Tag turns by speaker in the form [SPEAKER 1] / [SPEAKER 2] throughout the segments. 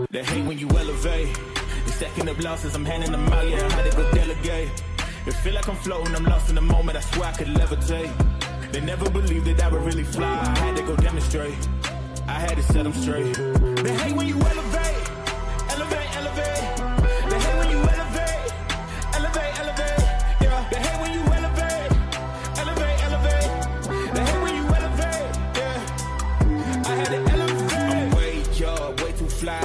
[SPEAKER 1] They hate when you elevate. They stacking up losses, I'm handing them out, yeah, I had to go delegate. It feel like I'm floating, I'm lost in the moment, I swear I could levitate. They never believed that I would really fly, I had to go demonstrate. I had to set them straight. They hate when you elevate, elevate, elevate. They hate when you elevate, elevate, elevate. Yeah, they hate when you elevate, elevate, elevate. They hate when you elevate, yeah. I had to elevate. I'm way too fly,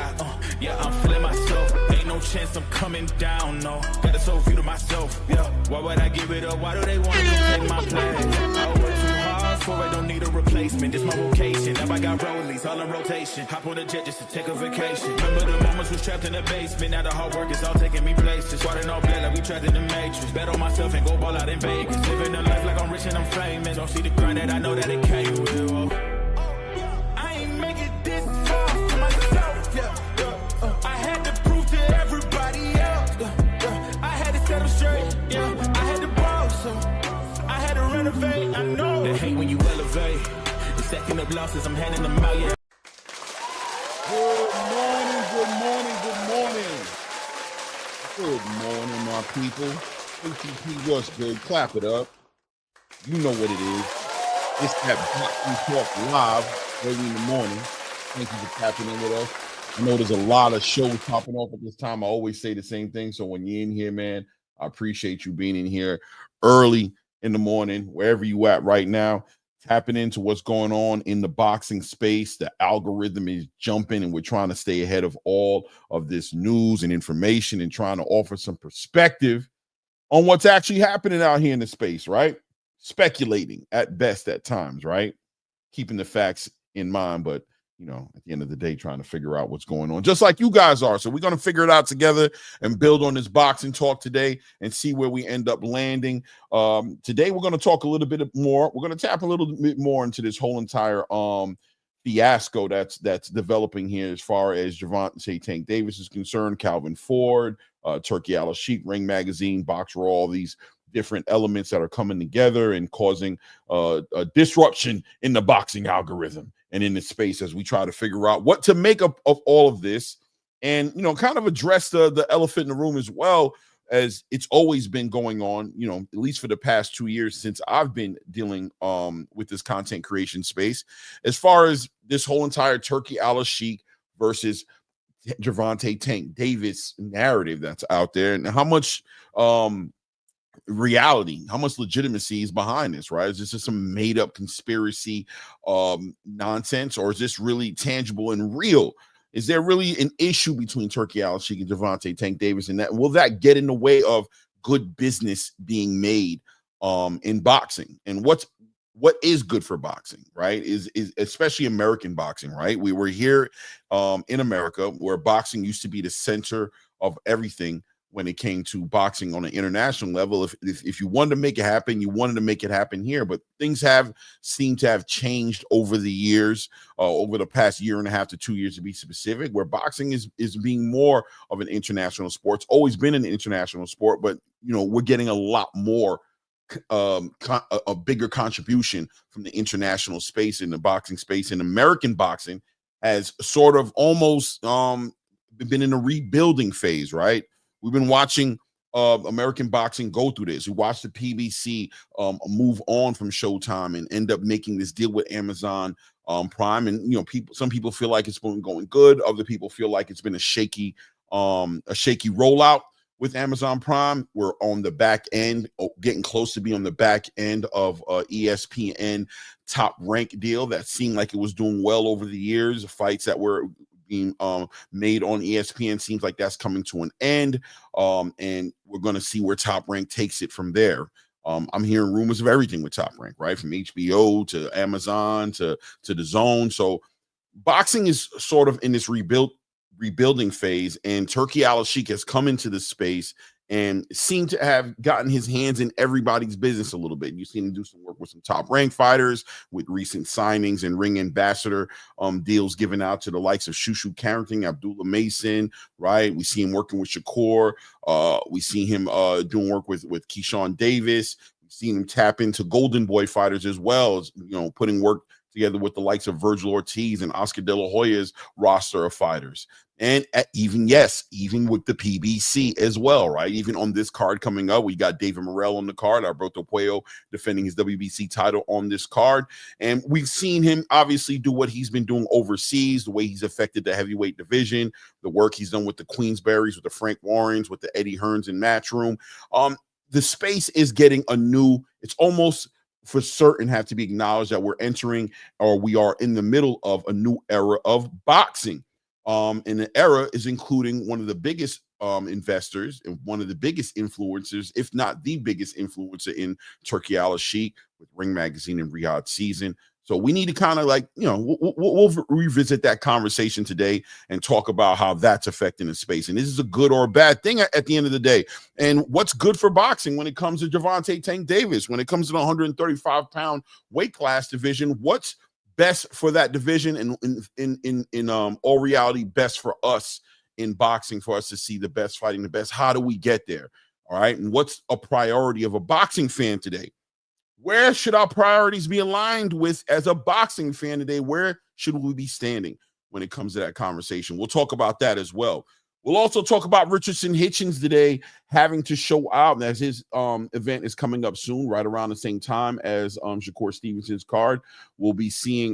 [SPEAKER 1] yeah, I'm feeling myself. Ain't no chance I'm coming down, no. Got a soul view to myself, yeah. Why would I give it up? Why do they want to take my place? I work too hard for it, don't need a replacement. This my vocation, now I got rollies, all in rotation. Hop on a jet just to take a vacation. Remember the moments was trapped in the basement. Now the hard work is all taking me places. Starting all black like we trapped in the matrix. Bet on myself and go ball out in Vegas. Living a life like I'm rich and I'm famous. Don't see the grind that I know that it came with. I ain't make it this far for myself, yeah. I had to prove to everybody else, I had to set them straight, yeah. I had to ball, so I had to renovate. I know they hate when you elevate. They stacking up losses, I'm handing them out, yeah.
[SPEAKER 2] Good morning, my people. ATP, what's good? Clap it up. You know what it is. It's that Boxing Talk Live early in the morning. Thank you for tapping in with us. I know there's a lot of shows popping off at this time. I always say the same thing. So when you're in here, man, I appreciate you being in here early in the morning, wherever you at right now, tapping into what's going on in the boxing space. The algorithm is jumping, and we're trying to stay ahead of all of this news and information and trying to offer some perspective on what's actually happening out here in the space, right? Speculating at best at times, right? Keeping the facts in mind, but you know, at the end of the day, trying to figure out what's going on, just like you guys are. So we're going to figure it out together and build on this boxing talk today and see where we end up landing. Today, we're going to talk a little bit more. We're going to tap a little bit more into this whole entire fiasco that's developing here as far as Gervonta Tank Davis is concerned, Calvin Ford, Turki Alalshikh, Ring Magazine, Box Raw, all these different elements that are coming together and causing a disruption in the boxing algorithm and in the space as we try to figure out what to make of all of this and, you know, kind of address the elephant in the room as well, as it's always been going on, you know, at least for the past 2 years since I've been dealing with this content creation space, as far as this whole entire Turki Alalshikh versus Gervonta Tank Davis narrative that's out there, and how much reality, how much legitimacy is behind this, right? Is this just some made up conspiracy nonsense, or is this really tangible and real? Is there really an issue between Turki Alalshikh and Gervonta Tank Davis, and that will that get in the way of good business being made in boxing? And what is good for boxing, right? Is especially American boxing, right? We were here in America where boxing used to be the center of everything. when it came to boxing on an international level. If you wanted to make it happen, you wanted to make it happen here. But things have seemed to have changed over the years, over the past year and a half to 2 years to be specific, where boxing is being more of an international sport. It's always been an international sport, but we're getting a lot more a bigger contribution from the international space in the boxing space. And American boxing has sort of almost been in a rebuilding phase, right? We've been watching American boxing go through this. We watched the PBC move on from Showtime and end up making this deal with Amazon Prime. And some people feel like it's been going good. Other people feel like it's been a shaky rollout with Amazon Prime. We're on the back end, getting close to be on the back end of ESPN Top Rank deal that seemed like it was doing well over the years. Fights that were being made on ESPN seems like that's coming to an end, and we're going to see where Top Rank takes it from there. I'm hearing rumors of everything with Top Rank, right, from HBO to Amazon to the Zone. So boxing is sort of in this rebuilding phase, and Turki Alalshikh has come into the space and seemed to have gotten his hands in everybody's business a little bit. You've seen him do some work with some top ranked fighters, with recent signings and ring ambassador deals given out to the likes of Shushu Carrington, Abdullah Mason, right? We see him working with Shakur. We see him doing work with Keyshawn Davis. We've seen him tap into Golden Boy fighters as well, as putting work together with the likes of Virgil Ortiz and Oscar De La Hoya's roster of fighters. And even with the PBC as well, right? Even on this card coming up, we got David Morrell on the card, Alberto Paquiao defending his WBC title on this card. And we've seen him obviously do what he's been doing overseas, the way he's affected the heavyweight division, the work he's done with the Queensberrys, with the Frank Warrens, with the Eddie Hearns in Matchroom. The space is getting it's almost for certain have to be acknowledged that we're entering, or we are in the middle of, a new era of boxing. And the era is including one of the biggest investors and one of the biggest influencers, if not the biggest influencer, in Turki Alalshikh with Ring Magazine and Riyadh Season. So we need to kind of we'll revisit that conversation today and talk about how that's affecting the space. And this is a good or a bad thing at the end of the day. And what's good for boxing when it comes to Gervonta Tank Davis, when it comes to the 135-pound weight class division, what's best for that division, and in all reality, best for us in boxing, for us to see the best fighting the best. How do we get there? All right. And what's a priority of a boxing fan today? Where should our priorities be aligned with as a boxing fan today? Where should we be standing when it comes to that conversation? We'll talk about that as well. We'll also talk about Richardson Hitchens today having to show out, as his event is coming up soon, right around the same time as Shakur Stevenson's card. We'll be seeing,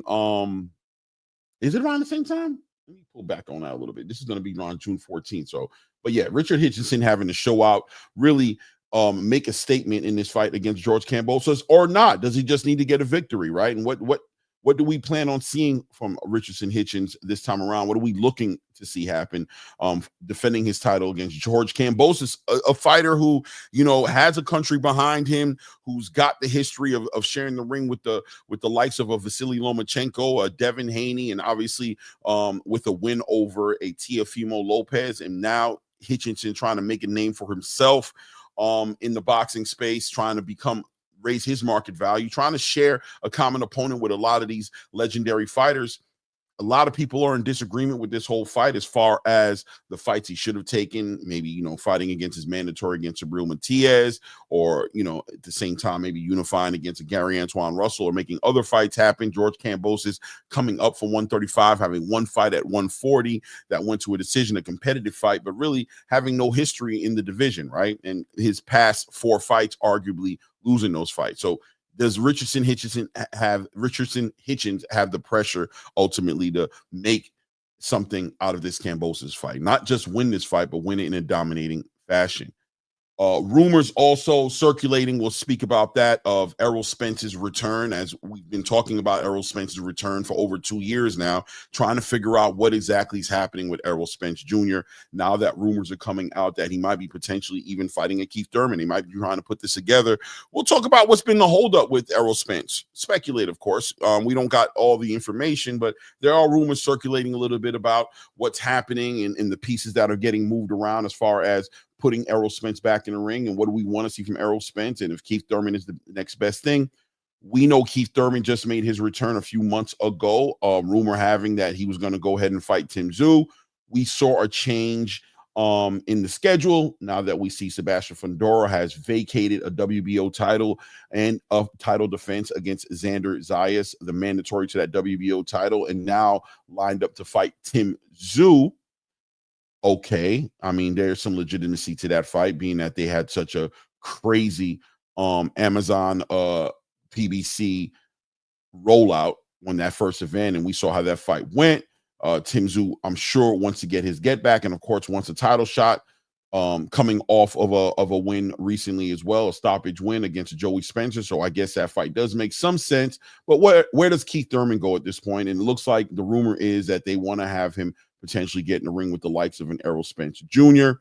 [SPEAKER 2] is it around the same time? Let me pull back on that a little bit. This is going to be on June 14th. So, but yeah, Richard Hitchinson having to show out, really make a statement in this fight against George Kambosos, or not? Does he just need to get a victory, right? And what do we plan on seeing from Richardson Hitchens this time around? What are we looking to see happen defending his title against George Kambosos, a fighter who, has a country behind him, who's got the history of sharing the ring with the likes of a Vasily Lomachenko, a Devin Haney, and obviously with a win over a Teofimo Lopez. And now Hitchinson trying to make a name for himself in the boxing space, trying to raise his market value, trying to share a common opponent with a lot of these legendary fighters. A lot of people are in disagreement with this whole fight as far as the fights he should have taken, maybe, fighting against his mandatory against Sabril Matias, or, at the same time, maybe unifying against a Gary Antoine Russell, or making other fights happen. George Kambosos coming up for 135, having one fight at 140 that went to a decision, a competitive fight, but really having no history in the division, right? And his past 4 fights, arguably losing those fights. So does Richardson Hitchens have the pressure ultimately to make something out of this Kambosos fight? Not just win this fight, but win it in a dominating fashion. Rumors also circulating, we'll speak about that, of Errol Spence's return, as we've been talking about Errol Spence's return for over 2 years now, trying to figure out what exactly is happening with Errol Spence Jr. Now that rumors are coming out that he might be potentially even fighting a Keith Thurman. He might be trying to put this together. We'll talk about what's been the holdup with Errol Spence. Speculate, of course. We don't got all the information, but there are rumors circulating a little bit about what's happening and the pieces that are getting moved around as far as putting Errol Spence back in the ring, and what do we want to see from Errol Spence? And if Keith Thurman is the next best thing, we know Keith Thurman just made his return a few months ago. Rumor having that he was going to go ahead and fight Tim Tszyu. We saw a change in the schedule now that we see Sebastian Fundora has vacated a WBO title and a title defense against Xander Zayas, the mandatory to that WBO title, and now lined up to fight Tim Tszyu. Okay, I mean, there's some legitimacy to that fight, being that they had such a crazy Amazon PBC rollout when that first event, and we saw how that fight went. Tim Tszyu, I'm sure, wants to get his get back, and of course wants a title shot, coming off of a win recently as well, a stoppage win against Joey Spencer. So I guess that fight does make some sense. But where does Keith Thurman go at this point? And it looks like the rumor is that they want to have him potentially get in the ring with the likes of an Errol Spence Jr.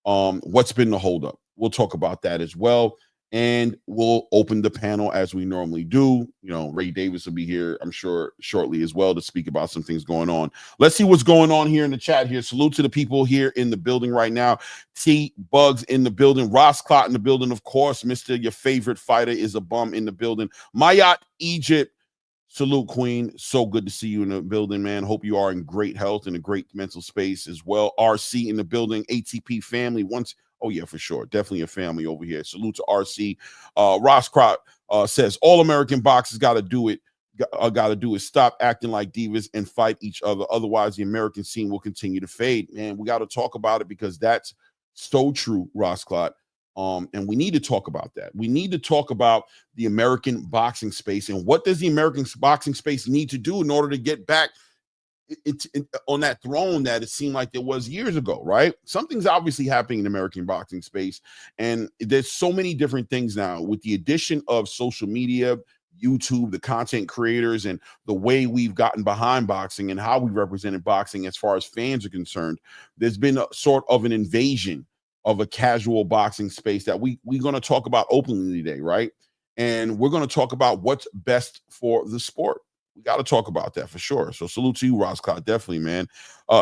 [SPEAKER 2] What's been the holdup? We'll talk about that as well. And we'll open the panel as we normally do. You know, Ray Davis will be here, I'm sure, shortly as well to speak about some things going on. Let's see what's going on here in the chat here. Salute to the people here in the building right now. T Bugs in the building. Ross Clot in the building, of course. Mr. Your favorite fighter is a bum in the building. Mayat Egypt. Salute, Queen. So good to see you in the building, man. Hope you are in great health and a great mental space as well. RC in the building. ATP family. Oh, yeah, for sure. Definitely a family over here. Salute to RC. Ross Crot says, all American boxers got to do it. Got to do is stop acting like divas and fight each other. Otherwise, the American scene will continue to fade. Man, we got to talk about it because that's so true, Ross Clot. And we need to talk about that. We need to talk about the American boxing space and what does the American boxing space need to do in order to get back on that throne that it seemed like there was years ago, right? Something's obviously happening in the American boxing space. And there's so many different things now with the addition of social media, YouTube, the content creators, and the way we've gotten behind boxing and how we represented boxing as far as fans are concerned. There's been a sort of an invasion of a casual boxing space that we're going to talk about openly today, right? And we're going to talk about what's best for the sport. We got to talk about that for sure. So salute to you, Ross Cloud. Definitely, man.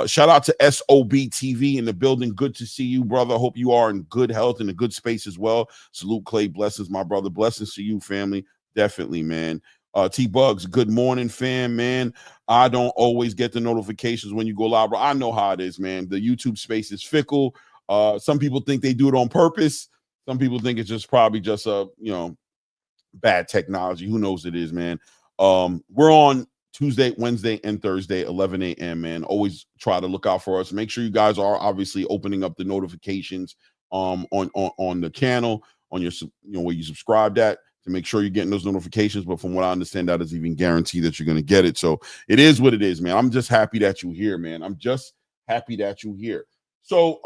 [SPEAKER 2] Shout out to SOB TV in the building. Good to see you, brother. Hope you are in good health and a good space as well. Salute, Clay. Blessings, my brother. Blessings to you, family. Definitely, man. T-Bugs, good morning, fam, man. I don't always get the notifications when you go live, bro. I know how it is, man. The YouTube space is fickle. Some people think they do it on purpose. Some people think it's just probably just a, bad technology. Who knows it is, man. We're on Tuesday, Wednesday, and Thursday, 11 a.m., man. Always try to look out for us. Make sure you guys are obviously opening up the notifications on the channel, on your, where you subscribed at, to make sure you're getting those notifications. But from what I understand, that is even guaranteed that you're going to get it. So it is what it is, man. I'm just happy that you're here, man. I'm just happy that you're here. So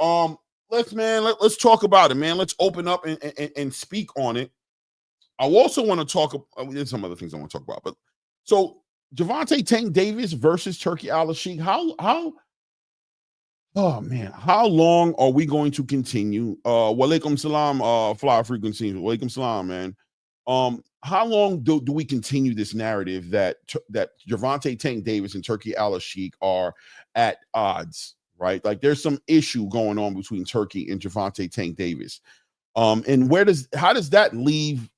[SPEAKER 2] let's talk about it, man. Let's open up and speak on it. I also want to talk. There's some other things I want to talk about, but so Gervonta Tank Davis versus Turki Alalshikh. Oh man, how long are we going to continue? Walaikum salam, fly frequency. Walaikum salam, man. How long do we continue this narrative that Gervonta Tank Davis and Turki Alalshikh are at odds, right? Like there's some issue going on between Turki and Gervonta Tank Davis. And where does that leave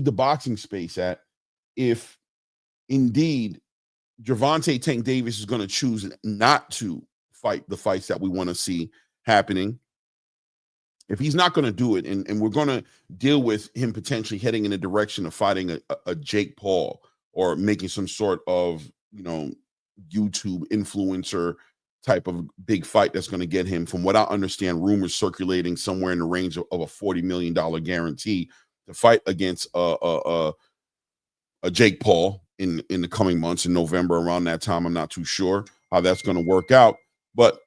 [SPEAKER 2] the boxing space at if indeed Gervonta Tank Davis is going to choose not to fight the fights that we want to see happening? If he's not going to do it, and we're going to deal with him potentially heading in the direction of fighting a Jake Paul or making some sort of, YouTube influencer type of big fight that's going to get him, from what I understand, rumors circulating somewhere in the range of a $40 million guarantee to fight against a Jake Paul in the coming months in November, around that time. I'm not too sure how that's going to work out. But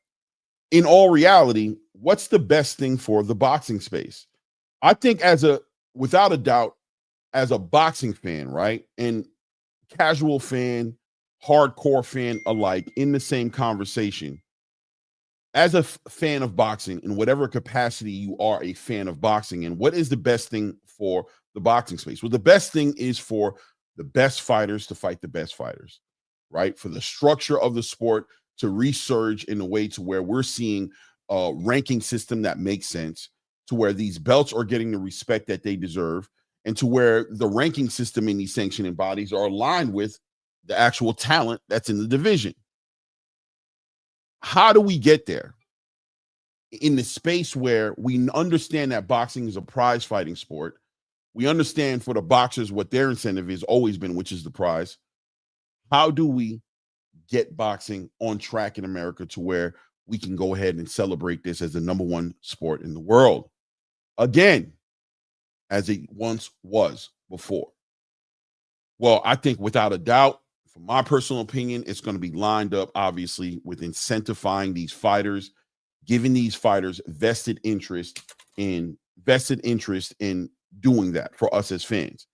[SPEAKER 2] in all reality, what's the best thing for the boxing space? I think without a doubt, as a boxing fan, right? And casual fan, hardcore fan alike in the same conversation, as a fan of boxing, in whatever capacity you are a fan of boxing, and what is the best thing for the boxing space? Well, the best thing is for the best fighters to fight the best fighters, right? For the structure of the sport to resurge in a way to where we're seeing ranking system that makes sense, to where these belts are getting the respect that they deserve, and to where the ranking system in these sanctioning bodies are aligned with the actual talent that's in the division. How do we get there? In the space where we understand that boxing is a prize fighting sport. We understand for the boxers what their incentive is always been, which is the prize. How do we get boxing on track in America to where we can go ahead and celebrate this as the #1 sport in the world again, as it once was before? Well, I think without a doubt, from my personal opinion, it's going to be lined up, obviously, with incentivizing these fighters, giving these fighters vested interest in doing that for us as fans.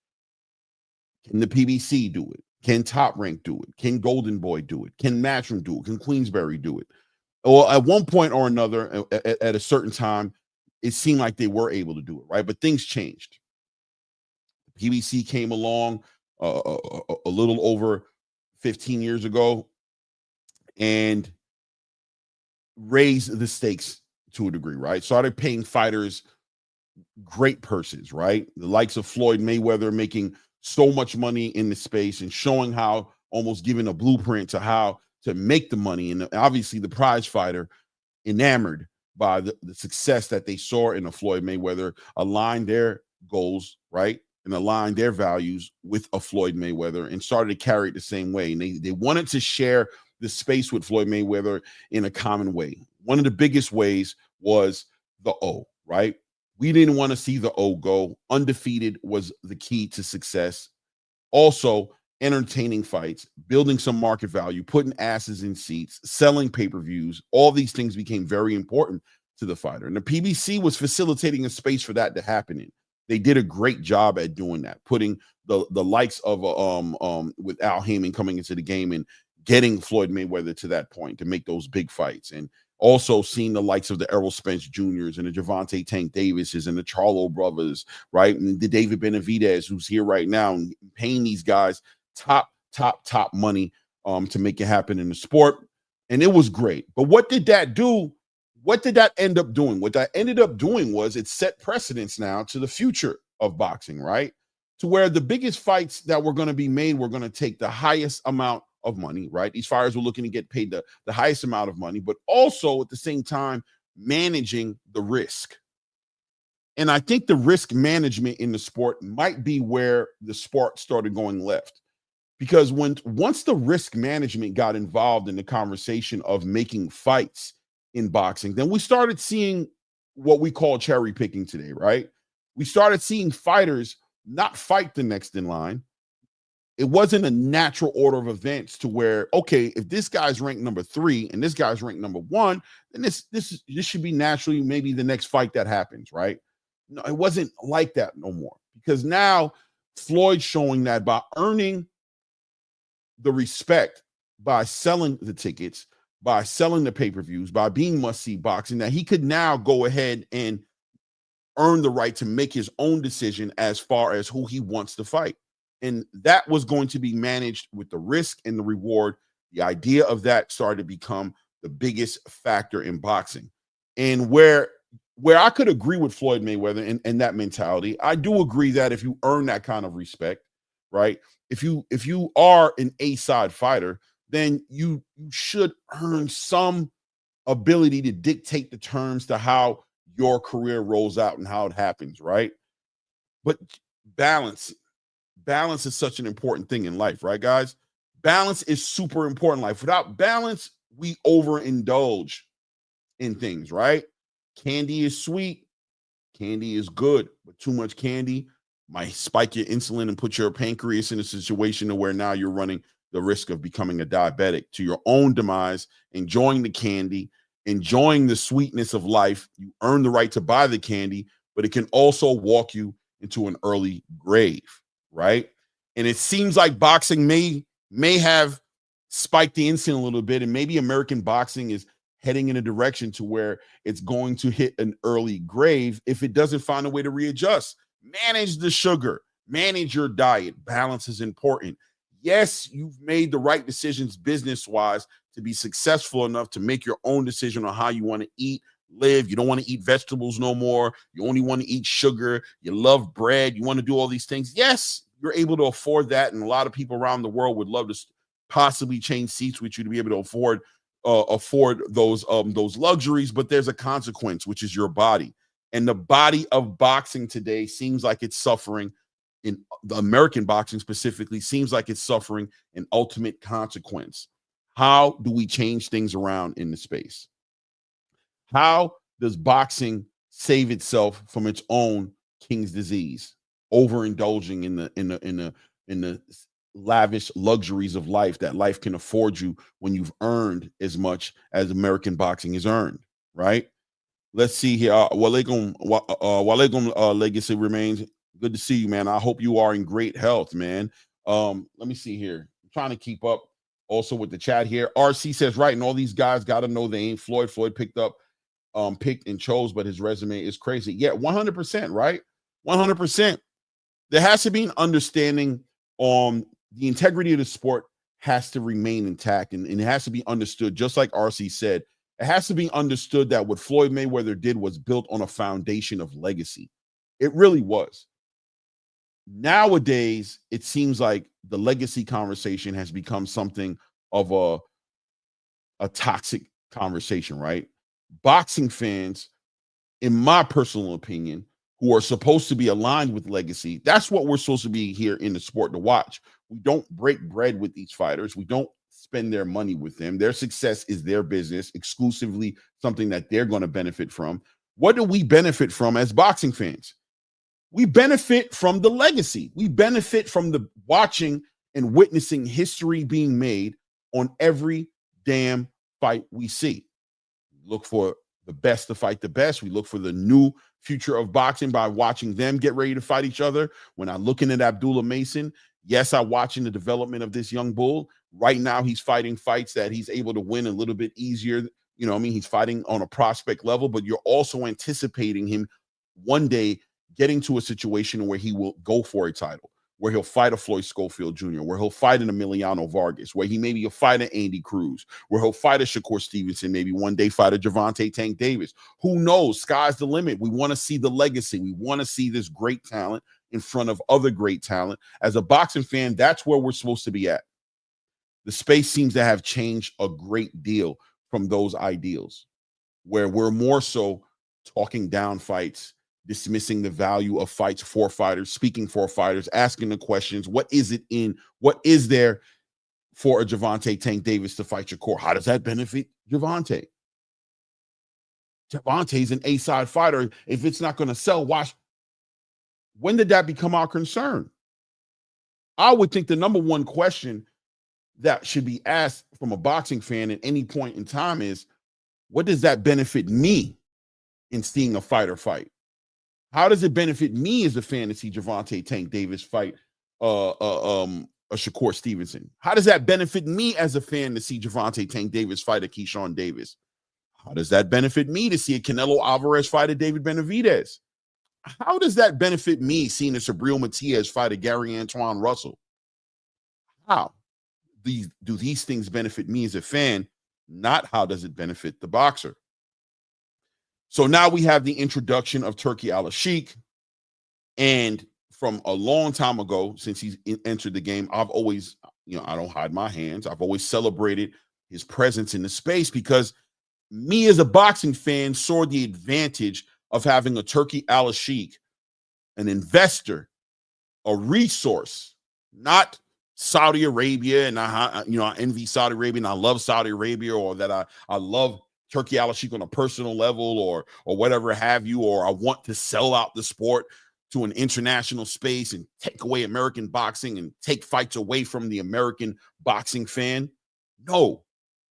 [SPEAKER 2] Can the PBC do it? Can Top Rank do it? Can Golden Boy do it? Can Matchroom do it? Can Queensberry do it? Well, at one point or another, at a certain time, it seemed like they were able to do it, right? But things changed. PBC came along a little over 15 years ago and raised the stakes to a degree, right? Started paying fighters great purses, right? The likes of Floyd Mayweather making so much money in the space and showing how, almost giving a blueprint to how to make the money. And obviously the prize fighter, enamored by the success that they saw in a Floyd Mayweather, aligned their goals, right? And aligned their values with a Floyd Mayweather and started to carry it the same way. And they wanted to share the space with Floyd Mayweather in a common way. One of the biggest ways was the O, right? We didn't want to see the O go. Undefeated was the key to success. Also, entertaining fights, building some market value, putting asses in seats, selling pay-per-views. All these things became very important to the fighter. And the PBC was facilitating a space for that to happen in. They did a great job at doing that, putting the likes of with Al Heyman coming into the game and getting Floyd Mayweather to that point to make those big fights. And also seeing the likes of the Errol Spence Juniors and the Gervonta Tank Davises and the Charlo brothers, right? And the David Benavidez, who's here right now, and paying these guys top money to make it happen in the sport. And it was great. But what did that do? What did that end up doing? What that ended up doing was it set precedents now to the future of boxing, right? To where the biggest fights that were going to be made were going to take the highest amount of money, right? These fighters were looking to get paid the highest amount of money, but also at the same time managing the risk. And I think the risk management in the sport might be where the sport started going left. Because once the risk management got involved in the conversation of making fights in boxing, then we started seeing what we call cherry picking today, right? We started seeing fighters not fight the next in line. It wasn't a natural order of events to where, okay, if this guy's ranked number 3 and this guy's ranked number 1, then this should be naturally maybe the next fight that happens, right? No, it wasn't like that no more, because now Floyd's showing that by earning the respect, by selling the tickets, by selling the pay-per-views, by being must-see boxing, that he could now go ahead and earn the right to make his own decision as far as who he wants to fight. And that was going to be managed with the risk and the reward. The idea of that started to become the biggest factor in boxing. And where I could agree with Floyd Mayweather and that mentality, I do agree that if you earn that kind of respect, right? If you are an A-side fighter, then you should earn some ability to dictate the terms to how your career rolls out and how it happens, right? But balance is such an important thing in life, right, guys? Balance is super important in life. Without balance, we overindulge in things, right? Candy is sweet, candy is good, but too much candy might spike your insulin and put your pancreas in a situation where now you're running the risk of becoming a diabetic to your own demise. Enjoying the candy, enjoying the sweetness of life. You earn the right to buy the candy, but it can also walk you into an early grave, right? And it seems like boxing may have spiked the insulin a little bit, and maybe American boxing is heading in a direction to where it's going to hit an early grave if it doesn't find a way to readjust. Manage the sugar, manage your diet. Balance is important. Yes, you've made the right decisions business-wise to be successful enough to make your own decision on how you want to eat, live. You don't want to eat vegetables no more. You only want to eat sugar. You love bread. You want to do all these things. Yes, you're able to afford that. And a lot of people around the world would love to possibly change seats with you to be able to afford those luxuries. But there's a consequence, which is your body. And the body of boxing today seems like it's suffering, in the American boxing specifically, seems like it's suffering an ultimate consequence. How do we change things around in the space? How does boxing save itself from its own king's disease, overindulging in the lavish luxuries of life that life can afford you when you've earned as much as American boxing is earned, right? Let's see here. Walaikum legacy remains. Good to see you, man. I hope you are in great health, man. Let me see here. I'm trying to keep up also with the chat here. RC says, right, and all these guys got to know they ain't Floyd. Floyd picked and chose, but his resume is crazy. Yeah, 100%, right? 100%. There has to be an understanding on the integrity of the sport has to remain intact, and it has to be understood, just like RC said, it has to be understood that what Floyd Mayweather did was built on a foundation of legacy. It really was. Nowadays, it seems like the legacy conversation has become something of a toxic conversation, right? Boxing fans, in my personal opinion, who are supposed to be aligned with legacy, that's what we're supposed to be here in the sport to watch. We don't break bread with these fighters. We don't spend their money with them. Their success is their business, exclusively something that they're going to benefit from. What do we benefit from as boxing fans? We benefit from the legacy. We benefit from the watching and witnessing history being made on every damn fight we see. Look for the best to fight the best. We look for the new future of boxing by watching them get ready to fight each other. When I'm looking at Abdullah Mason, yes, I'm watching the development of this young bull. Right now, he's fighting fights that he's able to win a little bit easier. You know what I mean? He's fighting on a prospect level, but you're also anticipating him one day getting to a situation where he will go for a title, where he'll fight a Floyd Schofield Jr., where he'll fight an Emiliano Vargas, where he maybe will fight an Andy Cruz, where he'll fight a Shakur Stevenson, maybe one day fight a Gervonta Tank Davis. Who knows? Sky's the limit. We want to see the legacy. We want to see this great talent in front of other great talent. As a boxing fan, that's where we're supposed to be at. The space seems to have changed a great deal from those ideals, where we're more so talking down fights, dismissing the value of fights for fighters, speaking for fighters, asking the questions. What is there for a Gervonta Tank Davis to fight Shakur? How does that benefit Gervonta? Gervonta's an A-side fighter. If it's not going to sell, watch. When did that become our concern? I would think the number one question that should be asked from a boxing fan at any point in time is, what does that benefit me in seeing a fighter fight? How does it benefit me as a fan to see Gervonta Tank Davis fight a Shakur Stevenson? How does that benefit me as a fan to see Gervonta Tank Davis fight a Keyshawn Davis? How does that benefit me to see a Canelo Alvarez fight a David Benavidez? How does that benefit me seeing a Sabril Matias fight a Gary Antoine Russell? How do these things benefit me as a fan? Not how does it benefit the boxer? So now we have the introduction of Turki Alalshikh. And from a long time ago, since he's entered the game, I've always, I don't hide my hands. I've always celebrated his presence in the space because me as a boxing fan saw the advantage of having a Turki Alalshikh, an investor, a resource, not Saudi Arabia. And I envy Saudi Arabia and I love Saudi Arabia, or that I love Turki Alalshikh on a personal level or whatever have you, or I want to sell out the sport to an international space and take away American boxing and take fights away from the American boxing fan. No,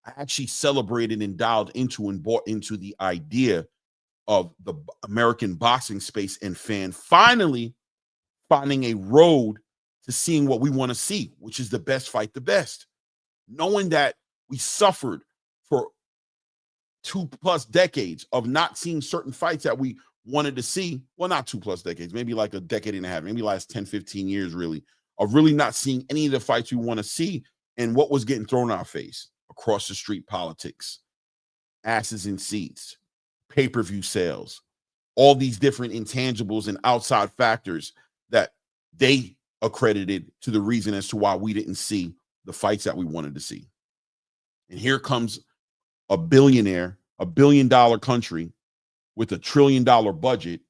[SPEAKER 2] I actually celebrated and dialed into and bought into the idea of the American boxing space and fan finally finding a road to seeing what we want to see, which is the best fight the best. Knowing that we suffered for 2+ decades of not seeing certain fights that we wanted to see. Well, not 2+ decades, maybe like a decade and a half, maybe last 10, 15 years, really, of really not seeing any of the fights we want to see. And what was getting thrown in our face? Across the street politics, asses in seats, pay-per-view sales, all these different intangibles and outside factors that they accredited to the reason as to why we didn't see the fights that we wanted to see. And here comes a billionaire, a $1 billion country with a $1 trillion budget,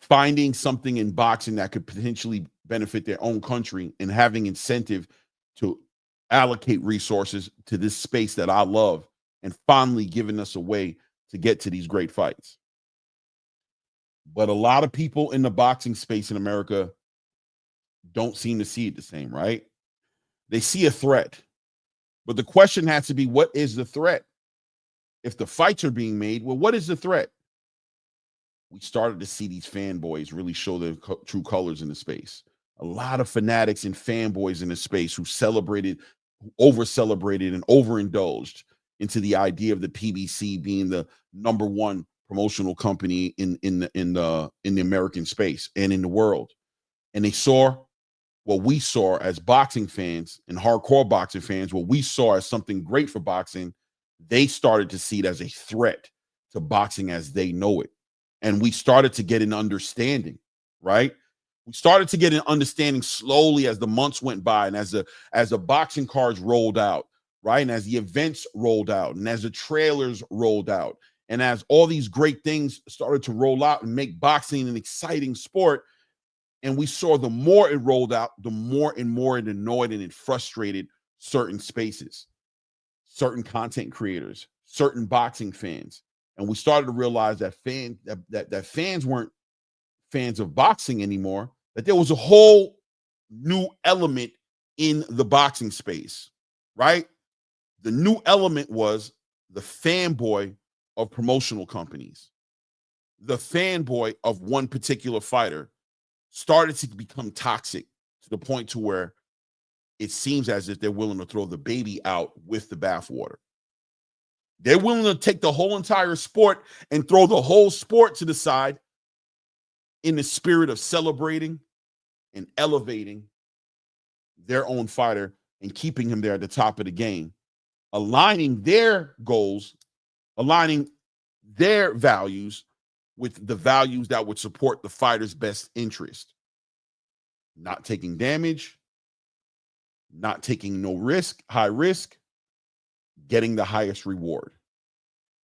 [SPEAKER 2] finding something in boxing that could potentially benefit their own country and having incentive to allocate resources to this space that I love, and finally giving us a way to get to these great fights. But a lot of people in the boxing space in America don't seem to see it the same, right? They see a threat, but the question has to be, what is the threat? If the fights are being made, well, what is the threat? We started to see these fanboys really show their true colors in the space. A lot of fanatics and fanboys in the space who celebrated, over-celebrated, and overindulged into the idea of the PBC being the #1 promotional company in the American space and in the world. And they saw what we saw as boxing fans and hardcore boxing fans, what we saw as something great for boxing. They started to see it as a threat to boxing as they know it. And we started to get an understanding, right? We started to get an understanding slowly as the months went by, and as the boxing cards rolled out, right? And as the events rolled out, and as the trailers rolled out, and as all these great things started to roll out and make boxing an exciting sport, and we saw the more it rolled out, the more and more it annoyed and it frustrated certain spaces, certain content creators, certain boxing fans. And we started to realize that fans weren't fans of boxing anymore, that there was a whole new element in the boxing space, right? The new element was the fanboy of promotional companies. The fanboy of one particular fighter started to become toxic to the point to where it seems as if they're willing to throw the baby out with the bathwater. They're willing to take the whole entire sport and throw the whole sport to the side in the spirit of celebrating and elevating their own fighter and keeping him there at the top of the game, aligning their goals, aligning their values with the values that would support the fighter's best interest. Not taking damage, not taking no risk, high risk, getting the highest reward.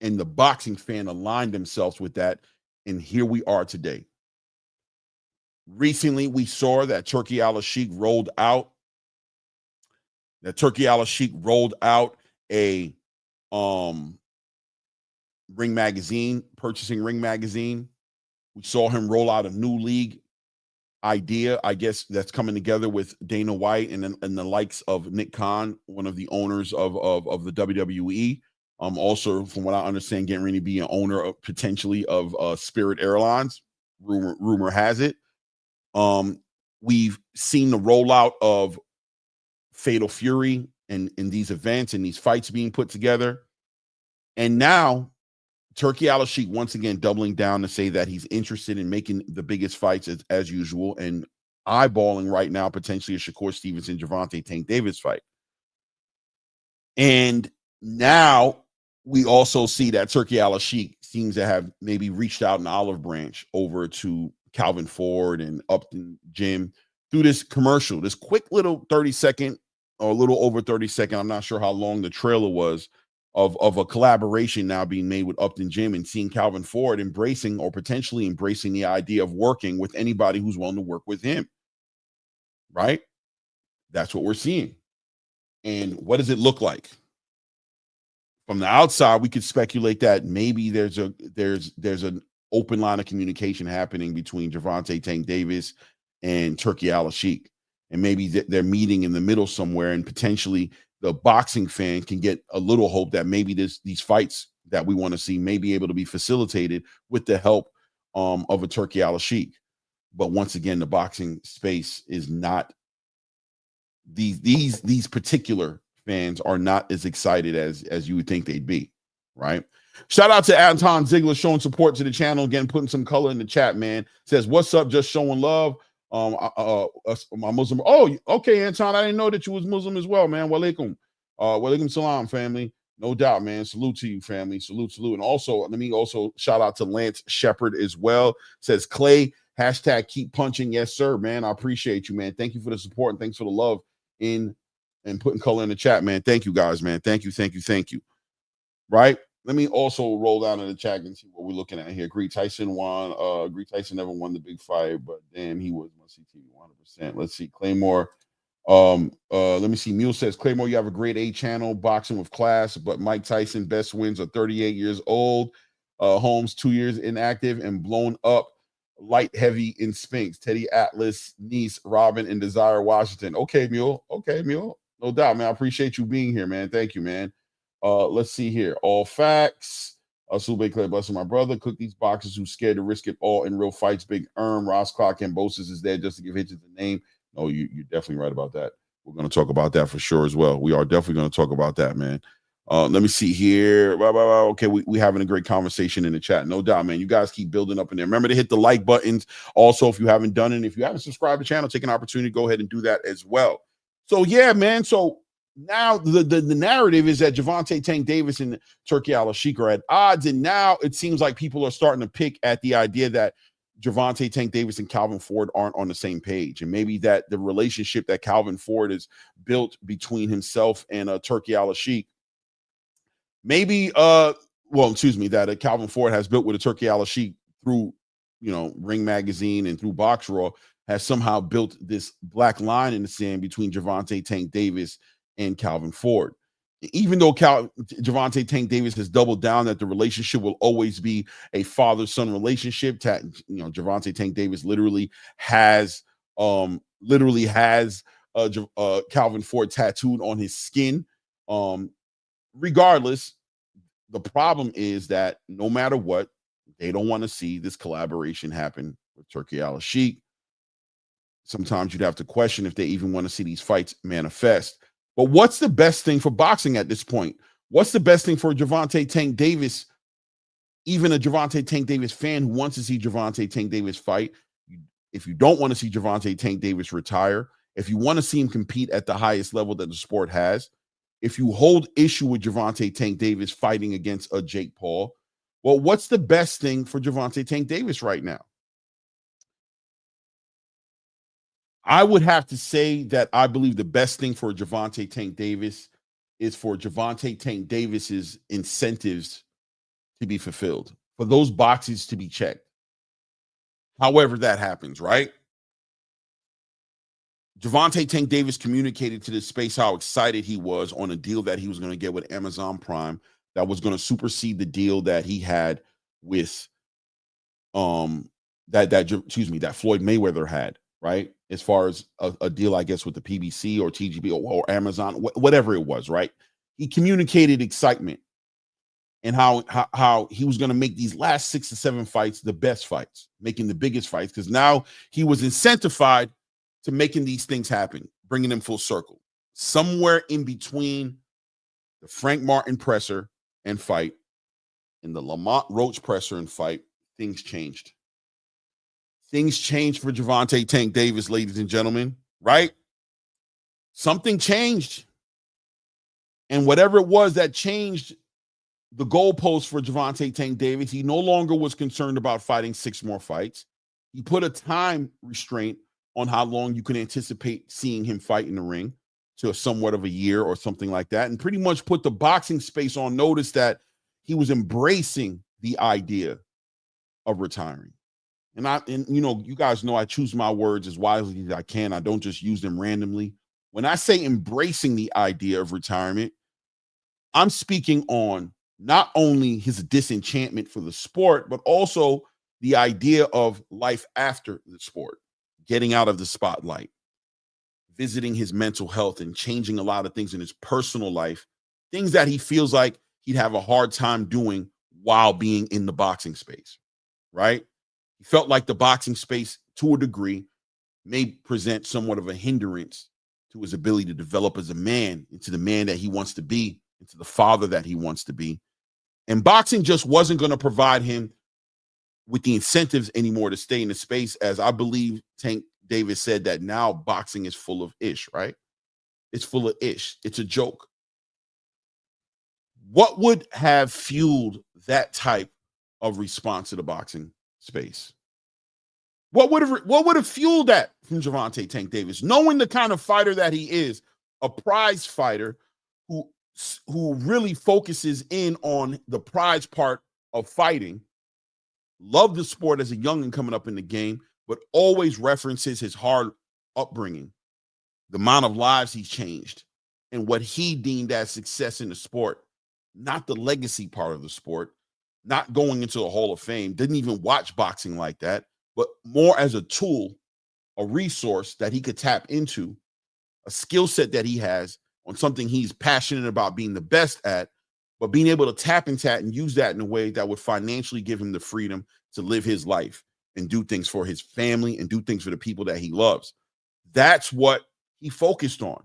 [SPEAKER 2] And the boxing fan aligned themselves with that, and here we are today. Recently, we saw that Turki Alalshikh rolled out a Ring Magazine, purchasing Ring Magazine. We saw him roll out a new league idea, I guess, that's coming together with Dana White and the likes of Nick Khan, one of the owners of the WWE. Also, from what I understand, getting ready to be an owner of, potentially, of Spirit Airlines. Rumor has it. We've seen the rollout of Fatal Fury and in these events and these fights being put together. And now Turki Alalshikh once again doubling down to say that he's interested in making the biggest fights as usual, and eyeballing right now potentially a Shakur Stevenson, Gervonta Tank Davis fight. And now we also see that Turki Alalshikh seems to have maybe reached out an olive branch over to Calvin Ford and Upton Gym through this commercial, this quick little 30-second or a little over 30-second, I'm not sure how long the trailer was, of a collaboration now being made with Upton Gym, and seeing Calvin Ford embracing or potentially embracing the idea of working with anybody who's willing to work with him, right? That's what we're seeing. And what does it look like? From the outside, we could speculate that maybe there's an open line of communication happening between Gervonta Tank Davis and Turki Alalshikh, and maybe they're meeting in the middle somewhere, and potentially the boxing fan can get a little hope that maybe these fights that we want to see may be able to be facilitated with the help of a Turki Alalshikh. But once again, the boxing space is not, these particular fans are not as excited as you would think they'd be, right? Shout out to Anton Ziegler showing support to the channel again, putting some color in the chat, man. Says, what's up? Just showing love. My Muslim. Oh, okay, Anton. I didn't know that you was Muslim as well, man. Walaikum. Walaikum salam, family. No doubt, man. Salute to you, family. Salute. And also, let me also shout out to Lance Shepard as well. Says Clay, hashtag keep punching. Yes, sir, man. I appreciate you, man. Thank you for the support and thanks for the love in and putting color in the chat, man. Thank you, guys, man. Thank you. Right? Let me also roll down in the chat and see what we're looking at here. Greek Tyson won. Greek Tyson never won the big fight, but damn, he was on CTV 100%. Let's see. Claymore. Let me see. Mule says, Claymore, you have a great A channel, boxing with class, but Mike Tyson best wins are 38 years old. Holmes 2 years inactive and blown up light heavy in Spinks. Teddy Atlas, Nice, Robin, and Desire Washington. Okay, Mule. No doubt, man. I appreciate you being here, man. Thank you, man. Let's see here. All facts. Sube Clay busting my brother. Cook these boxers who scared to risk it all in real fights. Big Ross Clark, Kambosos is there just to give Hitchens a name. No, you're definitely right about that. We're going to talk about that for sure as well. We are definitely going to talk about that, man. Let me see here. Okay, we having a great conversation in the chat. No doubt, man. You guys keep building up in there. Remember to hit the like buttons. Also, if you haven't done it, if you haven't subscribed to the channel, take an opportunity to go ahead and do that as well. So, yeah, man. So now the narrative is that Gervonta Tank Davis and Turki Alalshikh are at odds. And now it seems like people are starting to pick at the idea that Gervonta Tank Davis and Calvin Ford aren't on the same page. And maybe that the relationship that Calvin Ford has built between himself and Turki Alalshikh, maybe, that Calvin Ford has built with a Turki Alalshikh through, Ring Magazine and through Box Raw, has somehow built this black line in the sand between Gervonta Tank Davis and Calvin Ford. Even though Gervonta Tank Davis has doubled down that the relationship will always be a father-son relationship, Gervonta Tank Davis literally has Calvin Ford tattooed on his skin. Regardless, the problem is that no matter what, they don't want to see this collaboration happen with Turki Alalshikh. Sometimes you'd have to question if they even want to see these fights manifest. But what's the best thing for boxing at this point? What's the best thing for Gervonta Tank Davis, even a Gervonta Tank Davis fan who wants to see Gervonta Tank Davis fight? If you don't want to see Gervonta Tank Davis retire, if you want to see him compete at the highest level that the sport has, if you hold issue with Gervonta Tank Davis fighting against a Jake Paul, well, what's the best thing for Gervonta Tank Davis right now? I would have to say that I believe the best thing for Gervonta Tank Davis is for Gervonta Tank Davis's incentives to be fulfilled, for those boxes to be checked. However that happens, right? Gervonta Tank Davis communicated to this space how excited he was on a deal that he was going to get with Amazon Prime that was going to supersede the deal that he had with that Floyd Mayweather had, right? As far as a deal, I guess, with the PBC or TGB or Amazon, whatever it was, right? He communicated excitement and how he was going to make these last 6 to 7 fights the best fights, making the biggest fights, because now he was incentivized to making these things happen, bringing them full circle. Somewhere in between the Frank Martin presser and fight and the Lamont Roach presser and fight, things changed. Things changed for Gervonta Tank Davis, ladies and gentlemen, right? Something changed. And whatever it was that changed the goalpost for Gervonta Tank Davis, he no longer was concerned about fighting 6 more fights. He put a time restraint on how long you can anticipate seeing him fight in the ring, to somewhat of a year or something like that, and pretty much put the boxing space on notice that he was embracing the idea of retiring. And you guys know I choose my words as wisely as I can. I don't just use them randomly. When I say embracing the idea of retirement, I'm speaking on not only his disenchantment for the sport, but also the idea of life after the sport, getting out of the spotlight, visiting his mental health and changing a lot of things in his personal life, things that he feels like he'd have a hard time doing while being in the boxing space, right? He felt like the boxing space, to a degree, may present somewhat of a hindrance to his ability to develop as a man into the man that he wants to be, into the father that he wants to be. And boxing just wasn't going to provide him with the incentives anymore to stay in the space, as I believe Tank Davis said that now boxing is full of ish, right? It's full of ish. It's a joke. What would have fueled that type of response to the boxing space? What would have fueled that from Gervonta Tank Davis, knowing the kind of fighter that he is, a prize fighter who really focuses in on the prize part of fighting, loved the sport as a youngin' coming up in the game, but always references his hard upbringing, the amount of lives he's changed, and what he deemed as success in the sport, not the legacy part of the sport, not going into the Hall of Fame, didn't even watch boxing like that, but more as a tool, a resource that he could tap into, a skill set that he has on something he's passionate about being the best at, but being able to tap into that and use that in a way that would financially give him the freedom to live his life and do things for his family and do things for the people that he loves. That's what he focused on.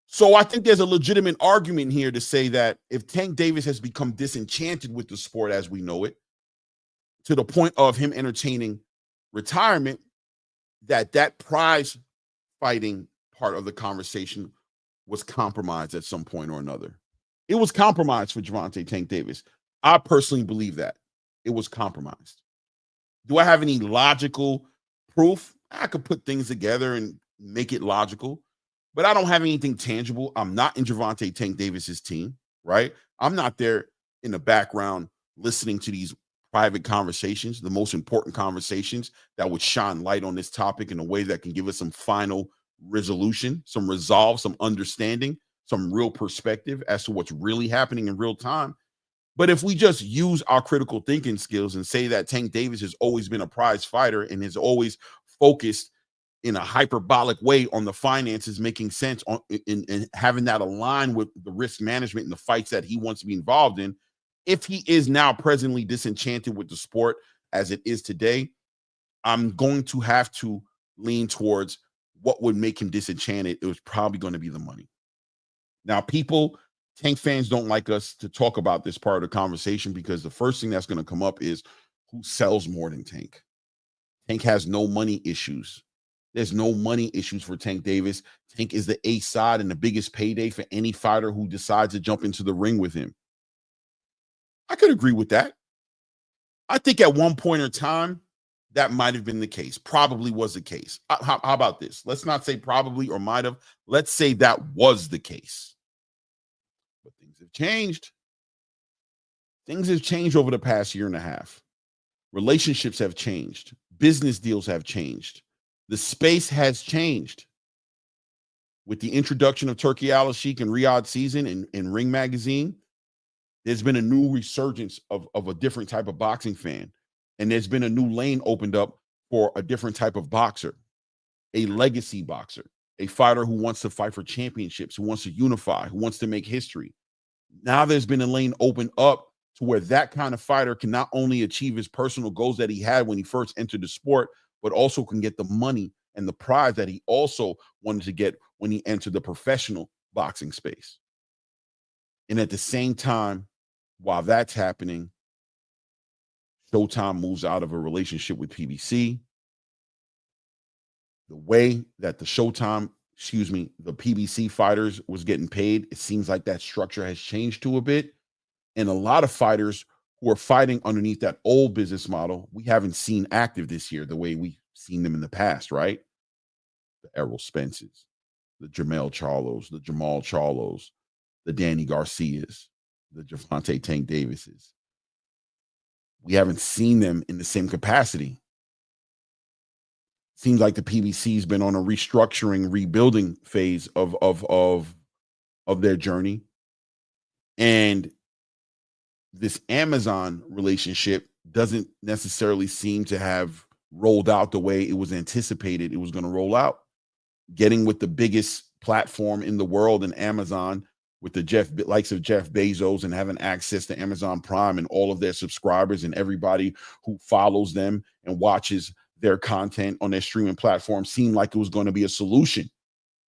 [SPEAKER 2] So I think there's a legitimate argument here to say that if Tank Davis has become disenchanted with the sport as we know it, to the point of him entertaining retirement, that prize fighting part of the conversation was compromised at some point or another. It was compromised for Gervonta Tank Davis. I personally believe that it was compromised. Do I have any logical proof? I could put things together and make it logical, but I don't have anything tangible. I'm not in Gervonta Tank Davis's team, right? I'm not there in the background listening to these private conversations, the most important conversations that would shine light on this topic in a way that can give us some final resolution, some resolve, some understanding, some real perspective as to what's really happening in real time. But if we just use our critical thinking skills and say that Tank Davis has always been a prize fighter and has always focused in a hyperbolic way on the finances making sense on in having that align with the risk management and the fights that he wants to be involved in, if he is now presently disenchanted with the sport as it is today, I'm going to have to lean towards what would make him disenchanted. It was probably going to be the money. Now, Tank fans don't like us to talk about this part of the conversation because the first thing that's going to come up is who sells more than Tank. Tank has no money issues. There's no money issues for Tank Davis. Tank is the ace side and the biggest payday for any fighter who decides to jump into the ring with him. I could agree with that. I think at one point in time, that might have been the case. Probably was the case. How about this? Let's not say probably or might have. Let's say that was the case. But things have changed. Things have changed over the past year and a half. Relationships have changed. Business deals have changed. The space has changed. With the introduction of Turki Alalshikh and Riyadh Season in Ring Magazine, there's been a new resurgence of a different type of boxing fan. And there's been a new lane opened up for a different type of boxer, a legacy boxer, a fighter who wants to fight for championships, who wants to unify, who wants to make history. Now there's been a lane opened up to where that kind of fighter can not only achieve his personal goals that he had when he first entered the sport, but also can get the money and the prize that he also wanted to get when he entered the professional boxing space. And at the same time, while that's happening, Showtime moves out of a relationship with PBC. The way that the PBC fighters was getting paid, it seems like that structure has changed to a bit. And a lot of fighters who are fighting underneath that old business model, we haven't seen active this year the way we've seen them in the past, right? The Errol Spences, the Jermell Charlos, the Jamal Charlos, the Danny Garcias, the Gervonta Tank Davises. We haven't seen them in the same capacity. Seems like the PBC's been on a restructuring, rebuilding phase of their journey. And this Amazon relationship doesn't necessarily seem to have rolled out the way it was anticipated it was going to roll out. Getting with the biggest platform in the world in Amazon, with the likes of Jeff Bezos, and having access to Amazon Prime and all of their subscribers and everybody who follows them and watches their content on their streaming platform, seemed like it was going to be a solution.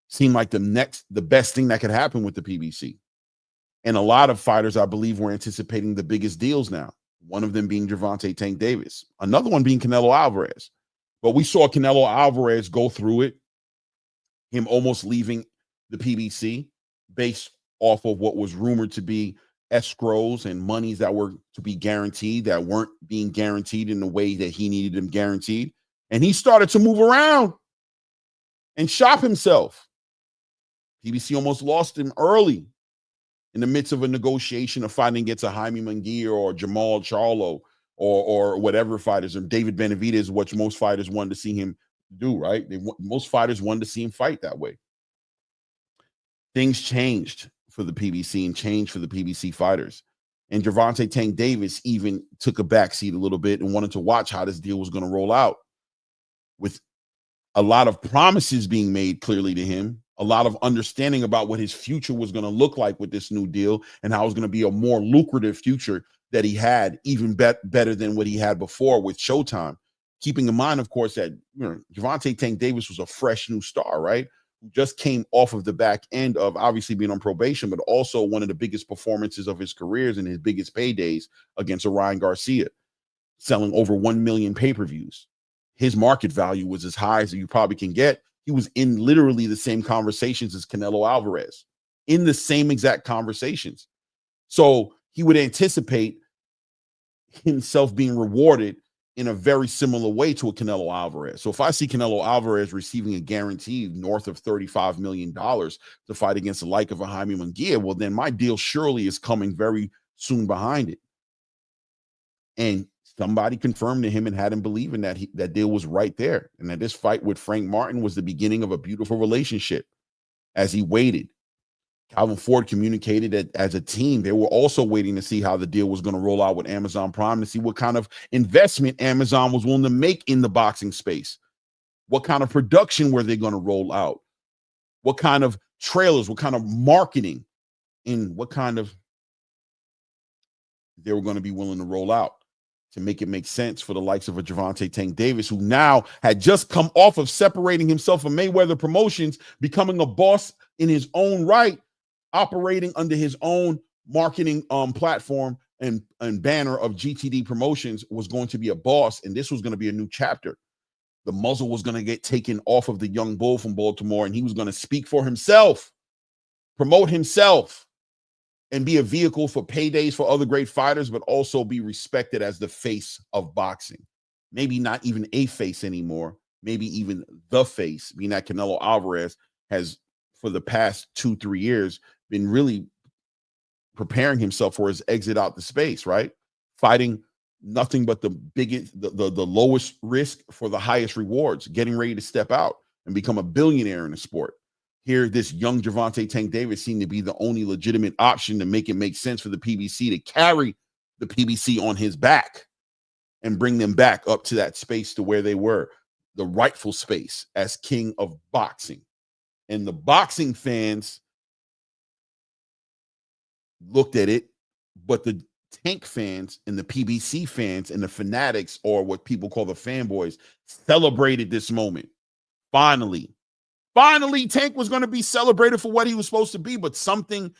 [SPEAKER 2] Seemed like the best thing that could happen with the PBC. And a lot of fighters, I believe, were anticipating the biggest deals now. One of them being Gervonta Tank Davis. Another one being Canelo Alvarez. But we saw Canelo Alvarez go through it, him almost leaving the PBC based off of what was rumored to be escrows and monies that were to be guaranteed that weren't being guaranteed in the way that he needed them guaranteed. And he started to move around and shop himself. PBC almost lost him early in the midst of a negotiation of fighting against a Jaime Munguia or Jamal Charlo or whatever fighters, or David Benavidez, which most fighters wanted to see him do, right? Most fighters wanted to see him fight that way. Things changed for the PBC and changed for the PBC fighters. And Gervonta Tank Davis even took a backseat a little bit and wanted to watch how this deal was going to roll out, with a lot of promises being made clearly to him, a lot of understanding about what his future was going to look like with this new deal and how it was going to be a more lucrative future that he had, even better than what he had before with Showtime. Keeping in mind, of course, that Gervonta Tank Davis was a fresh new star, right? Who just came off of the back end of obviously being on probation, but also one of the biggest performances of his careers and his biggest paydays against Orion Garcia, selling over 1 million pay-per-views. His market value was as high as you probably can get. He was in literally the same conversations as Canelo Alvarez, in the same exact conversations. So he would anticipate himself being rewarded in a very similar way to a Canelo Alvarez. So if I see Canelo Alvarez receiving a guarantee north of $35 million to fight against the like of a Jaime Munguia, well, then my deal surely is coming very soon behind it. And somebody confirmed to him and had him believing that that deal was right there, and that this fight with Frank Martin was the beginning of a beautiful relationship as he waited. Calvin Ford communicated that as a team, they were also waiting to see how the deal was going to roll out with Amazon Prime, to see what kind of investment Amazon was willing to make in the boxing space. What kind of production were they going to roll out? What kind of trailers, what kind of marketing, and what kind of they were going to be willing to roll out to make it make sense for the likes of a Gervonta Tank Davis, who now had just come off of separating himself from Mayweather Promotions, becoming a boss in his own right, operating under his own marketing platform and banner of GTD Promotions, was going to be a boss, and this was going to be a new chapter. The muzzle was going to get taken off of the young bull from Baltimore, and he was going to speak for himself, promote himself, and be a vehicle for paydays for other great fighters, but also be respected as the face of boxing. Maybe not even a face anymore, maybe even the face, being that Canelo Alvarez has, for the past 2-3 years, been really preparing himself for his exit out the space, right? Fighting nothing but the biggest, the lowest risk for the highest rewards, getting ready to step out and become a billionaire in the sport. Here, this young Gervonta Tank Davis seemed to be the only legitimate option to make it make sense for the PBC to carry the PBC on his back and bring them back up to that space to where they were, the rightful space as king of boxing. And the boxing fans looked at it, but the Tank fans and the PBC fans and the fanatics, or what people call the fanboys, celebrated this moment. Finally, Tank was going to be celebrated for what he was supposed to be, but something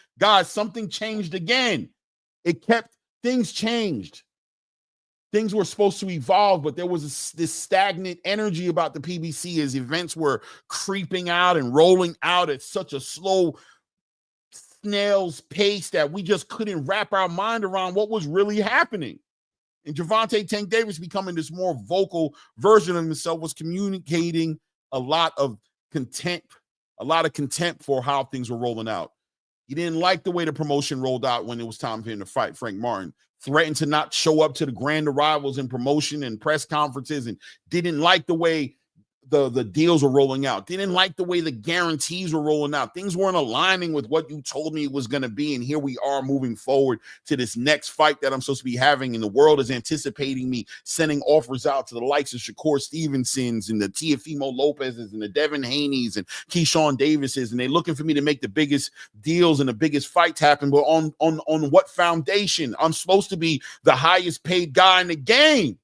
[SPEAKER 2] changed again. Things changed. Things were supposed to evolve, but there was this stagnant energy about the PBC as events were creeping out and rolling out at such a slow snail's pace that we just couldn't wrap our mind around what was really happening. And Gervonta Tank Davis, becoming this more vocal version of himself, was communicating a lot of contempt for how things were rolling out. He didn't like the way the promotion rolled out when it was time for him to fight Frank Martin, threatened to not show up to the grand arrivals and promotion and press conferences, and didn't like the way the deals were rolling out. Didn't like the way the guarantees were rolling out. Things weren't aligning with what you told me it was going to be. And here we are moving forward to this next fight that I'm supposed to be having. And the world is anticipating me sending offers out to the likes of Shakur Stevensons and the Teofimo Lopez's and the Devin Haney's and Keyshawn Davis's. And they're looking for me to make the biggest deals and the biggest fights happen. But on what foundation? I'm supposed to be the highest paid guy in the game.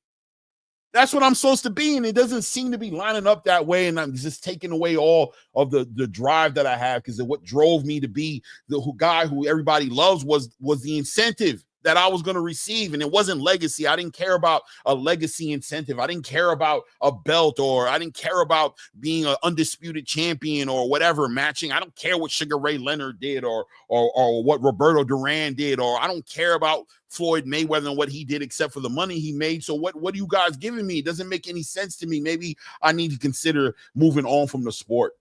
[SPEAKER 2] That's what I'm supposed to be, and it doesn't seem to be lining up that way, and I'm just taking away all of the drive that I have, because what drove me to be the guy who everybody loves was the incentive, that I was going to receive. And it wasn't legacy. I didn't care about a legacy incentive. I didn't care about a belt, or I didn't care about being an undisputed champion or whatever, matching. I don't care what Sugar Ray Leonard did or what Roberto Duran did, or I don't care about Floyd Mayweather and what he did except for the money he made. So what are you guys giving me? It doesn't make any sense to me. Maybe I need to consider moving on from the sport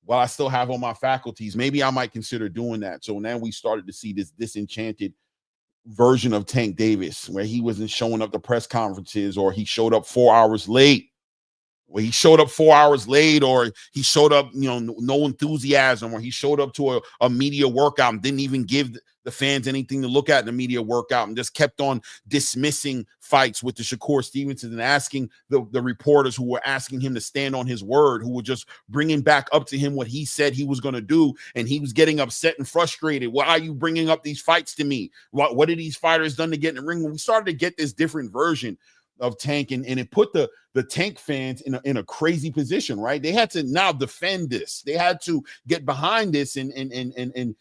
[SPEAKER 2] while I still have all my faculties. Maybe I might consider doing that. So now we started to see this disenchanted version of Tank Davis, where he wasn't showing up to press conferences, or he showed up 4 hours late, or he showed up 4 hours late, or he showed up, no enthusiasm, or he showed up to a media workout and didn't even give the fans anything to look at in the media workout, and just kept on dismissing fights with the Shakur Stevenson and asking the reporters who were asking him to stand on his word, who were just bringing back up to him what he said he was going to do. And he was getting upset and frustrated. Why are you bringing up these fights to me? What did these fighters done to get in the ring? When we started to get this different version of Tank, and it put the Tank fans in a crazy position, right? They had to now defend this. They had to get behind this and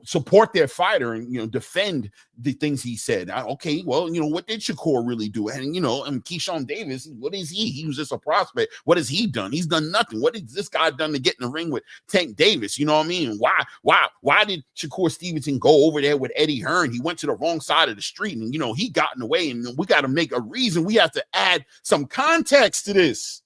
[SPEAKER 2] support their fighter and, defend the things he said. Okay, well, what did Shakur really do? And, and Keyshawn Davis, what is he? He was just a prospect. What has he done? He's done nothing. What has this guy done to get in the ring with Tank Davis? You know what I mean? Why did Shakur Stevenson go over there with Eddie Hearn? He went to the wrong side of the street, and, he got in the way, and we got to make a reason. We have to add some context to this.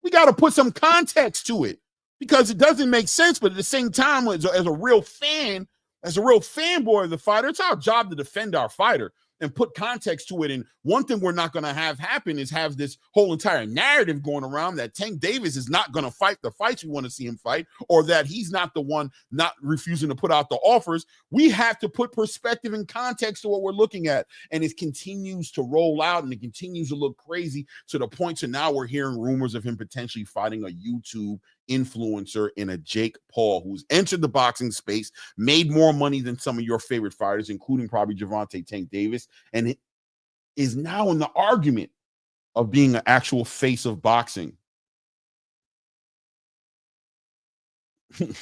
[SPEAKER 2] We got to put some context to it, because it doesn't make sense. But at the same time, as a real fan, as a real fanboy of the fighter, it's our job to defend our fighter and put context to it. And one thing we're not going to have happen is have this whole entire narrative going around that Tank Davis is not going to fight the fights we want to see him fight, or that he's not the one not refusing to put out the offers. We have to put perspective and context to what we're looking at. And it continues to roll out, and it continues to look crazy, to the point to now we're hearing rumors of him potentially fighting a YouTube influencer in a Jake Paul, who's entered the boxing space, made more money than some of your favorite fighters, including probably Gervonta Tank Davis, and it is now in the argument of being an actual face of boxing. To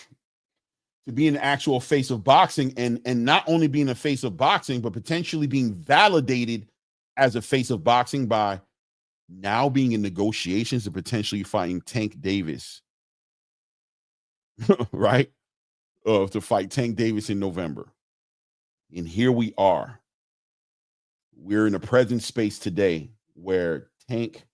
[SPEAKER 2] be an actual face of boxing, and not only being a face of boxing, but potentially being validated as a face of boxing by now being in negotiations and potentially fighting Tank Davis. Right? To fight Tank Davis in November. And here we are. We're in a present space today where Tank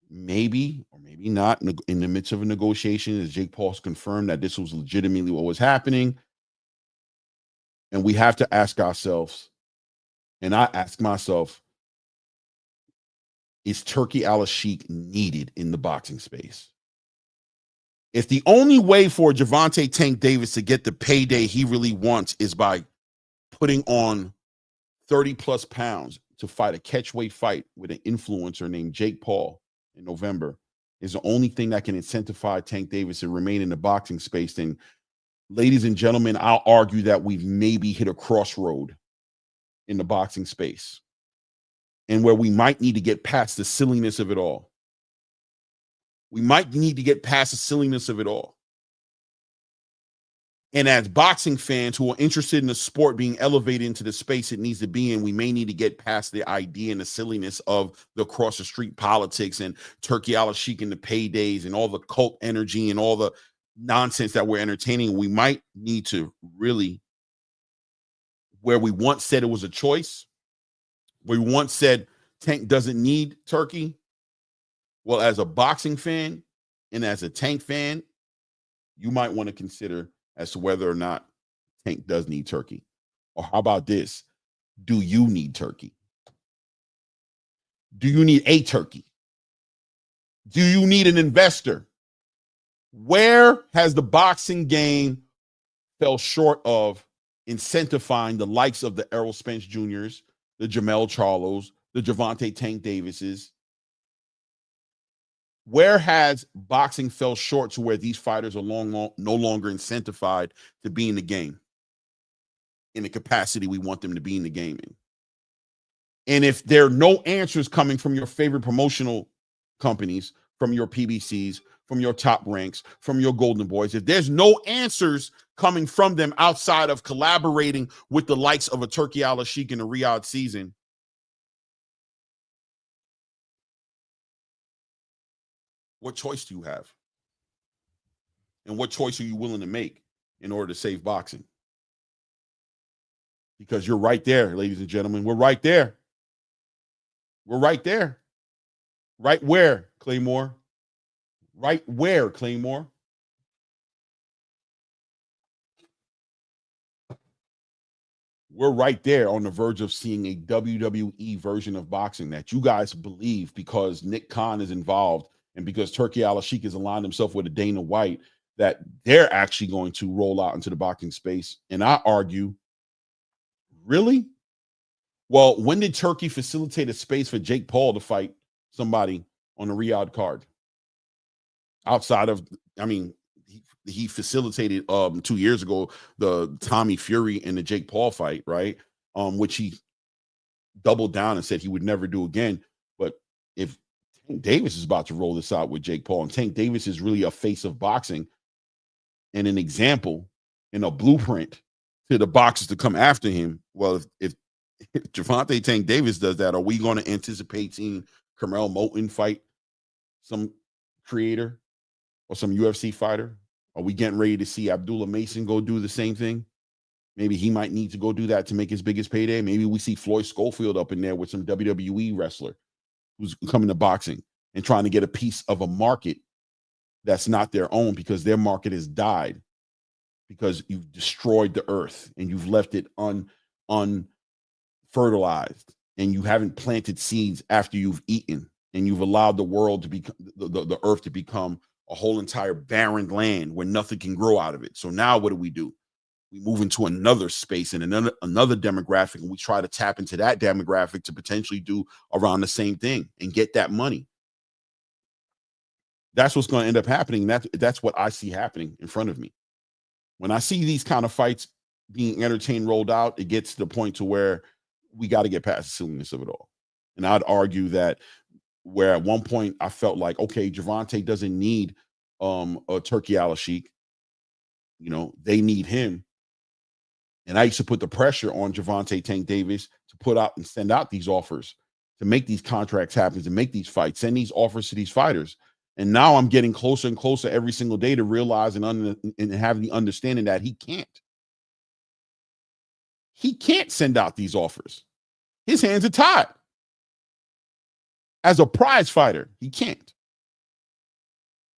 [SPEAKER 2] maybe or maybe not in the midst of a negotiation, as Jake Paul's confirmed that this was legitimately what was happening. And we have to ask ourselves, and I ask myself, is Turki Alalshikh needed in the boxing space? If the only way for Gervonta Tank Davis to get the payday he really wants is by putting on 30 plus pounds to fight a catchweight fight with an influencer named Jake Paul in November, is the only thing that can incentivize Tank Davis to remain in the boxing space, then, ladies and gentlemen, I'll argue that we've maybe hit a crossroad in the boxing space, and where we might need to get past the silliness of it all. We might need to get past the silliness of it all. And as boxing fans who are interested in the sport being elevated into the space it needs to be in, we may need to get past the idea and the silliness of the cross the street politics and Turki Alalshikh and the paydays and all the cult energy and all the nonsense that we're entertaining. We might need to really, where we once said it was a choice, we once said Tank doesn't need Turki. Well, as a boxing fan and as a Tank fan, you might want to consider as to whether or not Tank does need Turki. Or how about this? Do you need Turki? Do you need a Turki? Do you need an investor? Where has the boxing game fell short of incentivizing the likes of the Errol Spence Jr.'s, the Jamel Charlos, the Gervonta Tank Davises? Where has boxing fell short to where these fighters are no longer incentivized to be in the game in the capacity we want them to be in the game in? And if there are no answers coming from your favorite promotional companies, from your PBCs, from your Top Ranks, from your Golden Boys, if there's no answers coming from them outside of collaborating with the likes of a Turki Alalshikh in a Riyadh season. What choice do you have? And what choice are you willing to make in order to save boxing? Because you're right there, ladies and gentlemen. We're right there. We're right there. Right where, Claymore? Right where, Claymore? We're right there on the verge of seeing a WWE version of boxing that you guys believe, because Nick Khan is involved and because Turki Alalshikh has aligned himself with a Dana White, that they're actually going to roll out into the boxing space. And I argue, really? Well, when did Turkey facilitate a space for Jake Paul to fight somebody on the Riyadh card? Outside of, I mean, he facilitated 2 years ago the Tommy Fury and the Jake Paul fight, right? Which he doubled down and said he would never do again. But if Tank Davis is about to roll this out with Jake Paul, and Tank Davis is really a face of boxing and an example and a blueprint to the boxers to come after him, well, if Gervonta Tank Davis does that, are we going to anticipate seeing Carmel Moulton fight some creator or some UFC fighter? Are we getting ready to see Abdullah Mason go do the same thing? Maybe he might need to go do that to make his biggest payday. Maybe we see Floyd Schofield up in there with some WWE wrestler who's coming to boxing and trying to get a piece of a market that's not their own, because their market has died, because you've destroyed the earth and you've left it unfertilized, and you haven't planted seeds after you've eaten, and you've allowed the world to become the earth to become a whole entire barren land where nothing can grow out of it. So now what do? We move into another space and another demographic, and we try to tap into that demographic to potentially do around the same thing and get that money. That's what's going to end up happening. That's what I see happening in front of me. When I see these kind of fights being entertained, rolled out, it gets to the point to where we got to get past the silliness of it all. And I'd argue that where at one point I felt like, okay, Gervonta doesn't need a Turki Alalshikh. You know, they need him. And I used to put the pressure on Gervonta Tank Davis to put out and send out these offers, to make these contracts happen, to make these fights, send these offers to these fighters. And now I'm getting closer and closer every single day to realize and have the understanding that he can't. He can't send out these offers. His hands are tied. As a prize fighter, he can't.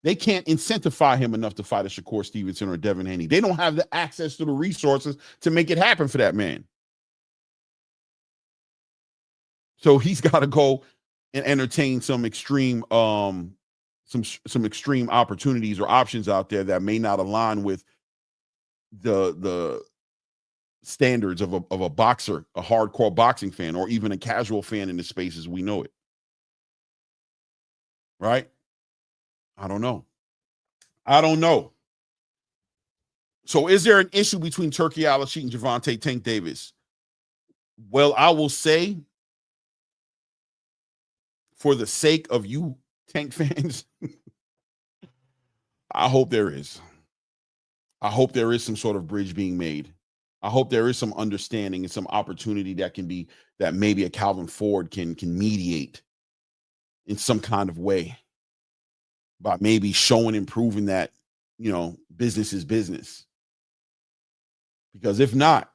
[SPEAKER 2] They can't incentivize him enough to fight a Shakur Stevenson or Devin Haney. They don't have the access to the resources to make it happen for that man. So he's got to go and entertain some extreme some extreme opportunities or options out there that may not align with the standards of a boxer, a hardcore boxing fan, or even a casual fan in the space as we know it. Right? I don't know. So is there an issue between Turki Alalshikh and Gervonta Tank Davis? Well, I will say, for the sake of you Tank fans, I hope there is. I hope there is some sort of bridge being made. I hope there is some understanding and some opportunity that maybe a Calvin Ford can mediate in some kind of way, by maybe showing and proving that, you know, business is business. Because if not,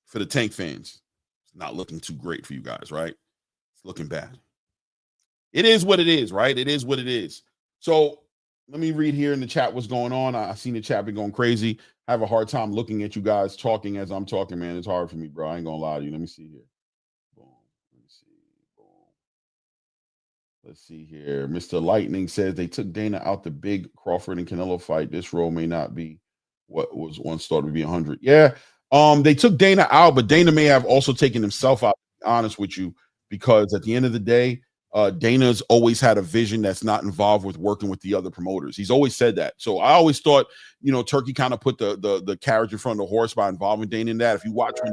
[SPEAKER 2] for the Tank fans, it's not looking too great for you guys, right? It's looking bad. It is what it is, right? It is what it is. So let me read here in the chat what's going on. I've seen the chat be going crazy. I have a hard time looking at you guys talking as I'm talking, man. It's hard for me, bro. I ain't gonna lie to you. Let me see here. Boom. Let me see. Boom. Let's see here. Mr. Lightning says they took Dana out the big Crawford and Canelo fight. This role may not be what was once thought to be 100. Yeah. They took Dana out, but Dana may have also taken himself out, to be honest with you, because at the end of the day, Dana's always had a vision that's not involved with working with the other promoters. He's always said that. So I always thought, you know, Turkey kind of put the carriage in front of the horse by involving Dana in that. If you watch him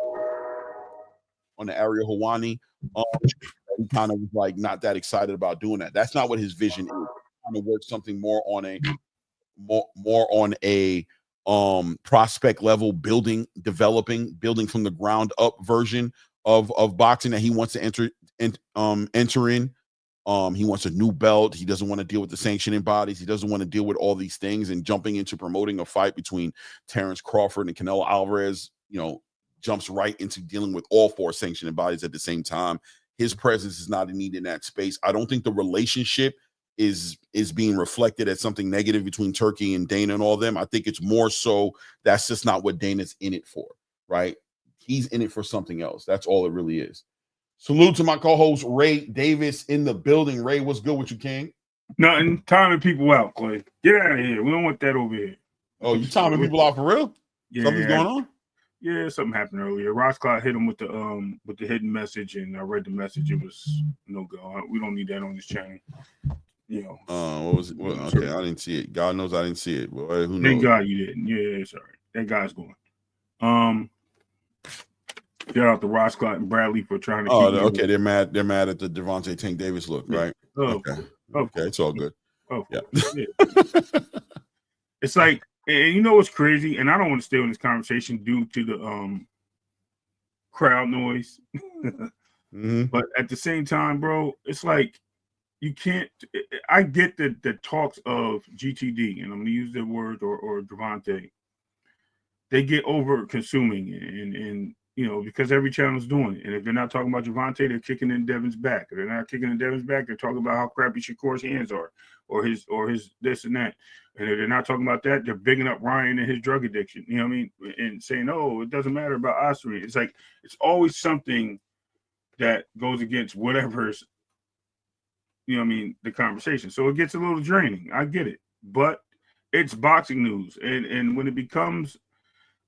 [SPEAKER 2] on the Ariel Hawani, he kind of was like not that excited about doing that. That's not what his vision is. trying to work something more on a prospect level, building from the ground up version of boxing that he wants to enter in. He wants a new belt. He doesn't want to deal with the sanctioning bodies. He doesn't want to deal with all these things, and jumping into promoting a fight between Terrence Crawford and Canelo Alvarez, jumps right into dealing with all four sanctioning bodies at the same time. His presence is not needed in that space. I don't think the relationship is being reflected as something negative between Turkey and Dana and all of them. I think it's more so that's just not what Dana's in it for, right? He's in it for something else. That's all it really is. Salute to my co-host Ray Davis in the building. Ray, what's good with you, King?
[SPEAKER 3] Nothing. Timing people out, Clay. Get out of here. We don't want that over here.
[SPEAKER 2] Oh, you timing people out for real?
[SPEAKER 3] Yeah.
[SPEAKER 2] Something's going on?
[SPEAKER 3] Yeah, something happened earlier. Rosscott hit him with the hidden message, and I read the message. It was no go. We don't need that on this channel.
[SPEAKER 2] What was it? Well, okay, I didn't see it. God knows I didn't see it. Well, who knows?
[SPEAKER 3] Thank God you didn't. Yeah, sorry. That guy's going. Shout out to Rosscott and Bradley for trying to.
[SPEAKER 2] Okay. They're mad. They're mad at the Gervonta Tank Davis look, right? Okay. It's all good.
[SPEAKER 3] Yeah. It's like, and you know what's crazy? And I don't want to stay on this conversation due to the crowd noise. But at the same time, bro, it's like you can't. I get the talks of GTD, and I'm gonna use the word or Gervonta. They get over consuming and because every channel is doing it. And if they're not talking about Gervonta, they're kicking in Devin's back. If they're not kicking in Devin's back, they're talking about how crappy Shakur's hands are, or his this and that. And if they're not talking about that, they're bigging up Ryan and his drug addiction. You know what I mean? And saying, oh, it doesn't matter about Osprey. It's like it's always something that goes against whatever's, the conversation. So it gets a little draining. I get it. But it's boxing news. And when it becomes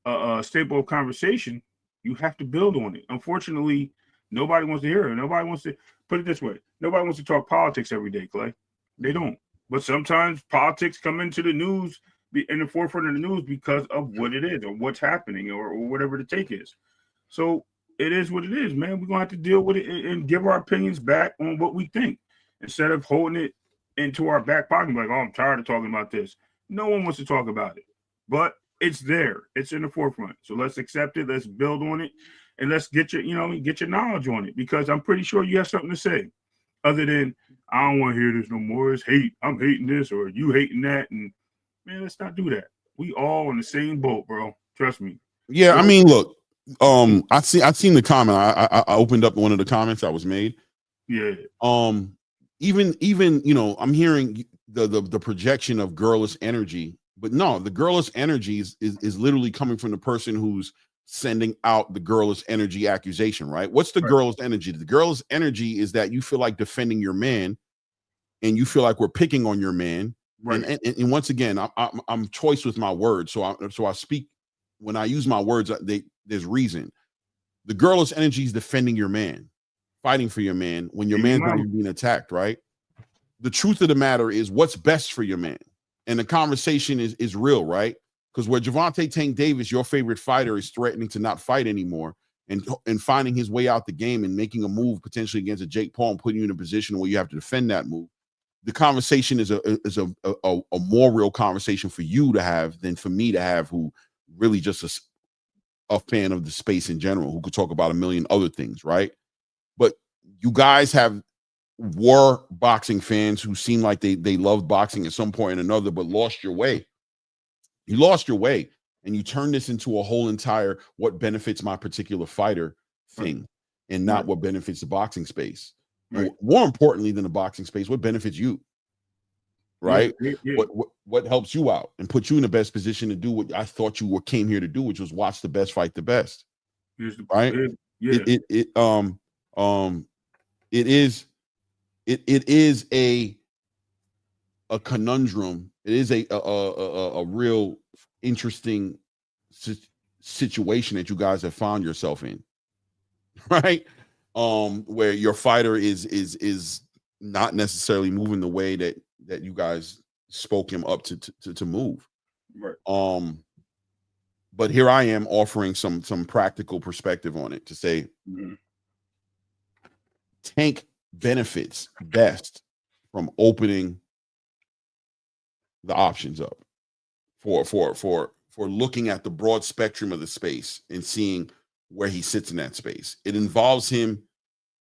[SPEAKER 3] a staple of conversation, you have to build on it. Unfortunately, nobody wants to hear it. Nobody wants to put it this way. Nobody wants to talk politics every day, Clay. They don't. But sometimes politics come into the news, in the forefront of the news because of what it is or what's happening or whatever the take is. So it is what it is, man. We're going to have to deal with it and give our opinions back on what we think instead of holding it into our back pocket like, oh, I'm tired of talking about this. No one wants to talk about it. But it's there. It's in the forefront. So let's accept it. Let's build on it. And let's get your knowledge on it, because I'm pretty sure you have something to say other than, I don't want to hear this no more. It's hate. I'm hating this or you hating that. And man, let's not do that. We all in the same boat, bro. Trust me.
[SPEAKER 2] Yeah. I mean, look, I've seen the comment. I opened up one of the comments that was made.
[SPEAKER 3] Yeah.
[SPEAKER 2] Even, I'm hearing the projection of girlish energy. But no, the girlish energy is literally coming from the person who's sending out the girlish energy accusation, right? What's the girlish energy? The girlish energy is that you feel like defending your man, and you feel like we're picking on your man. Right. And once again, I'm choice with my words, so I speak when I use my words. There's reason. The girlish energy is defending your man, fighting for your man when your man's not even being attacked, right? The truth of the matter is what's best for your man. And the conversation is real, right? Because where Gervonta Tank Davis, your favorite fighter, is threatening to not fight anymore and finding his way out the game and making a move potentially against a Jake Paul and putting you in a position where you have to defend that move. The conversation is a more real conversation for you to have than for me to have, who really just a fan of the space in general, who could talk about a million other things, right? But you guys were boxing fans who seemed like they loved boxing at some point or another, but lost your way. You lost your way, and you turned this into a whole entire what benefits my particular fighter thing, and not what benefits the boxing space. Right. More importantly than the boxing space, what benefits you, right? Yeah. What helps you out and put you in the best position to do what I thought you came here to do, which was watch the best fight the best. Right? Yeah. It is a conundrum. It is a real interesting situation that you guys have found yourself in, right? Where your fighter is not necessarily moving the way that you guys spoke him up to move. Right. But here I am offering some practical perspective on it to say, Tank benefits best from opening the options up for looking at the broad spectrum of the space and seeing where he sits in that space. It involves him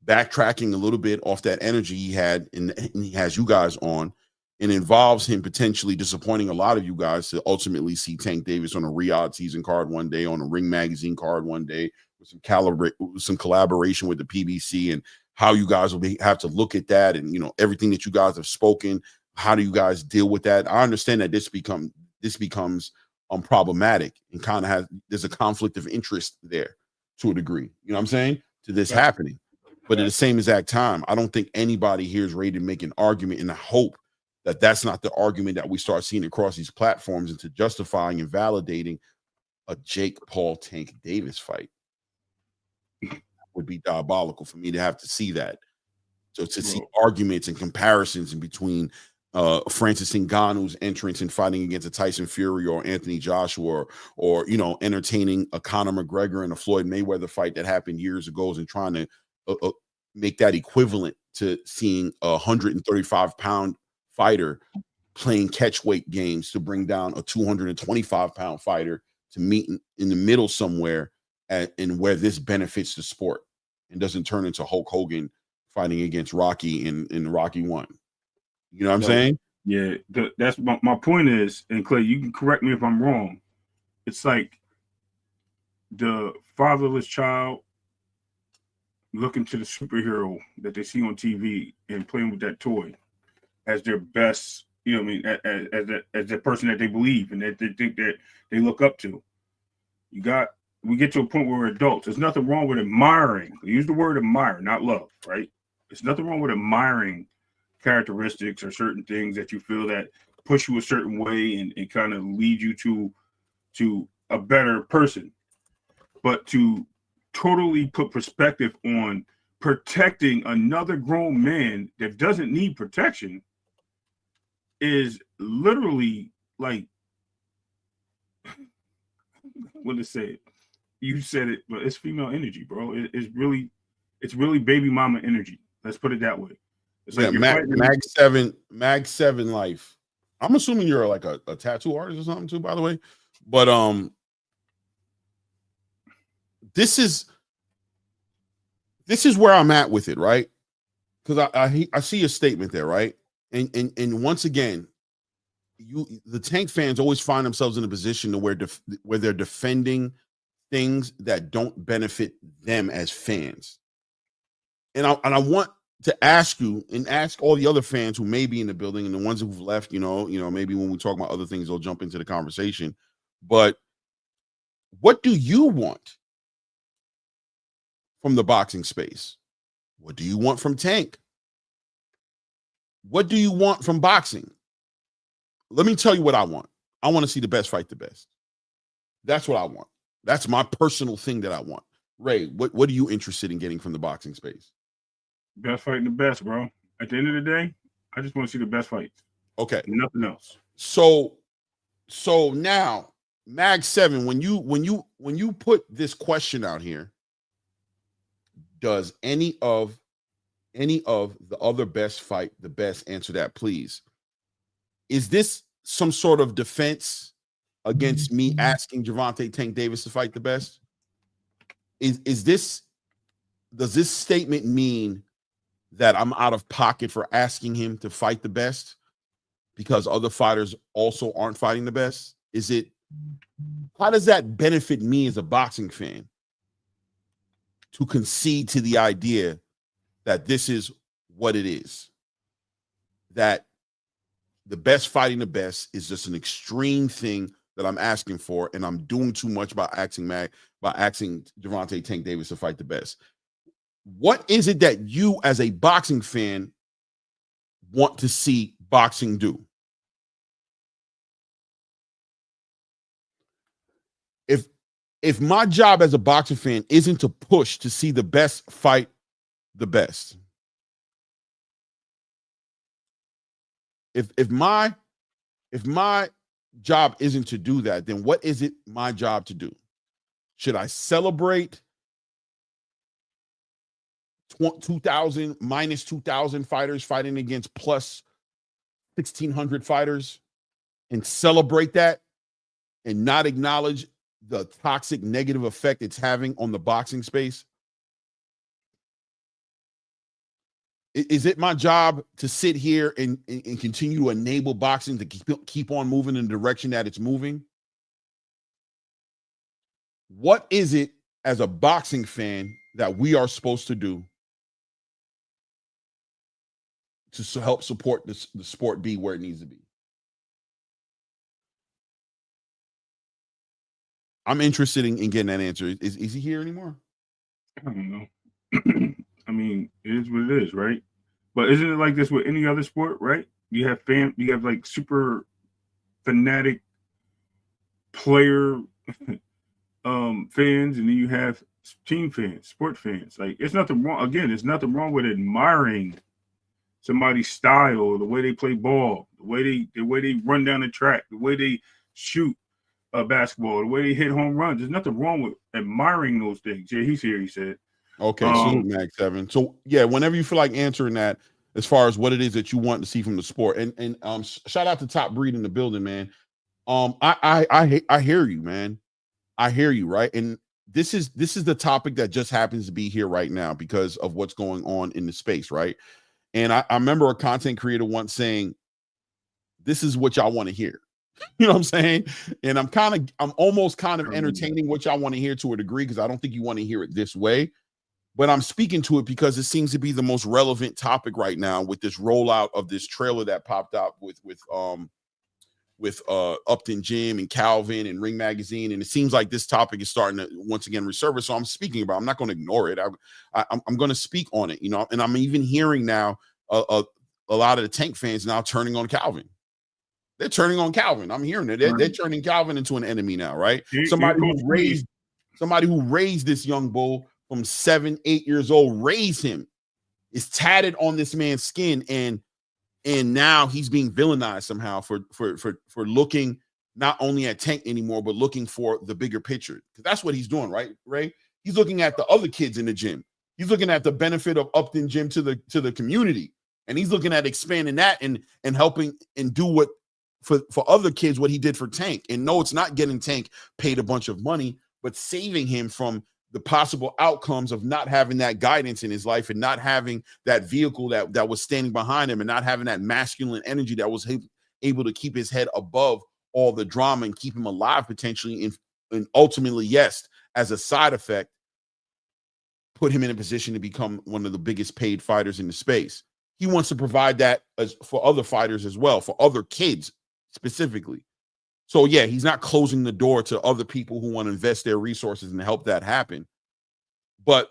[SPEAKER 2] backtracking a little bit off that energy he had, and he has you guys on. It involves him potentially disappointing a lot of you guys to ultimately see Tank Davis on a Riyadh season card one day, on a Ring Magazine card one day, with some collaboration with the PBC, and how you guys will have to look at that, and everything that you guys have spoken. How do you guys deal with that? I understand that this becomes problematic, and there's a conflict of interest there to a degree. You know what I'm saying? To this happening. But at the same exact time, I don't think anybody here is ready to make an argument, and I hope that that's not the argument that we start seeing across these platforms into justifying and validating a Jake Paul Tank Davis fight. Would be diabolical for me to have to see that. So to see arguments and comparisons in between Francis Ngannou's entrance and fighting against a Tyson Fury or Anthony Joshua, or entertaining a Conor McGregor and a Floyd Mayweather fight that happened years ago, and trying to make that equivalent to seeing a 135-pound fighter playing catch weight games to bring down a 225-pound fighter to meet in the middle somewhere, and where this benefits the sport and doesn't turn into Hulk Hogan fighting against Rocky in Rocky 1. You know what I'm saying?
[SPEAKER 3] Yeah, that's my point is, and Clay, you can correct me if I'm wrong. It's like the fatherless child looking to the superhero that they see on TV and playing with that toy as their best, as the person that they believe and that they think that they look up to. We get to a point where we're adults. There's nothing wrong with admiring. Use the word admire, not love, right? There's nothing wrong with admiring characteristics or certain things that you feel that push you a certain way and kind of lead you to a better person. But to totally put perspective on protecting another grown man that doesn't need protection is literally like, what to say? You said it, but it's female energy, bro. It's really baby mama energy. Let's put it that way. It's like
[SPEAKER 2] Mag 7 life. I'm assuming you're like a tattoo artist or something too, by the way. But this is where I'm at with it, right? Because I see a statement there, right? And once again, the Tank fans always find themselves in a position to where they're defending things that don't benefit them as fans. And I want to ask you and ask all the other fans who may be in the building and the ones who've left, maybe when we talk about other things, they'll jump into the conversation. But what do you want from the boxing space? What do you want from Tank? What do you want from boxing? Let me tell you what I want. I want to see the best fight the best. That's what I want. That's my personal thing that I want. Ray, what are you interested in getting from the boxing space?
[SPEAKER 3] Best fighting the best, bro. At the end of the day, I just want to see the best fights.
[SPEAKER 2] Okay.
[SPEAKER 3] Nothing else.
[SPEAKER 2] So now, Mag 7, when you put this question out here, does any of the other best fight the best? Answer that, please. Is this some sort of defense against me asking Gervonta Tank Davis to fight the best? Does this statement mean that I'm out of pocket for asking him to fight the best because other fighters also aren't fighting the best? How does that benefit me as a boxing fan to concede to the idea that this is what it is? That the best fighting the best is just an extreme thing that I'm asking for, and I'm doing too much by asking Gervonta Tank Davis to fight the best. What is it that you, as a boxing fan, want to see boxing do? If my job as a boxing fan isn't to push to see the best fight the best, if my job isn't to do that, then what is it my job to do? Should I celebrate 2,000 minus 2,000 fighters fighting against plus 1,600 fighters? and celebrate that and not acknowledge the toxic negative effect it's having on the boxing space? Is it my job to sit here and continue to enable boxing to keep on moving in the direction that it's moving? What is it as a boxing fan that we are supposed to do to help support the sport be where it needs to be? I'm interested in getting that answer. Is he here anymore?
[SPEAKER 3] I don't know. I mean, it is what it is, right? But isn't it like this with any other sport, right? You have like super fanatic player fans, and then you have team fans, sport fans. Like, it's nothing wrong. Again, there's nothing wrong with admiring somebody's style, the way they play ball, the way they run down the track, the way they shoot basketball, the way they hit home runs. There's nothing wrong with admiring those things. Yeah, he's here, he said.
[SPEAKER 2] Okay, salute, Mag 7. So, yeah, whenever you feel like answering that, as far as what it is that you want to see from the sport. And shout out to Top Breed in the building, man. I hear you, man. I hear you, right? And this is the topic that just happens to be here right now because of what's going on in the space, right? And I remember a content creator once saying, this is what y'all want to hear. You know what I'm saying? And I'm almost kind of entertaining what y'all want to hear to a degree, because I don't think you want to hear it this way. But I'm speaking to it because it seems to be the most relevant topic right now with this rollout of this trailer that popped out with Upton Gym and Calvin and Ring Magazine. And it seems like this topic is starting to once again resurface. So I'm speaking about it. I'm not going to ignore it. I'm going to speak on it, you know, and I'm even hearing now a lot of the Tank fans now turning on Calvin. They're turning on Calvin. I'm hearing it. They're turning Calvin into an enemy now, right? Somebody who raised this young bull from 7, 8 years old, raised him, is tatted on this man's skin, and now he's being villainized somehow for looking not only at Tank anymore, but looking for the bigger picture. Because that's what he's doing, right, Ray? He's looking at the other kids in the gym. He's looking at the benefit of Upton Gym to the community, and he's looking at expanding that and helping and do what for other kids what he did for Tank. And no, it's not getting Tank paid a bunch of money, but saving him from the possible outcomes of not having that guidance in his life and not having that vehicle that was standing behind him and not having that masculine energy that was able to keep his head above all the drama and keep him alive potentially. And ultimately, yes, as a side effect, put him in a position to become one of the biggest paid fighters in the space. He wants to provide that for other fighters as well, for other kids specifically. So, yeah, he's not closing the door to other people who want to invest their resources and help that happen. But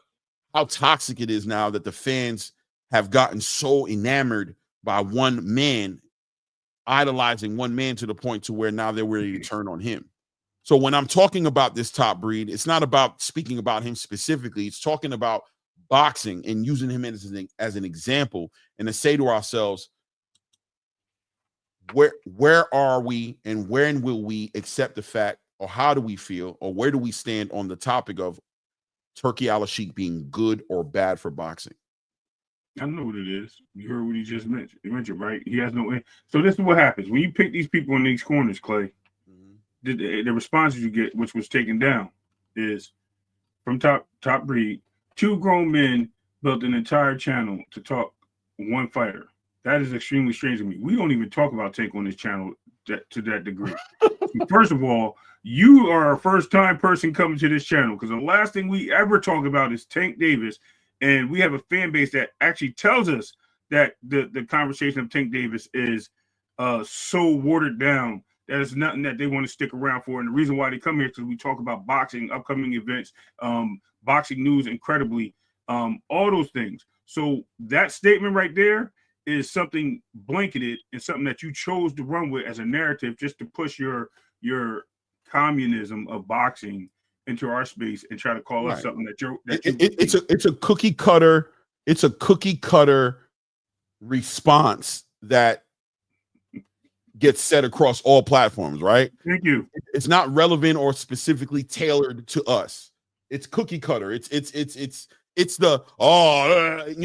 [SPEAKER 2] how toxic it is now that the fans have gotten so enamored by one man, idolizing one man to the point to where now they're ready to turn on him. So when I'm talking about this Top Breed, it's not about speaking about him specifically. It's talking about boxing and using him as an example, and to say to ourselves, where are we and when will we accept the fact, or how do we feel, or where do we stand on the topic of Turki Alalshikh being good or bad for boxing?
[SPEAKER 3] I know what it is. You heard what he just mentioned. You mentioned, right? He has no. So this is what happens when you pick these people in these corners, Clay. The responses you get, which was taken down, is from Top Breed. 2 grown men built an entire channel to talk one fighter. That is extremely strange to me. We don't even talk about Tank on this channel to that degree. First of all, you are a first-time person coming to this channel, because the last thing we ever talk about is Tank Davis, and we have a fan base that actually tells us that the conversation of Tank Davis is so watered down that it's nothing that they want to stick around for. And the reason why they come here is because we talk about boxing, upcoming events, boxing news, incredibly, all those things. So that statement right there is something blanketed and something that you chose to run with as a narrative just to push your communism of boxing into our space and try to call us something it's
[SPEAKER 2] a cookie cutter. It's a cookie cutter response that gets set across all platforms, right?
[SPEAKER 3] Thank you.
[SPEAKER 2] It's not relevant or specifically tailored to us. It's cookie cutter. It's the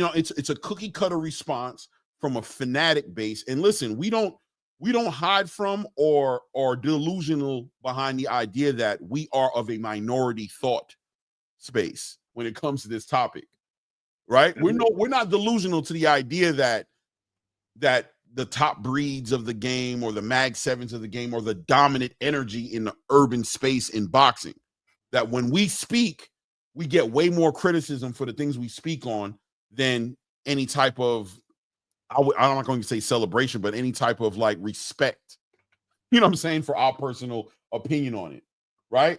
[SPEAKER 2] it's a cookie cutter response from a fanatic base. And listen, we don't we don't hide from or delusional behind the idea that we are of a minority thought space when it comes to this topic, right? We're not delusional to the idea that the top breeds of the game or the mag sevens of the game or the dominant energy in the urban space in boxing, that when we speak, we get way more criticism for the things we speak on than any type of, I'm not going to say celebration, but any type of like respect, you know what I'm saying, for our personal opinion on it, right?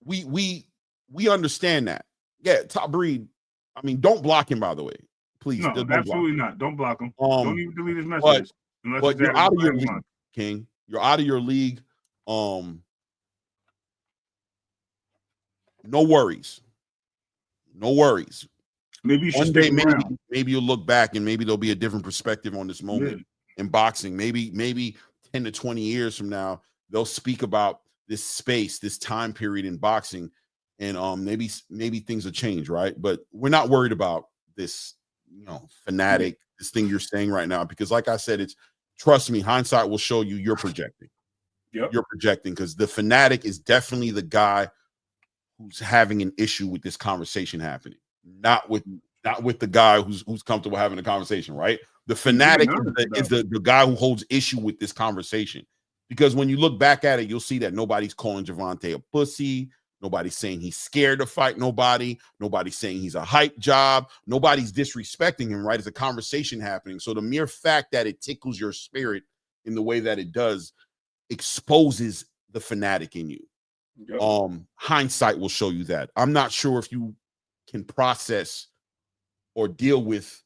[SPEAKER 2] We understand that. Yeah, top breed. I mean, don't block him, by the way. Please.
[SPEAKER 3] No,
[SPEAKER 2] don't
[SPEAKER 3] absolutely
[SPEAKER 2] block
[SPEAKER 3] not. Don't block him. Don't even delete his messages.
[SPEAKER 2] But you're out of your league, King. You're out of your league. No worries. No worries.
[SPEAKER 3] Maybe you should stick around.
[SPEAKER 2] Maybe you'll look back and maybe there'll be a different perspective on this moment in boxing. Maybe 10 to 20 years from now, they'll speak about this space, this time period in boxing, and maybe things will change, right? But we're not worried about this, fanatic, this thing you're saying right now, because like I said, trust me, hindsight will show you you're projecting.
[SPEAKER 3] Yep.
[SPEAKER 2] You're projecting, because the fanatic is definitely the guy who's having an issue with this conversation happening, not with the guy who's comfortable having a conversation, right? The fanatic is the guy who holds issue with this conversation, because when you look back at it, you'll see that nobody's calling Gervonta a pussy. Nobody's saying he's scared to fight nobody. Nobody's saying he's a hype job. Nobody's disrespecting him, right? It's a conversation happening. So the mere fact that it tickles your spirit in the way that it does exposes the fanatic in you. Yep. Hindsight will show you that. I'm not sure if you can process or deal with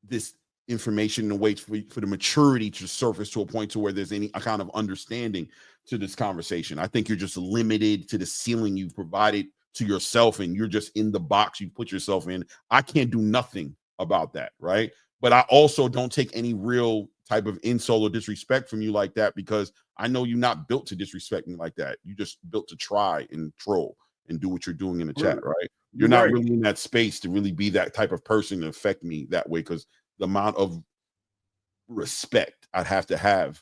[SPEAKER 2] this information and wait for the maturity to surface to a point to where there's any kind of understanding to this conversation. I think you're just limited to the ceiling you've provided to yourself, and you're just in the box you put yourself in. I can't do nothing about that, right? But I also don't take any real type of insult or disrespect from you like that, because I know you're not built to disrespect me like that. You just built to try and troll and do what you're doing in the chat, right? You're not really in that space to really be that type of person to affect me that way, because the amount of respect I'd have to have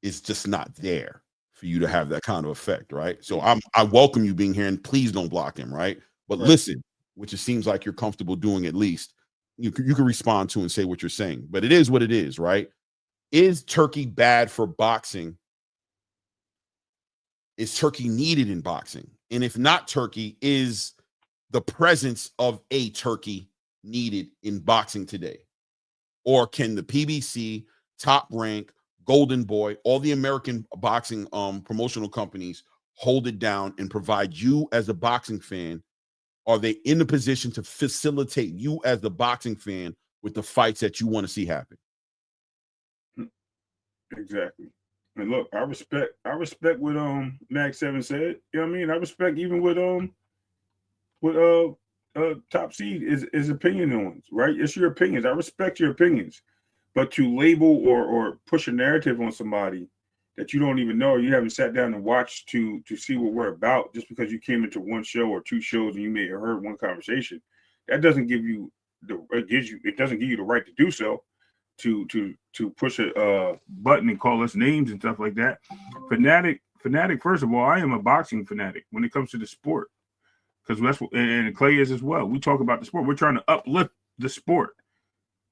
[SPEAKER 2] is just not there for you to have that kind of effect, right? So I welcome you being here, and please don't block him, right? But listen, which it seems like you're comfortable doing, at least you can respond to and say what you're saying. But it is what it is, right? Is Turkey bad for boxing? Is Turkey needed in boxing? And if not Turkey, is the presence of a Turkey needed in boxing today? Or can the PBC, Top Rank, Golden Boy, all the American boxing promotional companies hold it down and provide you as a boxing fan? Are they in the position to facilitate you as the boxing fan with the fights that you want to see happen?
[SPEAKER 3] Exactly. And look, I respect what Mag 7 said. You know what I mean? I respect even what Top Seed is opinion on, right? It's your opinions. I respect your opinions. But to label or push a narrative on somebody that you don't even know, or you haven't sat down and watched to see what we're about, just because you came into one show or two shows and you may have heard one conversation, that doesn't give you it doesn't give you the right to do so, to push a button and call us names and stuff like that. Fanatic. First of all, I am a boxing fanatic when it comes to the sport, because that's what, and Clay is as well. We talk about the sport. We're trying to uplift the sport.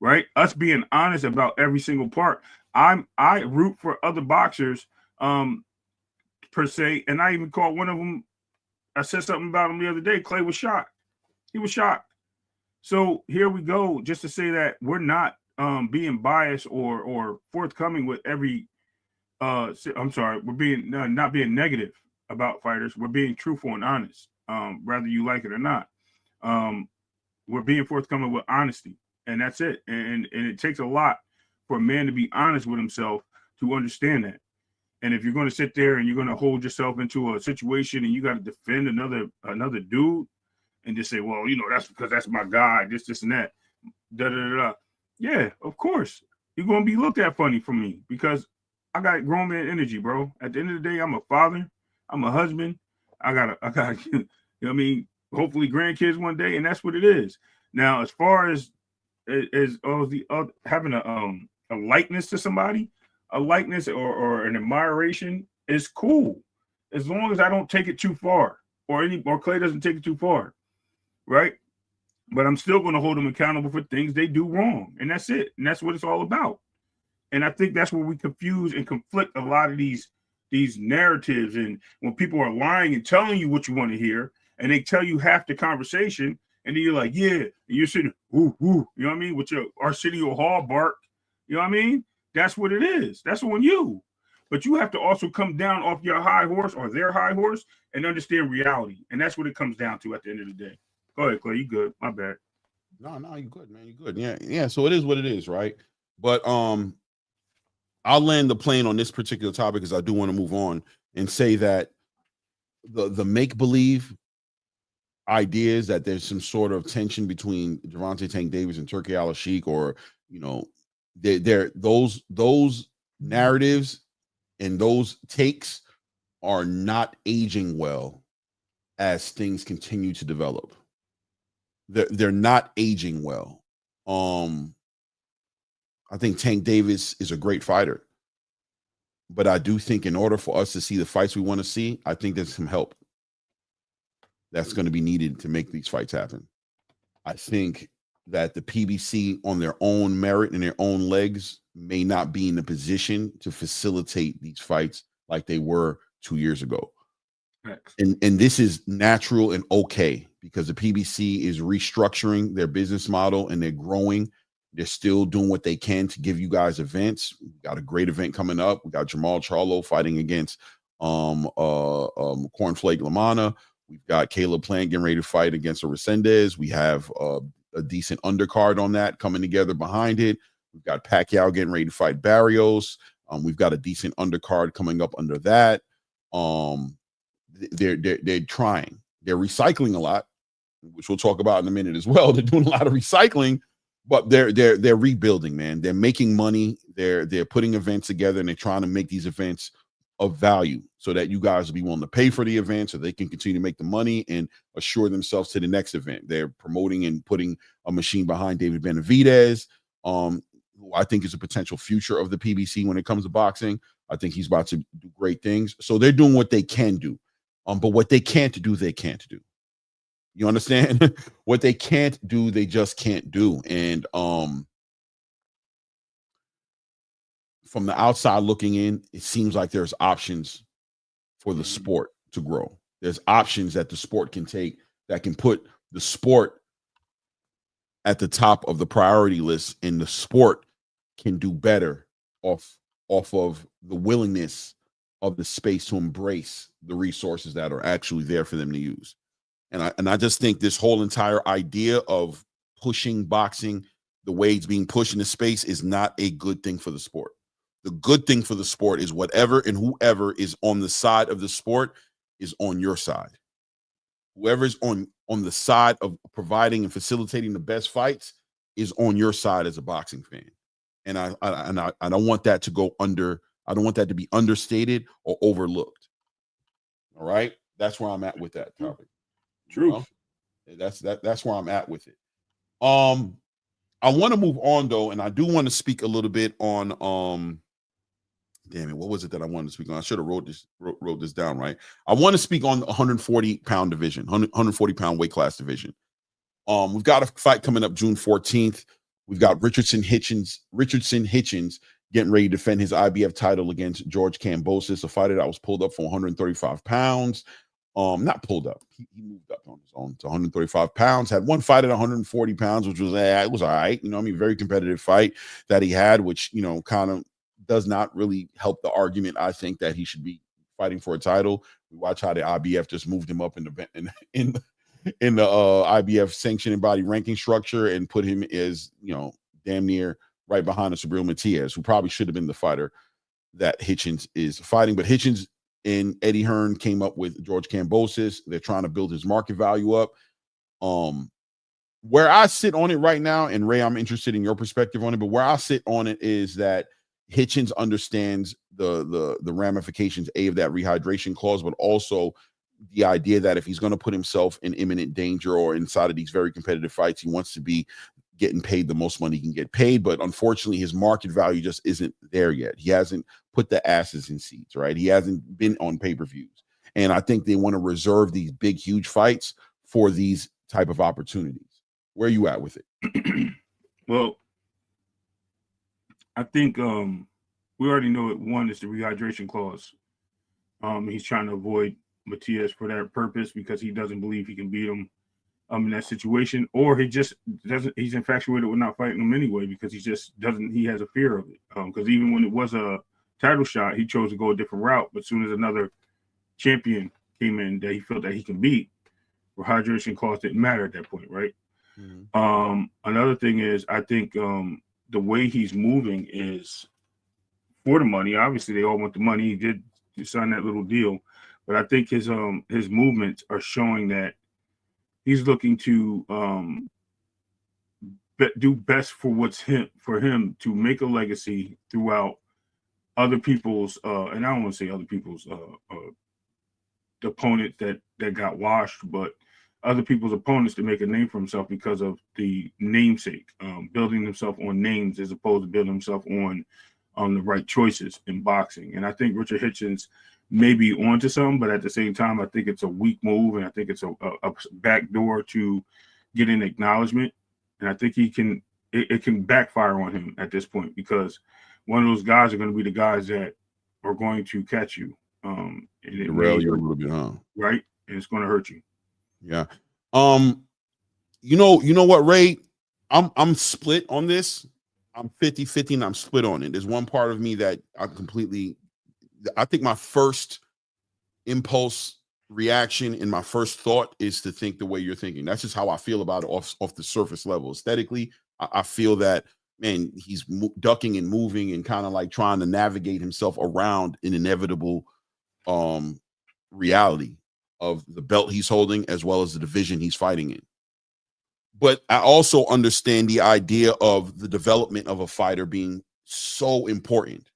[SPEAKER 3] Right, us being honest about every single part. I root for other boxers, per se, and I even called one of them. I said something about him the other day. Clay was shocked. He was shocked. So here we go, just to say that we're not being biased or forthcoming with every. I'm sorry, we're being not being negative about fighters. We're being truthful and honest, whether you like it or not. We're being forthcoming with honesty. And that's it. And it takes a lot for a man to be honest with himself to understand that. And if you're going to sit there and you're going to hold yourself into a situation and you got to defend another dude and just say, well, that's because that's my guy, this and that, yeah, of course you're going to be looked at funny from me, because I got grown man energy, bro. At the end of the day, I'm a father, I'm a husband, I got you know what I mean, hopefully grandkids one day, and that's what it is. Now, as far as having a likeness to somebody, a likeness or an admiration is cool, as long as I don't take it too far, or Clay doesn't take it too far, right? But I'm still going to hold them accountable for things they do wrong, and that's it, and that's what it's all about. And I think that's where we confuse and conflict a lot of these narratives, and when people are lying and telling you what you want to hear, and they tell you half the conversation, and then you're like, yeah, and you're sitting, woo, woo, you know what I mean, with your Arsenio Hall bark, you know what I mean? That's what it is. That's on you. But you have to also come down off your high horse or their high horse and understand reality. And that's what it comes down to at the end of the day. Go ahead, Clay. You good. My bad.
[SPEAKER 2] No, you good, man. You good. Yeah. So it is what it is, right? But I'll land the plane on this particular topic because I do want to move on and say that the make-believe ideas that there's some sort of tension between Gervonta Tank Davis and Turki Alalshikh, or, you know, they're those narratives and those takes are not aging well as things continue to develop. They're not aging well. I think Tank Davis is a great fighter, but I do think in order for us to see the fights we want to see, I think there's some help that's going to be needed to make these fights happen. I think that the PBC on their own merit and their own legs may not be in the position to facilitate these fights like they were 2 years ago. And this is natural and okay, because the PBC is restructuring their business model and they're growing. They're still doing what they can to give you guys events. We've got a great event coming up. We got Jamal Charlo fighting against Cornflake Lamana. We've got Caleb Plant getting ready to fight against Resendez. We have a decent undercard on that coming together behind it. We've got Paquiao getting ready to fight Barrios. We've got a decent undercard coming up under that. They're trying. They're recycling a lot, which we'll talk about in a minute as well. They're doing a lot of recycling, but they're rebuilding, man. They're making money. They're putting events together, and they're trying to make these events of value so that you guys will be willing to pay for the event so they can continue to make the money and assure themselves to the next event. They're promoting and putting a machine behind David Benavidez, who I think is a potential future of the PBC when it comes to boxing. I think he's about to do great things. So they're doing what they can do. But what they can't do, they can't do. You understand? What they can't do, they just can't do. And from the outside looking in, it seems like there's options for the sport to grow. There's options that the sport can take that can put the sport at the top of the priority list, and the sport can do better off of the willingness of the space to embrace the resources that are actually there for them to use. And I just think this whole entire idea of pushing boxing the way it's being pushed in the space is not a good thing for the sport. The good thing for the sport is whatever and whoever is on the side of the sport is on your side. Whoever's on the side of providing and facilitating the best fights is on your side as a boxing fan. And I don't want that to go under. I don't want that to be understated or overlooked. All right, that's where I'm at with that topic.
[SPEAKER 3] True.
[SPEAKER 2] That's where I'm at with it. I want to move on though, and I do want to speak a little bit on damn it, what was it that I wanted to speak on? I should have wrote this down, right? I want to speak on the 140-pound division, 140-pound weight class division. We've got a fight coming up June 14th. We've got Richardson Hitchens getting ready to defend his IBF title against George Kambosos, a fighter that was pulled up for 135 pounds. Not pulled up. He moved up on his own to 135 pounds. Had one fight at 140 pounds, which was it was all right. You know, I mean, very competitive fight that he had, which, you know, kind of does not really help the argument, I think, that he should be fighting for a title. We watch how the IBF just moved him up in the IBF sanctioning body ranking structure and put him as, you know, damn near right behind Subriel Matias, who probably should have been the fighter that Hitchens is fighting. But Hitchens and Eddie Hearn came up with George Kambosos. They're trying to build his market value up. Where I sit on it right now, and Ray, I'm interested in your perspective on it, but where I sit on it is that Hitchens understands the ramifications, of that rehydration clause, but also the idea that if he's going to put himself in imminent danger or inside of these very competitive fights, he wants to be getting paid the most money he can get paid. But unfortunately, his market value just isn't there yet. He hasn't put the asses in seats, right? He hasn't been on pay-per-views. And I think they want to reserve these big, huge fights for these type of opportunities. Where are you at with it?
[SPEAKER 3] Well, I think we already know it. One is the rehydration clause. He's trying to avoid Matias for that purpose because he doesn't believe he can beat him in that situation, or he just doesn't. He's infatuated with not fighting him anyway because he just doesn't. He has a fear of it. Because even when it was a title shot, he chose to go a different route. But as soon as another champion came in that he felt that he can beat, rehydration clause didn't matter at that point, right? Mm-hmm. Another thing is, I think the way he's moving is for the money. Obviously, they all want the money. He did sign that little deal, but I think his movements are showing that he's looking to do best for him to make a legacy throughout other people's and I don't want to say other people's opponents that got washed, but other people's opponents to make a name for himself because of the namesake, building himself on names as opposed to building himself on the right choices in boxing. And I think Richard Hitchens may be onto something, but at the same time, I think it's a weak move, and I think it's a backdoor to get an acknowledgement. And I think it can backfire on him at this point because one of those guys are going to be the guys that are going to catch you. And it
[SPEAKER 2] derail you a little bit, huh?
[SPEAKER 3] Right, and it's going to hurt you.
[SPEAKER 2] Yeah. You know what, Ray? I'm split on this. I'm 50-50 and I'm split on it. There's one part of me that I think my first impulse reaction and my first thought is to think the way you're thinking. That's just how I feel about it off the surface level. Aesthetically, I feel that, man, he's ducking and moving and kind of like trying to navigate himself around an inevitable reality of the belt he's holding as well as the division he's fighting in. But I also understand the idea of the development of a fighter being so important.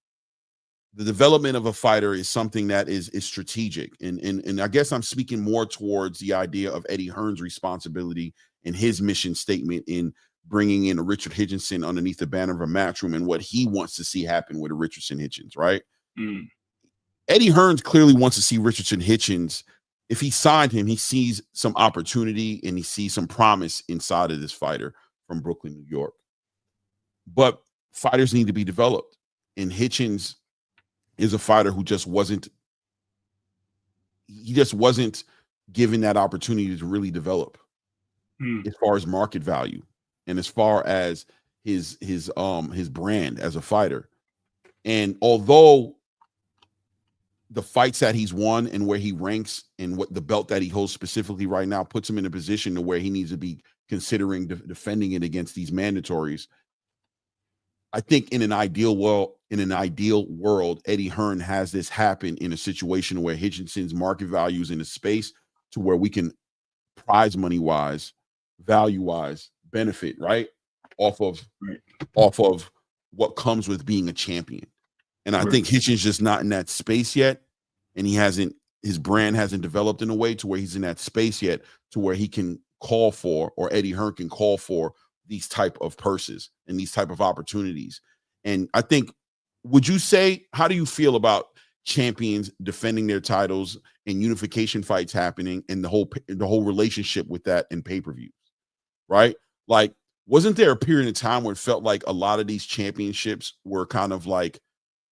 [SPEAKER 2] The development of a fighter is something that is strategic. And I guess I'm speaking more towards the idea of Eddie Hearn's responsibility and his mission statement in bringing in a Richard Hitchinson underneath the banner of a Matchroom and what he wants to see happen with a Richardson Hitchens, right? Mm. Eddie Hearn clearly wants to see Richardson Hitchens. If he signed him, he sees some opportunity and he sees some promise inside of this fighter from Brooklyn, New York. But fighters need to be developed. And Hitchens is a fighter who just wasn't given that opportunity to really develop as far as market value and as far as his brand as a fighter. And although the fights that he's won and where he ranks and what the belt that he holds specifically right now puts him in a position to where he needs to be considering defending it against these mandatories. I think in an ideal world, Eddie Hearn has this happen in a situation where Hitchinson's market value is in a space to where we can prize money wise, value wise, benefit right off of what comes with being a champion. And I think Hitchens just not in that space yet. And his brand hasn't developed in a way to where he's in that space yet to where he can call for, or Eddie Hearn can call for these type of purses and these type of opportunities. And I think, would you say, how do you feel about champions defending their titles and unification fights happening and the whole relationship with that in pay-per-views, right? Like, wasn't there a period of time where it felt like a lot of these championships were kind of like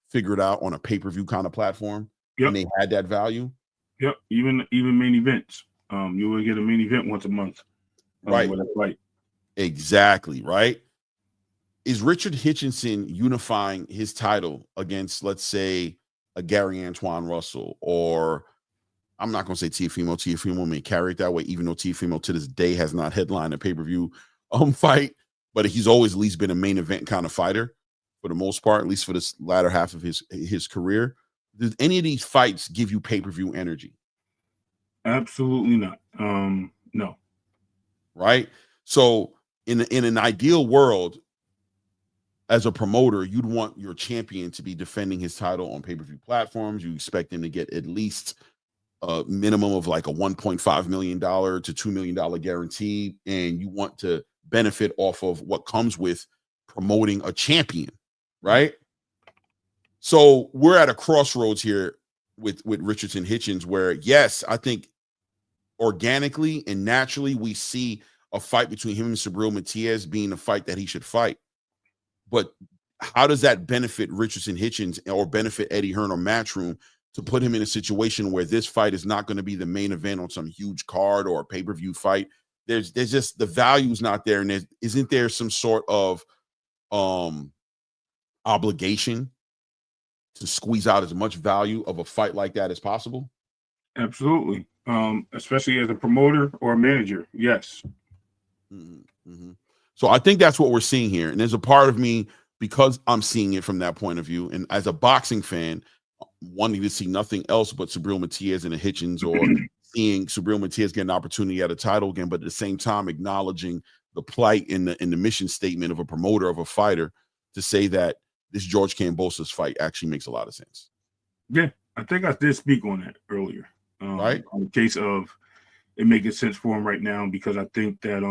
[SPEAKER 2] figured out on a pay-per-view kind of platform? Yep. And they had that value?
[SPEAKER 3] Yep. Even main events. You will get a main event once a month.
[SPEAKER 2] Right.
[SPEAKER 3] With a fight.
[SPEAKER 2] Exactly. Right. Is Richard Hitchinson unifying his title against, let's say, a Gary Antoine Russell, or I'm not going to say Teofimo. Teofimo may carry it that way, even though Teofimo to this day has not headlined a pay-per-view fight, but he's always at least been a main event kind of fighter for the most part, at least for this latter half of his career. Does any of these fights give you pay-per-view energy?
[SPEAKER 3] Absolutely not. No.
[SPEAKER 2] Right? So in an ideal world, as a promoter, you'd want your champion to be defending his title on pay-per-view platforms. You expect him to get at least a minimum of like a $1.5 million to $2 million guarantee. And you want to benefit off of what comes with promoting a champion, right? So we're at a crossroads here with Richardson Hitchens, where yes, I think organically and naturally we see a fight between him and Subriel Matias being a fight that he should fight. But how does that benefit Richardson Hitchens or benefit Eddie Hearn or Matchroom to put him in a situation where this fight is not going to be the main event on some huge card or a pay-per-view fight? There's just the value's not there, and isn't there some sort of obligation to squeeze out as much value of a fight like that as possible?
[SPEAKER 3] Absolutely. Especially as a promoter or a manager. Yes.
[SPEAKER 2] So I think that's what we're seeing here. And there's a part of me, because I'm seeing it from that point of view, and as a boxing fan, wanting to see nothing else but Subriel Matias and a Hitchens, or seeing Subriel Matias get an opportunity at a title again, but at the same time acknowledging the plight in the mission statement of a promoter, of a fighter, to say that this George Kambosos fight actually makes a lot of sense.
[SPEAKER 3] Yeah, I think I did speak on that earlier.
[SPEAKER 2] Right.
[SPEAKER 3] On the case of it making sense for him right now, because I think that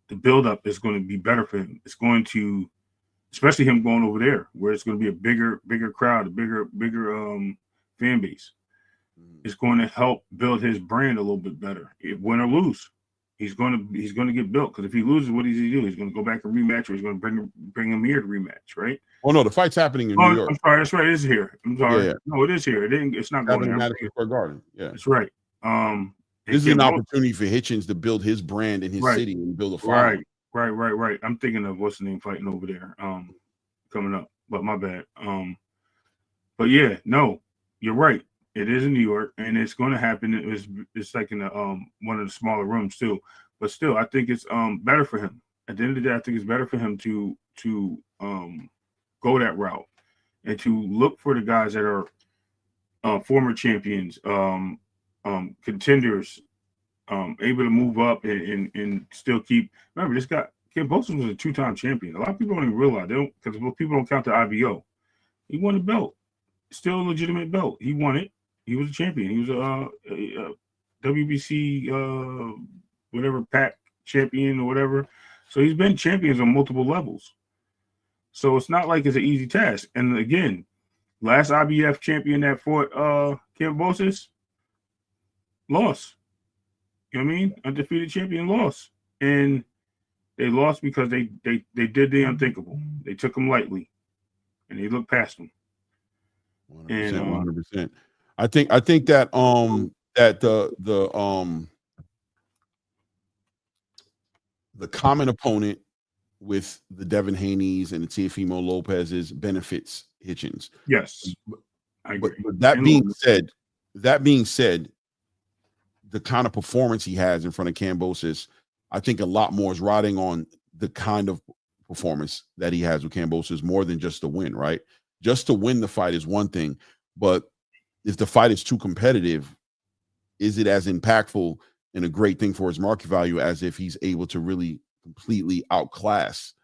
[SPEAKER 3] the buildup is going to be better for him. It's going to, especially him going over there, where it's going to be a bigger crowd, a bigger fan base. It's going to help build his brand a little bit better. If win or lose, he's going to get built. Because if he loses, what does he do? He's going to go back and rematch, or he's going to bring him here to rematch, right?
[SPEAKER 2] Oh no, the fight's happening in New York.
[SPEAKER 3] I'm sorry, that's right. It is here. I'm sorry.
[SPEAKER 2] Yeah.
[SPEAKER 3] No, it is here. It's not going to
[SPEAKER 2] Madison Square Garden. Yeah,
[SPEAKER 3] that's right.
[SPEAKER 2] This is an opportunity for Hitchens to build his brand in his city and build a following.
[SPEAKER 3] Right. I'm thinking of what's the name fighting over there, coming up. But my bad. But yeah, no, you're right. It is in New York, and it's going to happen. It's like in one of the smaller rooms too. But still, I think it's better for him. At the end of the day, I think it's better for him to go that route and to look for the guys that are former champions, contenders, able to move up and still keep. Remember, this guy Kambosos was a 2-time champion. A lot of people don't even realize, because people don't count the IBO. He won the belt, still a legitimate belt. He won it. He was a champion. He was a WBC whatever pack champion or whatever. So he's been champions on multiple levels. So it's not like it's an easy task. And again, last IBF champion that fought Kambosos lost. You know what I mean? Undefeated champion lost. And they lost because they did the unthinkable. They took him lightly, and they looked past him.
[SPEAKER 2] 100%. I think that the common opponent with the Devin Haney's and the Teofimo Lopez's benefits Hitchens.
[SPEAKER 3] Yes, I agree.
[SPEAKER 2] But that being said, the kind of performance he has in front of Kambosos, I think a lot more is riding on the kind of performance that he has with Kambosos more than just to win, right? Just to win the fight is one thing, but if the fight is too competitive, is it as impactful and a great thing for his market value as if he's able to really completely outclass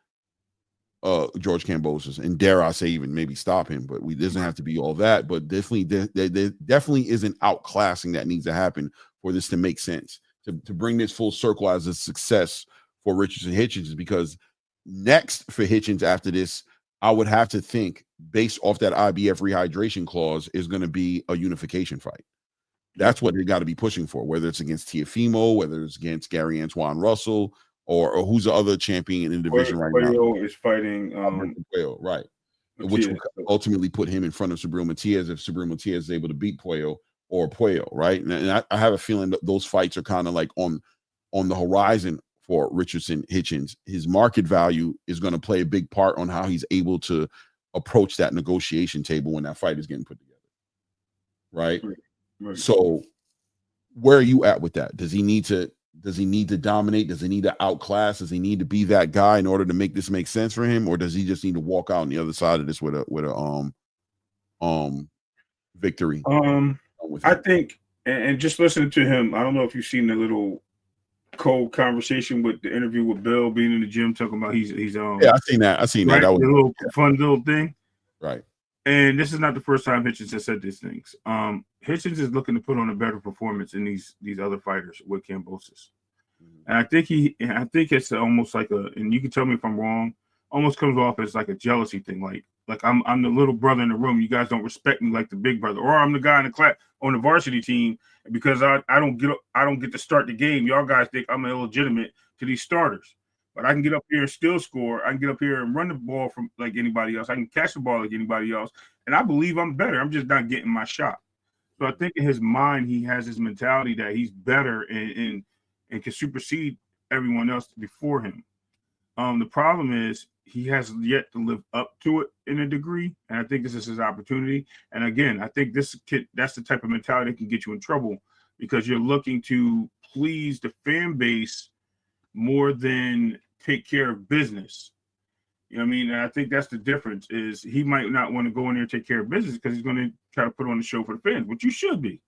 [SPEAKER 2] George Kambosos, and dare I say even maybe stop him? But it doesn't have to be all that, but definitely there definitely isn't outclassing that needs to happen for this to make sense, to bring this full circle as a success for Richardson Hitchens. Because next for Hitchens after this, I would have to think, based off that IBF rehydration clause, is going to be a unification fight. That's what they got to be pushing for, whether it's against Teofimo, whether it's against Gary Antoine Russell, or who's the other champion in the division right now.
[SPEAKER 3] Paquiao is fighting
[SPEAKER 2] Paquiao, right? Which will ultimately put him in front of Subriel Matias if Subriel Matias is able to beat Paquiao, right? And I have a feeling that those fights are kind of like on the horizon for Richardson Hitchens. His market value is going to play a big part on how he's able to approach that negotiation table when that fight is getting put together, right? So where are you at with that? Does he need to dominate? Does he need to outclass? Does he need to be that guy in order to make this make sense for him? Or does he just need to walk out on the other side of this with a victory?
[SPEAKER 3] I think, and just listening to him, I don't know if you've seen the little cold conversation with the interview with Bill being in the gym talking about he's
[SPEAKER 2] yeah, I seen that. That was
[SPEAKER 3] a little fun little thing.
[SPEAKER 2] Right.
[SPEAKER 3] And this is not the first time Hitchens has said these things. Hitchens is looking to put on a better performance in these other fighters with Kambosos. And I think it's almost like and you can tell me if I'm wrong, almost comes off as like a jealousy thing. Like I'm the little brother in the room. You guys don't respect me like the big brother, or I'm the guy in the class on the varsity team because I don't get to start the game. Y'all guys think I'm illegitimate to these starters, but I can get up here and still score. I can get up here and run the ball from like anybody else. I can catch the ball like anybody else, and I believe I'm better. I'm just not getting my shot. So I think in his mind, he has this mentality that he's better and can supersede everyone else before him. The problem is he has yet to live up to it in a degree, and I think this is his opportunity. And again, I think that's the type of mentality that can get you in trouble because you're looking to please the fan base more than take care of business. You know what I mean? And I think that's the difference is he might not want to go in there and take care of business because he's going to try to put on the show for the fans, which you should be.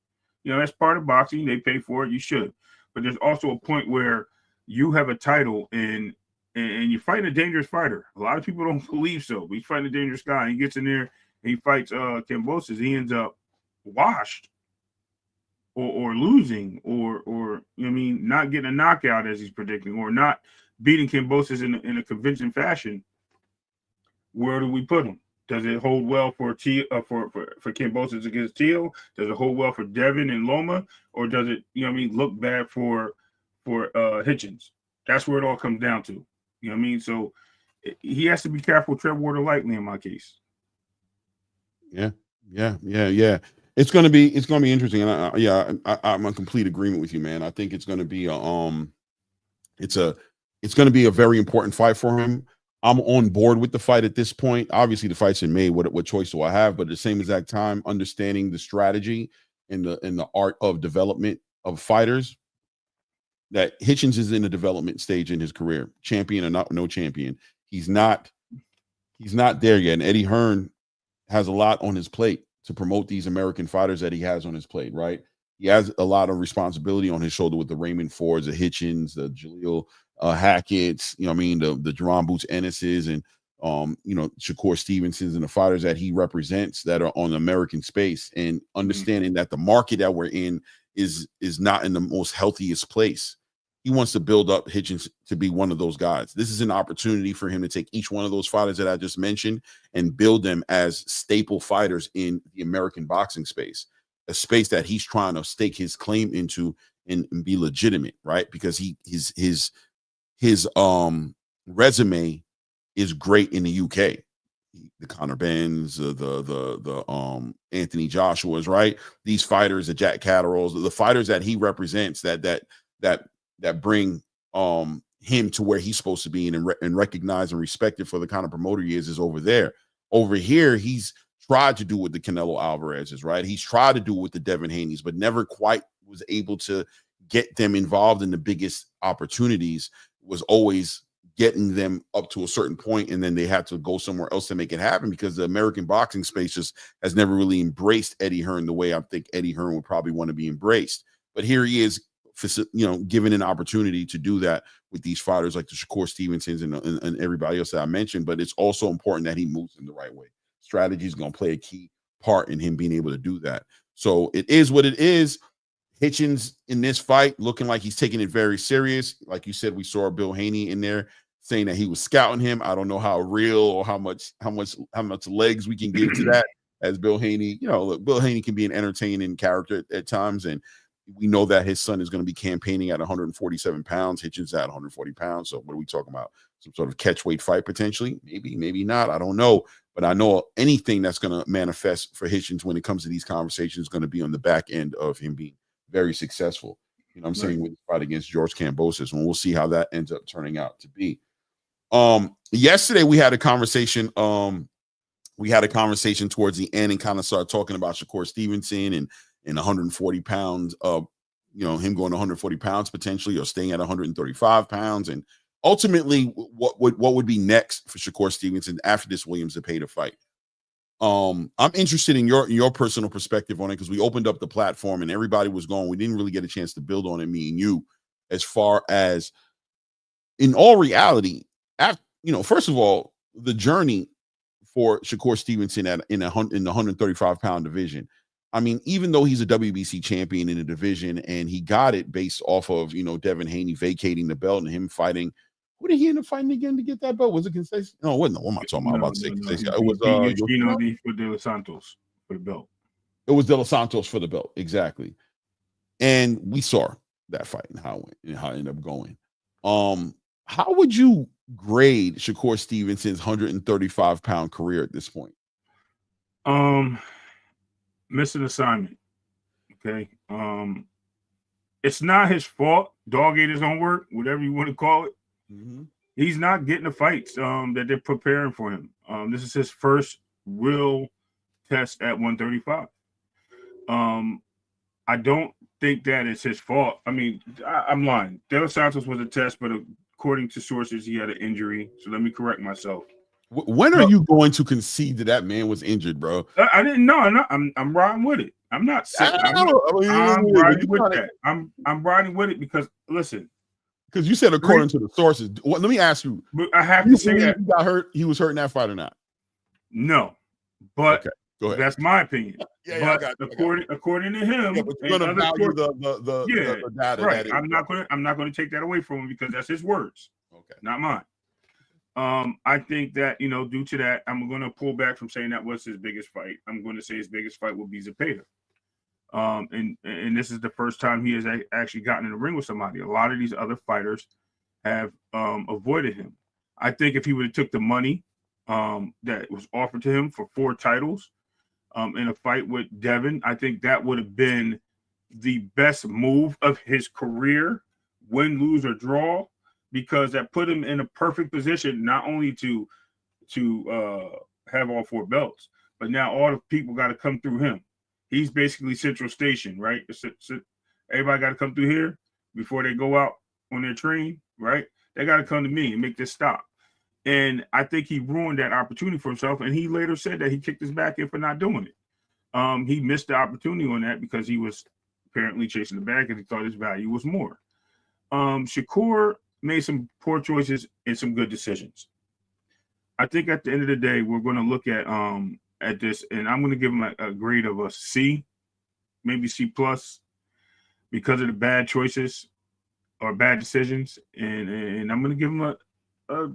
[SPEAKER 3] You know, that's part of boxing. They pay for it. You should. But there's also a point where you have a title and you're fighting a dangerous fighter. A lot of people don't believe so, but he's fighting a dangerous guy. He gets in there and he fights Kambosos. He ends up washed or losing or you know what I mean, not getting a knockout as he's predicting or not beating Kambosos in a convincing fashion. Where do we put him? Does it hold well for Kambosos against Teal? Does it hold well for Devin and Loma? Or does it, you know what I mean, look bad for Hitchens? That's where it all comes down to. You know what I mean? So he has to be careful, tread water lightly in my case.
[SPEAKER 2] Yeah. It's gonna be interesting. And I'm in complete agreement with you, man. I think it's gonna be it's gonna be a very important fight for him. I'm on board with the fight at this point. Obviously, the fight's been made. What choice do I have? But at the same exact time, understanding the strategy and the art of development of fighters, that Hitchens is in a development stage in his career, champion or no champion. He's not there yet. And Eddie Hearn has a lot on his plate to promote these American fighters that he has on his plate, right? He has a lot of responsibility on his shoulder with the Raymond Fords, the Hitchens, the Jaleel Hackett's, you know what I mean, the Jerron Boots Ennis's and you know, Shakur Stevenson's and the fighters that he represents that are on the American space, and understanding that the market that we're in is not in the most healthiest place. He wants to build up Hitchens to be one of those guys. This is an opportunity for him to take each one of those fighters that I just mentioned and build them as staple fighters in the American boxing space, a space that he's trying to stake his claim into and be legitimate, right? Because his resume is great in the UK. The Conor Benns, the Anthony Joshua's, right? These fighters, the Jack Catteralls, the fighters that he represents that bring him to where he's supposed to be and recognized and respected for the kind of promoter he is over there. Over here, he's tried to do with the Canelo Alvarez's, right? He's tried to do with the Devin Haney's, but never quite was able to get them involved in the biggest opportunities. Was always getting them up to a certain point, and then they had to go somewhere else to make it happen because the American boxing space just has never really embraced Eddie Hearn the way I think Eddie Hearn would probably want to be embraced. But here he is, you know, given an opportunity to do that with these fighters like the Shakur Stevensons and everybody else that I mentioned. But it's also important that he moves in the right way. Strategy is going to play a key part in him being able to do that. So it is what it is. Hitchens in this fight looking like he's taking it very serious. Like you said, we saw Bill Haney in there saying that he was scouting him. I don't know how real or how much legs we can give to that. As Bill Haney, you know, look, Bill Haney can be an entertaining character at times, and we know that his son is going to be campaigning at 147 pounds. Hitchens at 140 pounds. So what are we talking about? Some sort of catch weight fight potentially? Maybe not. I don't know. But I know anything that's going to manifest for Hitchens when it comes to these conversations is going to be on the back end of him being very successful. You know what I'm saying? With the fight against George Kambosos, and we'll see how that ends up turning out to be. Yesterday we had a conversation. We had a conversation towards the end and kind of started talking about Shakur Stevenson and 140 pounds of, you know, him going to 140 pounds potentially, or staying at 135 pounds. And ultimately what would be next for Shakur Stevenson after this Williams Zepeda fight. I'm interested in your personal perspective on it, because we opened up the platform and everybody was going. We didn't really get a chance to build on it, me and you, as far as in all reality, after, you know, first of all, the journey for Shakur Stevenson in the 135 pound division. I mean, even though he's a WBC champion in the division and he got it based off of, Devin Haney vacating the belt and him fighting. Who did he end up fighting again to get that belt? Was it Conceição? No, it wasn't. What am I talking about? Conceição. It was
[SPEAKER 3] Yoshino for De Los Santos for the belt.
[SPEAKER 2] It was De Los Santos for the belt, exactly. And we saw that fight and how it went and how it ended up going. How would you grade Shakur Stevenson's 135-pound career at this point?
[SPEAKER 3] Missing assignment. Okay. It's not his fault. Dog ate his own work, whatever you want to call it. Mm-hmm. He's not getting the fights that they're preparing for him. This is his first real test at 135. I don't think that is his fault. I mean, I'm lying. De Los Santos was a test, but according to sources, he had an injury. So let me correct myself.
[SPEAKER 2] When are you going to concede that man was injured, bro?
[SPEAKER 3] I didn't know. I'm riding with it. I'm not saying I'm riding with that. I'm riding with it because listen.
[SPEAKER 2] Because you said according to the sources. Let me ask you.
[SPEAKER 3] I have to say that
[SPEAKER 2] he got hurt. He was hurt in that fight or not?
[SPEAKER 3] No, but
[SPEAKER 2] okay, go ahead.
[SPEAKER 3] That's my opinion.
[SPEAKER 2] Yeah,
[SPEAKER 3] but according to him,
[SPEAKER 2] but you're gonna value the data.
[SPEAKER 3] Right. I'm not gonna take that away from him because that's his words.
[SPEAKER 2] Okay,
[SPEAKER 3] not mine. I think that due to that, I'm going to pull back from saying that was his biggest fight. I'm going to say his biggest fight will be Zepeda. And this is the first time he has actually gotten in the ring with somebody. A lot of these other fighters have avoided him. I think if he would have took the money that was offered to him for 4 titles in a fight with Devin, I think that would have been the best move of his career, win, lose, or draw. Because that put him in a perfect position, not only to have all 4 belts, but now all the people got to come through him. He's basically Central Station, right? Everybody got to come through here before they go out on their train, right? They got to come to me and make this stop. And I think he ruined that opportunity for himself. And he later said that he kicked his back in for not doing it. He missed the opportunity on that because he was apparently chasing the bag and he thought his value was more. Shakur made some poor choices and some good decisions. I think at the end of the day, we're going to look at this, and I'm going to give him a grade of a C, maybe C+, because of the bad choices or bad decisions, and I'm going to give him a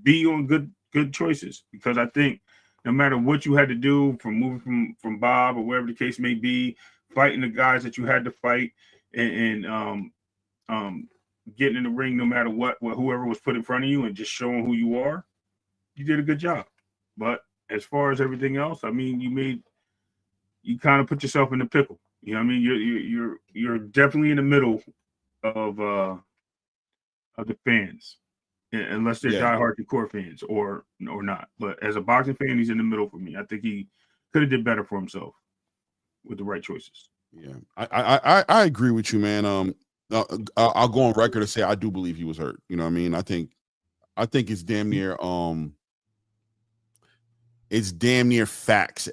[SPEAKER 3] B on good choices because I think no matter what you had to do from moving from Bob or wherever the case may be, fighting the guys that you had to fight, and getting in the ring no matter what whoever was put in front of you and just showing who you are, you did a good job. But as far as everything else, I mean, you kind of put yourself in the pickle. You know what I mean? You're definitely in the middle of the fans, unless they're diehard core fans or not. But as a boxing fan, he's in the middle for me. I think he could have did better for himself with the right choices.
[SPEAKER 2] Yeah, I agree with you, man. I'll go on record and say I do believe he was hurt. You know what I mean? I think it's damn near facts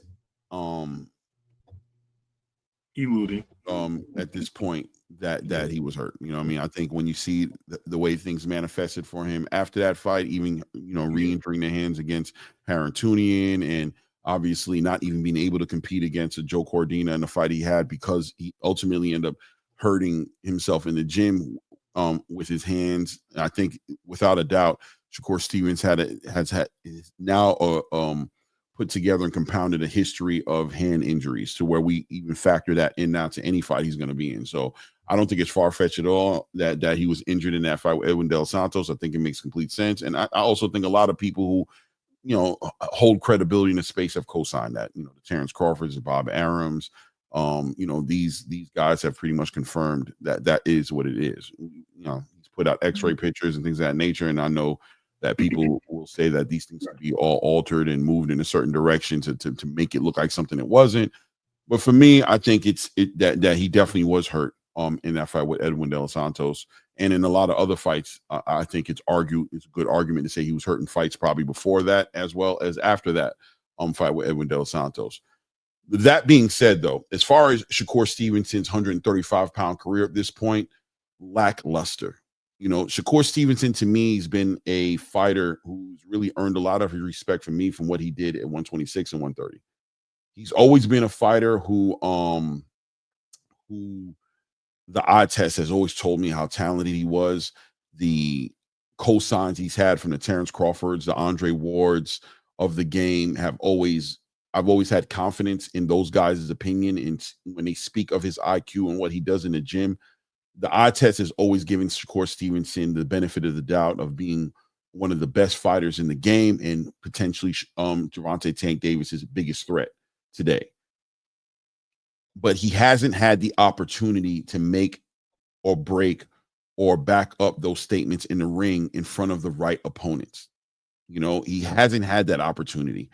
[SPEAKER 3] eluding
[SPEAKER 2] at this point that he was hurt. You know what I mean? I think when you see the way things manifested for him after that fight, even re-entering the hands against Harringtonian and obviously not even being able to compete against a Joe Cordina in the fight he had because he ultimately ended up hurting himself in the gym with his hands. I think without a doubt, Shakur Stevens has now put together and compounded a history of hand injuries to where we even factor that in now to any fight he's going to be in. So I don't think it's far-fetched at all that he was injured in that fight with Edwin De Los Santos. I think it makes complete sense. And I also think a lot of people who, hold credibility in the space have co-signed that, the Terrence Crawfords, Bob Arams, these guys have pretty much confirmed that is what it is. He's put out x-ray pictures and things of that nature. And I know that people will say that these things can be all altered and moved in a certain direction to make it look like something it wasn't. But for me, I think that he definitely was hurt in that fight with Edwin De Los Santos. And in a lot of other fights, I think it's a good argument to say he was hurt in fights probably before that as well as after that fight with Edwin De Los Santos. That being said, though, as far as Shakur Stevenson's 135-pound career at this point, lackluster. Shakur Stevenson, to me, has been a fighter who's really earned a lot of respect from me from what he did at 126 and 130. He's always been a fighter who the eye test has always told me how talented he was. The cosigns he's had from the Terrence Crawfords, the Andre Wards of the game I've always had confidence in those guys' opinion. And when they speak of his IQ and what he does in the gym, the eye test is always giving Shakur Stevenson the benefit of the doubt of being one of the best fighters in the game and potentially Gervonta Tank Davis's biggest threat today. But he hasn't had the opportunity to make or break or back up those statements in the ring in front of the right opponents. You know, he hasn't had that opportunity.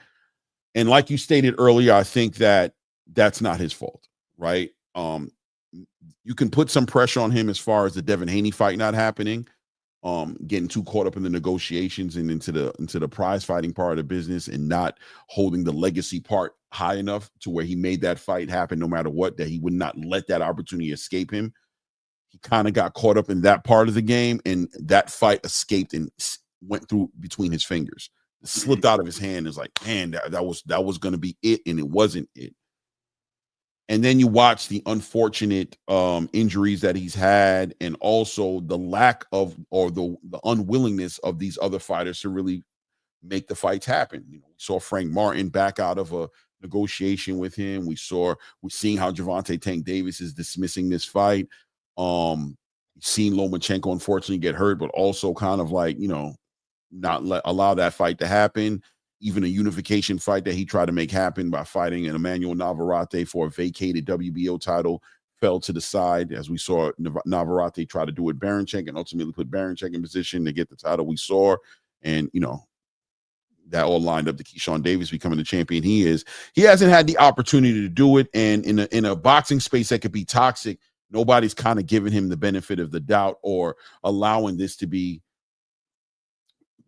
[SPEAKER 2] And like you stated earlier, I think that that's not his fault, right? You can put some pressure on him as far as the Devin Haney fight not happening, getting too caught up in the negotiations and into the prize fighting part of the business and not holding the legacy part high enough to where he made that fight happen no matter what, that he would not let that opportunity escape him. He kind of got caught up in that part of the game, and that fight escaped and went through between his fingers. It slipped out of his hand. It's like, man, that was going to be it, and it wasn't it. And then you watch the unfortunate injuries that he's had, and also the lack of, or the unwillingness of these other fighters to really make the fights happen. You know, we saw Frank Martin back out of a negotiation with him. We're seeing how Gervonta Tank Davis is dismissing this fight. Seen Lomachenko unfortunately get hurt, but also kind of like, you know, not allow that fight to happen. Even a unification fight that he tried to make happen by fighting an Emmanuel Navarrete for a vacated WBO title fell to the side, as we saw Navarrete try to do with Baranchenko and ultimately put Baranchenko in position to get the title we saw. And, you know, that all lined up to Keyshawn Davis becoming the champion he is. He hasn't had the opportunity to do it. And in a boxing space that could be toxic, nobody's kind of giving him the benefit of the doubt or allowing this to be.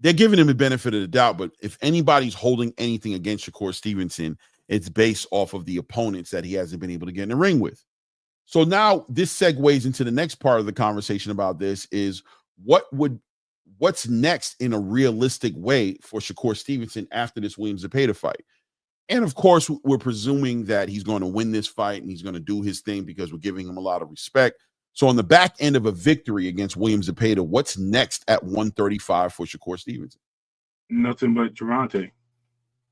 [SPEAKER 2] They're giving him the benefit of the doubt, but if anybody's holding anything against Shakur Stevenson, it's based off of the opponents that he hasn't been able to get in the ring with. So now this segues into the next part of the conversation about this is what's next in a realistic way for Shakur Stevenson after this Williams Zepeda fight. And of course, we're presuming that he's going to win this fight and he's going to do his thing because we're giving him a lot of respect. So on the back end of a victory against Williams Zepeda, what's next at 135 for Shakur Stevenson?
[SPEAKER 3] Nothing but Gervonta.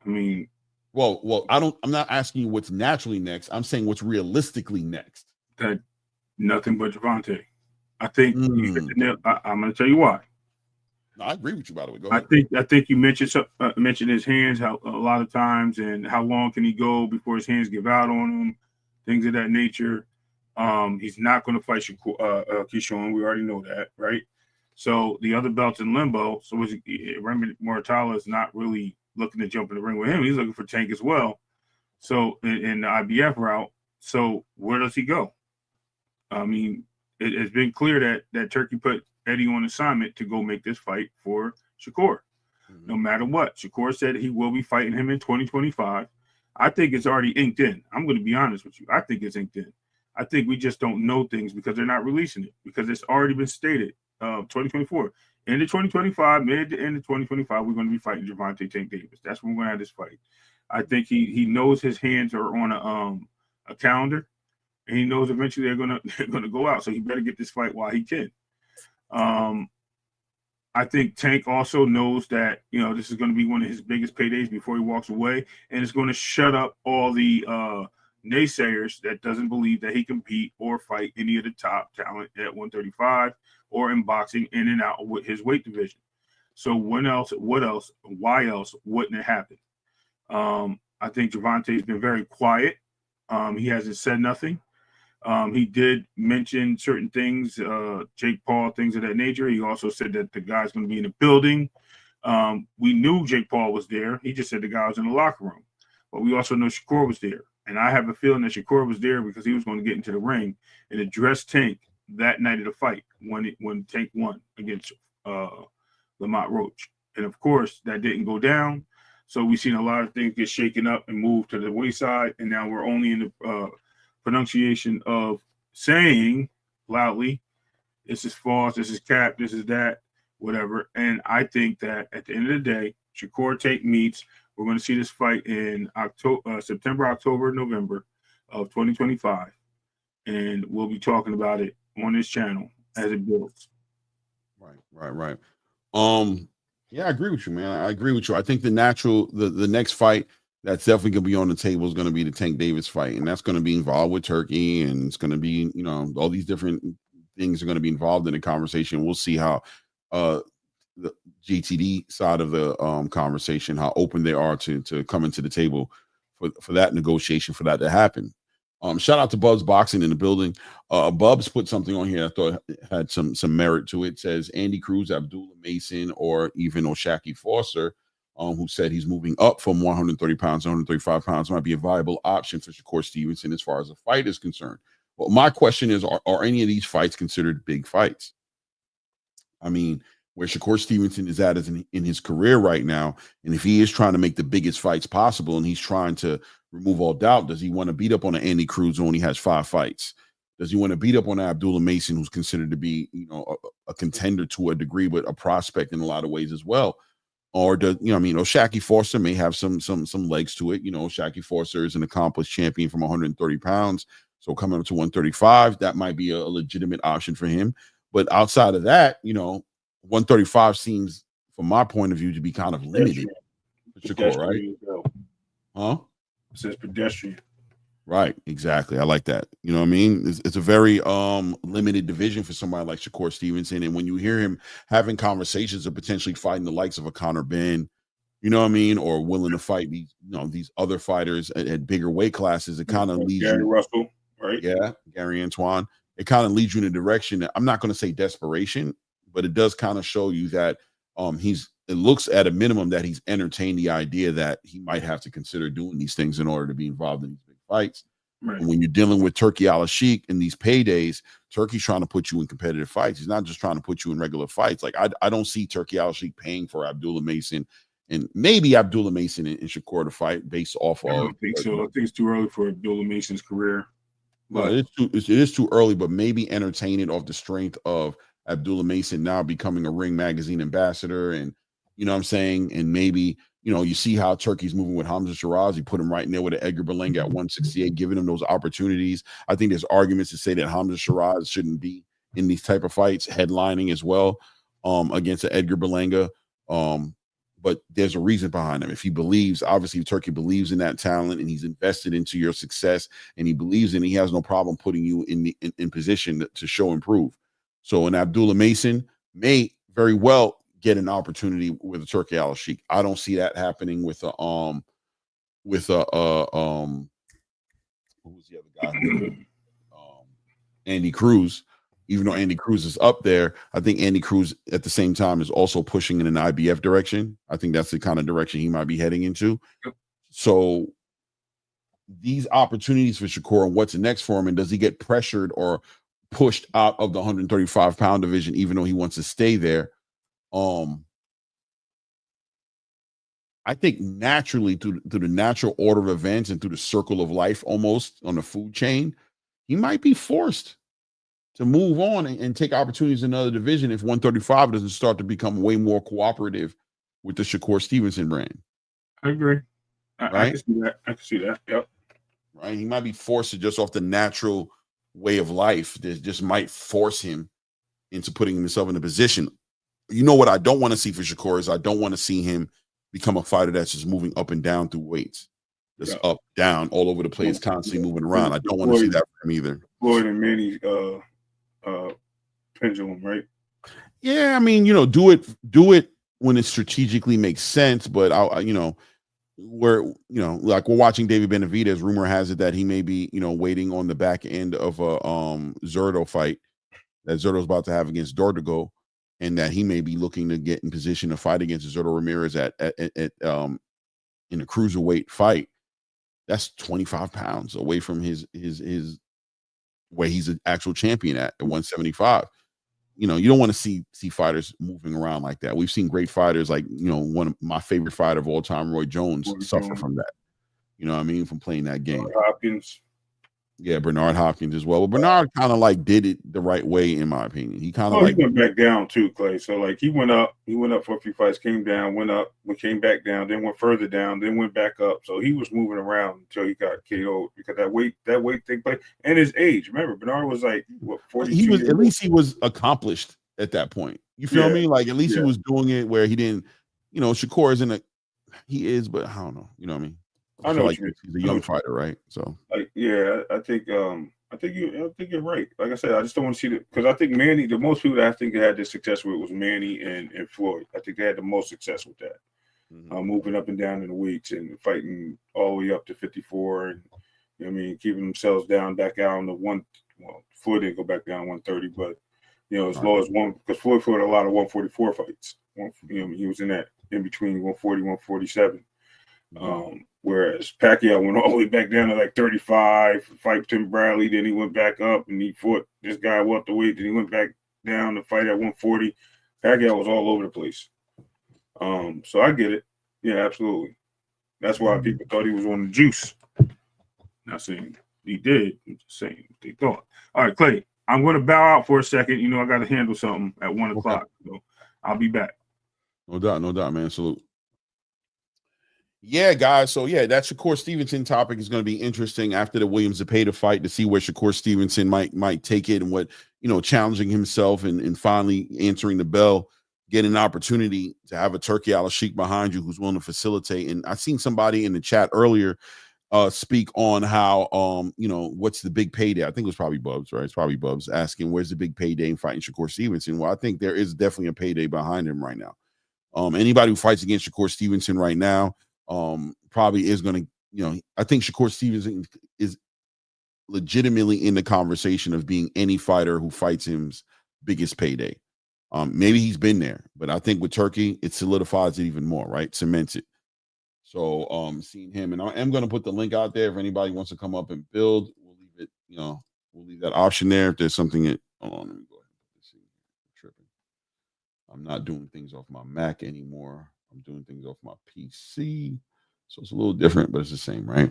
[SPEAKER 3] I mean,
[SPEAKER 2] well, I'm not asking you what's naturally next. I'm saying what's realistically next.
[SPEAKER 3] That nothing but Gervonta. I think I'm going to tell you why.
[SPEAKER 2] No, I agree with you, by the way. Go ahead.
[SPEAKER 3] I think you mentioned his hands how a lot of times, and how long can he go before his hands give out on him, things of that nature. He's not going to fight Keyshawn. We already know that, right? So the other belt's in limbo. So Remy Mortala is not really looking to jump in the ring with him. He's looking for Tank as well. So in the IBF route. So where does he go? I mean, it's been clear that Turkey put Eddie on assignment to go make this fight for Shakur. No matter what. Shakur said he will be fighting him in 2025. I think it's already inked in. I'm going to be honest with you. I think it's inked in. I think we just don't know things because they're not releasing it, because it's already been stated. 2024, end of 2025, mid to end of 2025, we're going to be fighting Gervonta Tank Davis. That's when we're going to have this fight. I think he knows his hands are on a calendar, and he knows eventually they're gonna go out. So he better get this fight while he can. I think Tank also knows that, you know, this is going to be one of his biggest paydays before he walks away, and it's going to shut up all the naysayers that doesn't believe that he can beat or fight any of the top talent at 135 or in boxing in and out with his weight division. So what else, why else wouldn't it happen? I think Gervonta has been very quiet. He hasn't said nothing. He did mention certain things, Jake Paul, things of that nature. He also said that the guy's going to be in the building. We knew Jake Paul was there. He just said the guy was in the locker room. But we also know Shakur was there. And I have a feeling that Shakur was there because he was going to get into the ring and address Tank that night of the fight when Tank won against Lamont Roach. And, of course, that didn't go down. So we've seen a lot of things get shaken up and moved to the wayside. And now we're only in the pronunciation of saying loudly, this is false, this is cap, this is that, whatever. And I think that at the end of the day, Shakur Tank meets We're going to see this fight in September, October, November of 2025, and we'll be talking about it on this channel as it builds.
[SPEAKER 2] Right. Yeah, I agree with you, man. I agree with you. I think the next fight that's definitely going to be on the table is going to be the Tank Davis fight, and that's going to be involved with Turkey, and it's going to be, all these different things are going to be involved in the conversation. We'll see how the GTD side of the conversation, how open they are to coming to the table for that negotiation, for that to happen. Shout out to Bubs Boxing in the building. Bubs put something on here I thought had some merit to it. It says Andy Cruz, Abdullah Mason, or even O'Shaquie Foster, who said he's moving up from 130 pounds to 135 pounds, might be a viable option for Shakur Stevenson as far as the fight is concerned. Well, my question is, are any of these fights considered big fights? I mean, where Shakur Stevenson is at is in his career right now, and if he is trying to make the biggest fights possible and he's trying to remove all doubt, does he want to beat up on an Andy Cruz who only has 5 fights? Does he want to beat up on Abdullah Mason, who's considered to be, a contender to a degree, but a prospect in a lot of ways as well? Or does, O'Shaquie Foster may have some legs to it. O'Shaquie Foster is an accomplished champion from 130 pounds. So coming up to 135, that might be a legitimate option for him. But outside of that, 135 seems, from my point of view, to be kind of limited for Shakur, right? Huh?
[SPEAKER 3] It says pedestrian.
[SPEAKER 2] Right, exactly. I like that. You know what I mean? It's a very limited division for somebody like Shakur Stevenson. And when you hear him having conversations of potentially fighting the likes of a Conor Benn, you know what I mean, or willing to fight these other fighters at bigger weight classes, it kind of leads
[SPEAKER 3] Gary Russell, right?
[SPEAKER 2] Yeah, Gary Antoine. It kind of leads you in a direction that I'm not going to say desperation, but it does kind of show you that it looks at a minimum that he's entertained the idea that he might have to consider doing these things in order to be involved in these big fights. Right. And when you're dealing with Turki Alalshikh in these paydays, Turkey's trying to put you in competitive fights. He's not just trying to put you in regular fights. Like I don't see Turki Alalshikh paying for Abdullah Mason and maybe Abdullah Mason and Shakur to fight based off of.
[SPEAKER 3] I don't think so. I think it's too early for Abdullah Mason's career.
[SPEAKER 2] But it is too early, but maybe entertain it off the strength of Abdullah Mason now becoming a Ring Magazine ambassador, and you know what I'm saying, and maybe you see how Turkey's moving with Hamza Shiraz. You put him right in there with Edgar Berlanga at 168, giving him those opportunities. I think there's arguments to say that Hamza Shiraz shouldn't be in these type of fights, headlining as well against Edgar Berlanga. But there's a reason behind him. If he believes, obviously Turkey believes in that talent and he's invested into your success and he believes in it, he has no problem putting you in position to show improve. So an Abdullah Mason may very well get an opportunity with a Turki Alalshikh. I don't see that happening with who was the other guy? Andy Cruz. Even though Andy Cruz is up there, I think Andy Cruz at the same time is also pushing in an IBF direction. I think that's the kind of direction he might be heading into. So these opportunities for Shakur and what's next for him, and does he get pressured or pushed out of the 135-pound division, even though he wants to stay there? I think naturally through the natural order of events and through the circle of life almost on the food chain, he might be forced to move on and take opportunities in another division if 135 doesn't start to become way more cooperative with the Shakur Stevenson brand.
[SPEAKER 3] I agree. I can see that. I can see that. Yep.
[SPEAKER 2] Right. He might be forced to just off the natural way of life that just might force him into putting himself in a position. You know what I don't want to see for Shakur is I don't want to see him become a fighter that's just moving up and down through weights. Just up, down, all over the place, constantly moving around. I don't want to see that for him either.
[SPEAKER 3] Floyd and Manny's pendulum, right?
[SPEAKER 2] Yeah, I mean, do it when it strategically makes sense, but we're watching David Benavidez. Rumor has it that he may be, waiting on the back end of a Zurdo fight that Zurdo's about to have against Dordogo, and that he may be looking to get in position to fight against Zurdo Ramirez in a cruiserweight fight. That's 25 pounds away from his where he's an actual champion at 175. You don't want to see fighters moving around like that. We've seen great fighters like, one of my favorite fighter of all time, Roy Jones, suffer from that. You know what I mean? From playing that game.
[SPEAKER 3] Hopkins.
[SPEAKER 2] Yeah, Bernard Hopkins as well. But Bernard kind of like did it the right way, in my opinion. He kind of
[SPEAKER 3] he went back down too, Clay. So like he went up for a few fights, came down, went up, came back down, then went further down, then went back up. So he was moving around until he got KO'd because that weight thing played, and his age. Remember, Bernard was like what 42.
[SPEAKER 2] He was at least he was accomplished at that point. You feel me? Like at least he was doing it where he didn't. Shakur isn't he is, but I don't know. You know what I mean?
[SPEAKER 3] I know
[SPEAKER 2] like he's a young fighter, right? So
[SPEAKER 3] like I think you're right. Like I said, I just don't want to see it because I think Manny, the most people that I think that had this success with was Manny and Floyd. I think they had the most success with that. Moving up and down in the weights and fighting all the way up to 54 and keeping themselves down back out on the one. Well, Floyd didn't go back down 130, but as low as one because Floyd fought a lot of 144 fights. He was in that in between 140, 147. Whereas Paquiao went all the way back down to like 35, fight Tim Bradley, then he went back up and he fought this guy welterweight, then he went back down to fight at 140. Paquiao was all over the place. So I get it. Yeah, absolutely. That's why people thought he was on the juice. Not saying he did, I'm just saying what they thought. All right, Clay, I'm going to bow out for a second. I got to handle something at 1 o'clock. So I'll be back.
[SPEAKER 2] No doubt, man. Salute. Yeah, guys. So yeah, that Shakur Stevenson topic is going to be interesting after the Williams Zepeda fight to see where Shakur Stevenson might take it and what challenging himself and finally answering the bell, getting an opportunity to have a Turki Alalshikh behind you who's willing to facilitate. And I seen somebody in the chat earlier speak on how what's the big payday. I think it was probably Bubs, right? It's probably Bubs asking where's the big payday in fighting Shakur Stevenson. Well, I think there is definitely a payday behind him right now. Anybody who fights against Shakur Stevenson right now probably is going to, I think Shakur Stevenson is legitimately in the conversation of being any fighter who fights him's biggest payday. Maybe he's been there, but I think with Turkey, it solidifies it even more, right? Cements it. So seeing him, and I am going to put the link out there if anybody wants to come up and build. We'll leave it, we'll leave that option there. If there's something that, hold on, let me go ahead and put this in. I'm tripping. I'm not doing things off my Mac anymore. I'm doing things off my PC. So it's a little different, but it's the same, right?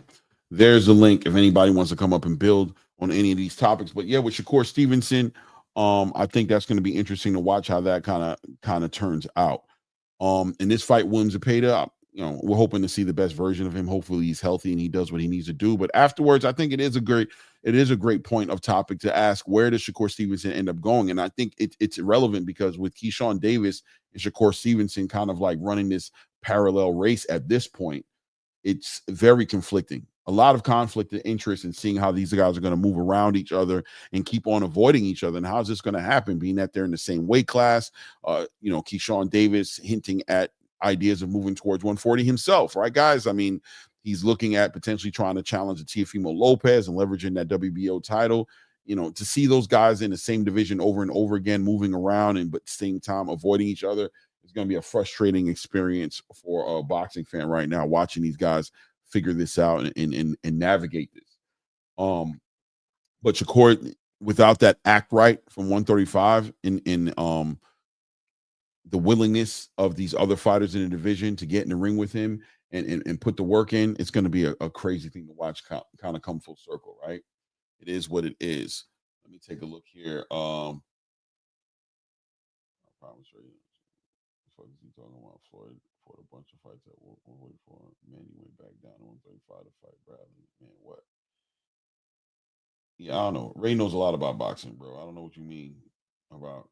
[SPEAKER 2] There's a link if anybody wants to come up and build on any of these topics. But yeah, with Shakur Stevenson, I think that's going to be interesting to watch how that kind of turns out. In this fight, Williams Zepeda, we're hoping to see the best version of him. Hopefully he's healthy and he does what he needs to do. But afterwards, I think it is a great point of topic to ask, where does Shakur Stevenson end up going? And I think it's irrelevant because with Keyshawn Davis and Shakur Stevenson kind of like running this parallel race at this point, it's very conflicting. A lot of conflict of interest in seeing how these guys are going to move around each other and keep on avoiding each other. And how's this going to happen, being that they're in the same weight class? Keyshawn Davis hinting at ideas of moving towards 140 himself, right, guys? I mean, he's looking at potentially trying to challenge Teofimo Lopez and leveraging that WBO title. To see those guys in the same division over and over again, moving around and but at the same time avoiding each other, is going to be a frustrating experience for a boxing fan right now, watching these guys figure this out and navigate this. But Shakur, without that act right from 135 in the willingness of these other fighters in the division to get in the ring with him and put the work in, it's going to be a crazy thing to watch kind of come full circle, right? It is what it is. Let me take a look here. I promise you. What is he talking about? Floyd fought a bunch of fights at 144. Manny went back down to 135 to fight Bradley. Man, what? Yeah, I don't know. Ray knows a lot about boxing, bro. I don't know what you mean about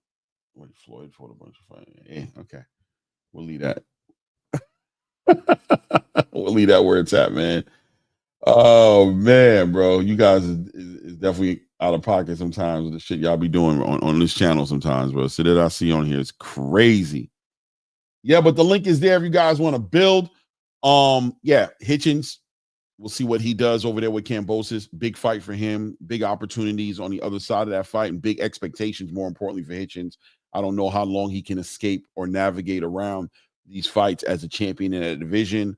[SPEAKER 2] what Floyd fought a bunch of fights. Yeah, okay. We'll leave that. We'll leave that where it's at, man. Oh man, bro, you guys is definitely out of pocket sometimes with the shit y'all be doing on this channel sometimes, bro. So that I see on here, it's crazy. Yeah, but the link is there if you guys want to build. Yeah, Hitchens, we'll see what he does over there with Kambosos. Big fight for him, big opportunities on the other side of that fight, and big expectations, more importantly, for Hitchens. I don't know how long he can escape or navigate around these fights as a champion in a division.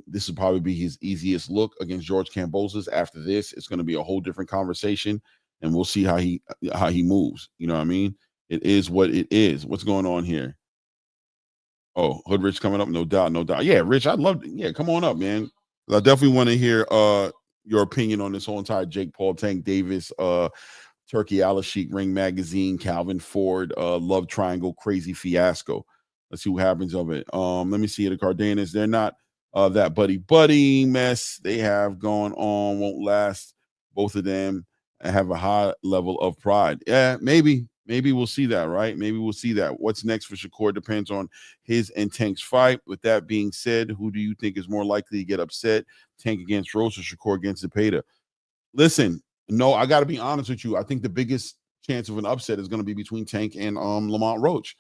[SPEAKER 2] This will probably be his easiest look against George Kambosos. After this, it's going to be a whole different conversation, and we'll see how he moves. You know what I mean? It is what it is. What's going on here? Oh, Hood Rich coming up, no doubt. Yeah, Rich, I'd love to. Yeah, come on up, man. I definitely want to hear your opinion on this whole entire Jake Paul, Tank Davis, Turki Alalshikh, Ring Magazine, Calvin Ford, love triangle, crazy fiasco. Let's see what happens of it. Let me see the Cardenas. They're not that buddy mess they have going on won't last. Both of them have a high level of pride. Yeah, maybe we'll see that, right? Maybe we'll see that. What's next for Shakur depends on his and Tank's fight. With that being said, who do you think is more likely to get upset? Tank against Rose or Shakur against Zepeda? Listen, no, I got to be honest with you. I think the biggest chance of an upset is going to be between Tank and Lamont Roach.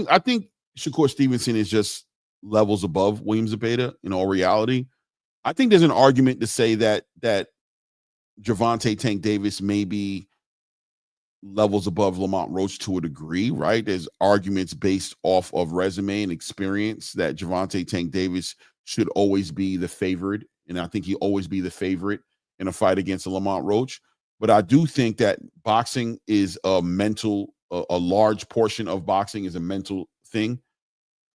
[SPEAKER 2] I think Shakur Stevenson is just levels above William Zepeda in all reality. I think there's an argument to say that Gervonta Tank Davis may be levels above Lamont Roach to a degree, right? There's arguments based off of resume and experience that Gervonta Tank Davis should always be the favorite, and I think he'll always be the favorite in a fight against Lamont Roach. But I do think that boxing is a large portion of boxing is a mental thing.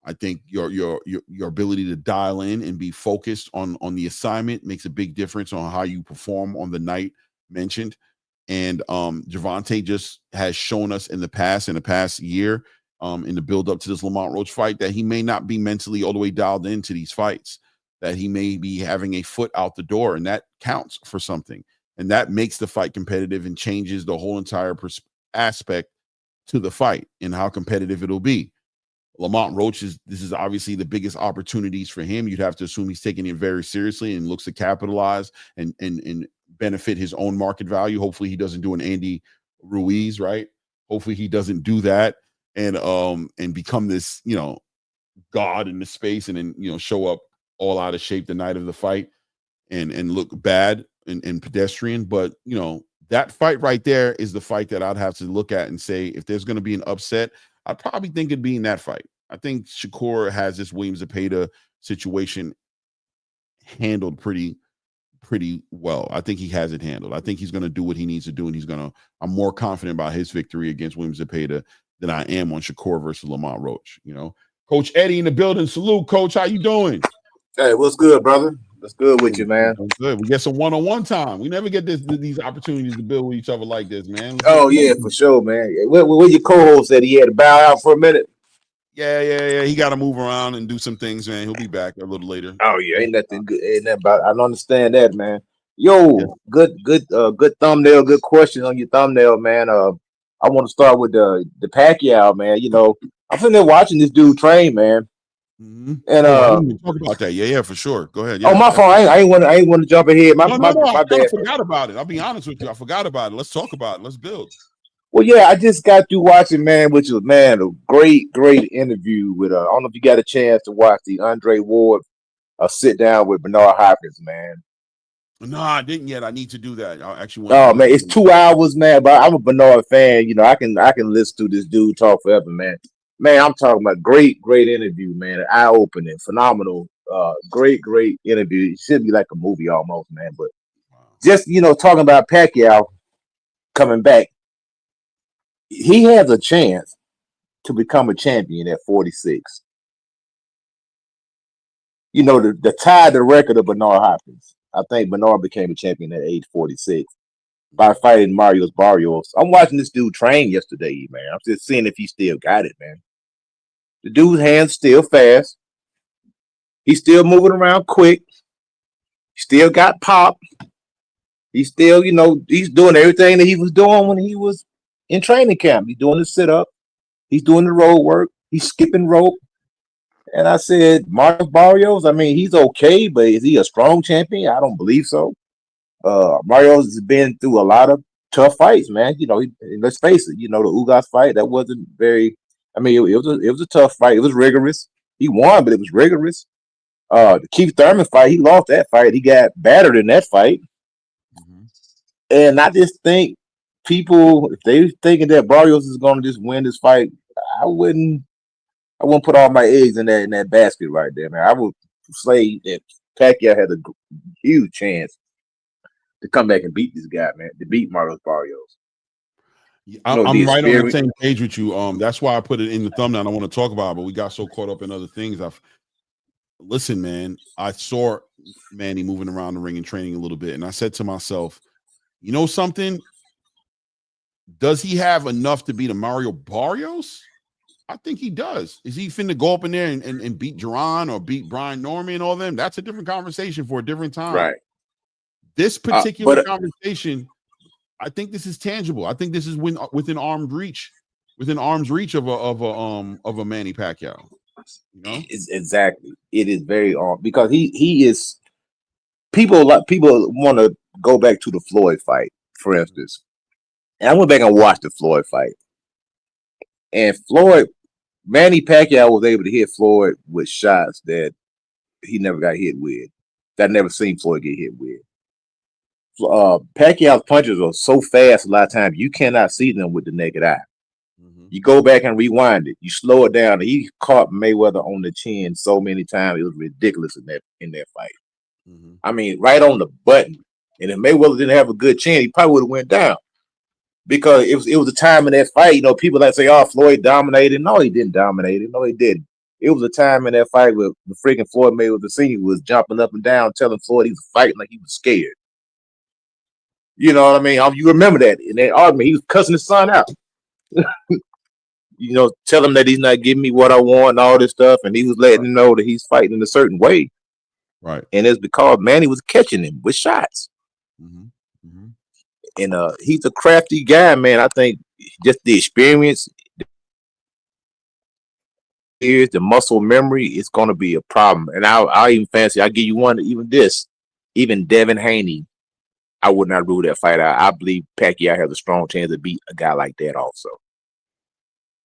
[SPEAKER 2] I think your ability to dial in and be focused on the assignment makes a big difference on how you perform on the night mentioned. And Gervonta just has shown us in the past year, in the build up to this Lamont Roach fight, that he may not be mentally all the way dialed into these fights, that he may be having a foot out the door, and that counts for something. And that makes the fight competitive and changes the whole entire aspect to the fight and how competitive it'll be. Lamont Roach this is obviously the biggest opportunities for him. You'd have to assume he's taking it very seriously and looks to capitalize and benefit his own market value. Hopefully he doesn't do an Andy Ruiz, right? Hopefully he doesn't do that and become this, god in the space and then, show up all out of shape the night of the fight and look bad and pedestrian. But, that fight right there is the fight that I'd have to look at and say, if there's going to be an upset, I probably think it'd be in that fight. I think Shakur has this William Zepeda situation handled pretty well. I think he has it handled. I think he's going to do what he needs to do, and I'm more confident about his victory against William Zepeda than I am on Shakur versus Lamont Roach. Coach Eddie in the building. Salute, Coach. How you doing?
[SPEAKER 4] Hey, what's good, brother? What's good with you, man?
[SPEAKER 2] I'm good. We get some one-on-one time. We never get these opportunities to build with each other like this, man.
[SPEAKER 4] Oh yeah, for sure, man. Where your co-host said he had to bow out for a minute?
[SPEAKER 2] Yeah. He got to move around and do some things, man. He'll be back a little later.
[SPEAKER 4] Oh yeah, ain't nothing good. Ain't nothing about. I don't understand that, man. Yo, yeah. Good thumbnail. Good question on your thumbnail, man. I want to start with the Paquiao, man. I'm sitting there watching this dude train, man.
[SPEAKER 2] Mm-hmm. And I didn't even talk about that. Yeah, for sure. Go ahead. Yeah,
[SPEAKER 4] my fault. I ain't want to jump ahead. My bad.
[SPEAKER 2] I forgot about it. I'll be honest with you. I forgot about it. Let's talk about it. Let's build.
[SPEAKER 4] Well, yeah, I just got through watching, man, which was, man, a great interview with. I don't know if you got a chance to watch the Andre Ward sit down with Bernard Hopkins, man.
[SPEAKER 2] No, I didn't yet. I need to do that. I actually
[SPEAKER 4] want. Oh man, it's 2 hours, man. But I'm a Bernard fan. I can listen to this dude talk forever, man. Man, I'm talking about great interview, man. Eye opening, phenomenal, great interview. It should be like a movie almost, man. But just talking about Paquiao coming back, he has a chance to become a champion at 46. The tie the record of Bernard Hopkins. I think Bernard became a champion at age 46 by fighting Marius Barrios. I'm watching this dude train yesterday, man. I'm just seeing if he still got it, man. The dude's hands still fast. He's still moving around quick. He still got pop. He's still, he's doing everything that he was doing when he was in training camp. He's doing the sit-up. He's doing the road work. He's skipping rope. And I said, Marius Barrios, I mean, he's okay, but is he a strong champion? I don't believe so. Marius has been through a lot of tough fights, man. Let's face it, the Ugas fight, that wasn't very, I mean, it was a tough fight. It was rigorous. He won, but it was rigorous. The Keith Thurman fight, he lost that fight. He got battered in that fight. Mm-hmm. And I just think people, if they're thinking that Barrios is going to just win this fight, I wouldn't put all my eggs in that basket right there, man. I would say that Paquiao has a huge chance to come back and beat this guy, man, to beat Marius Barrios.
[SPEAKER 2] I'm right on the same page with you. That's why I put it in the thumbnail. I don't want to talk about it, but we got so caught up in other things. Listen, man, I saw Manny moving around the ring and training a little bit, and I said to myself, you know something? Does he have enough to beat a Mario Barrios? I think he does. Is he finna go up in there and beat Jerron or beat Brian Norman and all them? That's a different conversation for a different time.
[SPEAKER 4] Right.
[SPEAKER 2] This particular conversation, I think this is tangible. I think this is within arm's reach of a Manny Pacquiao. You know,
[SPEAKER 4] exactly. It is very because he is people want to go back to the Floyd fight, for instance. And I went back and watched the Floyd fight, and Manny Pacquiao was able to hit Floyd with shots that he never got hit with. That I never seen Floyd get hit with. Pacquiao's punches are so fast a lot of times you cannot see them with the naked eye. You go back and rewind it. You slow it down. He caught Mayweather on the chin so many times it was ridiculous in that fight. I mean, right on the button. And if Mayweather didn't have a good chin, he probably would have went down. Because it was a time in that fight, people that say, "Oh, Floyd dominated." No, he didn't dominate it. No, he didn't. It was a time in that fight where the freaking Floyd Mayweather Sr. was jumping up and down, telling Floyd he was fighting like he was scared. You know what I mean? You remember that in that argument, he was cussing his son out. Tell him that he's not giving me what I want and all this stuff, and he was letting him know that he's fighting in a certain way.
[SPEAKER 2] Right.
[SPEAKER 4] And it's because Manny was catching him with shots. And he's a crafty guy, man. I think just the experience, the muscle memory is going to be a problem. And I'll even fancy, I'll give you one, even Devin Haney, I would not rule that fight out. I believe Pacquiao has a strong chance to beat a guy like that also.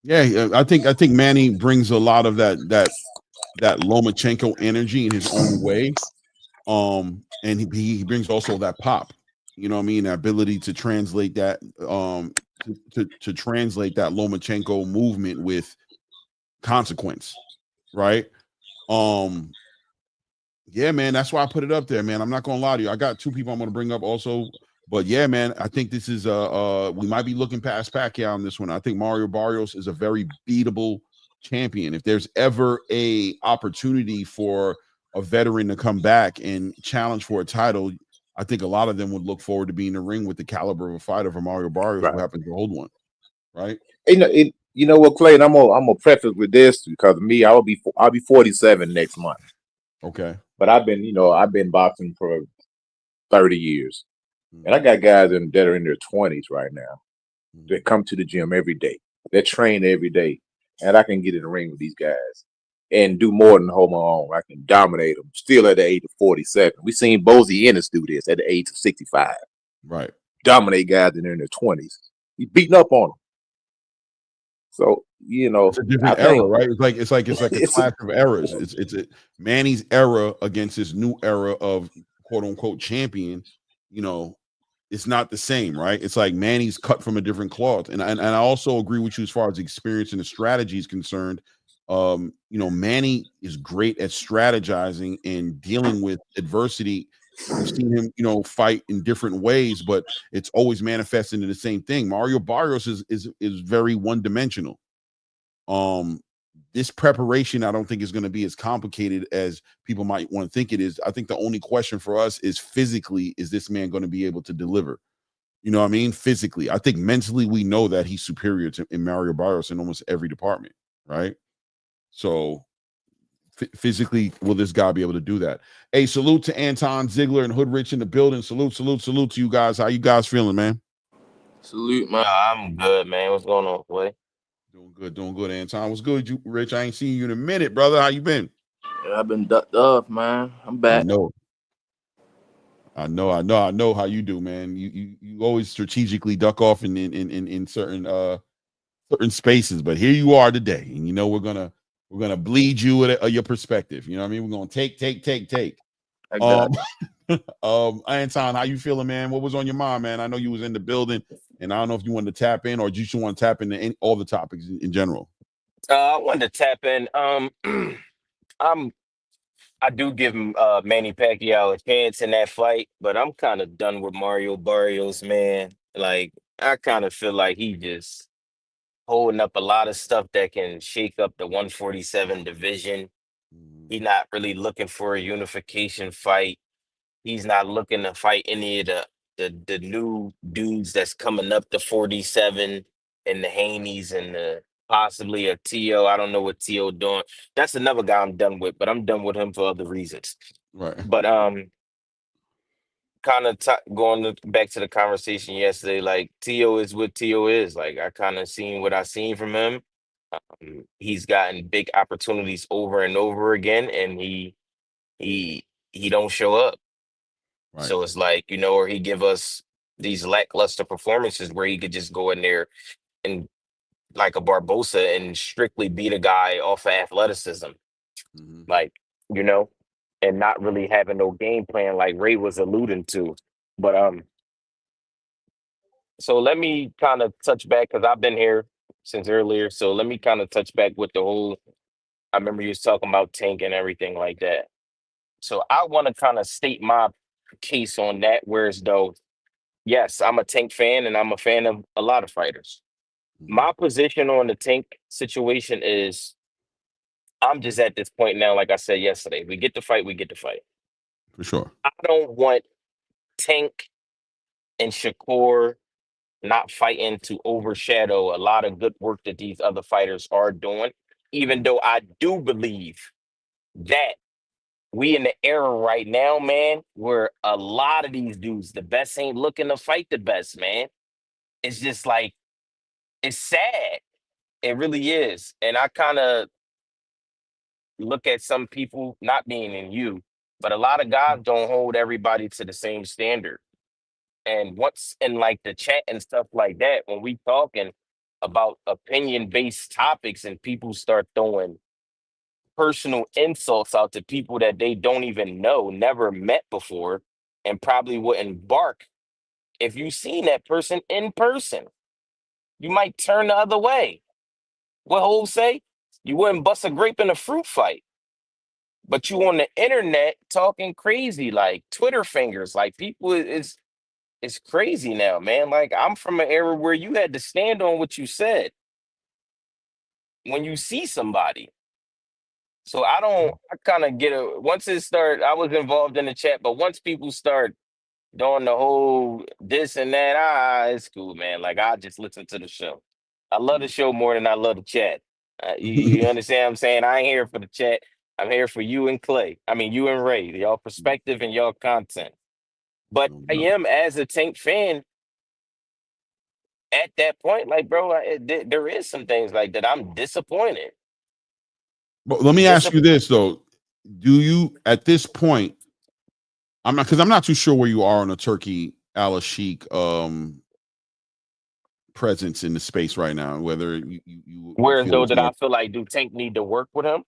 [SPEAKER 2] Yeah, I think Manny brings a lot of that Lomachenko energy in his own way. And he brings also that pop. You know what I mean? The ability to translate that, to translate that Lomachenko movement with consequence, right? Yeah, man, that's why I put it up there, man. I'm not gonna lie to you. I got two people I'm gonna bring up also, but yeah, man, I think this is we might be looking past Pacquiao on this one. I think Mario Barrios is a very beatable champion. If there's ever a opportunity for a veteran to come back and challenge for a title, I think a lot of them would look forward to being in the ring with the caliber of a fighter for Mario Barrios, who happens to hold one, right?
[SPEAKER 4] You know what, Clay? And I'm gonna preface with this because of me, I'll be 47 next month.
[SPEAKER 2] Okay.
[SPEAKER 4] But I've been boxing for 30 years, and I got guys that are in their 20s right now. They come to the gym every day. They train every day, and I can get in the ring with these guys and do more than hold my own. I can dominate them still at the age of 47. We seen Bozy Ennis do this at the age of 65.
[SPEAKER 2] Right.
[SPEAKER 4] Dominate guys in their 20s. He's beating up on them. So,
[SPEAKER 2] it's a different era, right? It's like a clash of eras. It's Manny's era against this new era of quote unquote champion. It's not the same, right? It's like Manny's cut from a different cloth. And I also agree with you as far as experience and the strategy is concerned. Manny is great at strategizing and dealing with adversity. We've seen him, fight in different ways, but it's always manifesting in the same thing. Mario Barrios is very one-dimensional. This preparation, I don't think is going to be as complicated as people might want to think it is. I think the only question for us is physically, is this man going to be able to deliver? You know what I mean? Physically. I think mentally we know that he's superior to Mario Barrios in almost every department, right? So physically, will this guy be able to do that? Hey, salute to Anton Ziegler and Hood Rich in the building. Salute to you guys. How you guys feeling, man?
[SPEAKER 5] Salute, man. I'm good, man. What's going on, boy?
[SPEAKER 2] Doing good, Anton. What's good, you Rich? I ain't seen you in a minute, brother. How you been?
[SPEAKER 5] I've been ducked off, man. I'm back.
[SPEAKER 2] I know how you do, man. You always strategically duck off in certain spaces, but here you are today, and we're gonna bleed you with your perspective. You know what I mean? We're gonna take. Anton, how you feeling, man? What was on your mind, man? I know you was in the building, and I don't know if you wanted to tap in or you just want to tap into all the topics in general.
[SPEAKER 5] I wanted to tap in. I do give Manny Pacquiao a chance in that fight, but I'm kind of done with Mario Barrios, man. Like, I kind of feel like he just holding up a lot of stuff that can shake up the 147 division. He's not really looking for a unification fight. He's not looking to fight any of the new dudes that's coming up to 47 and the Haneys and the possibly a T.O. I don't know what T.O. doing. That's another guy I'm done with, but I'm done with him for other reasons.
[SPEAKER 2] Right.
[SPEAKER 5] But kind of going back to the conversation yesterday, like T.O. is what T.O. is. Like I kind of seen what I seen from him. He's gotten big opportunities over and over again, and he don't show up.
[SPEAKER 2] Right.
[SPEAKER 5] So it's like, or he give us these lackluster performances where he could just go in there and like a Barbosa and strictly beat a guy off of athleticism. Like, and not really having no game plan like Ray was alluding to. But so let me kind of touch back because I've been here since earlier. So let me kind of touch back with the whole, I remember you was talking about Tank and everything like that. So I want to kind of state my case on that, whereas though, yes, I'm a Tank fan and I'm a fan of a lot of fighters. My position on the Tank situation is I'm just at this point now, like I said yesterday, we get to fight, we get to fight.
[SPEAKER 2] For sure.
[SPEAKER 5] I don't want Tank and Shakur not fighting to overshadow a lot of good work that these other fighters are doing, even though I do believe that we in the era right now, man, where a lot of these dudes, the best ain't looking to fight the best, man. It's just like, it's sad. It really is. And I kind of look at some people, not being in you, but a lot of guys don't hold everybody to the same standard. And once in like the chat and stuff like that, when we talking about opinion-based topics and people start throwing personal insults out to people that they don't even know, never met before, and probably wouldn't bark if you seen that person in person. You might turn the other way. What Hov say? You wouldn't bust a grape in a fruit fight. But you on the internet talking crazy, like Twitter fingers, like people it's crazy now, man. Like I'm from an era where you had to stand on what you said when you see somebody. So I kind of get it. Once it started, I was involved in the chat, but once people start doing the whole this and that, it's cool, man. Like I just listen to the show. I love the show more than I love the chat. You understand what I'm saying? I ain't here for the chat. I'm here for you and Clay. I mean, you and Ray, y'all perspective and y'all content. But I am, as a Tank fan, at that point, like, bro, there is some things like that. I'm disappointed.
[SPEAKER 2] But let me ask you this, though. Do you, at this point, I'm not too sure where you are on a Turki Alalshikh presence in the space right now, whether you
[SPEAKER 5] whereas though that I feel like do Tank need to work with him?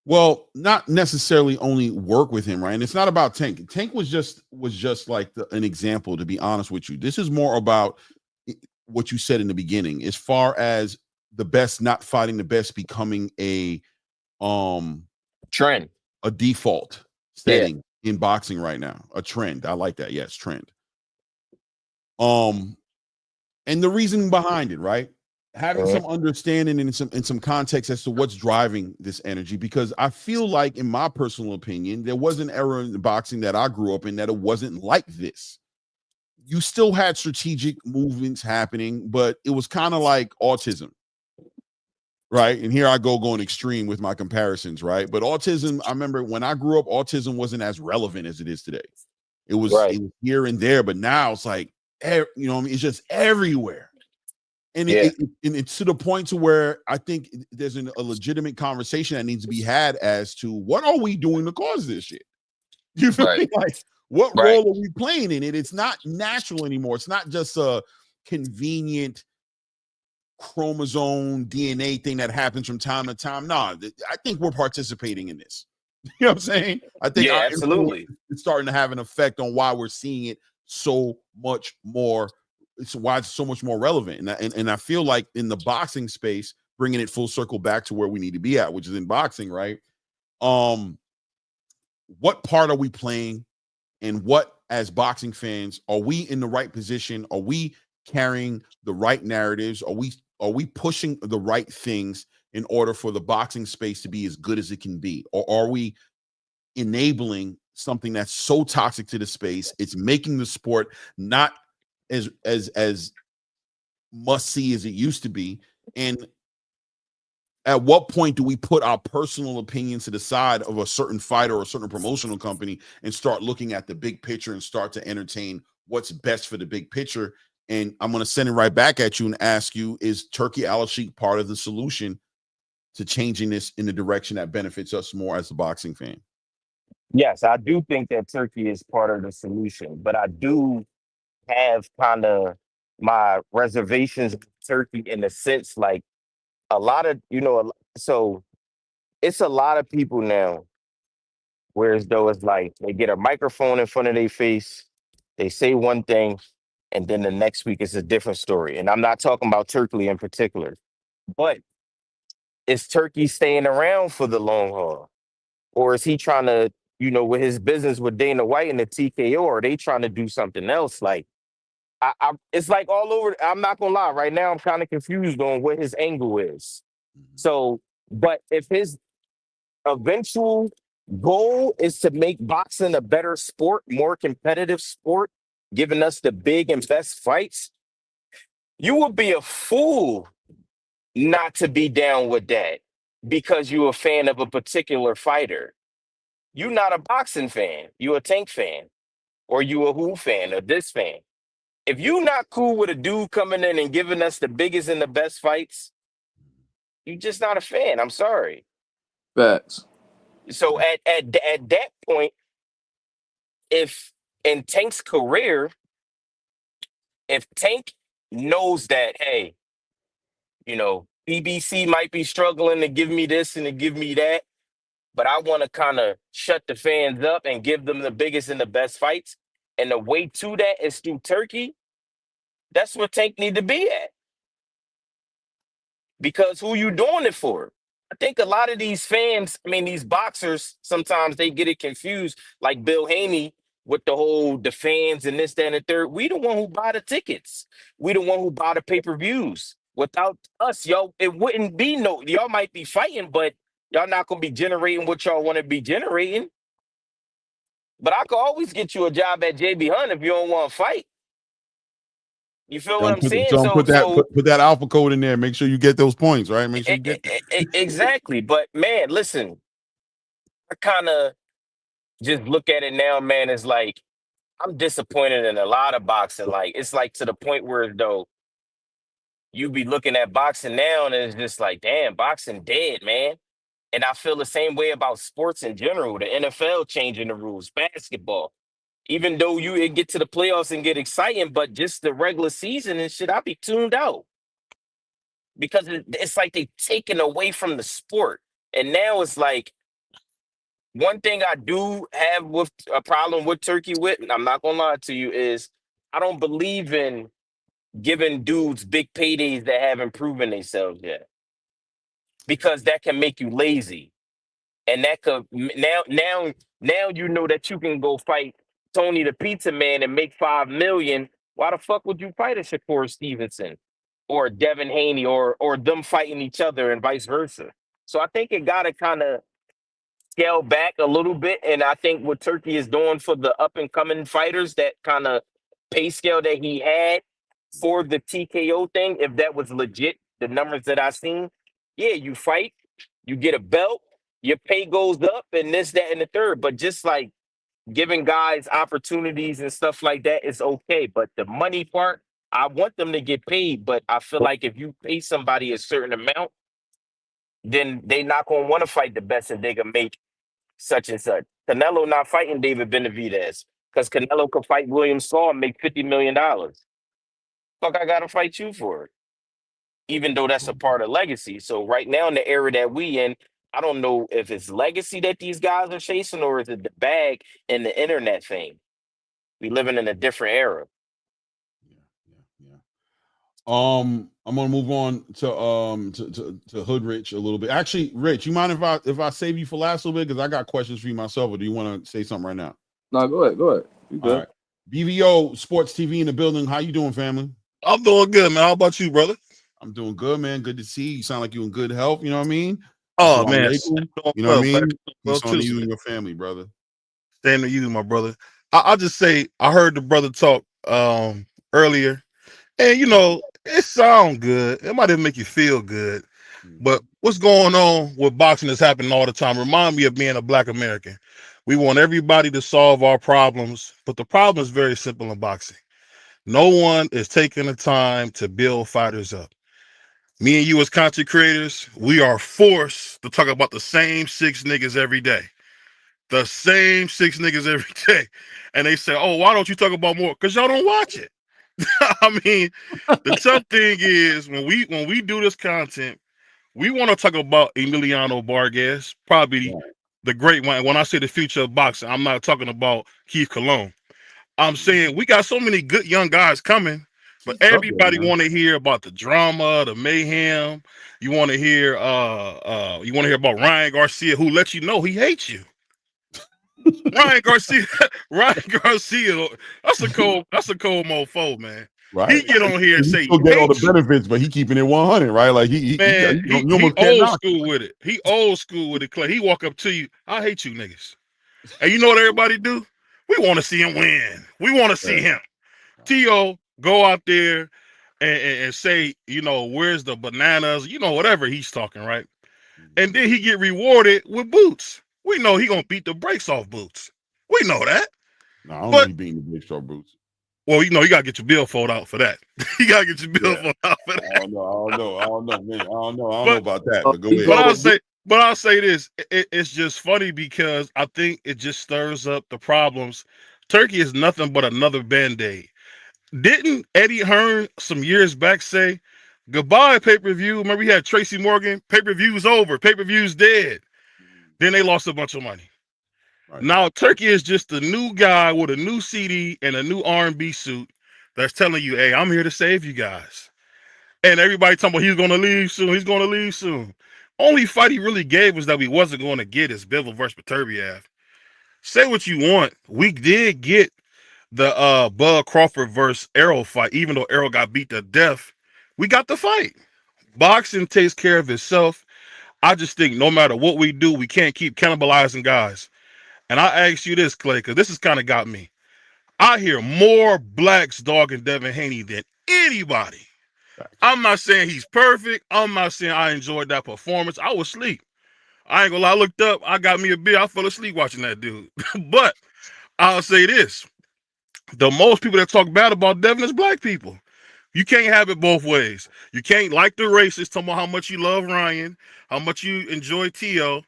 [SPEAKER 2] Well, not necessarily only work with him, right? And it's not about Tank. Tank was just like an example, to be honest with you. This is more about what you said in the beginning, as far as the best not fighting the best becoming a
[SPEAKER 5] trend,
[SPEAKER 2] a default setting in boxing right now, a trend. I like that. Yes, trend. And the reason behind it, right? Having some understanding and some context as to what's driving this energy, because I feel like, in my personal opinion, there was an era in boxing that I grew up in that it wasn't like this. You still had strategic movements happening, but it was kind of like autism, right? And here I go going extreme with my comparisons, right? But autism, I remember when I grew up, autism wasn't as relevant as it is today. It was, it was here and there, but now it's like, it's just everywhere. And it's to the point to where I think there's a legitimate conversation that needs to be had as to what are we doing to cause this shit? You feel me? Like, what role are we playing in it? It's not natural anymore. It's not just a convenient chromosome DNA thing that happens from time to time. No, I think we're participating in this. You know what I'm saying? I think
[SPEAKER 5] absolutely,
[SPEAKER 2] it's starting to have an effect on why we're seeing it so much more. It's why it's so much more relevant. And I feel like in the boxing space, bringing it full circle back to where we need to be at, which is in boxing, right? What part are we playing, and what, as boxing fans, are we in the right position? Are we carrying the right narratives? Are we pushing the right things in order for the boxing space to be as good as it can be? Or are we enabling something that's so toxic to the space? It's making the sport not as must see as it used to be. And at what point do we put our personal opinions to the side of a certain fighter or a certain promotional company and start looking at the big picture and start to entertain what's best for the big picture? And I'm going to send it right back at you and ask you, is Turki Alalshikh part of the solution to changing this in the direction that benefits us more as a boxing fan?
[SPEAKER 5] Yes, I do think that Turkey is part of the solution, but I do have kind of my reservations with Turkey in the sense like a lot of, so it's a lot of people now, whereas though it's like they get a microphone in front of their face, they say one thing, and then the next week it's a different story. And I'm not talking about Turkey in particular, but is Turkey staying around for the long haul? Or is he trying to, with his business with Dana White and the TKO, are they trying to do something else? Like, it's like all over. I'm not gonna lie. Right now, I'm kind of confused on what his angle is. So, but if his eventual goal is to make boxing a better sport, more competitive sport, giving us the big and best fights, you would be a fool not to be down with that because you're a fan of a particular fighter. You're not a boxing fan. You're a Tank fan, or you a Who fan, or this fan. If you're not cool with a dude coming in and giving us the biggest and the best fights, you're just not a fan. I'm sorry.
[SPEAKER 6] Facts.
[SPEAKER 5] So at that point, if in Tank's career, if Tank knows that, hey, BBC might be struggling to give me this and to give me that, but I want to kind of shut the fans up and give them the biggest and the best fights, and the way to that is through Turkey, that's what Tank need to be at. Because who you doing it for? I think a lot of these fans, these boxers, sometimes they get it confused, like Bill Haney with the fans and this, that, and the third. We the one who buy the tickets. We the one who buy the pay-per-views. Without us, y'all, it wouldn't be y'all might be fighting, but y'all not going to be generating what y'all want to be generating. But I could always get you a job at JB Hunt if you don't want to fight. You feel what I'm saying?
[SPEAKER 2] So put that alpha code in there. Make sure you get those points, right? Make sure you get
[SPEAKER 5] exactly. But man, listen, I kind of just look at it now, man. It's like I'm disappointed in a lot of boxing. Like it's like to the point where though you be looking at boxing now and it's just like, damn, boxing dead, man. And I feel the same way about sports in general. The NFL changing the rules, basketball. Even though it get to the playoffs and get exciting, but just the regular season and shit, I be tuned out. Because it's like they taken away from the sport. And now it's like, one thing I do have with a problem with Turkey with, and I'm not going to lie to you, is I don't believe in giving dudes big paydays that haven't proven themselves yet. Because that can make you lazy. And that could, now you know that you can go fight Tony the Pizza Man and make $5 million. Why the fuck would you fight a Shakur Stevenson or Devin Haney or them fighting each other and vice versa? So I think it got to kind of scale back a little bit. And I think what Turkey is doing for the up and coming fighters, that kind of pay scale that he had for the TKO thing, if that was legit, the numbers that I seen, yeah, you fight, you get a belt, your pay goes up and this, that, and the third. But just like giving guys opportunities and stuff like that is okay. But the money part, I want them to get paid. But I feel like if you pay somebody a certain amount, then they not going to want to fight the best if they can make such and such. Canelo not fighting David Benavidez because Canelo could fight William Saul and make $50 million. Fuck, I got to fight you for it. Even though that's a part of legacy. So right now in the era that we in, I don't know if it's legacy that these guys are chasing or is it the bag and the internet thing. We living in a different era.
[SPEAKER 2] Yeah. I'm gonna move on to Hood Rich a little bit. Actually, Rich, you mind if I save you for last a little bit because I got questions for you myself, or do you want to say something right now?
[SPEAKER 6] No, go ahead. You good?
[SPEAKER 2] All right. BVO Sports TV in the building. How you doing, family?
[SPEAKER 7] I'm doing good, man. How about you, brother?
[SPEAKER 2] I'm doing good, man. Good to see you. You sound like you in good health. You know what I mean?
[SPEAKER 7] Oh man,
[SPEAKER 2] Alaikum. You know what I mean?
[SPEAKER 7] well
[SPEAKER 2] Peace on
[SPEAKER 7] too.
[SPEAKER 2] you and your family, brother.
[SPEAKER 7] Same to you, my brother. I'll just say I heard the brother talk earlier, and it sound good. It might even make you feel good. But what's going on with boxing is happening all the time. Remind me of being a Black American. We want everybody to solve our problems, but the problem is very simple in boxing. No one is taking the time to build fighters up. Me and you as content creators, we are forced to talk about the same 6 niggas every day. The same 6 niggas every day. And they say, oh, why don't you talk about more? Because y'all don't watch it. I mean, the tough thing is when we do this content, we want to talk about Emiliano Vargas, probably the great one. When I say the future of boxing, I'm not talking about Keith Colon. I'm saying we got so many good young guys coming, but everybody want to hear about the drama, the mayhem. You want to hear about Ryan Garcia, who lets you know he hates you. Ryan Garcia, that's a cold mofo, man.
[SPEAKER 2] Right.
[SPEAKER 7] He get on here and say
[SPEAKER 2] he'll get all the benefits, but he keeping it 100, right? Like he
[SPEAKER 7] old school with it. He old school with it, Clay. He walk up to you, I hate you niggas. And you know what everybody do? We want to see him win. We want to see him. T.O. go out there and say, where's the bananas? Whatever he's talking, right? And then he get rewarded with boots. We know he gonna beat the brakes off Boots. We know that.
[SPEAKER 2] No, I don't know he beating the brakes off Boots.
[SPEAKER 7] Well, you gotta get your billfold out for that. You gotta get your billfold out for that.
[SPEAKER 2] I don't know, man. I don't know about that. But go ahead.
[SPEAKER 7] But I'll say this: it's just funny because I think it just stirs up the problems. Turkey is nothing but another Band-Aid. Didn't Eddie Hearn some years back say, "Goodbye pay-per-view"? Remember, he had Tracy Morgan. Pay-per-view's over. Pay-per-view's dead. Then they lost a bunch of money. Right. Now Turkey is just a new guy with a new CD and a new R&B suit that's telling you, hey, I'm here to save you guys. And everybody talking about he's going to leave soon. He's going to leave soon. Only fight he really gave was that we wasn't going to get is Bivol versus Beterbiev. Say what you want. We did get the Bud Crawford versus Errol fight, even though Errol got beat to death. We got the fight. Boxing takes care of itself. I just think no matter what we do, we can't keep cannibalizing guys. And I ask you this, Clay, because this has kind of got me. I hear more blacks dogging Devin Haney than anybody. I'm not saying he's perfect. I'm not saying I enjoyed that performance. I was asleep. I ain't gonna lie. I looked up. I got me a beer. I fell asleep watching that dude. But I'll say this. The most people that talk bad about Devin is black people. You can't have it both ways. You can't like the racist, talking about how much you love Ryan, how much you enjoy T.O.,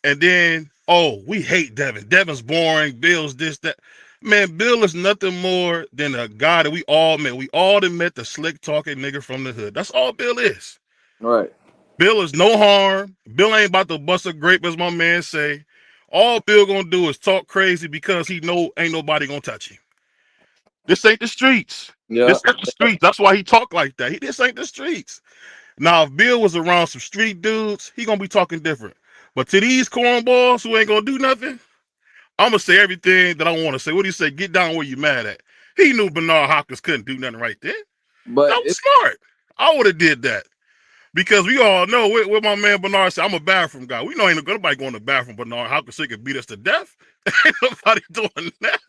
[SPEAKER 7] and then, oh, we hate Devin. Devin's boring. Bill's this, that. Man, Bill is nothing more than a guy that we all met. We all done met the slick talking nigga from the hood. That's all Bill is.
[SPEAKER 6] Right.
[SPEAKER 7] Bill is no harm. Bill ain't about to bust a grape, as my man say. All Bill gonna do is talk crazy because he know ain't nobody gonna touch him. This ain't the streets.
[SPEAKER 6] Yeah.
[SPEAKER 7] This ain't the streets. That's why he talk like that. This ain't the streets. Now, if Bill was around some street dudes, he gonna be talking different. But to these cornballs who ain't gonna do nothing, I'm gonna say everything that I want to say. What do you say? Get down where you mad at. He knew Bernard Hopkins couldn't do nothing right then.
[SPEAKER 6] But
[SPEAKER 7] that was smart. I would have did that. Because we all know what my man Bernard said, I'm a bathroom guy. We know ain't nobody going to the bathroom, Bernard Hopkins, so he could beat us to death. Ain't nobody doing that.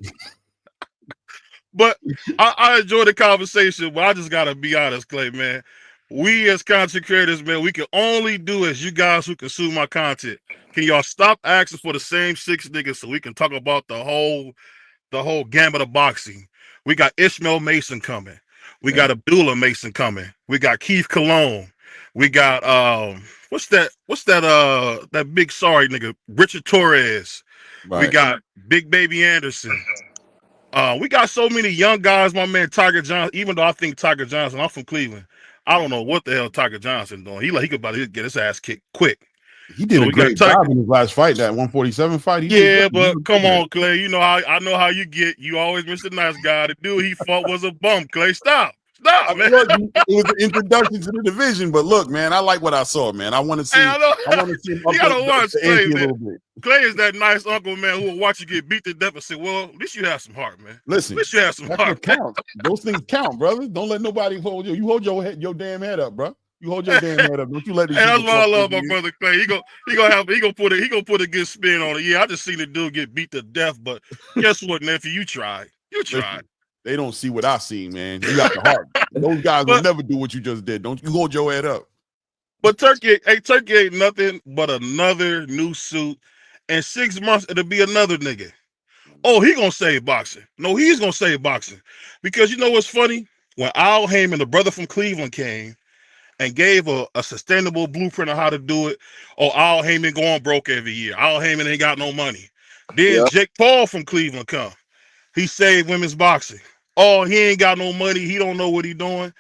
[SPEAKER 7] But I enjoy the conversation, but I just gotta be honest, Clay, man. We as content creators, man, we can only do as you guys who consume my content. Can y'all stop asking for the same 6 niggas so we can talk about the whole gamut of boxing? We got Ishmael Mason coming. We got Abdullah Mason coming. We got Keith Colon. We got what's that big sorry nigga, Richard Torres. Right. We got Big Baby Anderson. We got so many young guys, my man Tiger Johnson, even though I think Tiger Johnson, I'm from Cleveland. I don't know what the hell Tiger Johnson doing. He could about to get his ass kicked quick.
[SPEAKER 2] He did a great job in his last fight, that 147 fight.
[SPEAKER 7] But come on, Clay. You know how I know how you get. You always Mr. Nice Guy. The dude he fought was a bum, Clay. Stop. Stop, man.
[SPEAKER 8] Look, it was an introduction to the division, but look, man, I like what I saw, man. I want to see.
[SPEAKER 7] Hey, I know.
[SPEAKER 8] I want to see him
[SPEAKER 7] You
[SPEAKER 8] up
[SPEAKER 7] gotta watch
[SPEAKER 8] the
[SPEAKER 7] Clay,
[SPEAKER 8] ante a
[SPEAKER 7] man.
[SPEAKER 8] little bit.
[SPEAKER 7] Clay is that nice uncle, man, who will watch you get beat to death and say, well, at least you have some heart, man.
[SPEAKER 8] Listen,
[SPEAKER 7] at least you have some
[SPEAKER 8] that's
[SPEAKER 7] heart.
[SPEAKER 8] what counts. Those things count, brother. Don't let nobody hold you. You hold your damn head up, bro. You hold your damn head up. Don't you let these
[SPEAKER 7] Hey, that's
[SPEAKER 8] people
[SPEAKER 7] why I
[SPEAKER 8] talk
[SPEAKER 7] love
[SPEAKER 8] to
[SPEAKER 7] my
[SPEAKER 8] you.
[SPEAKER 7] brother Clay. He gonna put a good spin on it. Yeah, I just seen the dude get beat to death, but guess what, nephew? You tried.
[SPEAKER 8] Listen, they don't see what I see, man. You got the heart. Those guys will never do what you just did. Don't you hold your head up.
[SPEAKER 7] But Turkey ain't nothing but another new suit. In 6 months, it'll be another nigga. Oh, he gonna save boxing. No, he's gonna save boxing. Because you know what's funny? When Al Heyman, the brother from Cleveland, came and gave a sustainable blueprint of how to do it, Al Heyman going broke every year. Al Heyman ain't got no money. Then Jake Paul from Cleveland come. He saved women's boxing. Oh, he ain't got no money. He don't know what he doing.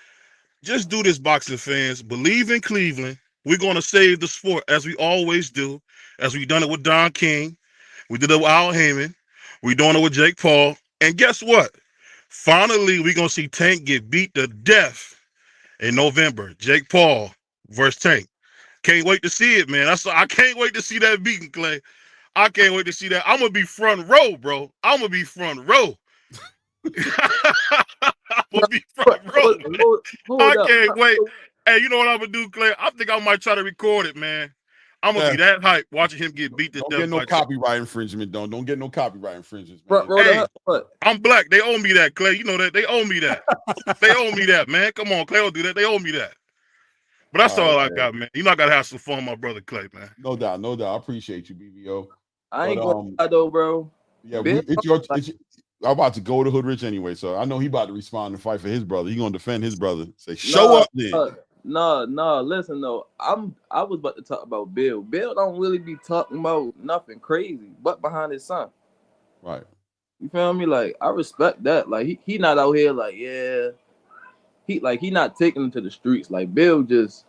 [SPEAKER 7] Just do this, boxing fans. Believe in Cleveland. We're going to save the sport as we always do, as we done it with Don King. We did it with Al Heyman. We're doing it with Jake Paul. And guess what? Finally, we're going to see Tank get beat to death in November. Jake Paul versus Tank. Can't wait to see it, man. I can't wait to see that beating, Clay. I can't wait to see that. I'm going to be front row, bro. I'm going to be front row. I'm gonna be front row. I can't wait. Hey, you know what I'm gonna do, Clay? I think I might try to record it, man. I'm gonna be that hype watching him get beat to death.
[SPEAKER 8] Don't get no copyright infringement, don't get no copyright infringements.
[SPEAKER 7] Hey, I'm black. They owe me that, Clay. You know that. They owe me that. They owe me that, man. Come on, Clay, don't do that. They owe me that. But that's all I got, man. You know I gotta have some fun, my brother Clay, man.
[SPEAKER 8] No doubt. I appreciate you, BBO.
[SPEAKER 6] I ain't going to though, bro.
[SPEAKER 8] Yeah, I'm about to go to Hood Rich anyway, so I know he about to respond and fight for his brother. He gonna defend his brother. Say, show up then.
[SPEAKER 6] No, listen though. I was about to talk about Bill. Bill don't really be talking about nothing crazy, but behind his son.
[SPEAKER 8] Right.
[SPEAKER 6] You feel me? Like, I respect that. Like, he not out here like, he not taking him to the streets. Like, Bill just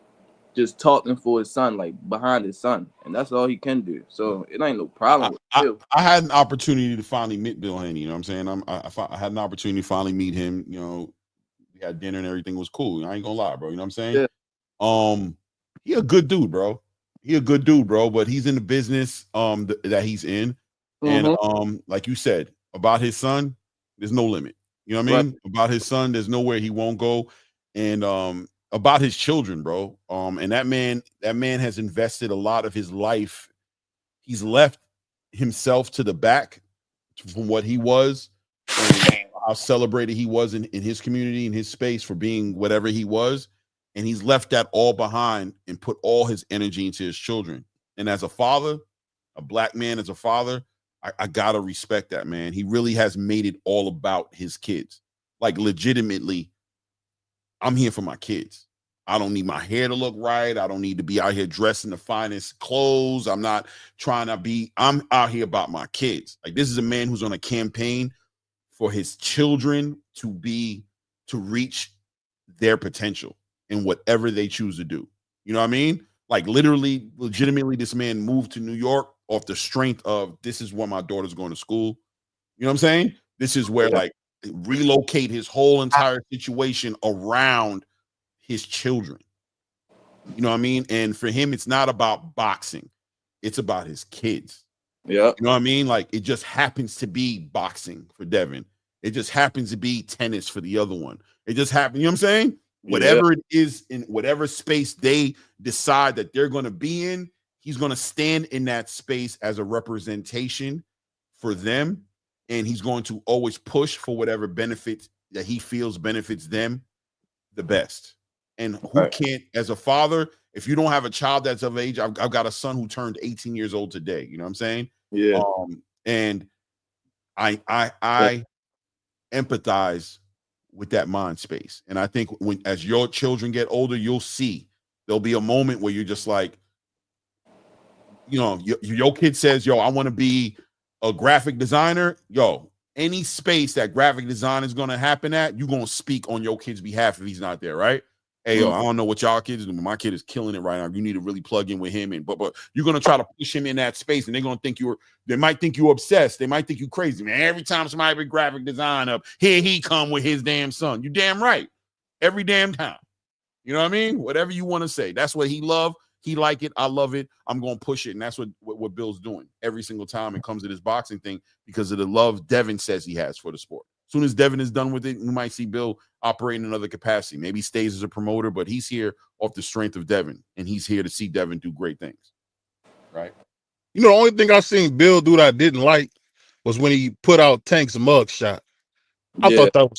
[SPEAKER 6] talking for his son, like behind his son, and that's all he can do. So it ain't no problem with Bill.
[SPEAKER 8] I had an opportunity to finally meet Bill Haney. You know what I'm saying? I had an opportunity to finally meet him. You know, we had dinner and everything was cool. I ain't gonna lie, bro. You know what I'm saying? Yeah. He a good dude, bro. But he's in the business that he's in, and like you said about his son, there's no limit. You know what I mean? Right. About his son, there's nowhere he won't go, and about his children, bro. And that man has invested a lot of his life. He's left himself to the back from what he was, and how celebrated he was in his community, in his space for being whatever he was. And he's left that all behind and put all his energy into his children. And as a father, a black man as a father, I gotta respect that, man. He really has made it all about his kids. Like, legitimately, I'm here for my kids. I don't need my hair to look right. I don't need to be out here dressed in the finest clothes. I'm not trying to be, I'm out here about my kids. Like, this is a man who's on a campaign for his children to reach their potential in whatever they choose to do. You know what I mean? Like, literally, legitimately, this man moved to New York off the strength of, this is where my daughter's going to school. You know what I'm saying? This is where, like, relocate his whole entire situation around his children. You know what I mean? And for him, it's not about boxing. It's about his kids. Yeah. You know what I mean? Like, it just happens to be boxing for Devin. It just happens to be tennis for the other one. It just happened. You know what I'm saying? Whatever it is, in whatever space they decide that they're going to be in, he's going to stand in that space as a representation for them. And he's going to always push for whatever benefits that he feels benefits them the best. And who can't, as a father, if you don't have a child that's of age, I've got a son who turned 18 years old today. You know what I'm saying? Yeah. And I empathize with that mind space. And I think as your children get older, you'll see there'll be a moment where you're just like, you know, your kid says, yo, I want to be a graphic designer. Yo, any space that graphic design is going to happen at, you're going to speak on your kid's behalf if he's not there, right? Hey, yo, I don't know what y'all kids do, but my kid is killing it right now. You need to really plug in with him. And but you're gonna try to push him in that space, and they're gonna think they might think you're obsessed. They might think you crazy, man. Every time somebody bring graphic design up, here he come with his damn son. You damn right. every damn time. You know what I mean? Whatever you want to say. That's what he loved. He like it. I love it. I'm going to push it. And that's what Bill's doing every single time it comes to this boxing thing because of the love Devin says he has for the sport. As soon as Devin is done with it, you might see Bill operate in another capacity. Maybe he stays as a promoter, but he's here off the strength of Devin, and he's here to see Devin do great things. Right?
[SPEAKER 7] You know, the only thing I seen Bill do that I didn't like was when he put out Tank's mug shot. I thought that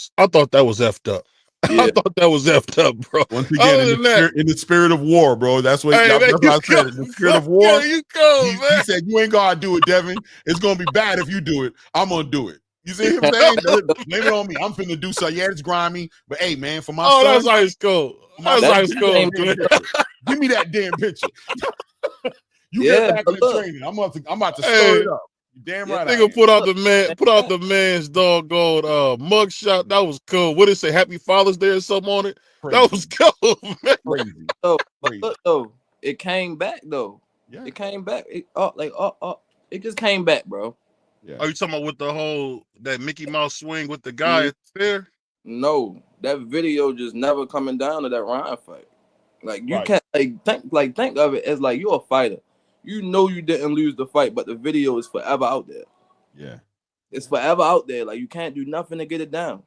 [SPEAKER 7] was effed up.
[SPEAKER 6] Yeah.
[SPEAKER 7] I thought that was effed up, bro.
[SPEAKER 8] Once again, in the spirit of war, bro. That's what, that's what I said. In the spirit of war,
[SPEAKER 7] you go,
[SPEAKER 8] he said, you ain't gonna do it, Devin. It's gonna be bad if you do it. I'm gonna do it. You see what I'm saying? Blame it on me. I'm finna do something. Yeah, it's grimy, but hey, man, for my son.
[SPEAKER 7] That's ice cold. That's ice cold.
[SPEAKER 8] Give me that damn picture. You get back in the training. I'm about to stir it up. Damn right.
[SPEAKER 7] Nigga put out the man's doggone mug shot. That was cool. What did it say? Happy Father's Day or something on it? Crazy. That was cool, man.
[SPEAKER 8] Crazy.
[SPEAKER 6] Look though, it came back though. Yeah. It came back. It just came back, bro.
[SPEAKER 7] Yeah. Are you talking about with the whole that Mickey Mouse swing with the guy there?
[SPEAKER 6] No, that video just never coming down to that Ryan fight. Like you can't think of it as like you're a fighter. You know you didn't lose the fight, but the video is forever out there.
[SPEAKER 8] Yeah.
[SPEAKER 6] It's forever out there. Like you can't do nothing to get it down.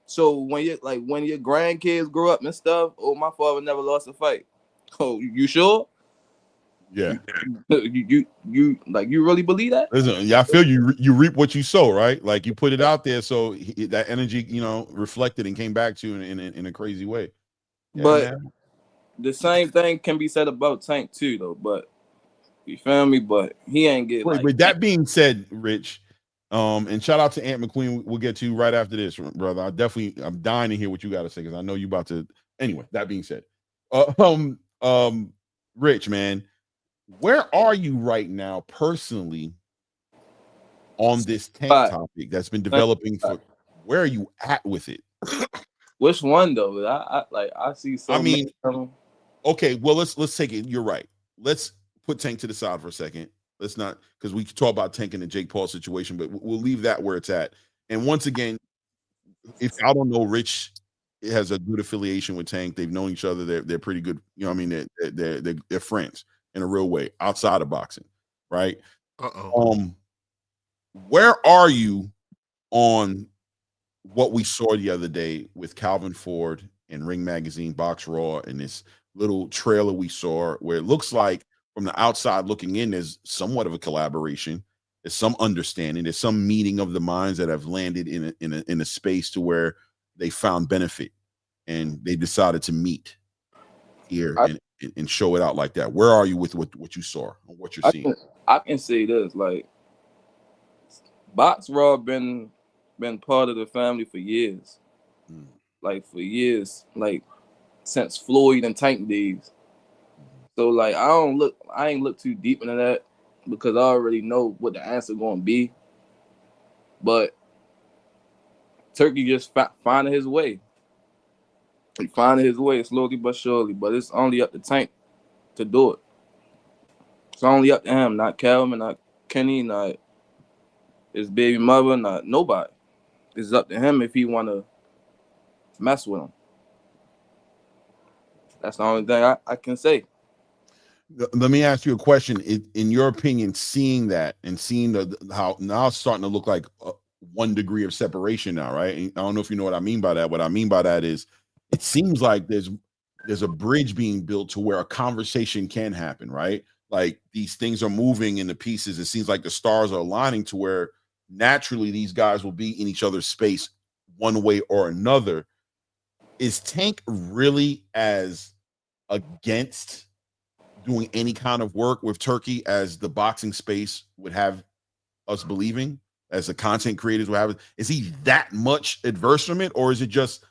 [SPEAKER 6] So when your grandkids grow up and stuff, oh, my father never lost a fight. Oh, you sure?
[SPEAKER 8] Yeah.
[SPEAKER 6] You really believe that?
[SPEAKER 8] Listen, yeah, I feel you reap what you sow, right? Like you put it out there, so that energy, reflected and came back to you in a crazy way. Yeah,
[SPEAKER 6] but
[SPEAKER 8] man.
[SPEAKER 6] The same thing can be said about Tank too, though. But you feel me? But he ain't getting.
[SPEAKER 8] With that being said, Rich, and shout out to Ant McQueen. We'll get to you right after this, brother. I'm dying to hear what you got to say because I know you about to. Anyway, that being said, Rich, man, where are you right now personally on this Tank topic that's been developing for? Where are you at with it?
[SPEAKER 6] Which one though? I see.
[SPEAKER 8] Okay, well let's take it. You're right. Let's put Tank to the side for a second. Let's not, because we can talk about Tank and the Jake Paul situation, but we'll leave that where it's at. And once again, if I don't know, Rich has a good affiliation with Tank. They've known each other. They're pretty good. You know what I mean? They're friends in a real way outside of boxing, right? Where are you on what we saw the other day with Calvin Ford and Ring Magazine, Box Raw, and this little trailer we saw where it looks like from the outside looking in, there's somewhat of a collaboration. There's some understanding. There's some meeting of the minds that have landed in a space to where they found benefit and they decided to meet here and show it out like that. Where are you with what you saw or what you're seeing?
[SPEAKER 6] I can say this, like Box Raw been part of the family for years. Like for years, like since Floyd and Tank days. So like I ain't look too deep into that because I already know what the answer gonna be. But Turkey just finding his way. He finding his way slowly but surely. But it's only up to Tank to do it. It's only up to him, not Calvin, not Kenny, not his baby mother, not nobody. It's up to him if he wanna mess with him. That's the only thing I can say.
[SPEAKER 8] Let me ask you a question. In your opinion, seeing that and seeing how now it's starting to look like 1 degree of separation now, right? And I don't know if you know what I mean by that. What I mean by that is it seems like there's a bridge being built to where a conversation can happen, right? Like these things are moving in the pieces. It seems like the stars are aligning to where naturally these guys will be in each other's space one way or another. Is Tank really as against doing any kind of work with Turkey as the boxing space would have us believing, as the content creators would have? Is he that much adverse from it, or is it just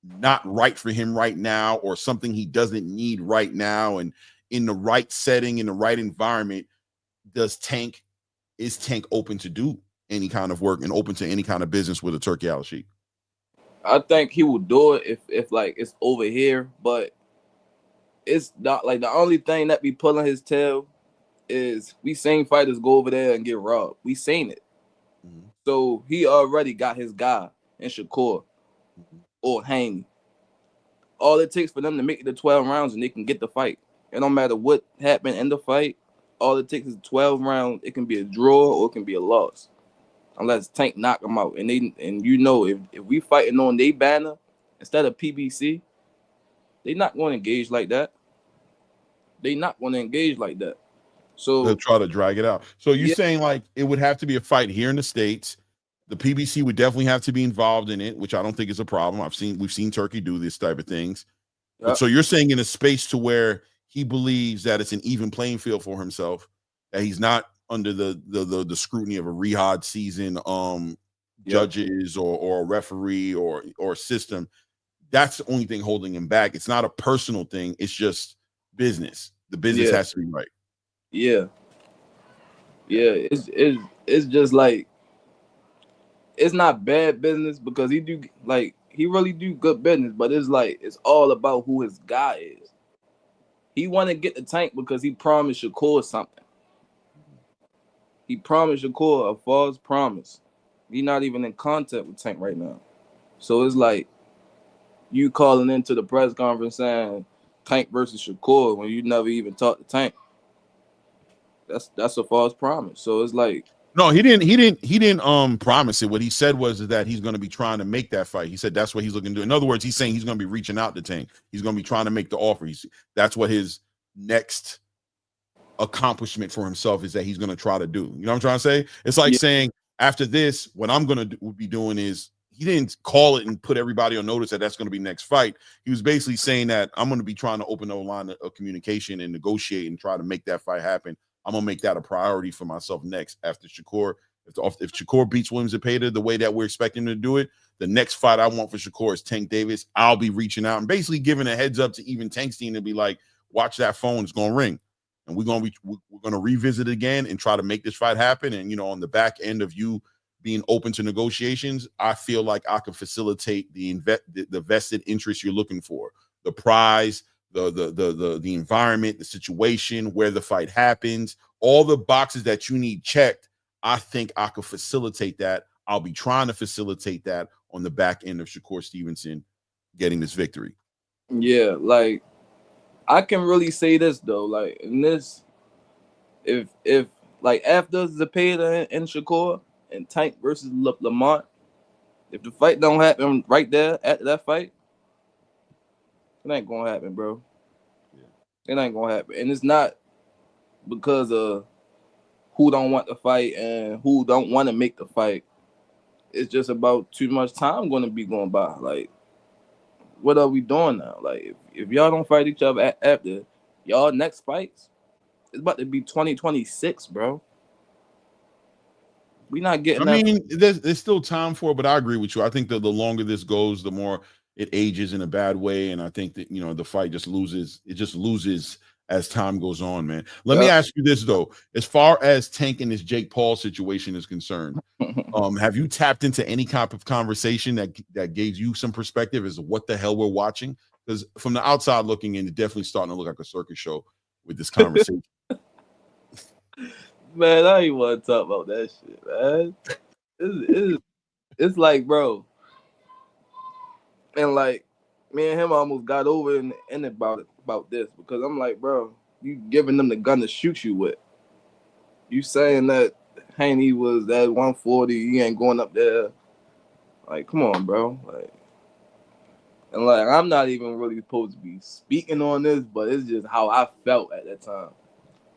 [SPEAKER 8] not right for him right now, or something he doesn't need right now? And in the right setting, in the right environment, is Tank open to do any kind of work and open to any kind of business with a Turki Alalshikh?
[SPEAKER 6] I think he will do it if like it's over here, but it's not like the only thing that be pulling his tail is we seen fighters go over there and get robbed. We seen it. So he already got his guy in Shakur or Haney. all it takes for them to make it to 12 rounds and they can get the fight. It don't matter what happened in the fight. All it takes is 12 rounds. It can be a draw or it can be a loss, unless Tank knock them out. And if we fighting on their banner instead of PBC, they not going to engage like that. So
[SPEAKER 8] they'll try to drag it out. So you're saying like it would have to be a fight here in the States. The PBC would definitely have to be involved in it, which I don't think is a problem. We've seen Turkey do this type of things. Yep. But so you're saying in a space to where he believes that it's an even playing field for himself, that he's not under the scrutiny of a Riyadh season judges or a referee or system. That's the only thing holding him back. It's not a personal thing. It's just business. The business has to be right.
[SPEAKER 6] Yeah. It's just like, it's not bad business because he really do good business, but it's like it's all about who his guy is. He want to get the Tank because he promised Shakur something. He promised Shakur a false promise. He's not even in contact with Tank right now. So it's like you calling into the press conference saying Tank versus Shakur when you never even talked to Tank. That's a false promise. So it's like,
[SPEAKER 8] no, he didn't promise it. What he said was that he's going to be trying to make that fight. He said that's what he's looking to do. In other words, he's saying he's going to be reaching out to Tank. He's going to be trying to make the offer. That's what his next accomplishment for himself is, that he's going to try to do. You know what I'm trying to say? It's like saying after this, what I'm going to be doing is, he didn't call it and put everybody on notice that that's going to be next fight. He was basically saying that I'm going to be trying to open a line of communication and negotiate and try to make that fight happen. I'm going to make that a priority for myself next after Shakur. If Shakur beats Williams Zepeda the way that we're expecting him to do it, the next fight I want for Shakur is Tank Davis. I'll be reaching out and basically giving a heads up to even Tank's team to be like, watch that phone, it's going to ring. And we're going to revisit it again and try to make this fight happen. And, on the back end of you being open to negotiations, I feel like I can facilitate the vested interest you're looking for, the prize, the environment, the situation, where the fight happens, all the boxes that you need checked. I think I could facilitate that. I'll be trying to facilitate that on the back end of Shakur Stevenson getting this victory.
[SPEAKER 6] Yeah, like I can really say this though, like in this, if like after Zepeda and Shakur and Tank versus Lamont, if the fight don't happen right there after that fight, it ain't gonna happen, bro. It ain't gonna happen. And it's not because of who don't want to fight and who don't want to make the fight. It's just about too much time gonna be going by. Like, what are we doing now? Like, if y'all don't fight each other after y'all next fights, it's about to be 2026, bro. We not getting.
[SPEAKER 8] I mean, there's still time for it, but I agree with you. I think that the longer this goes, the more it ages in a bad way, and I think that the fight just loses. It just loses as time goes on, man. Let me ask you this though: as far as Tank and this Jake Paul situation is concerned, have you tapped into any type of conversation that gave you some perspective as to what the hell we're watching? Because from the outside looking in, it's definitely starting to look like a circus show with this conversation.
[SPEAKER 6] Man, I ain't want to talk about that shit, man. It's like, bro, and like me and him almost got over in about this, because I'm like, bro, you giving them the gun to shoot you with. You saying that Haney was that 140, he ain't going up there. Like, come on, bro. Like, and like, I'm not even really supposed to be speaking on this, but it's just how I felt at that time.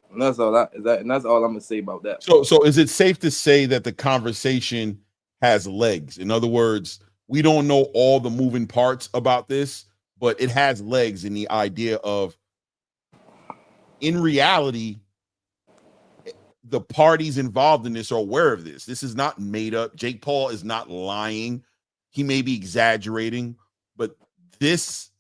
[SPEAKER 6] And that's all that's all I'm gonna say about that.
[SPEAKER 8] So is it safe to say that the conversation has legs? In other words, we don't know all the moving parts about this, but it has legs in the idea of, in reality, the parties involved in this are aware of this. This is not made up. Jake Paul is not lying. He may be exaggerating, but this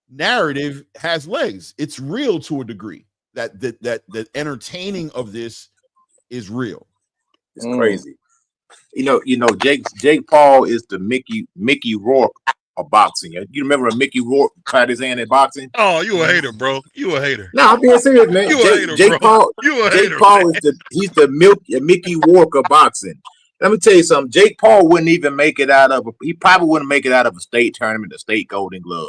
[SPEAKER 8] narrative has legs. It's real to a degree. That entertaining of this is real.
[SPEAKER 4] It's crazy. Jake Paul is the Mickey Rourke of boxing. You remember when Mickey Rourke tried his hand at boxing?
[SPEAKER 7] Oh, you a hater, bro. You a hater.
[SPEAKER 4] No, I'm being serious, man.
[SPEAKER 7] You a hater,
[SPEAKER 4] Jake
[SPEAKER 7] bro.
[SPEAKER 4] Paul,
[SPEAKER 7] You a
[SPEAKER 4] Jake
[SPEAKER 7] hater,
[SPEAKER 4] Paul
[SPEAKER 7] man.
[SPEAKER 4] is he's the Mickey Rourke of boxing. Let me tell you something. Jake Paul wouldn't even make it out of. He probably wouldn't make it out of a state tournament, a state Golden Glove.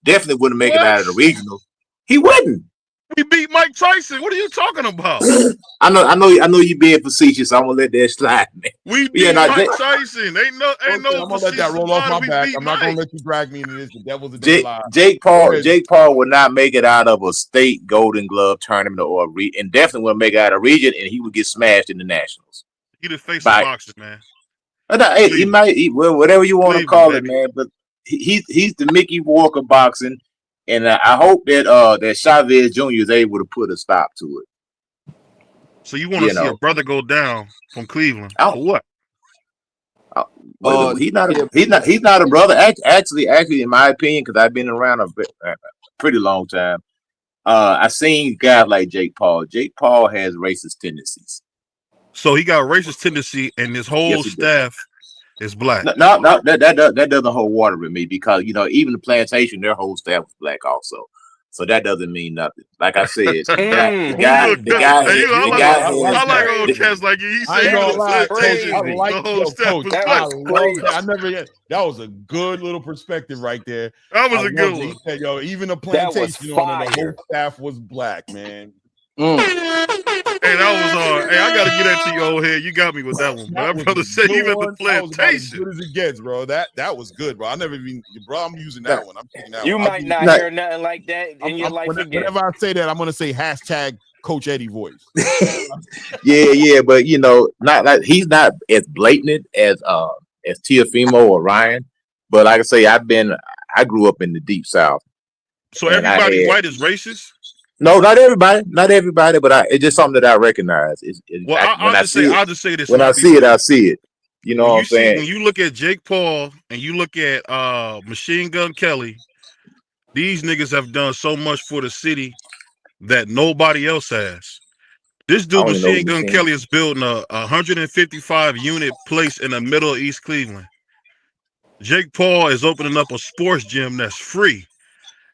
[SPEAKER 4] Definitely wouldn't make it out of the regional. He wouldn't.
[SPEAKER 7] We beat Mike Tyson. What are you talking about?
[SPEAKER 4] I know you being facetious. So I'm gonna let that slide, man.
[SPEAKER 7] We beat Mike Tyson. Ain't no.
[SPEAKER 8] I'm gonna let that roll off my back. I'm not gonna let you drag me into this. The devil's a lie.
[SPEAKER 4] Jake Paul would not make it out of a state Golden Glove tournament or and definitely would make it out of a region, and he would get smashed in the nationals.
[SPEAKER 7] He the face of boxing, man.
[SPEAKER 4] He might, whatever you want to call it, man. But he's the Mickey Walker boxing. And I hope that Chavez Jr. is able to put a stop to it.
[SPEAKER 7] So you want to see a brother go down from Cleveland? For
[SPEAKER 4] what? He's not a brother. Actually, in my opinion, because I've been around a pretty long time, I've seen guys like Jake Paul. Jake Paul has racist tendencies.
[SPEAKER 7] So he got racist tendency, and his whole staff is black.
[SPEAKER 4] No, that doesn't hold water with me because even the plantation, their whole staff was black also. So that doesn't mean nothing. Like I said, the guy.
[SPEAKER 7] I like old cats like you. He said the whole staff was black.
[SPEAKER 8] That was a good little perspective right there.
[SPEAKER 7] That was a good one.
[SPEAKER 8] Said, even the plantation owner, the whole staff was black, man.
[SPEAKER 7] Hey, that was hard. Hey, I gotta get that to your old head. You got me with that one. My brother said even the plantation.
[SPEAKER 8] As good as it gets, bro. That was good, bro. I never even, bro. I'm using that one. I'm taking that.
[SPEAKER 5] You
[SPEAKER 8] one.
[SPEAKER 5] might not hear nothing like that in your life again.
[SPEAKER 8] Whenever I say that, I'm gonna say hashtag Coach Eddie voice.
[SPEAKER 4] yeah, but not like he's not as blatant as Teofimo or Ryan. But like I say, I grew up in the deep South.
[SPEAKER 7] So everybody white is racist?
[SPEAKER 4] No, not everybody, but it's just something that I recognize.
[SPEAKER 7] I'll just say this.
[SPEAKER 4] When I see it, I see it. You know what I'm saying?
[SPEAKER 7] When you look at Jake Paul and you look at Machine Gun Kelly, these niggas have done so much for the city that nobody else has. This dude, Machine Gun Kelly, is building a 155 unit place in the middle of East Cleveland. Jake Paul is opening up a sports gym that's free.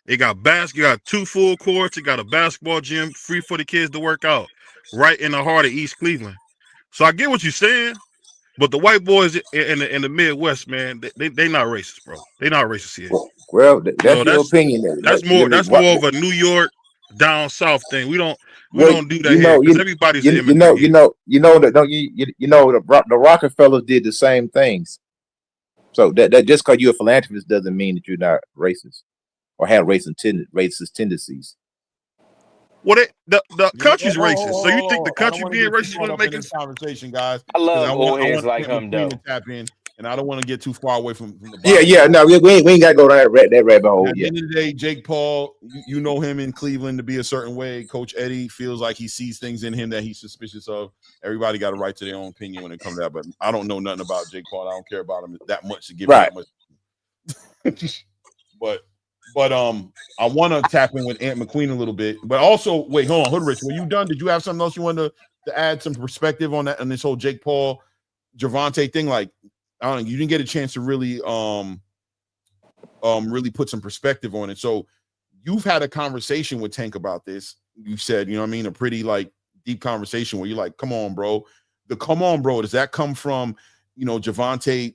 [SPEAKER 7] It got you got 2 full courts. It got a basketball gym free for the kids to work out right in the heart of East Cleveland. So I get what you're saying, but the white boys in the Midwest, man, they not racist, bro. They not racist here.
[SPEAKER 4] Well, that's your opinion.
[SPEAKER 7] That's more of a New York down south thing. We don't do that here because everybody's immigrant.
[SPEAKER 4] The Rockefellers did the same things. So that just because you're a philanthropist doesn't mean that you're not racist or have racist tendencies.
[SPEAKER 7] Well, the country's racist. So you think the country being racist would make this
[SPEAKER 8] conversation, guys?
[SPEAKER 5] I love old heads like him, though.
[SPEAKER 8] Tap in, and I don't want to get too far away from the
[SPEAKER 4] no, we ain't got to go that rabbit hole.
[SPEAKER 8] At the end of the day, Jake Paul, you know him in Cleveland to be a certain way. Coach Eddie feels like he sees things in him that he's suspicious of. Everybody got a right to their own opinion when it comes to that, but I don't know nothing about Jake Paul. I don't care about him that much to give him that much. But I want to tap in with Ant McQueen a little bit. But also, wait, hold on, Hood Rich, were you done? Did you have something else you wanted to add some perspective on that, on this whole Jake Paul, Gervonta thing? Like, I don't know, you didn't get a chance to really really put some perspective on it. So you've had a conversation with Tank about this. You said, you know what I mean, a pretty like deep conversation where you're like, come on, bro. Does that come from, Gervonta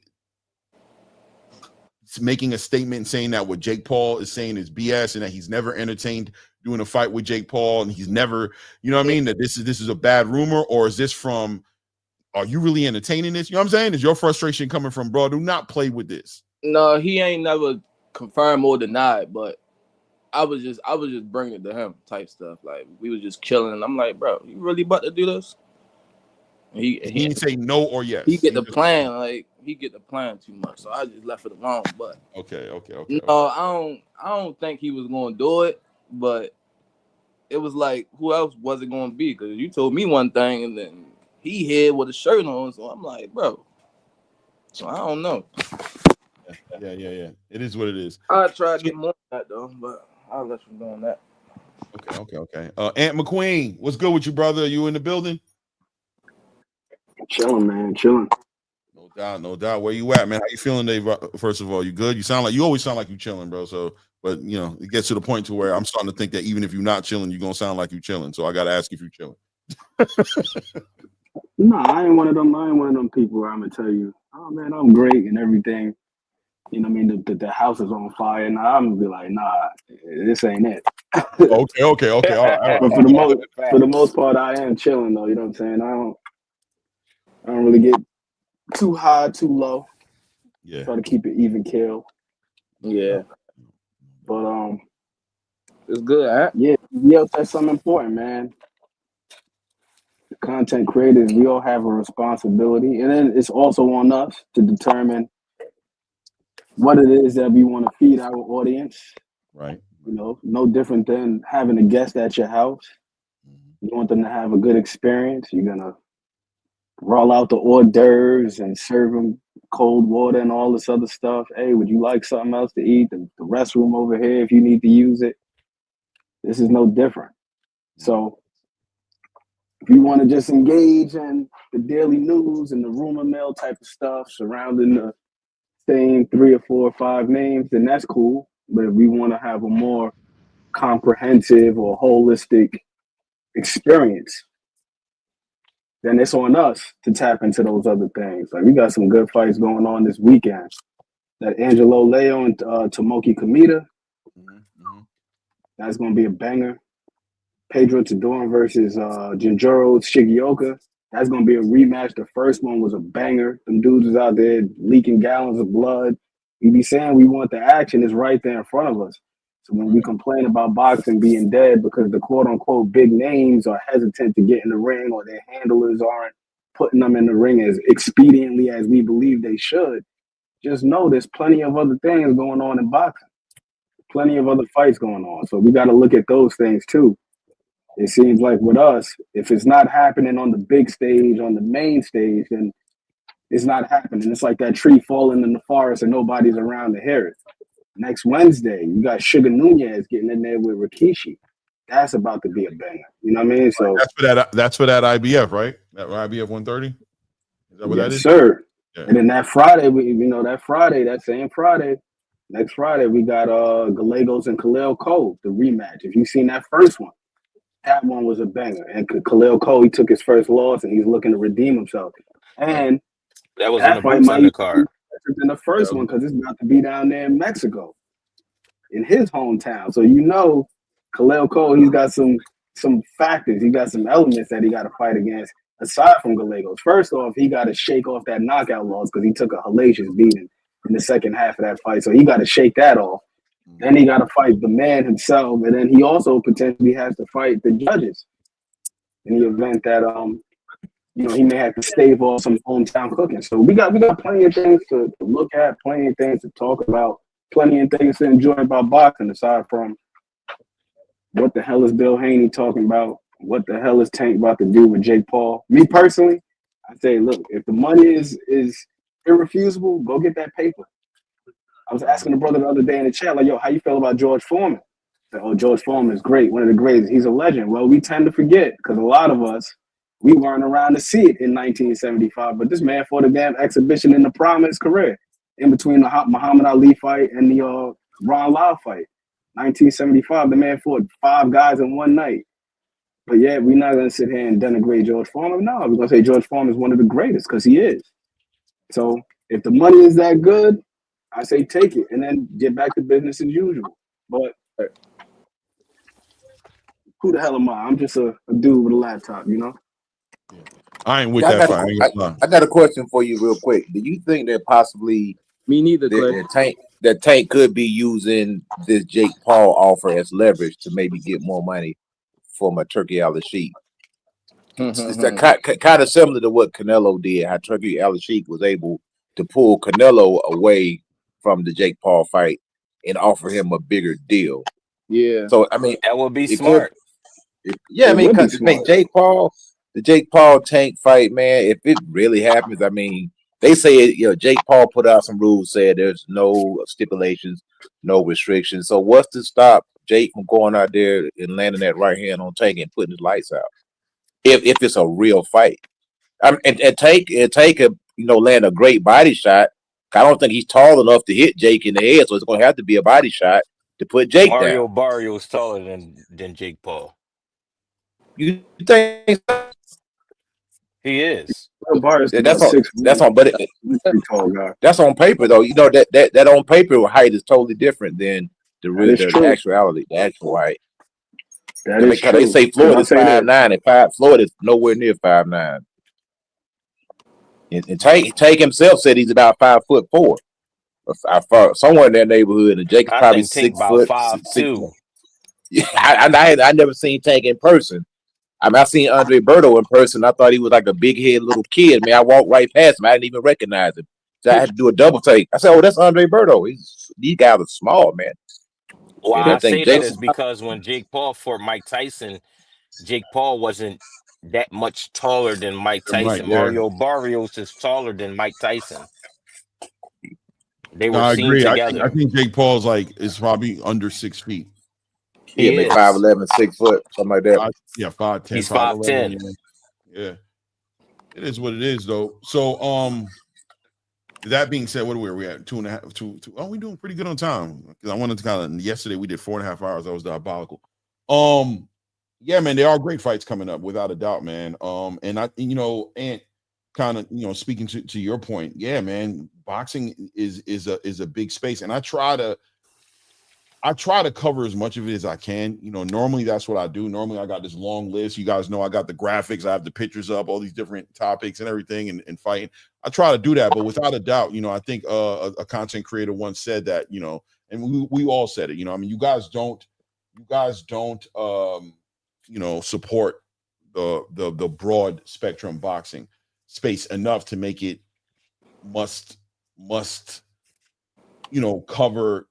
[SPEAKER 8] making a statement saying that what Jake Paul is saying is BS and that he's never entertained doing a fight with Jake Paul and he's never, that this is a bad rumor? Or is this from, are you really entertaining this? You know what I'm saying? Is your frustration coming from, bro, do not play with this?
[SPEAKER 6] No, he ain't never confirmed or denied, but I was just bringing it to him type stuff. Like, we was just chilling and I'm like, bro, you really about to do this? He
[SPEAKER 8] didn't say no or yes.
[SPEAKER 6] He get the plan, like he get the plan too much, so I just left it alone. But
[SPEAKER 8] okay.
[SPEAKER 6] No, I don't think he was going to do it, but it was like, who else was it going to be? Because you told me one thing, and then he hid with a shirt on, so I'm like, bro. So I don't know.
[SPEAKER 8] Yeah. It is what it is.
[SPEAKER 6] I try to get more of that though, but I'll let you know on that.
[SPEAKER 8] Okay. Ant McQueen, what's good with you, brother? Are you in the building?
[SPEAKER 9] Chilling, man. Chilling.
[SPEAKER 8] No doubt. Where you at, man? How you feeling today? First of all, you good? You always sound like you chilling, bro. So, but it gets to the point to where I'm starting to think that even if you're not chilling, you're gonna sound like you chilling. So I gotta ask if you're chilling.
[SPEAKER 9] Nah, I ain't one of them. I ain't one of them people where I'm gonna tell you, oh man, I'm great and everything. You know what I mean? The house is on fire. Nah, I'm gonna be like, nah, this ain't it.
[SPEAKER 8] Okay. All right.
[SPEAKER 9] But for the most part, I am chilling though. You know what I'm saying? I don't really get too high, too low.
[SPEAKER 8] Yeah.
[SPEAKER 9] Try to keep it even keel.
[SPEAKER 6] Yeah,
[SPEAKER 9] But
[SPEAKER 6] it's good. Huh?
[SPEAKER 9] yeah, that's something important, man. The content creators, we all have a responsibility, and then it's also on us to determine what it is that we want to feed our audience.
[SPEAKER 8] Right.
[SPEAKER 9] You know, no different than having a guest at your house. You want them to have a good experience. You're gonna roll out the hors d'oeuvres and serve them cold water and all this other stuff. Hey, would you like something else to eat? The restroom over here if you need to use it. This is no different. So if you want to just engage in the daily news and the rumor mill type of stuff surrounding the same 3 or 4 or 5 names, then that's cool. But if we want to have a more comprehensive or holistic experience, then it's on us to tap into those other things. Like we got some good fights going on this weekend. That Angelo Leo and Tomoki Kamita, that's going to be a banger. Pedro Tadorn versus Jinjuro Shigioka, that's going to be a rematch. The first one was a banger. Them dudes was out there leaking gallons of blood. We be saying we want the action, it's right there in front of us. So when we complain about boxing being dead because the quote-unquote big names are hesitant to get in the ring or their handlers aren't putting them in the ring as expediently as we believe they should, just know there's plenty of other things going on in boxing. Plenty of other fights going on. So we got to look at those things too. It seems like with us, if it's not happening on the big stage, on the main stage, then it's not happening. It's like that tree falling in the forest and nobody's around to hear it. Next Wednesday, you got Sugar Nunez getting in there with Rikishi. That's about to be a banger. You know what I mean? So
[SPEAKER 8] that's for that IBF, right? That IBF 130. Is that what that is?
[SPEAKER 9] Sir.
[SPEAKER 8] Yeah.
[SPEAKER 9] And then that Friday, that same Friday, next Friday, we got Gallegos and Khalil Cole, the rematch. If you've seen that first one, that one was a banger. And Khalil Cole, he took his first loss and he's looking to redeem himself. And
[SPEAKER 5] that was on the Boots undercard.
[SPEAKER 9] Than the first one because it's about to be down there in Mexico, in his hometown. So you know, Khalil Cole, he's got some factors. He got some elements that he got to fight against aside from Gallegos. First off, he got to shake off that knockout loss because he took a hellacious beating in the second half of that fight. So he got to shake that off. Then he got to fight the man himself, and then he also potentially has to fight the judges in the event that he may have to stave off some hometown cooking. So we got plenty of things to look at, plenty of things to talk about, plenty of things to enjoy about boxing aside from what the hell is Bill Haney talking about? What the hell is Tank about to do with Jake Paul? Me personally, I say, look, if the money is irrefusable, go get that paper. I was asking the brother the other day in the chat, like, yo, how you feel about George Foreman? I said, oh, George Foreman is great, one of the greatest. He's a legend. Well, we tend to forget because a lot of us, we weren't around to see it in 1975, but this man fought a damn exhibition in the prime of his career, in between the Muhammad Ali fight and the Ron Lyle fight. 1975, the man fought 5 guys in one night. But yeah, we're not going to sit here and denigrate George Foreman. No, we're going to say George Foreman is one of the greatest because he is. So if the money is that good, I say take it and then get back to business as usual. But who the hell am I? I'm just a dude with a laptop, you know?
[SPEAKER 8] I ain't with that fight.
[SPEAKER 4] I got a question for you real quick. Do you think that possibly
[SPEAKER 6] me neither
[SPEAKER 4] that Tank could be using this Jake Paul offer as leverage to maybe get more money from a Turki Alalshikh? It's kind of similar to what Canelo did, how Turki Alalshikh was able to pull Canelo away from the Jake Paul fight and offer him a bigger deal.
[SPEAKER 6] Yeah.
[SPEAKER 4] So I mean,
[SPEAKER 5] that would be smart.
[SPEAKER 4] Because the Jake Paul Tank fight, man, if it really happens, I mean, they say Jake Paul put out some rules, said there's no stipulations, no restrictions. So what's to stop Jake from going out there and landing that right hand on Tank and putting his lights out? If it's a real fight, and Tank could land a great body shot. I don't think he's tall enough to hit Jake in the head, so it's going to have to be a body shot to put Jake
[SPEAKER 5] Mario
[SPEAKER 4] down.
[SPEAKER 5] Barrios taller than Jake Paul.
[SPEAKER 4] You think?
[SPEAKER 5] He is.
[SPEAKER 9] Barnes
[SPEAKER 4] That's
[SPEAKER 9] about
[SPEAKER 4] on
[SPEAKER 9] 6'1".
[SPEAKER 4] that's on, but
[SPEAKER 9] He's a pretty tall guy.
[SPEAKER 4] that's on paper though. You know that on paper height is totally different than
[SPEAKER 9] That is
[SPEAKER 4] the
[SPEAKER 9] true.
[SPEAKER 4] actuality, the actual height.
[SPEAKER 9] That is
[SPEAKER 4] Because they
[SPEAKER 9] true.
[SPEAKER 4] say
[SPEAKER 9] And
[SPEAKER 4] Florida's
[SPEAKER 9] I'll say this.
[SPEAKER 4] 5'9", and Florida's nowhere near 5'9". And Tank himself said he's about 5'4", somewhere in that neighborhood. And Jake is
[SPEAKER 5] I
[SPEAKER 4] probably
[SPEAKER 5] think Tank
[SPEAKER 4] 6
[SPEAKER 5] about
[SPEAKER 4] foot,
[SPEAKER 5] 5'2".
[SPEAKER 4] Yeah, I never seen Tank in person. I mean, I seen Andre Berto in person. I thought he was like a big head little kid. Man, I walked right past him. I didn't even recognize him. So I had to do a double take. I said, "Oh, that's Andre Berto. These guys are small, man."
[SPEAKER 5] Why
[SPEAKER 4] And I
[SPEAKER 5] I
[SPEAKER 4] think
[SPEAKER 5] say that
[SPEAKER 4] Jason.
[SPEAKER 5] is because when Jake Paul fought Mike Tyson, Jake Paul wasn't that much taller than Mike
[SPEAKER 8] Mike,
[SPEAKER 5] Tyson.
[SPEAKER 8] yeah.
[SPEAKER 5] Mario Barrios is taller than Mike Tyson. They
[SPEAKER 8] No,
[SPEAKER 5] were
[SPEAKER 8] I
[SPEAKER 5] seen
[SPEAKER 8] agree. I
[SPEAKER 5] together.
[SPEAKER 8] think Jake Paul's is probably under 6 feet.
[SPEAKER 4] Yeah,
[SPEAKER 5] He
[SPEAKER 4] maybe
[SPEAKER 5] is.
[SPEAKER 4] 5'11", 6 foot, something like that.
[SPEAKER 8] 5'10",
[SPEAKER 5] He's
[SPEAKER 8] 5'11".
[SPEAKER 5] 5'10".
[SPEAKER 8] Yeah. It is what it is, though. So, that being said, what are we at? 2.5, two. Oh, we're doing pretty good on time. Because I wanted to yesterday we did 4.5 hours. That was diabolical. Yeah, man, there are great fights coming up, without a doubt, man. And and kind of, speaking to your point, yeah, man, boxing is a big space, and I try to cover as much of it as I can. Normally that's what I do. Normally I got this long list. You guys know I got the graphics, I have the pictures up, all these different topics and everything, and fighting. I try to do that, but without a doubt, I think a content creator once said that, and we all said it. I mean, you guys don't support the broad spectrum boxing space enough to make it must cover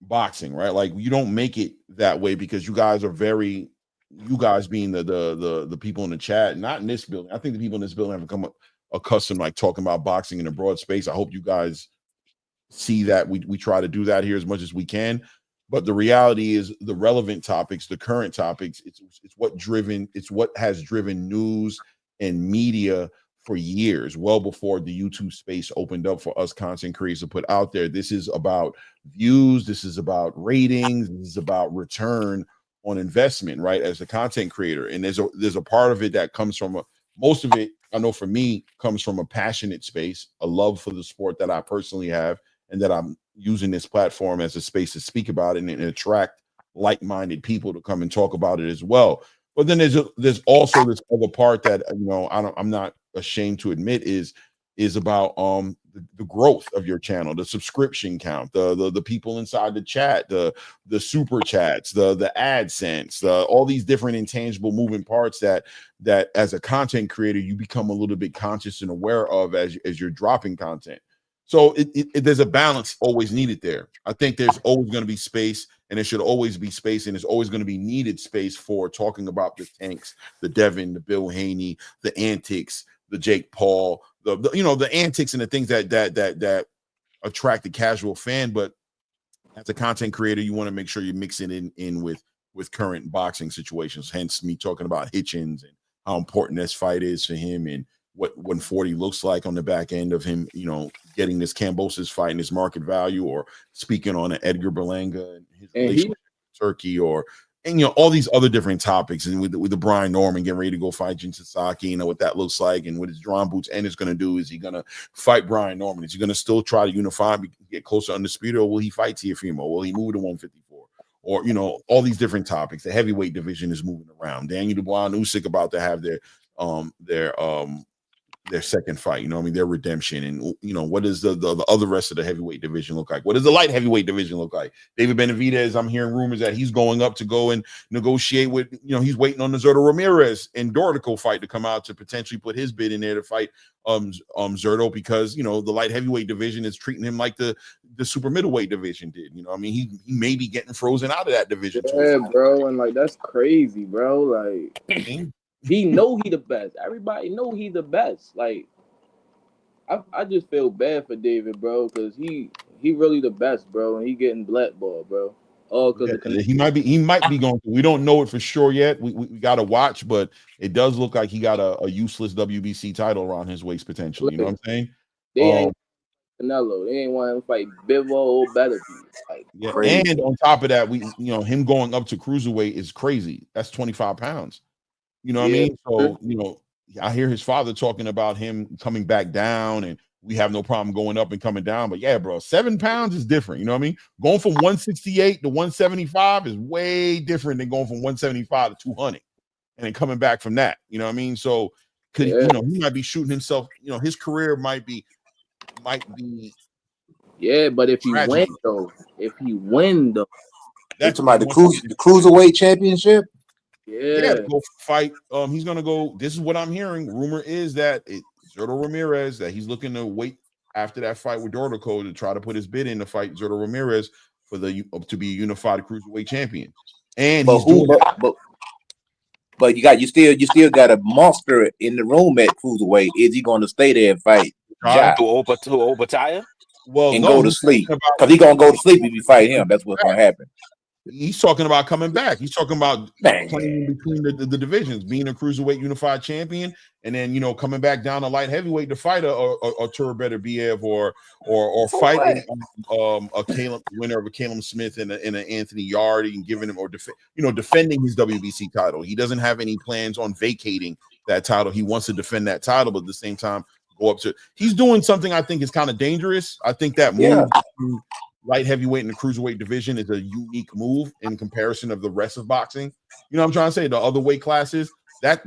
[SPEAKER 8] boxing, right? Like, you don't make it that way because you guys being the people in the chat, not in this building. I think the people in this building have become accustomed talking about boxing in a broad space. I hope you guys see that we try to do that here as much as we can. But the reality is, the relevant topics, the current topics, it's what has driven news and media for years, well before the YouTube space opened up for us content creators to put out there. This is about views, this is about ratings, this is about return on investment, right? As a content creator. And there's a part of it that comes from most of it, I know for me, comes from a passionate space, a love for the sport that I personally have, and that I'm using this platform as a space to speak about it and attract like-minded people to come and talk about it as well. But then there's also this other part that I'm not ashamed to admit is about the growth of your channel, the subscription count, the people inside the chat, the super chats, the AdSense, all these different intangible moving parts that as a content creator you become a little bit conscious and aware of as you're dropping content. So there's a balance always needed there. I think there's always going to be space, and there should always be space, and there's always going to be needed space for talking about the Tanks, the Devin, the Bill Haney, the antics, the Jake Paul, the antics and the things that attract the casual fan. But as a content creator, you want to make sure you're mixing in with current boxing situations. Hence me talking about Hitchens and how important this fight is for him, and what 140 looks like on the back end of him, getting this Kambosos fight and his market value, or speaking on an Edgar Berlanga and his relationship with Turkey, and all these other different topics, and with the Brian Norman getting ready to go fight Jin Sasaki, what that looks like, and what his drawn boots end is going to do. Is he going to fight Brian Norman? Is he going to still try to unify, get closer to undisputed, or will he fight Teofimo? Will he move to 154? Or all these different topics. The heavyweight division is moving around. Daniel Dubois and Usyk about to have their second fight, their redemption, and what does the other rest of the heavyweight division look like? What does the light heavyweight division look like? David Benavidez, I'm hearing rumors that he's going up to go and negotiate with, he's waiting on the Zurdo Ramirez and Dortico fight to come out to potentially put his bid in there to fight Zurdo, because the light heavyweight division is treating him like the super middleweight division did. He may be getting frozen out of that division.
[SPEAKER 6] Yeah, bro, and that's crazy, bro. Like, he know he the best. Everybody know he the best. Like, I just feel bad for David, bro, because he really the best, bro, and he getting blackballed, bro. Oh, because
[SPEAKER 8] he might be going to. We don't know it for sure yet. We got to watch, but it does look like he got a useless WBC title around his waist potentially. You know what I'm saying?
[SPEAKER 6] They ain't Canelo. They ain't want him to fight Bivol or Beterbiev. Like,
[SPEAKER 8] yeah,
[SPEAKER 6] crazy.
[SPEAKER 8] And on top of that, him going up to cruiserweight is crazy. That's 25 pounds. You know what I mean? So I hear his father talking about him coming back down, and we have no problem going up and coming down. But yeah, bro, 7 pounds is different. You know what I mean? Going from 168 to 175 is way different than going from 175 to 200 and then coming back from that. You know what I mean? So could he might be shooting himself. His career might be.
[SPEAKER 6] Yeah, but if he win though,
[SPEAKER 4] that's about the cruiserweight championship.
[SPEAKER 6] Yeah,
[SPEAKER 8] go fight. He's gonna go. This is what I'm hearing. Rumor is that Zurdo Ramirez, that he's looking to wait after that fight with Dortico to try to put his bid in to fight Zurdo Ramirez for to be a unified cruiserweight champion. And
[SPEAKER 4] but you still got a monster in the room at cruiserweight. Is he going to stay there and fight
[SPEAKER 5] to Obachaya?
[SPEAKER 4] Well, go to sleep because he's gonna go to sleep if you fight him. That's what's gonna happen.
[SPEAKER 8] He's talking about coming back. He's talking about playing between the divisions, being a cruiserweight unified champion, and then coming back down to light heavyweight to fight a Turbet Biev or fighting a Caleb winner of a Caleb Smith and an Anthony Yardy and giving him defending his WBC title. He doesn't have any plans on vacating that title. He wants to defend that title, but at the same time go up to. He's doing something I think is kind of dangerous. I think that move. Light heavyweight in the cruiserweight division is a unique move in comparison of the rest of boxing. You know what I'm trying to say? The other weight classes, that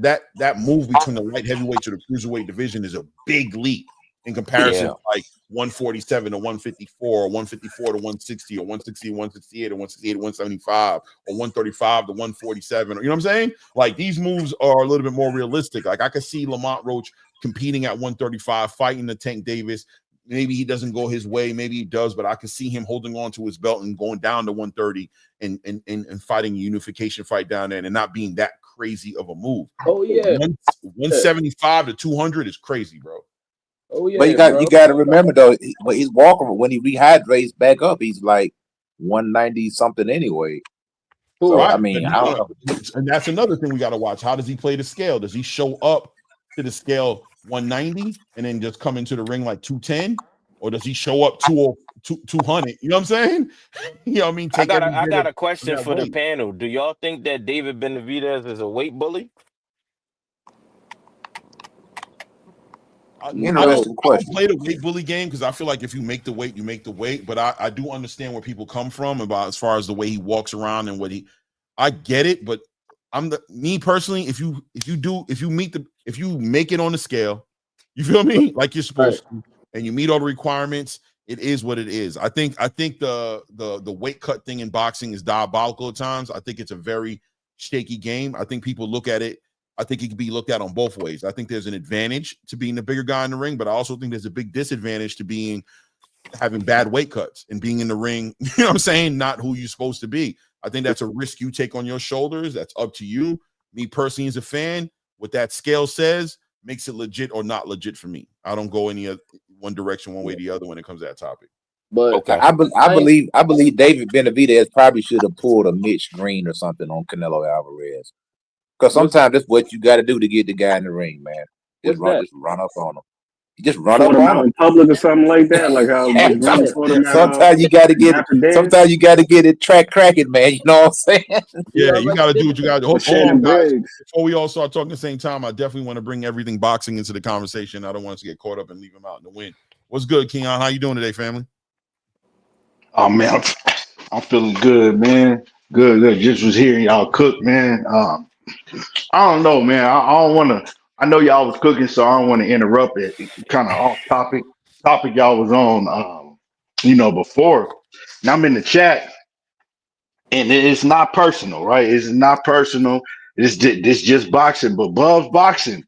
[SPEAKER 8] move between the light heavyweight to the cruiserweight division is a big leap in comparison to like 147 to 154 or 154 to 160 or 160 to 168 or 168 to 175 or 135 to 147. You know what I'm saying? Like these moves are a little bit more realistic. Like I could see Lamont Roach competing at 135, fighting the Tank Davis. Maybe he doesn't go his way, maybe he does, but I can see him holding on to his belt and going down to 130 and fighting a unification fight down there and not being that crazy of a move.
[SPEAKER 6] Oh yeah,
[SPEAKER 8] 175 to 200 is crazy, bro.
[SPEAKER 4] Oh yeah, but you got to remember though, he's walking when he rehydrates back up, he's like 190 something anyway. So right. I mean, I don't know.
[SPEAKER 8] And that's another thing we got to watch. How does he play the scale? Does he show up to the scale 190 and then just come into the ring like 210, or does he show up 200? You know what I'm saying? You know what I mean?
[SPEAKER 5] I got a question for the panel. Do y'all think that David Benavidez is a weight bully?
[SPEAKER 4] Interesting question.
[SPEAKER 8] I play the weight bully game because I feel like if you make the weight, you make the weight. But I do understand where people come from about as far as the way he walks around and I get it, but me personally, if you make it on the scale, you feel me? Like you're supposed to, and you meet all the requirements, it is what it is. I think the weight cut thing in boxing is diabolical at times. I think it's a very shaky game. I think people look at it. I think it can be looked at on both ways. I think there's an advantage to being the bigger guy in the ring, but I also think there's a big disadvantage to having bad weight cuts and being in the ring, you know what I'm saying? Not who you're supposed to be. I think that's a risk you take on your shoulders. That's up to you. Me personally as a fan, what that scale says makes it legit or not legit for me. I don't go any one direction, one way or the other when it comes to that topic.
[SPEAKER 4] But I believe David Benavidez probably should have pulled a Mitch Green or something on Canelo Alvarez. Because sometimes that's what you got to do to get the guy in the ring, man. Just run up on him. Just run up on him
[SPEAKER 9] in public or something like that. Like how
[SPEAKER 4] sometimes you got to get it. Sometimes you got to get it track cracking, man. You know what I'm saying?
[SPEAKER 8] Yeah, you got to do what you got to do. Hold on, guys. Before we all start talking at the same time, I definitely want to bring everything boxing into the conversation. I don't want us to get caught up and leave him out in the wind. What's good, Keon? How you doing today, family?
[SPEAKER 10] Oh man, I'm feeling good, man. Good. Just was hearing y'all cook, man. I don't know, man. I don't want to. I know y'all was cooking, so I don't want to interrupt it. Kind of off topic y'all was on, before. Now I'm in the chat, and it's not personal, right? It's not personal. It's just boxing, but Bub's boxing.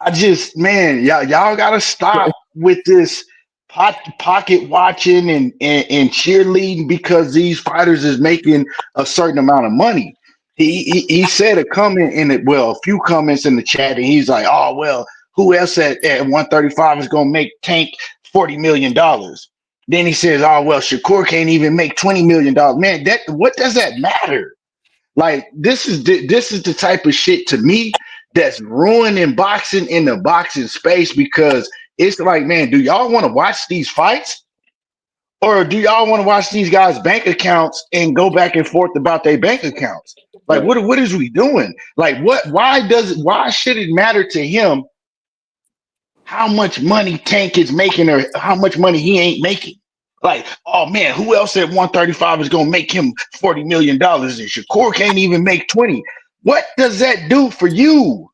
[SPEAKER 10] Y'all gotta stop with this pocket watching and cheerleading because these fighters is making a certain amount of money. He said a comment a few comments in the chat, and he's like, oh, well, who else at 135 is going to make Tank $40 million? Then he says, oh, well, Shakur can't even make $20 million. Man, what does that matter? Like, this is the type of shit to me that's ruining boxing in the boxing space because it's like, man, do y'all want to watch these fights? Or do y'all want to watch these guys' bank accounts and go back and forth about their bank accounts? Like, what is we doing? Like, why should it matter to him how much money Tank is making or how much money he ain't making? Like, oh man, who else at 135 is gonna make him $40 million? And Shakur can't even make 20. What does that do for you?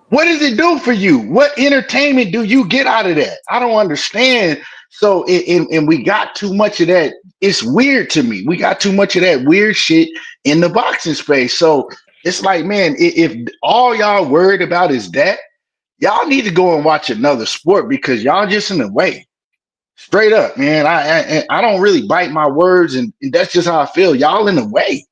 [SPEAKER 10] What does it do for you? What entertainment do you get out of that? I don't understand. So, and we got too much of that. It's weird to me. We got too much of that weird shit in the boxing space. So it's like, man, if all y'all worried about is that, y'all need to go and watch another sport because y'all just in the way. Straight up, man. I don't really bite my words, and that's just how I feel. Y'all in the way.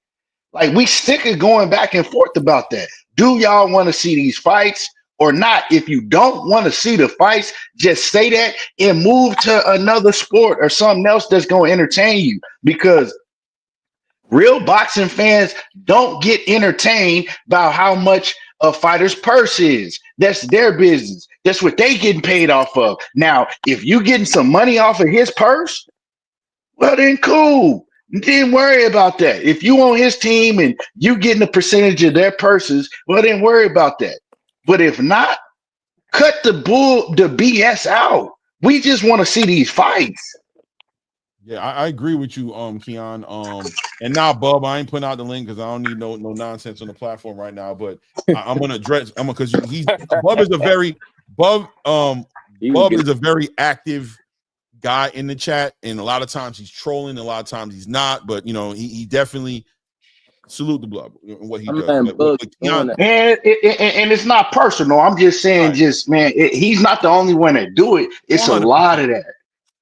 [SPEAKER 10] Like, we sick of going back and forth about that. Do y'all want to see these fights or not? If you don't want to see the fights, just say that and move to another sport or something else that's going to entertain you, because real boxing fans don't get entertained by how much a fighter's purse is. That's their business. That's what they getting paid off of. Now, if you getting some money off of his purse, well then cool. Didn't worry about that. If you on his team and you getting a percentage of their purses, well then worry about that. But if not, cut the BS out. We just want to see these fights.
[SPEAKER 8] Yeah, I agree with you, Keon. And now, Bub, I ain't putting out the link because I don't need no nonsense on the platform right now. But I'm gonna address. Because Bub is a very active guy in the chat, and a lot of times he's trolling, a lot of times he's not. But he definitely salute the Bub and what he does. But Keon,
[SPEAKER 10] and it's not personal. I'm just saying, he's not the only one that do it. It's 100%. A lot of that.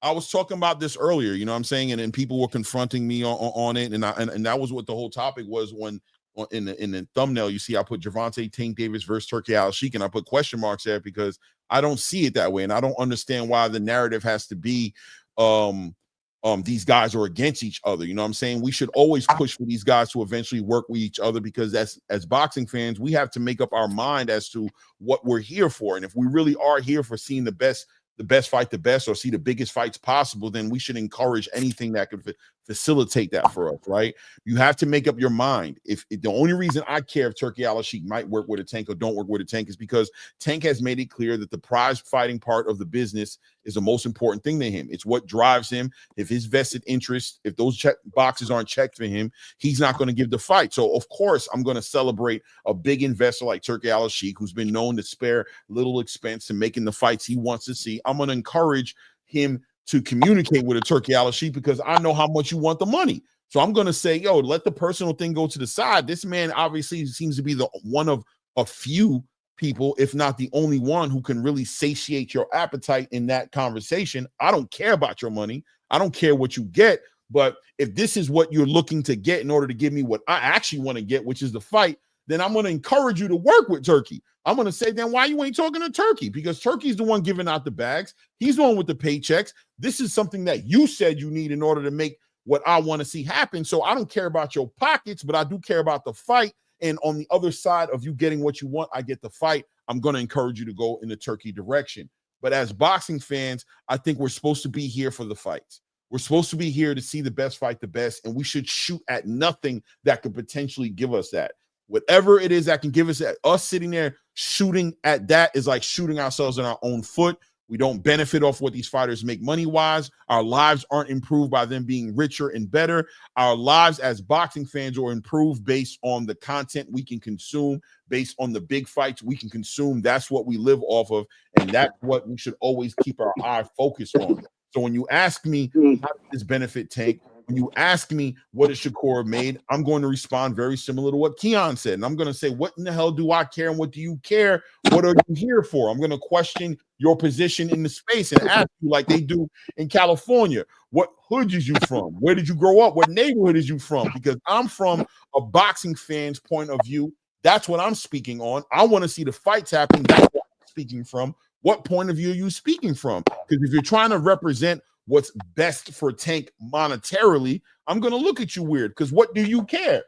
[SPEAKER 8] I was talking about this earlier, you know what I'm saying? And then people were confronting me on it. And that was what the whole topic was when in the thumbnail, you see, I put Gervonta Tank Davis versus Turki Alalshikh, and I put question marks there because I don't see it that way. And I don't understand why the narrative has to be these guys are against each other. You know what I'm saying? We should always push for these guys to eventually work with each other, because as boxing fans, we have to make up our mind as to what we're here for. And if we really are here for seeing the best fight the best, or see the biggest fights possible, then we should encourage anything that could facilitate that for us, right? You have to make up your mind. If the only reason I care if Turki Alalshikh might work with a Tank or don't work with a Tank is because Tank has made it clear that the prize fighting part of the business is the most important thing to him. It's what drives him. If his vested interest, if those check boxes aren't checked for him, he's not going to give the fight. So of course I'm going to celebrate a big investor like Turki Alalshikh, who's been known to spare little expense in making the fights he wants to see. I'm going to encourage him to communicate with a Turki Alalshikh because I know how much you want the money. So I'm going to say, yo, let the personal thing go to the side. This man obviously seems to be the one of a few people, if not the only one, who can really satiate your appetite in that conversation. I don't care about your money. I don't care what you get. But if this is what you're looking to get in order to give me what I actually want to get, which is the fight, then I'm going to encourage you to work with Turki. I'm going to say, then why you ain't talking to Turki? Because Turki's the one giving out the bags. He's the one with the paychecks. This is something that you said you need in order to make what I want to see happen. So I don't care about your pockets, but I do care about the fight. And on the other side of you getting what you want, I get the fight. I'm going to encourage you to go in the Turki direction. But as boxing fans, I think we're supposed to be here for the fights. We're supposed to be here to see the best fight the best, and we should shoot at nothing that could potentially give us that. Whatever it is that can give us that, us sitting there shooting at that is like shooting ourselves in our own foot. We don't benefit off what these fighters make money-wise. Our lives aren't improved by them being richer and better. Our lives as boxing fans are improved based on the content we can consume, based on the big fights we can consume. That's what we live off of, and that's what we should always keep our eye focused on. So when you ask me, how does this benefit Tank? When you ask me what is Shakur made, I'm going to respond very similar to what Keon said. And I'm going to say, what in the hell do I care? And what do you care? What are you here for? I'm going to question your position in the space and ask you like they do in California. What hood is you from? Where did you grow up? What neighborhood is you from? Because I'm from a boxing fan's point of view. That's what I'm speaking on. I want to see the fights happen. That's what I'm speaking from. What point of view are you speaking from? Because if you're trying to represent what's best for Tank monetarily, I'm going to look at you weird, because what do you care?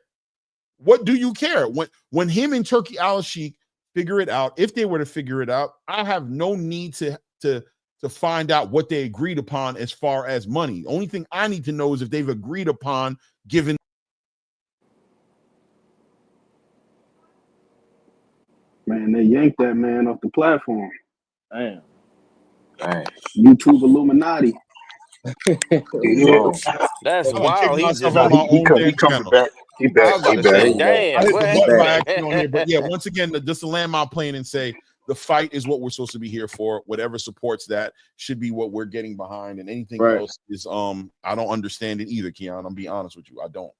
[SPEAKER 8] What do you care? When him and Turki Alalshikh figure it out, if they were to figure it out, I have no need to find out what they agreed upon as far as money. The only thing I need to know is if they've agreed upon giving
[SPEAKER 9] Man, they yanked that man off the platform.
[SPEAKER 6] Damn.
[SPEAKER 9] YouTube Illuminati.
[SPEAKER 5] That's
[SPEAKER 8] I kicked
[SPEAKER 5] wild. He
[SPEAKER 8] myself
[SPEAKER 5] just.
[SPEAKER 8] on my
[SPEAKER 10] He
[SPEAKER 8] own damn
[SPEAKER 10] coming
[SPEAKER 8] channel.
[SPEAKER 10] back. He
[SPEAKER 5] I
[SPEAKER 10] back.
[SPEAKER 5] was about
[SPEAKER 10] He
[SPEAKER 5] to
[SPEAKER 10] back.
[SPEAKER 5] say,
[SPEAKER 8] I
[SPEAKER 5] damn.
[SPEAKER 8] hit the
[SPEAKER 5] What?
[SPEAKER 10] He
[SPEAKER 8] button by
[SPEAKER 10] back.
[SPEAKER 8] accident on here, but yeah, once again, just to land my plane and say the fight is what we're supposed to be here for. Whatever supports that should be what we're getting behind, and anything else is I don't understand it either, Keon. I'm being honest with you, I don't.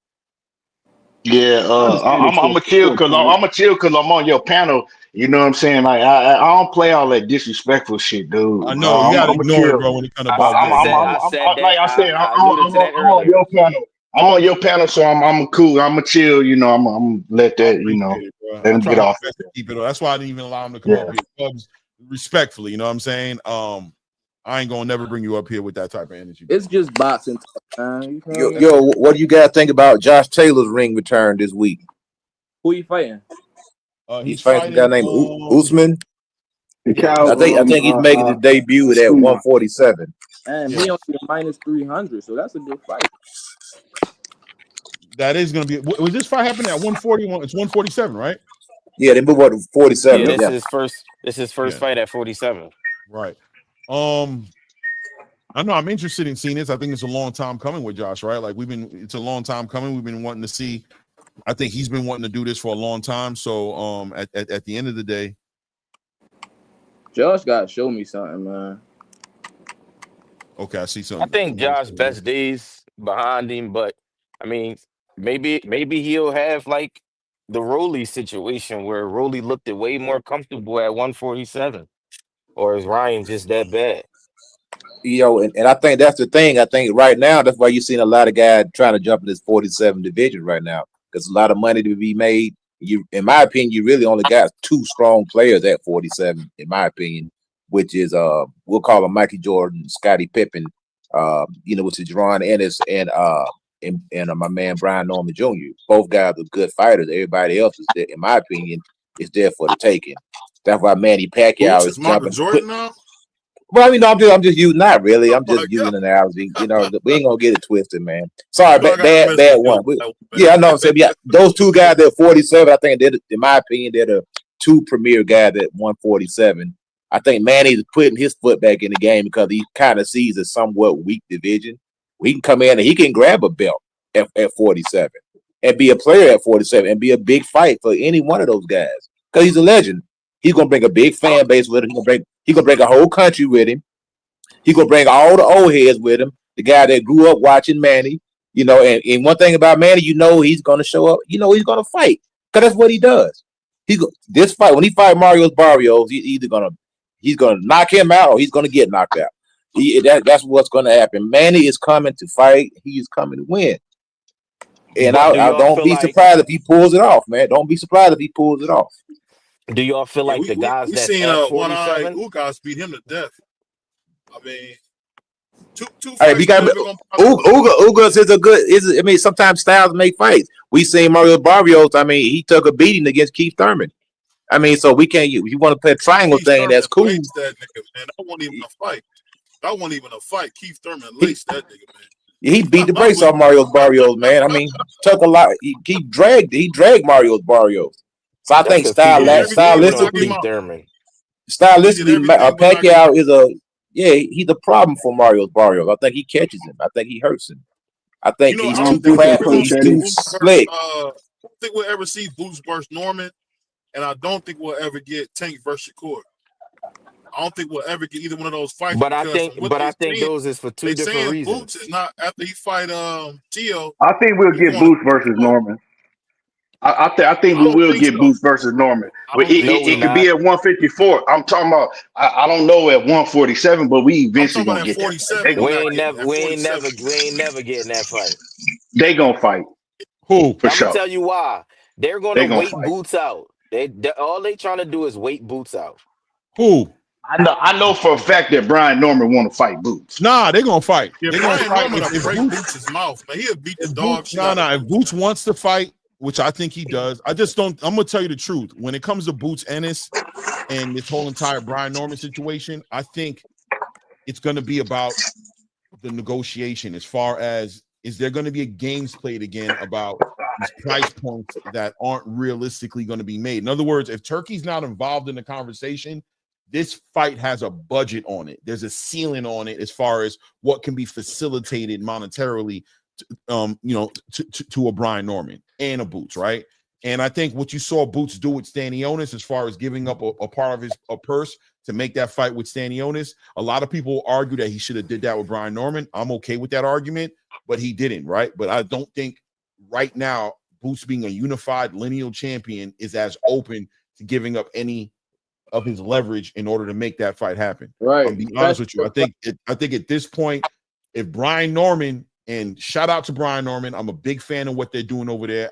[SPEAKER 10] Yeah, I'm gonna chill because I'm on your panel. You know what I'm saying? Like I don't play all that disrespectful shit, dude.
[SPEAKER 8] I know you gotta
[SPEAKER 10] I'm gonna
[SPEAKER 8] ignore it,
[SPEAKER 10] chill.
[SPEAKER 8] bro. When it comes to
[SPEAKER 5] I,
[SPEAKER 8] Bob
[SPEAKER 5] I
[SPEAKER 8] Day,
[SPEAKER 5] said,
[SPEAKER 8] man.
[SPEAKER 5] I said
[SPEAKER 10] Like
[SPEAKER 5] that.
[SPEAKER 10] I said,
[SPEAKER 5] I alluded to that
[SPEAKER 10] I'm on
[SPEAKER 5] earlier.
[SPEAKER 10] your panel. I'm on your panel, so I'm cool. I'm gonna chill. You know, I'm let
[SPEAKER 8] I
[SPEAKER 10] that. You know,
[SPEAKER 8] appreciate it, bro.
[SPEAKER 10] let
[SPEAKER 8] I
[SPEAKER 10] him
[SPEAKER 8] try
[SPEAKER 10] get
[SPEAKER 8] my
[SPEAKER 10] off.
[SPEAKER 8] best to keep it. That's why I didn't even allow him to come up here, Cubs, respectfully. You know what I'm saying? I ain't gonna never bring you up here with that type of energy.
[SPEAKER 6] It's just boxing talk, man.
[SPEAKER 4] Yo, what do you guys think about Josh Taylor's ring return this week?
[SPEAKER 6] Who you fighting?
[SPEAKER 4] He's fighting a guy named Usman.
[SPEAKER 9] Paquiao,
[SPEAKER 4] I think he's making his debut at 147.
[SPEAKER 6] And he only minus 300, so that's a good fight.
[SPEAKER 8] That is gonna be. Was this fight happening at 141? It's 147, right?
[SPEAKER 4] Yeah, they move up to 47.
[SPEAKER 5] Yeah, this is his first fight at 47.
[SPEAKER 8] Right. I know I'm interested in seeing this. I think it's a long time coming with Josh, right? Like it's a long time coming. We've been wanting to see. I think he's been wanting to do this for a long time. So at the end of the day,
[SPEAKER 6] Josh got to show me something, man.
[SPEAKER 8] Okay, I see something.
[SPEAKER 5] I think Josh's best days behind him, but I mean, maybe he'll have like the Rolly situation where Rolly looked at way more comfortable at 147, or is Ryan just that bad?
[SPEAKER 4] And I think that's the thing. I think right now that's why you're seeing a lot of guys trying to jump in this 47 division right now because a lot of money to be made. In my opinion, you really only got two strong players at 47. In my opinion, which is we'll call them Mikey Jordan, Scottie Pippen, which is Ron Ennis and my man Brian Norman Jr. Both guys are good fighters. Everybody else is there, in my opinion, is there for the taking. That's why Manny Pacquiao is
[SPEAKER 7] Michael
[SPEAKER 4] jumping.
[SPEAKER 7] Jordan now?
[SPEAKER 4] Well, I mean, I'm just using, not really. I'm just using an analogy. We ain't gonna get it twisted, man. Sorry, bad one. Yeah, I know. I'm saying, yeah, those two guys at 47, I think in my opinion, they're the two premier guys at 147. I think Manny's putting his foot back in the game because he kind of sees a somewhat weak division. He can come in and he can grab a belt at 47 and be a player at 47 and be a big fight for any one of those guys because he's a legend. He's gonna bring a big fan base with him. He's gonna bring a whole country with him. He's gonna bring all the old heads with him. The guy that grew up watching Manny, and one thing about Manny, he's gonna show up. He's gonna fight because that's what he does. This fight when he fight Mario Barrios, he's gonna knock him out or he's gonna get knocked out. That's what's gonna happen. Manny is coming to fight. He is coming to win. And I don't be surprised if he pulls it off, man. Don't be surprised if he pulls it off.
[SPEAKER 5] Do y'all feel like the guys that's
[SPEAKER 7] seen
[SPEAKER 5] at
[SPEAKER 7] one-eye
[SPEAKER 5] 47?
[SPEAKER 7] Ugas beat him to death. I mean, two
[SPEAKER 4] Hey, we got Ugas is a good. I mean, sometimes styles make fights. We seen Mario Barrios. I mean, he took a beating against Keith Thurman. I mean, so we can't. If you want to play a triangle thing, that's cool.
[SPEAKER 7] That nigga, man. That wasn't even a fight. That wasn't even a fight. Keith Thurman laced that nigga, man.
[SPEAKER 4] He beat the brakes off Mario Barrios, man. I mean, took a lot. He dragged Mario Barrios. So I think stylistically, Pacquiao is he's a problem for Mario Barrios. I think he catches him. I think he hurts him. I think he's too crafty. He's too slick.
[SPEAKER 7] I don't think we'll ever see Boots versus Norman, and I don't think we'll ever get Tank versus Shakur. I don't think we'll ever get either one of those fights.
[SPEAKER 5] But I think those is for two different reasons.
[SPEAKER 7] Boots is not after he fight Tio.
[SPEAKER 10] I think we'll get Boots versus Norman. I think we will get Boots versus Norman. It could be at 154. I'm talking about. I don't know at 147, but we eventually gonna get that.
[SPEAKER 5] We ain't never getting that fight.
[SPEAKER 10] They gonna fight.
[SPEAKER 8] Who?
[SPEAKER 10] For
[SPEAKER 5] I'm
[SPEAKER 10] sure.
[SPEAKER 5] gonna tell you why. They're gonna wait Boots out. All they trying to do is wait Boots out.
[SPEAKER 8] Who?
[SPEAKER 10] I know for a fact that Brian Norman want to fight Boots.
[SPEAKER 8] Nah, they're gonna fight.
[SPEAKER 7] Yeah,
[SPEAKER 8] they're
[SPEAKER 7] Brian
[SPEAKER 8] gonna
[SPEAKER 7] Norman
[SPEAKER 8] fight.
[SPEAKER 7] will break Boots' mouth, man. He'll beat the dog shit.
[SPEAKER 8] If Boots wants to fight, which I think he does, I just don't. I'm gonna tell you the truth. When it comes to Boots Ennis and this whole entire Brian Norman situation, I think it's gonna be about the negotiation as far as is there gonna be a games played again about these price points that aren't realistically going to be made. In other words, if Turkey's not involved in the conversation, this fight has a budget on it. There's a ceiling on it as far as what can be facilitated monetarily, to a Brian Norman and a Boots, right? And I think what you saw Boots do with Stanionis as far as giving up a part of his purse to make that fight with Stanionis, a lot of people argue that he should have did that with Brian Norman. I'm okay with that argument, but he didn't, right? But I don't think right now Boots being a unified lineal champion is as open to giving up any of his leverage in order to make that fight happen.
[SPEAKER 6] Right.
[SPEAKER 8] I'll be honest with you. I think at this point, if Brian Norman, and shout out to Brian Norman, I'm a big fan of what they're doing over there.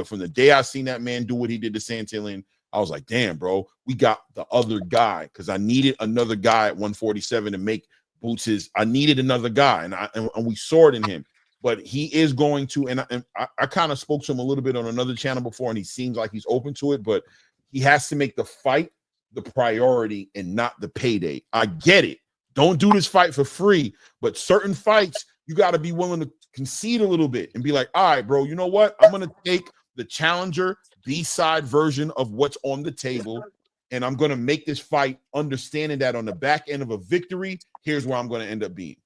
[SPEAKER 8] From the day I seen that man do what he did to Santillan, I was like, damn, bro, we got the other guy, because I needed another guy at 147 to make Boots his. I needed another guy, and we saw it in him. But he is going to, and I kind of spoke to him a little bit on another channel before, and he seems like he's open to it, but he has to make the fight the priority and not the payday. I get it. Don't do this fight for free, but certain fights, you got to be willing to concede a little bit and be like, all right, bro, you know what? I'm going to take the challenger B-side version of what's on the table, and I'm going to make this fight understanding that on the back end of a victory, here's where I'm going to end up being.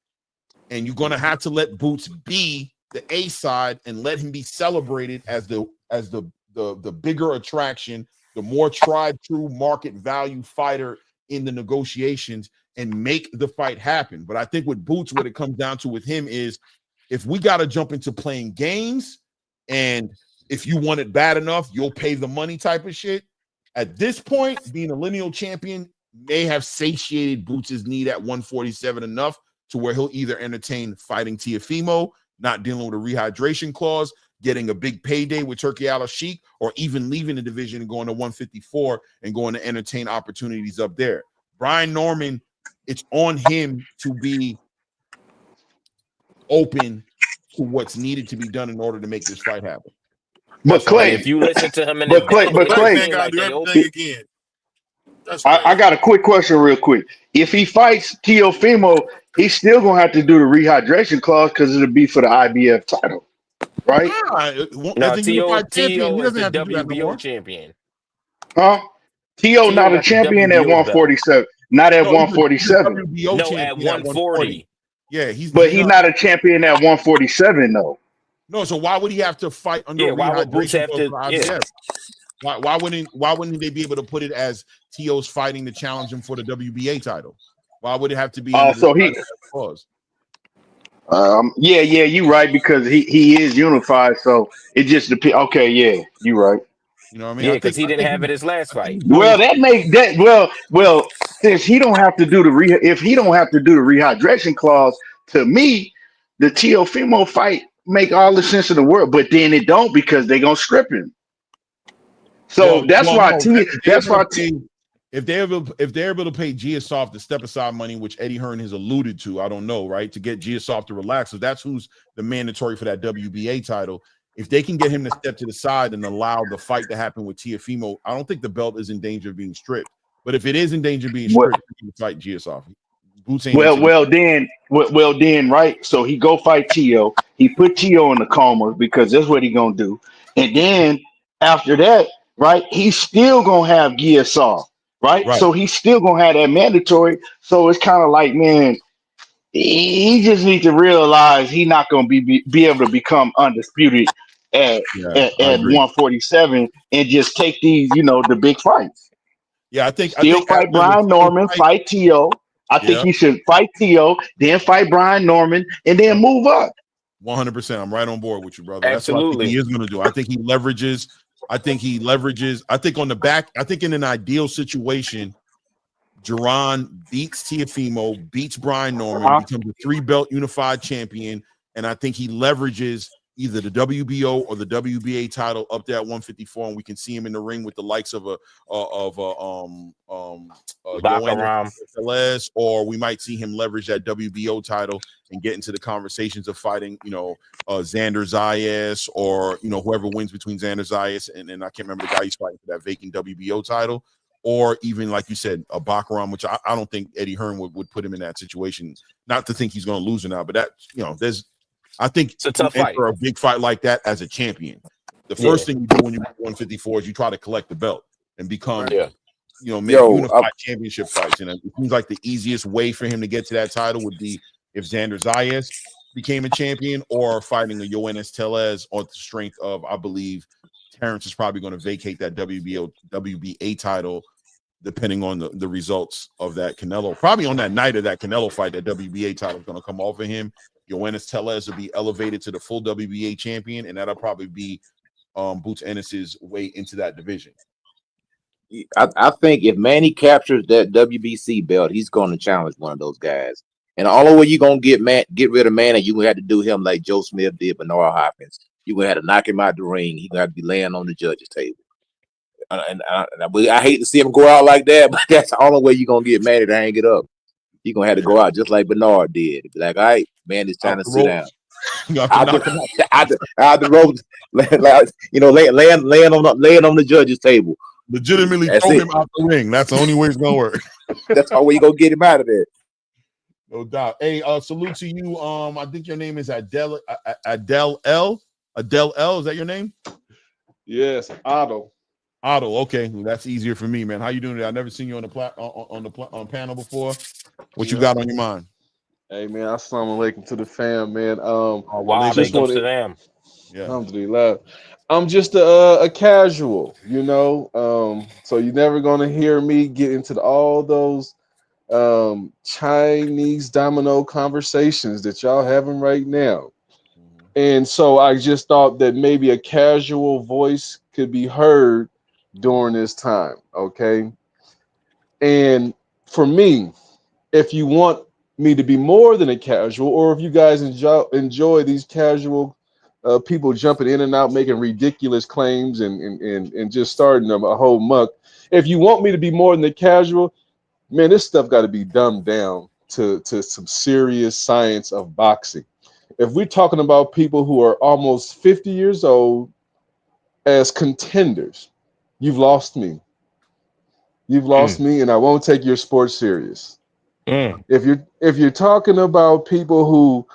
[SPEAKER 8] And you're going to have to let Boots be the A side and let him be celebrated as the bigger attraction, the more tried true market value fighter in the negotiations, and make the fight happen. But I think with Boots, what it comes down to with him is, if we got to jump into playing games, and if you want it bad enough, you'll pay the money type of shit. At this point, being a lineal champion may have satiated Boots' need at 147 enough to where he'll either entertain fighting Teofimo, not dealing with a rehydration clause, getting a big payday with Turki Alalshikh, or even leaving the division and going to 154 and going to entertain opportunities up there. Brian Norman, it's on him to be open to what's needed to be done in order to make this fight happen.
[SPEAKER 10] But Clay,
[SPEAKER 5] if you listen to him in
[SPEAKER 10] but Clay,
[SPEAKER 7] gotta do everything again.
[SPEAKER 10] I got a quick question real quick. If he fights Teofimo, he's still going to have to do the rehydration clause because it'll be for the IBF title, right?
[SPEAKER 5] No, T.O. is the WBO champion.
[SPEAKER 10] Huh? T.O. not a champion at 147. Not at 147.
[SPEAKER 5] No, at 140.
[SPEAKER 8] Yeah,
[SPEAKER 10] he's not a champion at 147 though.
[SPEAKER 8] No, so why would he have to fight under
[SPEAKER 5] why would Boots have to?
[SPEAKER 8] Yeah. Why wouldn't they be able to put it as T.O.'s fighting to challenge him for the WBA title? Why would it have to be?
[SPEAKER 10] So he
[SPEAKER 8] clause?
[SPEAKER 10] Yeah, you right, because he is unified, so it just depends. Okay, yeah, you right.
[SPEAKER 8] You know what I mean?
[SPEAKER 5] Yeah, because he didn't have it his last fight.
[SPEAKER 10] Well, that makes that well since he don't have to do if he don't have to do the rehydration clause, to me, the Teofimo fight make all the sense in the world, but then it don't, because they gonna strip him. So that's why
[SPEAKER 8] if they're able to pay Giasoft the step aside money, which Eddie Hearn has alluded to, I don't know, right, to get Giasoft to relax. So that's who's the mandatory for that WBA title. If they can get him to step to the side and allow the fight to happen with Teofimo, I don't think the belt is in danger of being stripped. But if it is in danger of being stripped, he can fight Giasoft.
[SPEAKER 10] Well then, right? So he go fight Tio. He put Tio in the coma because that's what he gonna do. And then after that, right, he's still gonna have Giasoft, right? So he's still gonna have that mandatory. So it's kind of like, man, he just needs to realize he's not gonna be able to become undisputed at 147 and just take these, the big fights.
[SPEAKER 8] Yeah, I think
[SPEAKER 10] fight Brian Norman, fight Tio. I think he should fight Tio, then fight Brian Norman, and then move up.
[SPEAKER 8] 100%. I'm right on board with you, brother.
[SPEAKER 5] Absolutely.
[SPEAKER 8] That's what I think he is going to do. I think he leverages. I think on the back, I think in an ideal situation, Jerron beats Teofimo, beats Brian Norman, becomes a 3-belt unified champion, and I think he leverages either the WBO or the WBA title up there at 154, and we can see him in the ring with the likes of Celeste, or we might see him leverage that WBO title and get into the conversations of fighting, Xander Zayas, or whoever wins between Xander Zayas and I can't remember the guy he's fighting for that vacant WBO title, or even like you said, a Bakaram, which I don't think Eddie Hearn would put him in that situation. Not to think he's going to lose or not, but that I think
[SPEAKER 5] it's a tough fight
[SPEAKER 8] for a big fight like that as a champion. The first thing you do when you 154 is you try to collect the belt and become, make unified championship fights. And it seems like the easiest way for him to get to that title would be if Xander Zayas became a champion or fighting a Yoenis Tellez on the strength of, I believe, Terrence is probably going to vacate that WBA title depending on the results of that Canelo. Probably on that night of that Canelo fight, that WBA title is going to come off of him. Yoenis Tellez will be elevated to the full WBA champion, and that'll probably be Boots Ennis's way into that division.
[SPEAKER 4] I think if Manny captures that WBC belt, he's going to challenge one of those guys. And the only way you're going to get rid of Manny, you're going to have to do him like Joe Smith did Bernard Hopkins. You're going to have to knock him out the ring. He's going to have to be laying on the judge's table. And I hate to see him go out like that, but that's the only way you're going to get Manny to hang it up. You're going to have to go out just like Bernard did. Be like, all right, man, it's time to sit down. Out the rope, laying on the judge's table.
[SPEAKER 8] Legitimately throw him out the ring. That's the only way it's going to work.
[SPEAKER 4] That's the only way you're going to get him out of there.
[SPEAKER 8] No doubt. Hey, salute to you. I think your name is Adele L. Adele L. Is that your name?
[SPEAKER 11] Yes, Otto.
[SPEAKER 8] Otto. Okay, that's easier for me, man. How you doing today? I've never seen you on the panel before. What you got on your mind?
[SPEAKER 11] Hey, man. Assalamu alaikum to the fam, man.
[SPEAKER 5] Wow,
[SPEAKER 11] just
[SPEAKER 5] to them.
[SPEAKER 11] Yeah. Alhamdulillah. I'm just a casual, so you're never gonna hear me get into all those Chinese domino conversations that y'all having right now. And so I just thought that maybe a casual voice could be heard during this time, okay? And for me, if you want me to be more than a casual, or if you guys enjoy these casual people jumping in and out, making ridiculous claims and just starting a whole muck, if you want me to be more than a casual, man, this stuff got to be dumbed down to some serious science of boxing. If we're talking about people who are almost 50 years old as contenders, you've lost me. You've lost me, and I won't take your sport serious. If you're talking about people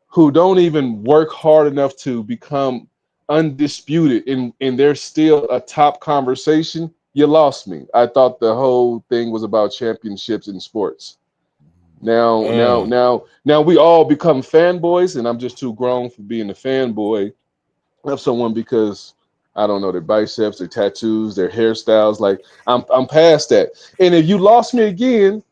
[SPEAKER 11] who don't even work hard enough to become undisputed and they're still a top conversation, you lost me. I thought the whole thing was about championships in sports. Now we all become fanboys, and I'm just too grown for being a fanboy of someone because I don't know their biceps, their tattoos, their hairstyles. Like I'm past that. And if you lost me again,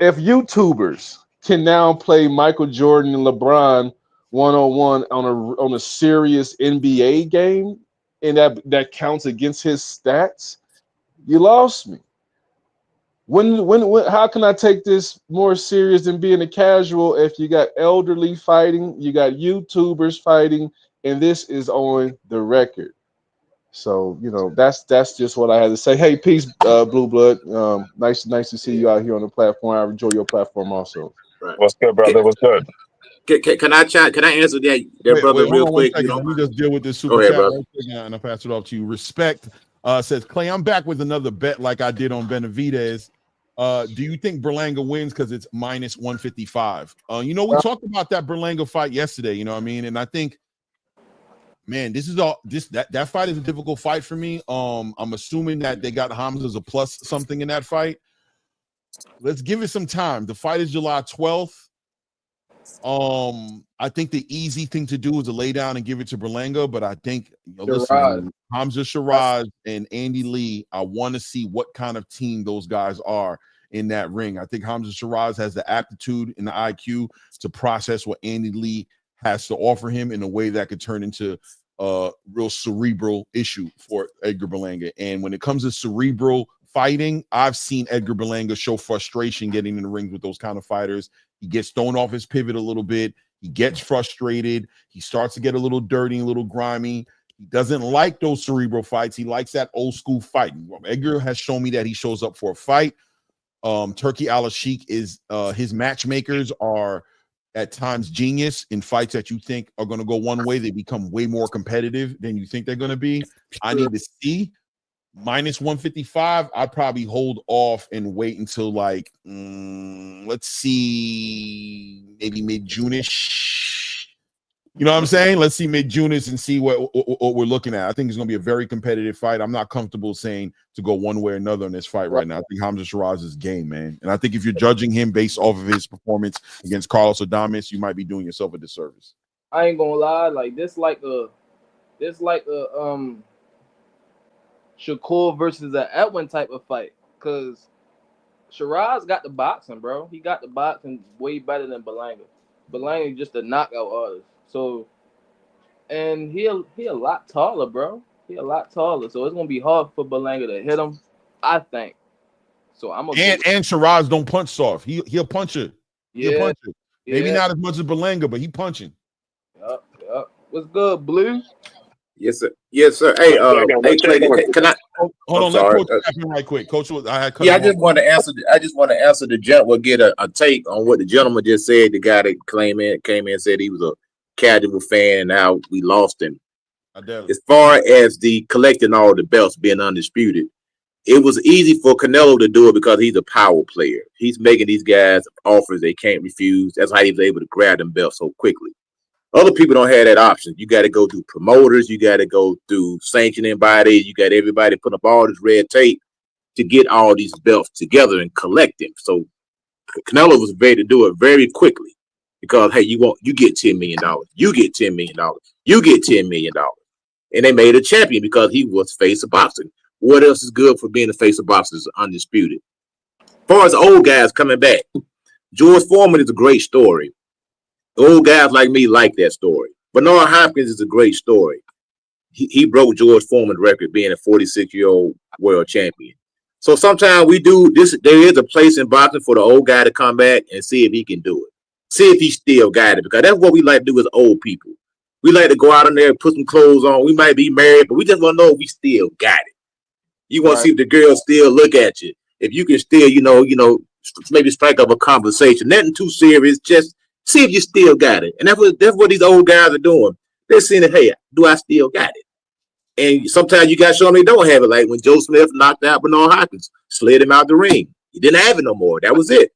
[SPEAKER 11] if YouTubers can now play Michael Jordan and LeBron one-on-one on a serious NBA game, and that counts against his stats, you lost me. When how can I take this more serious than being a casual if you got elderly fighting, you got YouTubers fighting, and this is on the record? So that's just what I had to say. Hey, peace, Blue Blood. Nice to see you out here on the platform. I enjoy your platform also.
[SPEAKER 4] Right.
[SPEAKER 5] What's good, brother? What's good?
[SPEAKER 4] Can I answer that brother real quick?
[SPEAKER 8] Let me just deal with this super chat right quick, and I'll pass it off to you. Respect says Clay, I'm back with another bet like I did on Benavidez. Do you think Berlanga wins because it's minus 155? We talked about that Berlanga fight yesterday, and I think, man, that fight is a difficult fight for me. I'm assuming that they got Hamza as a plus something in that fight. Let's give it some time. The fight is July 12th. I think the easy thing to do is to lay down and give it to Berlanga, but I think listen, Hamza Shiraz and Andy Lee, I want to see what kind of team those guys are in that ring. I think Hamza Shiraz has the aptitude and the IQ to process what Andy Lee has to offer him in a way that could turn into a real cerebral issue for Edgar Berlanga. And when it comes to cerebral fighting, I've seen Edgar Berlanga show frustration getting in the ring with those kind of fighters. He gets thrown off his pivot a little bit. He gets frustrated. He starts to get a little dirty, a little grimy. He doesn't like those cerebral fights. He likes that old school fighting. Edgar has shown me that he shows up for a fight. Turki Alalshikh is his matchmakers are at times genius in fights that you think are going to go one way. They become way more competitive than you think they're going to be. I need to see. Minus 155, I'd probably hold off and wait until let's see, maybe mid-June-ish. You know what I'm saying? Let's see mid-Junis and see what we're looking at. I think it's going to be a very competitive fight. I'm not comfortable saying to go one way or another in this fight right now. I think Hamza Shiraz's game, man. And I think if you're judging him based off of his performance against Carlos Adames, you might be doing yourself a disservice.
[SPEAKER 6] I ain't gonna lie, like this like a Shakur versus an Edwin type of fight. Cause Shiraz got the boxing, bro. He got the boxing way better than Berlanga. Berlanga just a knockout artist. So, and he a lot taller, bro. He a lot taller. So it's gonna be hard for Berlanga to hit him, I think. So I'm
[SPEAKER 8] and Shiraz don't punch soft. He'll punch it. He'll punch it. Maybe not as much as Berlanga, but he punching.
[SPEAKER 6] Yup. What's good, Blue?
[SPEAKER 4] Yes, sir. Yes, sir. Hey, Clay, can I
[SPEAKER 8] hold on? Let Coach step in right quick. Coach, I
[SPEAKER 4] just want to answer. I just want to answer the gentleman. We'll get a take on what the gentleman just said. The guy that came in and said he was a casual fan, and now we lost him. As far as the collecting all the belts being undisputed, it was easy for Canelo to do it because he's a power player. He's making these guys offers they can't refuse. That's how he was able to grab them belts so quickly. Other people don't have that option. You got to go through promoters. You got to go through sanctioning bodies. You got everybody put up all this red tape to get all these belts together and collect them. So Canelo was ready to do it very quickly because, hey, you get $10 million. You get $10 million. You get $10 million. And they made a champion because he was face of boxing. What else is good for being the face of boxing is undisputed. As far as old guys coming back, George Foreman is a great story. Old guys like me like that story. Bernard Hopkins is a great story. He broke George Foreman's record being a 46-year-old world champion. So sometimes we do this. There is a place in boxing for the old guy to come back and see if he can do it. See if he still got it. Because that's what we like to do as old people. We like to go out in there and put some clothes on. We might be married, but we just want to know if we still got it. You want to see if the girls still look at you. If you can still, maybe strike up a conversation. Nothing too serious. Just see if you still got it. And that's what these old guys are doing. They're saying, hey, do I still got it? And sometimes you got to show them they don't have it. Like when Joe Smith knocked out Bernard Hopkins, slid him out the ring. He didn't have it no more. That was it.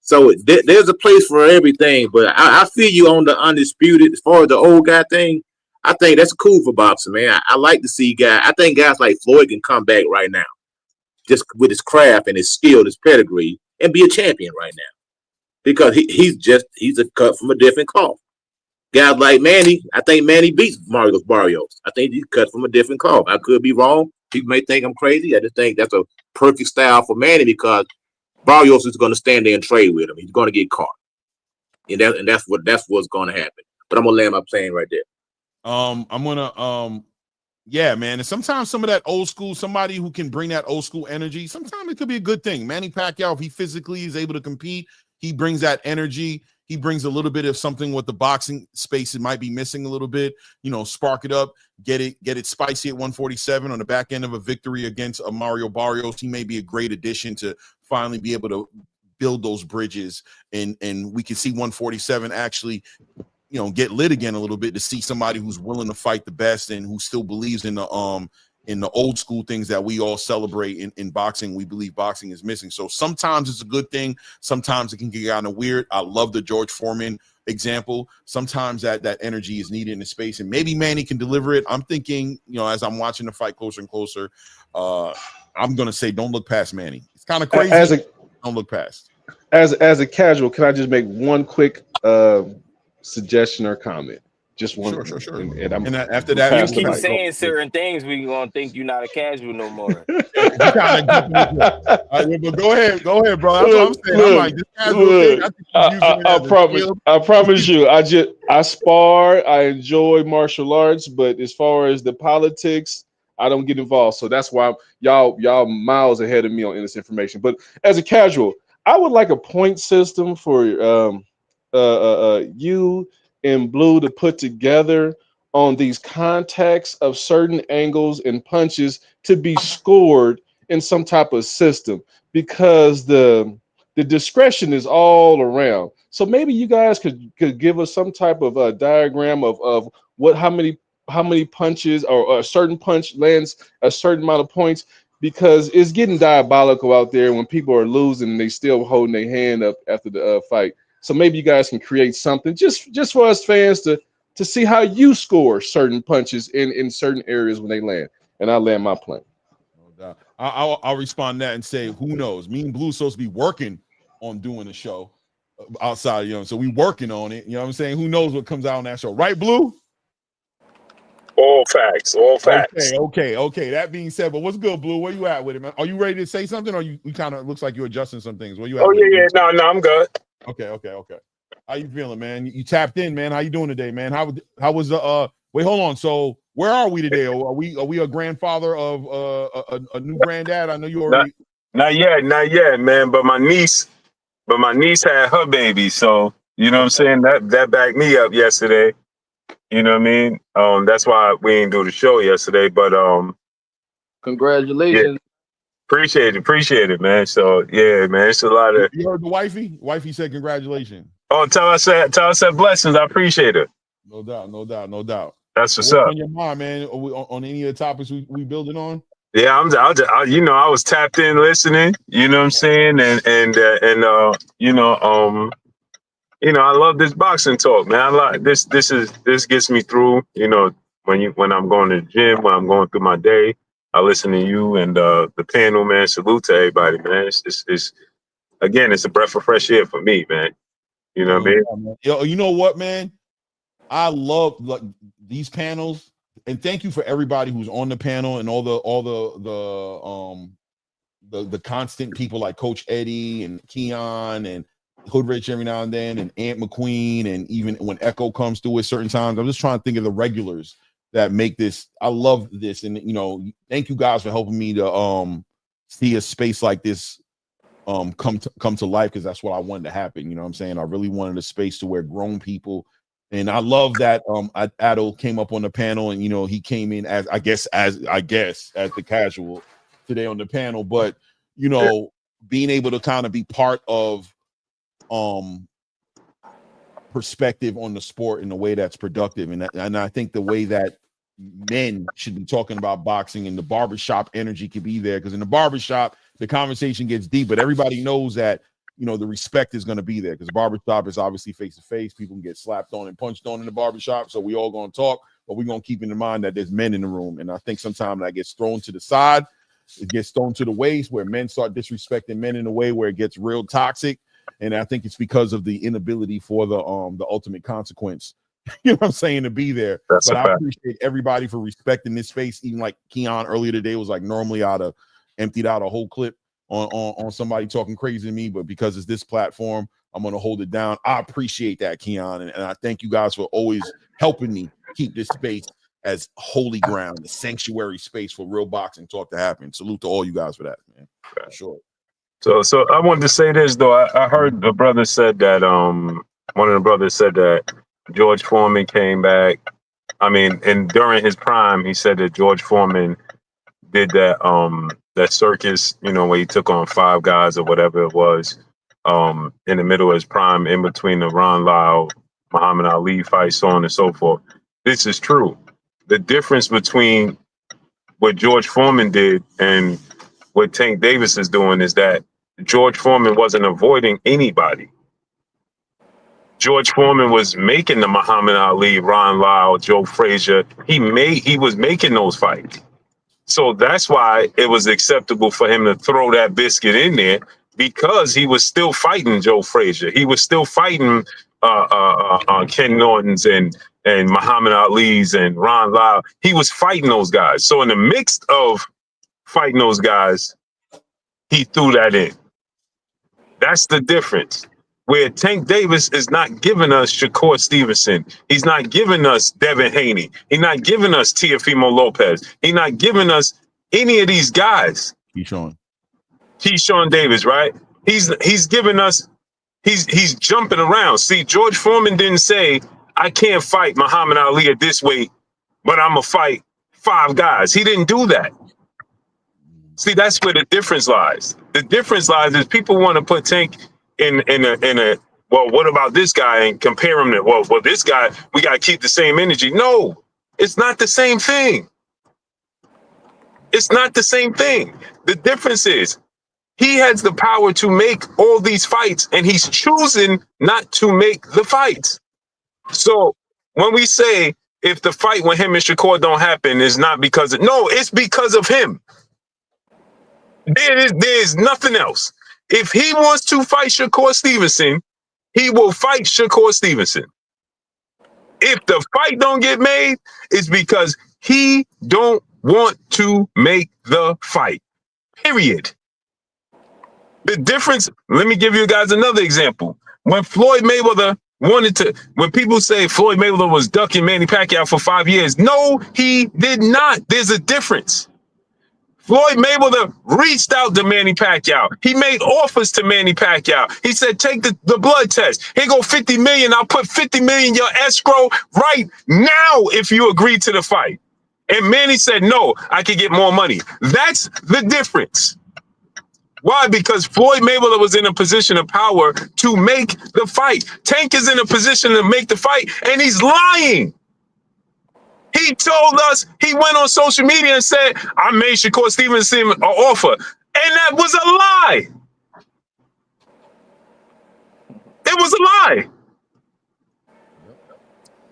[SPEAKER 4] So there's a place for everything. But I feel you on the undisputed. As far as the old guy thing, I think that's cool for boxing, man. I like to see guys. I think guys like Floyd can come back right now, just with his craft and his skill, his pedigree, and be a champion right now. Because he's a cut from a different cloth. Guys like Manny, I think Manny beats Mario Barrios. I think he's cut from a different cloth. I could be wrong. People may think I'm crazy. I just think that's a perfect style for Manny because Barrios is going to stand there and trade with him. He's going to get caught, and that's what's going to happen. But I'm gonna land my plane right there.
[SPEAKER 8] I'm gonna yeah, man. And sometimes some of that old school, somebody who can bring that old school energy, sometimes it could be a good thing. Manny Pacquiao, if he physically is able to compete, he brings that energy. He brings a little bit of something with the boxing space it might be missing a little bit. Spark it up, get it spicy at 147 on the back end of a victory against a Mario Barrios. He may be a great addition to finally be able to build those bridges, and we can see 147 actually get lit again a little bit to see somebody who's willing to fight the best and who still believes in the old school things that we all celebrate in boxing. We believe boxing is missing. So sometimes it's a good thing. Sometimes it can get kind of weird. I love the George Foreman example. Sometimes that energy is needed in the space, and maybe Manny can deliver it. I'm thinking, as I'm watching the fight closer and closer, I'm going to say don't look past Manny. It's kind of crazy. Don't look past.
[SPEAKER 11] As a casual, can I just make one quick suggestion or comment? Just one.
[SPEAKER 8] Sure.
[SPEAKER 11] And
[SPEAKER 8] after that,
[SPEAKER 5] you keep saying certain things, we gonna think you're not a casual no more.
[SPEAKER 8] But go ahead, bro. That's what I'm saying. I'm like, this casual thing,
[SPEAKER 11] I promise you. I spar. I enjoy martial arts, but as far as the politics, I don't get involved. So that's why y'all miles ahead of me on this information. But as a casual, I would like a point system for you and Blue to put together on these contacts of certain angles and punches to be scored in some type of system, because the discretion is all around. So maybe you guys could give us some type of a diagram of how many punches or a certain punch lands a certain amount of points, because it's getting diabolical out there when people are losing and they still holding their hand up after the fight. So maybe you guys can create something just for us fans to to see how you score certain punches in certain areas when they land. And I land my plane.
[SPEAKER 8] No doubt. I'll respond to that and say, who knows? Me and Blue supposed to be working on doing a show outside, so we working on it. You know what I'm saying? Who knows what comes out on that show, right, Blue?
[SPEAKER 12] All facts.
[SPEAKER 8] Okay. That being said, but what's good, Blue? Where you at with it, man? Are you ready to say something, or you kind of looks like you're adjusting some things? Where you at?
[SPEAKER 12] Oh yeah. No, I'm good.
[SPEAKER 8] Okay. How you feeling, man? You tapped in, man. How you doing today, man? How was the wait, hold on. So where are we today? Are we a grandfather of a new granddad? I know you already
[SPEAKER 12] not yet, man. But my niece had her baby, so you know what I'm saying? That backed me up yesterday. You know what I mean? That's why we didn't do the show yesterday. But
[SPEAKER 6] congratulations.
[SPEAKER 12] Yeah. Appreciate it, man. So yeah, man, it's a lot of.
[SPEAKER 8] You heard the wifey? Wifey said congratulations.
[SPEAKER 12] Oh, tell her said blessings. I appreciate it.
[SPEAKER 8] No doubt.
[SPEAKER 12] That's what's up.
[SPEAKER 8] On your mind, man? On any of the topics we building on?
[SPEAKER 12] Yeah, I was tapped in listening. You know what I'm saying? And I love this boxing talk, man. I like this. This gets me through. When I'm going to the gym, when I'm going through my day, I listen to you and the panel, man. Salute to everybody, man. It's again, it's a breath of fresh air for me, man. You know what I mean?
[SPEAKER 8] Yo, you know what, man? I love these panels, and thank you for everybody who's on the panel and all the constant people like Coach Eddie and Keon and Hoodrich every now and then, and Ant McQueen, and even when Echo comes through at certain times. I'm just trying to think of the regulars that make this. I love this, and thank you guys for helping me to see a space like this come to life, because that's what I wanted to happen. You know what I'm saying? I really wanted a space to where grown people, and I love that Adel came up on the panel, and he came in as I guess as the casual today on the panel, but being able to kind of be part of perspective on the sport in a way that's productive, and I think the way that men should be talking about boxing and the barbershop energy could be there, because in the barbershop the conversation gets deep, but everybody knows that the respect is going to be there, because the barbershop is obviously face to face. People can get slapped on and punched on in the barbershop, so we all going to talk, but we're going to keep in mind that there's men in the room, and I think sometimes that gets thrown to the side. It gets thrown to the waist where men start disrespecting men in a way where it gets real toxic. And I think it's because of the inability for the ultimate consequence, what I'm saying, to be there. But I appreciate everybody for respecting this space. Even like Keon earlier today was like, normally I'd have emptied out a whole clip on somebody talking crazy to me, but because it's this platform, I'm going to hold it down. I appreciate that, Keon. And I thank you guys for always helping me keep this space as holy ground, the sanctuary space for real boxing talk to happen. Salute to all you guys for that, man. For sure.
[SPEAKER 12] So I wanted to say this though. I heard the brother said that one of the brothers said that George Foreman came back. I mean, and during his prime, he said that George Foreman did that circus, where he took on 5 guys or whatever it was, in the middle of his prime, in between the Ron Lyle, Muhammad Ali fight, so on and so forth. This is true. The difference between what George Foreman did and what Tank Davis is doing is that George Foreman wasn't avoiding anybody. George Foreman was making the Muhammad Ali, Ron Lyle, Joe Frazier. He was making those fights. So that's why it was acceptable for him to throw that biscuit in there, because he was still fighting Joe Frazier. He was still fighting Ken Norton's and Muhammad Ali's and Ron Lyle. He was fighting those guys. So in the mix of fighting those guys, he threw that in. That's the difference. Where Tank Davis is not giving us Shakur Stevenson. He's not giving us Devin Haney. He's not giving us Teofimo Lopez. He's not giving us any of these guys. Keyshawn Davis, right? He's giving us, he's jumping around. See, George Foreman didn't say, I can't fight Muhammad Ali at this weight, but I'm going to fight 5 guys. He didn't do that. See, that's where the difference lies. The difference lies is people want to put Tank in a well, what about this guy, and compare him to well this guy, we got to keep the same energy. No, it's not the same thing. It's not the same thing. The difference is he has the power to make all these fights, and he's choosing not to make the fights. So when we say if the fight with him and Shakur don't happen, is not because of, no, it's because of him. There's nothing else. If he wants to fight Shakur Stevenson, he will fight Shakur Stevenson. If the fight don't get made, it's because he don't want to make the fight. Period. The difference, let me give you guys another example. When Floyd Mayweather when people say Floyd Mayweather was ducking Manny Pacquiao for 5 years, no, he did not. There's a difference. Floyd Mayweather reached out to Manny Pacquiao. He made offers to Manny Pacquiao. He said, take the blood test. Here go 50 million. I'll put 50 million in your escrow right now if you agree to the fight. And Manny said, no, I could get more money. That's the difference. Why? Because Floyd Mayweather was in a position of power to make the fight. Tank is in a position to make the fight, and he's lying. He told us, he went on social media and said, I made Shakur Stevenson an offer. And that was a lie. It was a lie.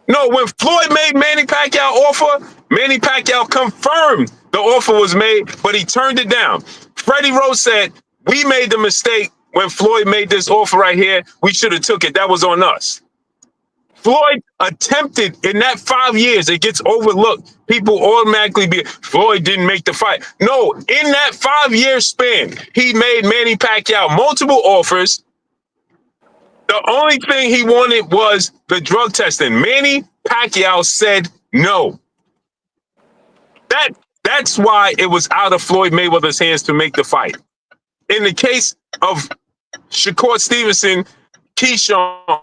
[SPEAKER 12] No, when Floyd made Manny Pacquiao offer, Manny Pacquiao confirmed the offer was made, but he turned it down. Freddie Rose said, we made the mistake when Floyd made this offer right here. We should have took it. That was on us. Floyd attempted in that 5 years, it gets overlooked. People automatically Floyd didn't make the fight. No, in that 5-year span, he made Manny Pacquiao multiple offers. The only thing he wanted was the drug testing. Manny Pacquiao said no. That's why it was out of Floyd Mayweather's hands to make the fight. In the case of Shakur Stevenson, Keyshawn,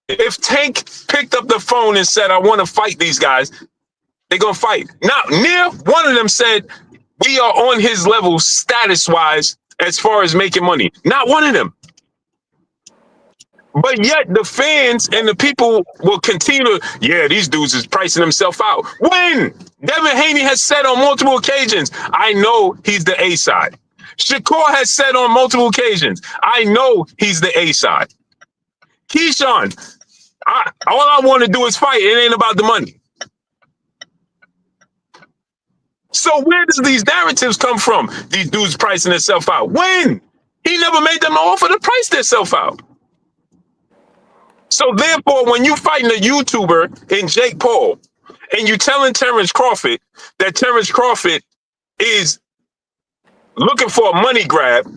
[SPEAKER 12] if Tank picked up the phone and said, I want to fight these guys, they're going to fight. Now, near one of them said, we are on his level status-wise as far as making money. Not one of them. But yet the fans and the people will continue to, yeah, these dudes is pricing themselves out. When Devin Haney has said on multiple occasions, I know he's the A side. Shakur has said on multiple occasions, I know he's the A side. Keyshawn, all I want to do is fight. It ain't about the money. So where does these narratives come from? These dudes pricing themselves out. When? He never made them an offer to price themselves out. So therefore, when you fighting a YouTuber in Jake Paul and you telling Terrence Crawford that Terrence Crawford is looking for a money grab,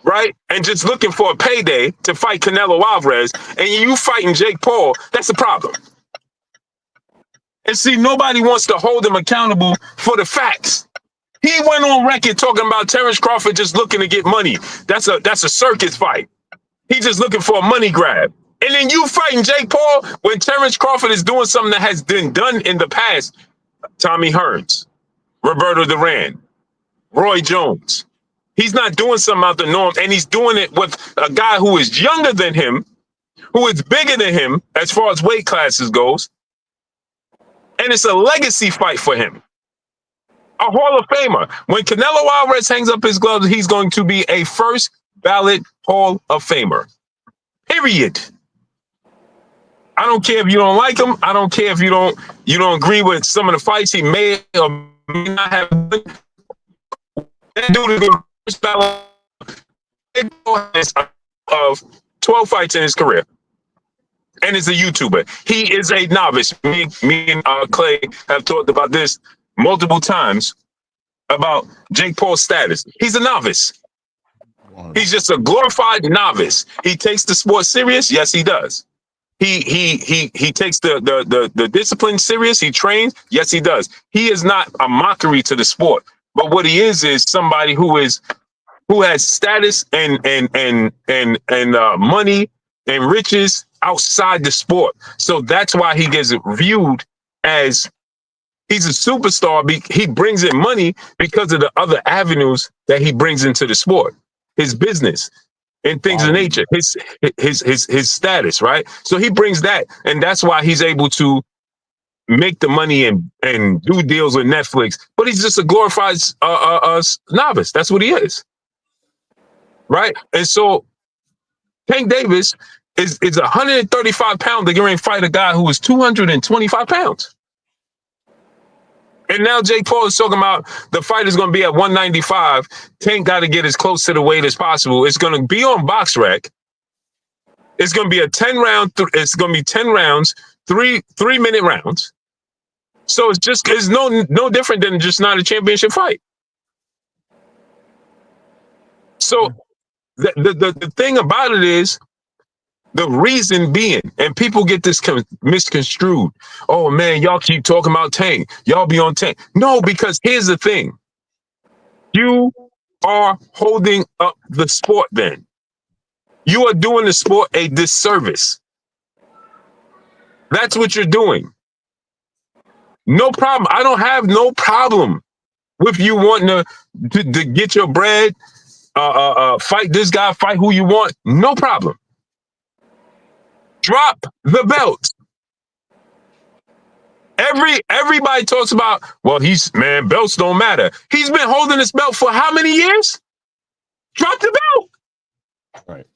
[SPEAKER 12] right? And just looking for a payday to fight Canelo Alvarez, and you fighting Jake Paul, that's a problem. And see, nobody wants to hold him accountable for the facts. He went on record talking about Terrence Crawford just looking to get money. That's a circus fight. He's just looking for a money grab. And then you fighting Jake Paul when Terrence Crawford is doing something that has been done in the past. Tommy Hearns, Roberto Duran, Roy Jones. He's not doing something out the norm, and he's doing it with a guy who is younger than him, who is bigger than him as far as weight classes goes. And it's a legacy fight for him. A Hall of Famer. When Canelo Alvarez hangs up his gloves, he's going to be a first ballot Hall of Famer. Period. I don't care if you don't like him. I don't care if you don't agree with some of the fights he may or may not have done. That dude is the first ballot of 12 fights in his career. And is a YouTuber. He is a novice. Me and Clay have talked about this multiple times about Jake Paul's status. He's a novice. He's just a glorified novice. He takes the sport serious. Yes, he does. He takes the discipline serious. He trains. Yes, he does. He is not a mockery to the sport. But what he is somebody who has status and money and riches outside the sport. So that's why he gets viewed as he's a superstar. He brings in money because of the other avenues that he brings into the sport, his business and things of nature, his status, right? So he brings that, and that's why he's able to make the money and do deals with Netflix. But he's just a glorified novice. That's what he is, right? And so Tank Davis is 135 pounds. They're going to fight a guy who is 225 pounds. And now Jake Paul is talking about the fight is going to be at 195. Tank got to get as close to the weight as possible. It's going to be on BoxRec. It's going to be a 10-round. It's going to be 10 rounds, 3-minute rounds. So it's no different than just not a championship fight. So the thing about it is, the reason being, and people get this misconstrued. Oh man, y'all keep talking about Tank. Y'all be on Tank. No, because here's the thing. You are holding up the sport then. You are doing the sport a disservice. That's what you're doing. No problem. I don't have no problem with you wanting to get your bread, fight this guy, fight who you want. No problem. Drop the belt. Everybody talks about, well, belts don't matter. He's been holding this belt for how many years? Drop the belt.
[SPEAKER 8] Right.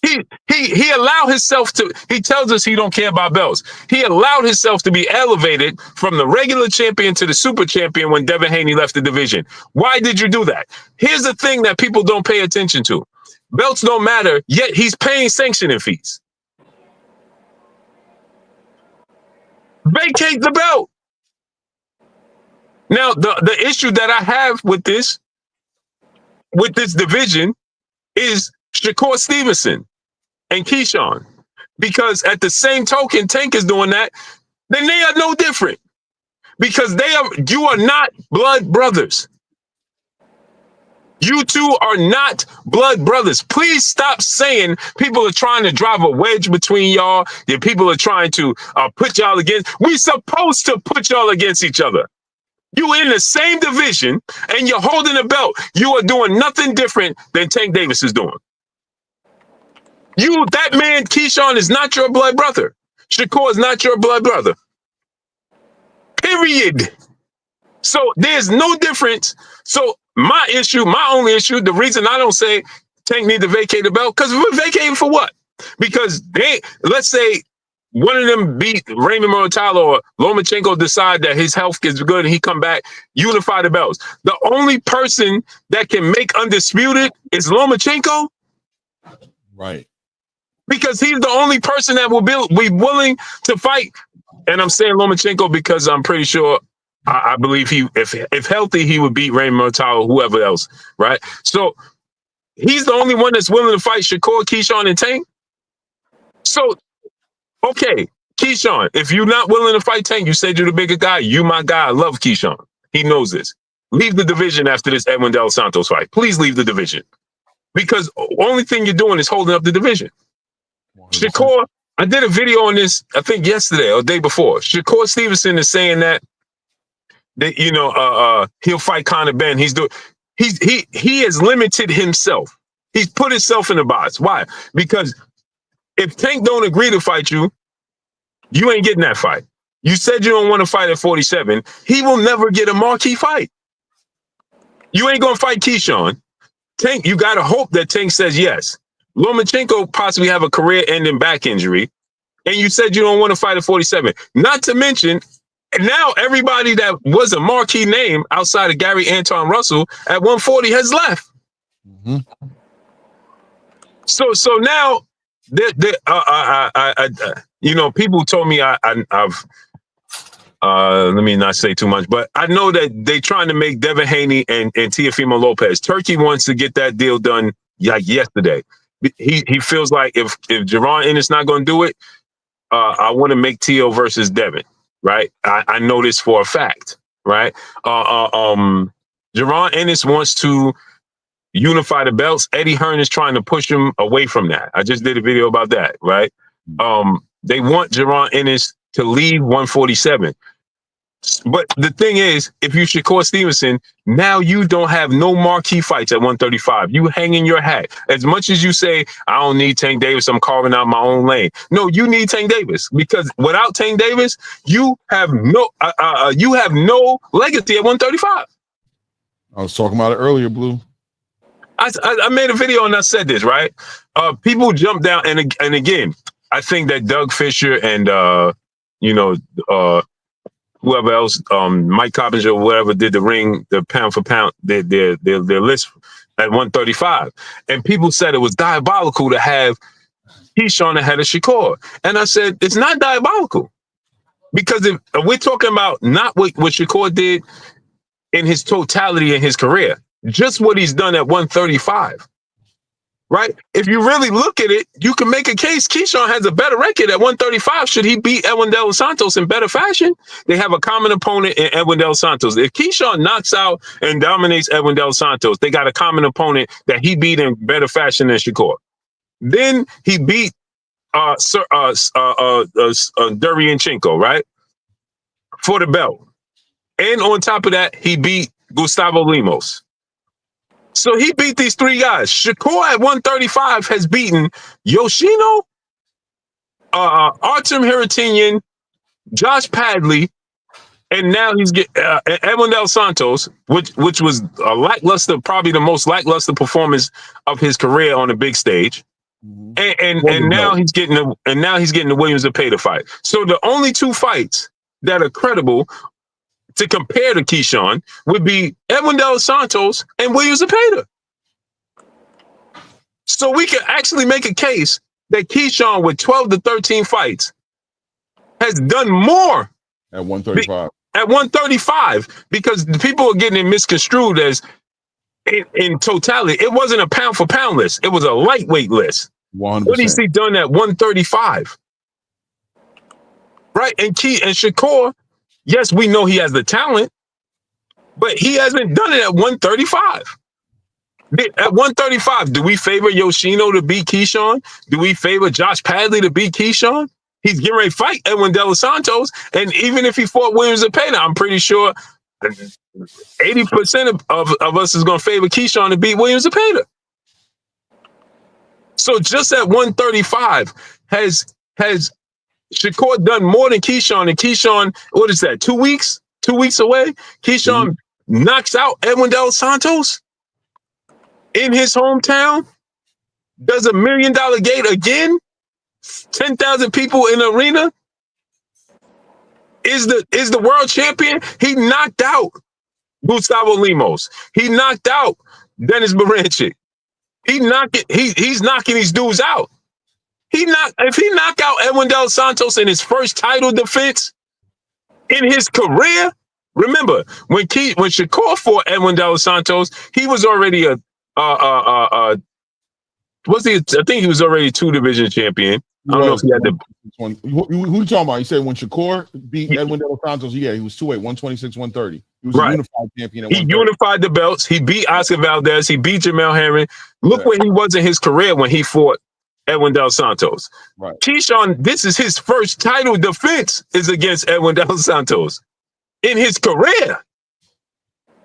[SPEAKER 12] He allowed himself to, he tells us he don't care about belts. He allowed himself to be elevated from the regular champion to the super champion when Devin Haney left the division. Why did you do that? Here's the thing that people don't pay attention to. Belts don't matter, yet he's paying sanctioning fees. Vacate the belt. Now, the issue that I have with this division is Shakur Stevenson and Keyshawn. Because at the same token, Tank is doing that, then they are no different. Because you are not blood brothers. You two are not blood brothers. Please stop saying people are trying to drive a wedge between y'all. That people are trying to put y'all against. We're supposed to put y'all against each other. You in the same division and you're holding a belt. You are doing nothing different than Tank Davis is doing. That man, Keyshawn, is not your blood brother. Shakur is not your blood brother. Period. So there's no difference. So my only issue, the reason I don't say Tank need to vacate the belt, because we're vacating for what? Because let's say one of them beat Raymond Muratalo or Lomachenko, decide that his health is good and he come back, unify the belts. The only person that can make undisputed is Lomachenko.
[SPEAKER 8] Right.
[SPEAKER 12] Because he's the only person that will be willing to fight. And I'm saying Lomachenko because I'm pretty sure, I believe if healthy, he would beat Raymond Muratalo, whoever else, right? So he's the only one that's willing to fight Shakur, Keyshawn, and Tank. So, okay, Keyshawn, if you're not willing to fight Tank, you said you're the bigger guy. You my guy. I love Keyshawn. He knows this. Leave the division after this Edwin De Los Santos fight. Please leave the division. Because the only thing you're doing is holding up the division. 100%. Shakur, I did a video on this, I think yesterday or the day before. Shakur Stevenson is saying that he'll fight Conor Benn. He has limited himself. He's put himself in a box. Why? Because if Tank don't agree to fight you, you ain't getting that fight. You said you don't want to fight at 47. He will never get a marquee fight. You ain't gonna fight Keyshawn. Tank, you gotta hope that Tank says yes. Lomachenko possibly have a career-ending back injury, and you said you don't want to fight at 47. Not to mention, now everybody that was a marquee name outside of Gary Anton Russell at 140 has left.
[SPEAKER 8] Mm-hmm.
[SPEAKER 12] So now, people told me I've let me not say too much, but I know that they trying to make Devin Haney and Teofimo Lopez. Turkey wants to get that deal done like yesterday. He feels like if Jaron Ennis not going to do it, I want to make Teo versus Devin. Right, I know this for a fact. Right, Jaron Ennis wants to unify the belts. Eddie Hearn is trying to push him away from that. I just did a video about that. Right, they want Jaron Ennis to leave 147. But the thing is, if you Shakur Stevenson, now you don't have no marquee fights at 135. You hanging your hat. As much as you say, I don't need Tank Davis, I'm carving out my own lane. No, you need Tank Davis, because without Tank Davis, you have no legacy at 135.
[SPEAKER 8] I was talking about it earlier, Blue.
[SPEAKER 12] I made a video and I said this, right? People jump down, and again, I think that Doug Fisher and whoever else, Mike Coppinger or whatever, did the pound for pound, their list at 135, and people said it was diabolical to have Keyshawn ahead of Shakur, and I said it's not diabolical, because if we're talking about not what Shakur did in his totality in his career, just what he's done at 135. Right? If you really look at it, you can make a case Keyshawn has a better record at 135. Should he beat Edwin De Los Santos in better fashion? They have a common opponent in Edwin De Los Santos. If Keyshawn knocks out and dominates Edwin De Los Santos, they got a common opponent that he beat in better fashion than Shakur. Then he beat Derevyanchenko, right? For the belt. And on top of that, he beat Gustavo Lemos. So he beat these three guys. Shakur at 135 has beaten Yoshino, Artem Harutyunyan, Josh Padley, and now he's getting Edwin De Los Santos, which was a lackluster, probably the most lackluster performance of his career on the big stage. And now he's getting the Williams Zepeda fight. So the only two fights that are credible to compare to Keyshawn would be Edwin De Los Santos and Williams Zepeda. So we can actually make a case that Keyshawn, with 12 to 13 fights, has done more
[SPEAKER 8] at 135.
[SPEAKER 12] At 135, because the people are getting it misconstrued as in totality. It wasn't a pound for pound list. It was a lightweight list.
[SPEAKER 8] 100%.
[SPEAKER 12] What has he done at 135? Right? And Shakur, yes, we know he has the talent, but he hasn't done it at 135. At 135, do we favor Yoshino to beat Keyshawn? Do we favor Josh Padley to beat Keyshawn? He's getting ready to fight Edwin De Los Santos, and even if he fought Williams Zepeda, I'm pretty sure 80% of us is going to favor Keyshawn to beat Williams Zepeda. So just at 135, has Shakur done more than Keyshawn? And Keyshawn, what is that, 2 weeks? 2 weeks away? Keyshawn knocks out Edwin De Los Santos in his hometown, does $1 million gate again, 10,000 people in the arena, is the world champion. He knocked out Gustavo Lemos. He knocked out Dennis Berinchik. He's knocking these dudes out. If he knocked out Edwin De Los Santos in his first title defense in his career, remember when Shakur fought Edwin De Los Santos, he was already I think he was already a 2-division champion. I don't know if he had the.
[SPEAKER 8] Who you talking about? He said when Shakur beat Edwin De Los Santos, he was 2-8, 126, 130. He was a unified champion.
[SPEAKER 12] He unified the belts. He beat Oscar Valdez. He beat Jamel Herring. Look where he was in his career when he fought Edwin De Los Santos.
[SPEAKER 8] Right.
[SPEAKER 12] Keyshawn, this is his first title defense is against Edwin De Los Santos in his career.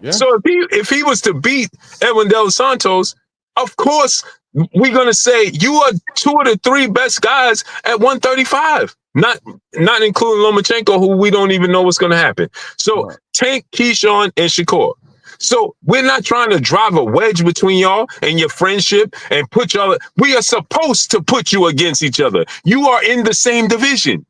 [SPEAKER 12] Yeah. So if he was to beat Edwin De Los Santos, of course we're gonna say you are 2 of the 3 best guys at 135. Not including Lomachenko, who we don't even know what's gonna happen. So Tank, Keyshawn, and Shakur. So we're not trying to drive a wedge between y'all and your friendship and put y'all. We are supposed to put you against each other. You are in the same division.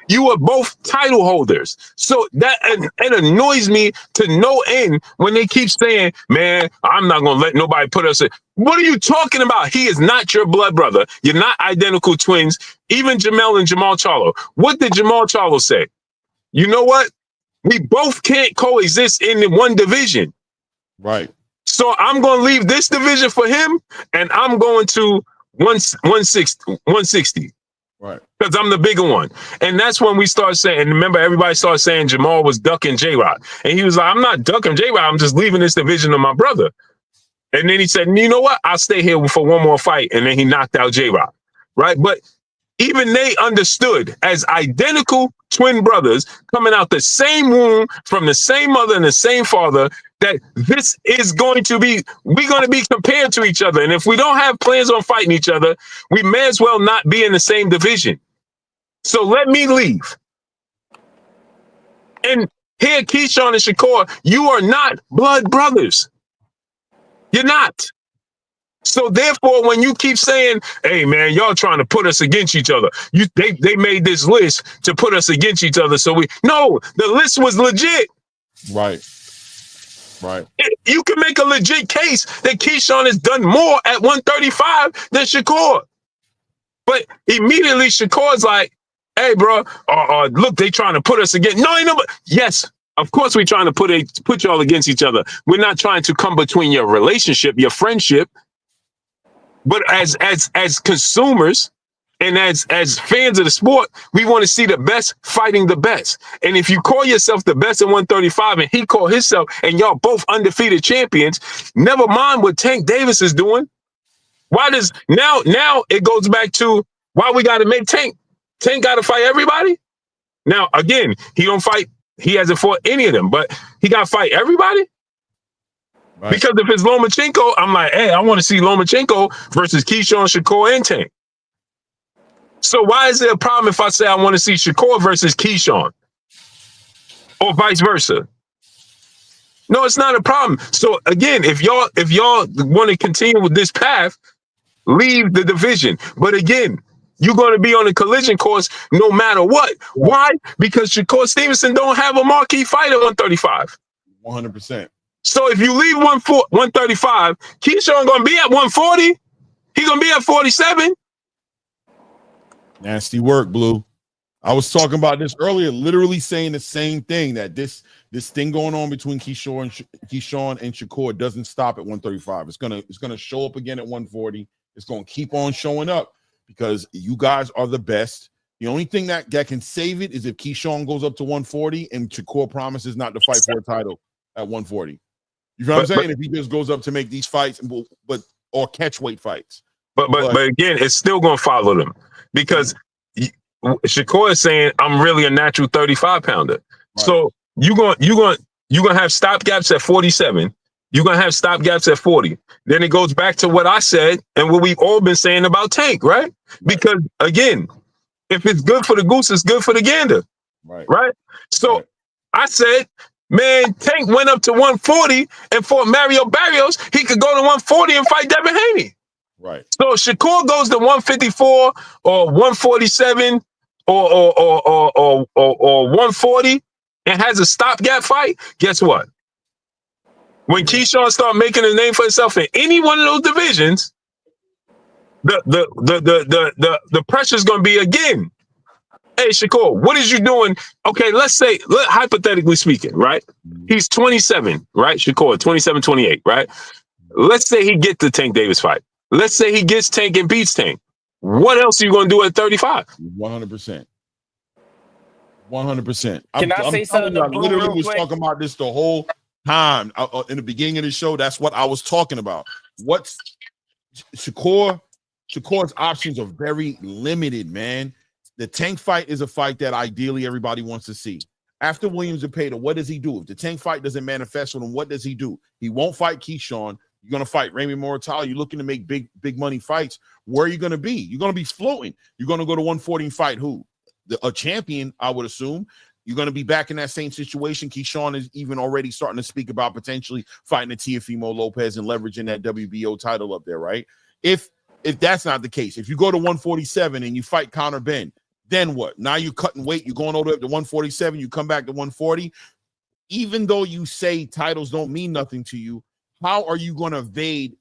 [SPEAKER 12] You are both title holders. So that it annoys me to no end when they keep saying, man, I'm not going to let nobody put us in. What are you talking about? He is not your blood brother. You're not identical twins. Even Jamel and Jamal Charlo. What did Jamal Charlo say? You know what? We both can't coexist in one division.
[SPEAKER 8] Right.
[SPEAKER 12] So I'm going to leave this division for him, and I'm going to 160.
[SPEAKER 8] Right.
[SPEAKER 12] Because I'm the bigger one. And that's when we start saying, and remember, everybody started saying Jamal was ducking J-Rock. And he was like, I'm not ducking J-Rock. I'm just leaving this division to my brother. And then he said, you know what? I'll stay here for one more fight. And then he knocked out J-Rock. Right. But even they understood as identical twin brothers coming out the same womb from the same mother and the same father that this is going to be, we're going to be compared to each other. And if we don't have plans on fighting each other, we may as well not be in the same division. So let me leave. And here, Keyshawn and Shakur, you are not blood brothers. You're not. So therefore, when you keep saying, "Hey man, y'all trying to put us against each other," they made this list to put us against each other. So the list was legit.
[SPEAKER 8] Right. Right.
[SPEAKER 12] You can make a legit case that Keyshawn has done more at 135 than Shakur. But immediately Shakur's like, "Hey, bro, look, they trying to put us against." No, ain't nobody. Yes, of course we're trying to put y'all against each other. We're not trying to come between your relationship, your friendship. But as consumers and as fans of the sport, we want to see the best fighting the best. And if you call yourself the best at 135 and he called himself, and y'all both undefeated champions, never mind what Tank Davis is doing. Why does now it goes back to why we got to make Tank? Tank got to fight everybody. Now, again, he don't fight. He hasn't fought any of them, but he got to fight everybody. Right. Because if it's Lomachenko, I'm like, hey, I want to see Lomachenko versus Keyshawn, Shakur, and Tank. So why is there a problem if I say I want to see Shakur versus Keyshawn? Or vice versa? No, it's not a problem. So again, if y'all want to continue with this path, leave the division. But again, you're going to be on a collision course no matter what. Yeah. Why? Because Shakur Stevenson don't have a marquee fight at 135.
[SPEAKER 8] 100%.
[SPEAKER 12] So if you leave 135, Keyshawn going to be at 140. He going to be at 47.
[SPEAKER 8] Nasty work, Blue. I was talking about this earlier, literally saying the same thing, that this thing going on between Keyshawn and Shakur doesn't stop at 135. It's gonna show up again at 140. It's gonna keep on showing up because you guys are the best. The only thing that can save it is if Keyshawn goes up to 140 and Shakur promises not to fight for a title at 140. You know what I'm saying? If he just goes up to make these fights, or catch weight fights. But
[SPEAKER 12] again, it's still gonna follow them because Shakur is saying I'm really a natural 35 pounder. Right. So you're gonna have stop gaps at 47. You're gonna have stop gaps at 40. Then it goes back to what I said and what we've all been saying about Tank, right? Because again, if it's good for the goose, it's good for the gander. Right? So I said, man, Tank went up to 140 and fought Mario Barrios. He could go to 140 and fight Devin Haney.
[SPEAKER 8] Right.
[SPEAKER 12] So Shakur goes to 154 or 147 or 140 and has a stopgap fight. Guess what? When Keyshawn start making a name for himself in any one of those divisions, the pressure's gonna be again. Hey Shakur, what is you doing? Okay, let's hypothetically speaking, right? He's 27, right? Shakur, 27, 28, right? Let's say he gets the Tank Davis fight. Let's say he gets Tank and beats Tank. What else are you going to do at 35?
[SPEAKER 8] 100%. 100%.
[SPEAKER 5] Can I say something?
[SPEAKER 8] I literally was talking about this the whole time in the beginning of the show. That's what I was talking about. What's Shakur's options are very limited, man. The Tank fight is a fight that ideally everybody wants to see. After Williams and Pater, what does he do? If the Tank fight doesn't manifest with him, what does he do? He won't fight Keyshawn. You're going to fight Raymond Mortale. You're looking to make big money fights. Where are you going to be? You're going to be floating. You're going to go to 140 and fight who? A champion, I would assume. You're going to be back in that same situation. Keyshawn is even already starting to speak about potentially fighting a Teofimo Lopez and leveraging that WBO title up there, right? If that's not the case, if you go to 147 and you fight Conor Benn, then what? Now you're cutting weight. You're going all the way up to 147. You come back to 140. Even though you say titles don't mean nothing to you, how are you going to evade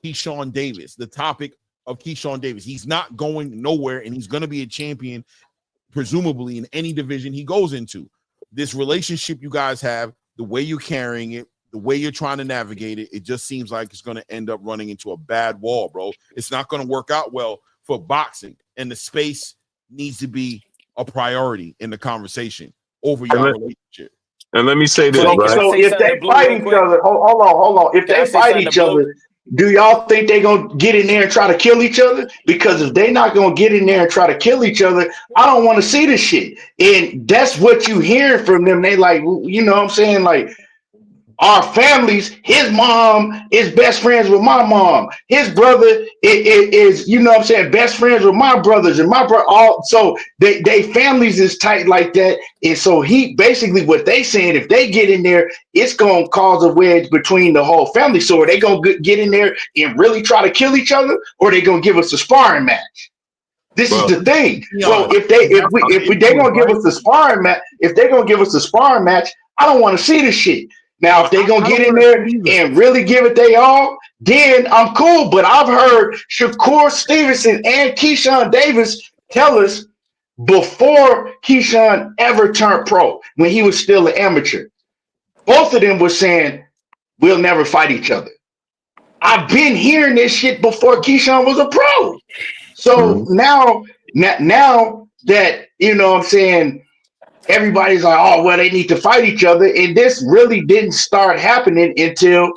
[SPEAKER 8] Keyshawn Davis, the topic of Keyshawn Davis? He's not going nowhere, and he's going to be a champion, presumably, in any division he goes into. This relationship you guys have, the way you're carrying it, the way you're trying to navigate it, it just seems like it's going to end up running into a bad wall, bro. It's not going to work out well for boxing, and the space needs to be a priority in the conversation over your relationship.
[SPEAKER 12] And let me say this, right?
[SPEAKER 10] So if they fight each other, hold on. If they fight each other, do y'all think they're going to get in there and try to kill each other? Because if they're not going to get in there and try to kill each other, I don't want to see this shit. And that's what you hearing from them. They like, you know what I'm saying? Like, our families, his mom is best friends with my mom. His brother is, you know what I'm saying, best friends with my brothers and my brother. All so they families is tight like that. And so he basically what they saying, if they get in there, it's gonna cause a wedge between the whole family. So are they gonna get in there and really try to kill each other, or are they gonna give us a sparring match? This is the thing. So if they gonna give us a sparring match, if they're gonna give us a sparring match, I don't want to see this shit. Now, if they gonna get in there and really give it they all, then I'm cool. But I've heard Shakur Stevenson and Keyshawn Davis tell us before Keyshawn ever turned pro, when he was still an amateur, both of them were saying we'll never fight each other. I've been hearing this shit before Keyshawn was a pro. So now that, you know what I'm saying, everybody's like, oh, well, they need to fight each other. And this really didn't start happening until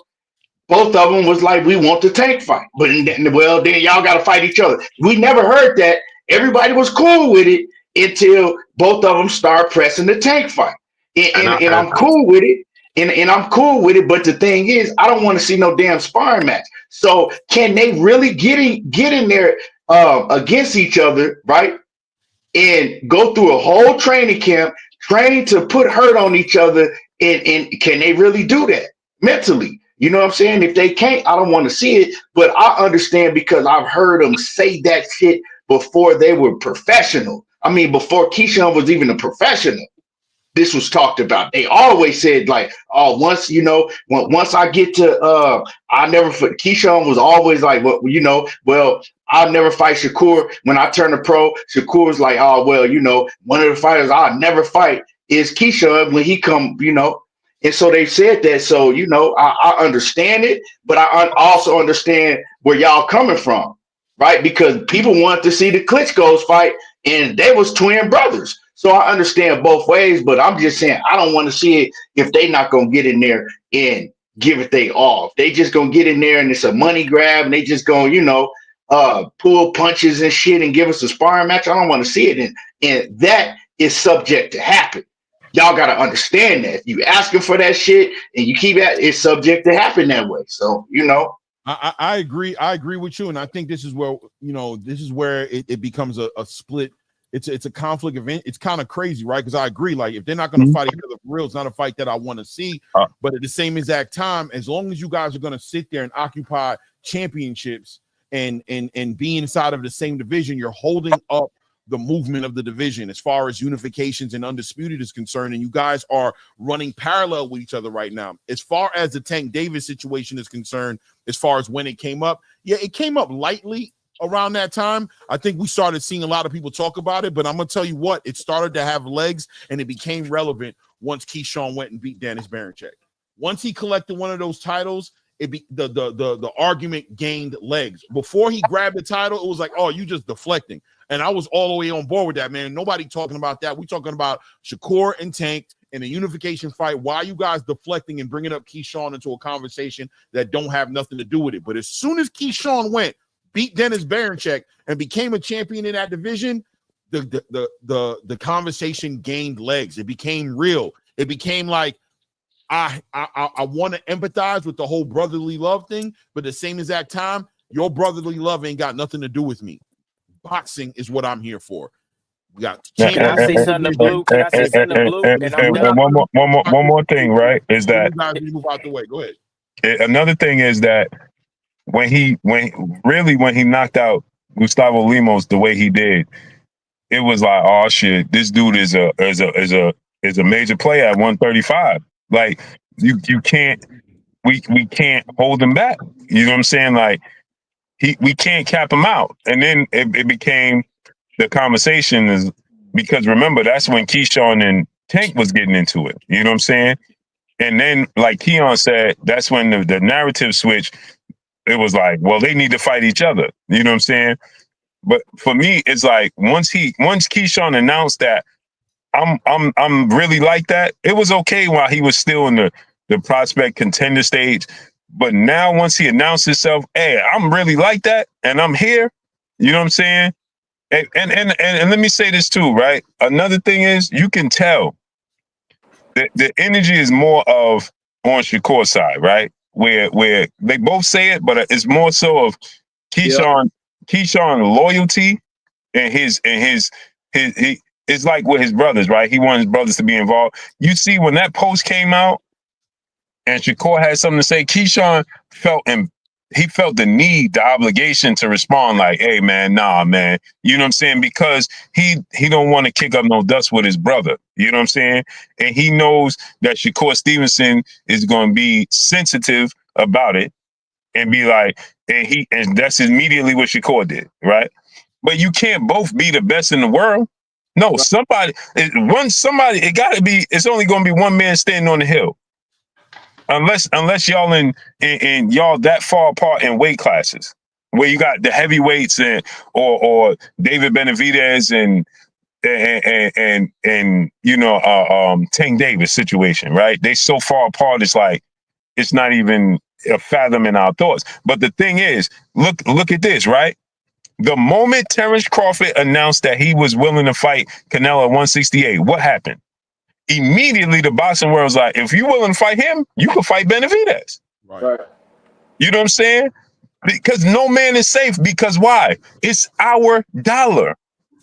[SPEAKER 10] both of them was like, we want the tank fight. But then y'all got to fight each other. We never heard that. Everybody was cool with it until both of them start pressing the tank fight. And I'm cool with it. And I'm cool with it. But the thing is, I don't want to see no damn sparring match. So can they really get in there against each other, right? And go through a whole training camp, train to put hurt on each other, and can they really do that mentally? You know what I'm saying? If they can't, I don't want to see it, but I understand because I've heard them say that shit before they were professional. I mean, before Keyshawn was even a professional, this was talked about. They always said like, oh, once, you know, once I get to, Keyshawn was always like, well, you know, well, I'll never fight Shakur. When I turn to pro, Shakur was like, oh, well, you know, one of the fighters I'll never fight is Keyshawn when he come, you know. And so they said that. So, you know, I understand it, but I also understand where y'all coming from, right? Because people wanted to see the Klitschko's fight, and they was twin brothers. So I understand both ways, but I'm just saying I don't want to see it if they not going to get in there and give it they all. If they just going to get in there and it's a money grab and they just going, you know, pull punches and shit and give us a sparring match, I don't want to see it. And that is subject to happen. Y'all got to understand that. If you asking for that shit and you keep at it's subject to happen that way. So, you know.
[SPEAKER 8] I agree. I agree with you. And I think this is where, you know, it becomes a split. It's a conflict event. It's kind of crazy, right? Because I agree. Like, if they're not going to fight each other for real, it's not a fight that I want to see. But at the same exact time, as long as you guys are going to sit there and occupy championships and be inside of the same division, you're holding up the movement of the division as far as unifications and undisputed is concerned. And you guys are running parallel with each other right now. As far as the Tank Davis situation is concerned, as far as when it came up, yeah, it came up lightly around that time. I think we started seeing a lot of people talk about it, but I'm gonna tell you what, it started to have legs and it became relevant once Keyshawn went and beat Dennis Berinchek. Once he collected one of those titles, the argument gained legs. Before he grabbed the title, it was like, oh, you just deflecting. And I was all the way on board with that, man. Nobody talking about that. We talking about Shakur and Tank in a unification fight. Why are you guys deflecting and bringing up Keyshawn into a conversation that don't have nothing to do with it? But as soon as Keyshawn went, beat Dennis Berinchek, and became a champion in that division, the conversation gained legs. It became real. It became like, I want to empathize with the whole brotherly love thing, but at the same exact time, your brotherly love ain't got nothing to do with me. Boxing is what I'm here for. We got.
[SPEAKER 5] Can I say something to Blue? Can I say something to Blue? And I'm done.
[SPEAKER 12] One more thing, right? Is that
[SPEAKER 8] you move out the way? Go ahead.
[SPEAKER 12] Another thing is that when he knocked out Gustavo Lemos the way he did, it was like, oh shit, this dude is a major player at 135. Like you can't, we can't hold him back. You know what I'm saying? Like we can't cap him out. And then it became the conversation is because remember that's when Keyshawn and Tank was getting into it. You know what I'm saying? And then like Keon said, that's when the narrative switched. It was like, well, they need to fight each other. You know what I'm saying? But for me, it's like once Keyshawn announced that I'm really like that, it was okay while he was still in the prospect contender stage. But now once he announced himself, hey, I'm really like that and I'm here, you know what I'm saying? And let me say this too, right? Another thing is you can tell that the energy is more of on Shakur's side, right? Where they both say it, but it's more so of Keyshawn loyalty and his it's like with his brothers, right? He wanted his brothers to be involved. You see, when that post came out and Shakur had something to say, Keyshawn felt the need, the obligation to respond like, hey man, nah, man. You know what I'm saying? Because he don't want to kick up no dust with his brother. You know what I'm saying? And he knows that Shakur Stevenson is going to be sensitive about it and be like, and that's immediately what Shakur did, right? But you can't both be the best in the world. No, it's only going to be one man standing on the hill. Unless y'all in y'all that far apart in weight classes, where you got the heavyweights or David Benavidez and Tank Davis situation, right? They so far apart, it's like it's not even a fathom in our thoughts. But the thing is, look at this, right? The moment Terrence Crawford announced that he was willing to fight Canelo at 168, what happened? Immediately, the boxing world was like, if you're willing to fight him, you can fight Benavidez.
[SPEAKER 11] Right.
[SPEAKER 12] You know what I'm saying? Because no man is safe. Because why? It's our dollar.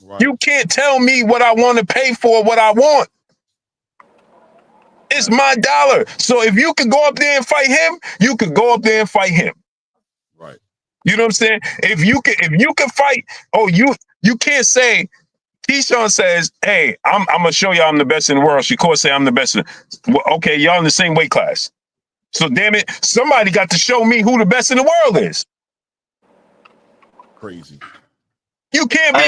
[SPEAKER 12] Right. You can't tell me what I want to pay for what I want. It's my dollar. So if you could go up there and fight him, you could go up there and fight him.
[SPEAKER 8] Right.
[SPEAKER 12] You know what I'm saying? If you can fight, you can't say, Keyshawn says, hey, I'm gonna show y'all I'm the best in the world. Shakur say I'm the best. Okay, y'all in the same weight class. So damn it, somebody got to show me who the best in the world is.
[SPEAKER 8] Crazy.
[SPEAKER 12] You can't be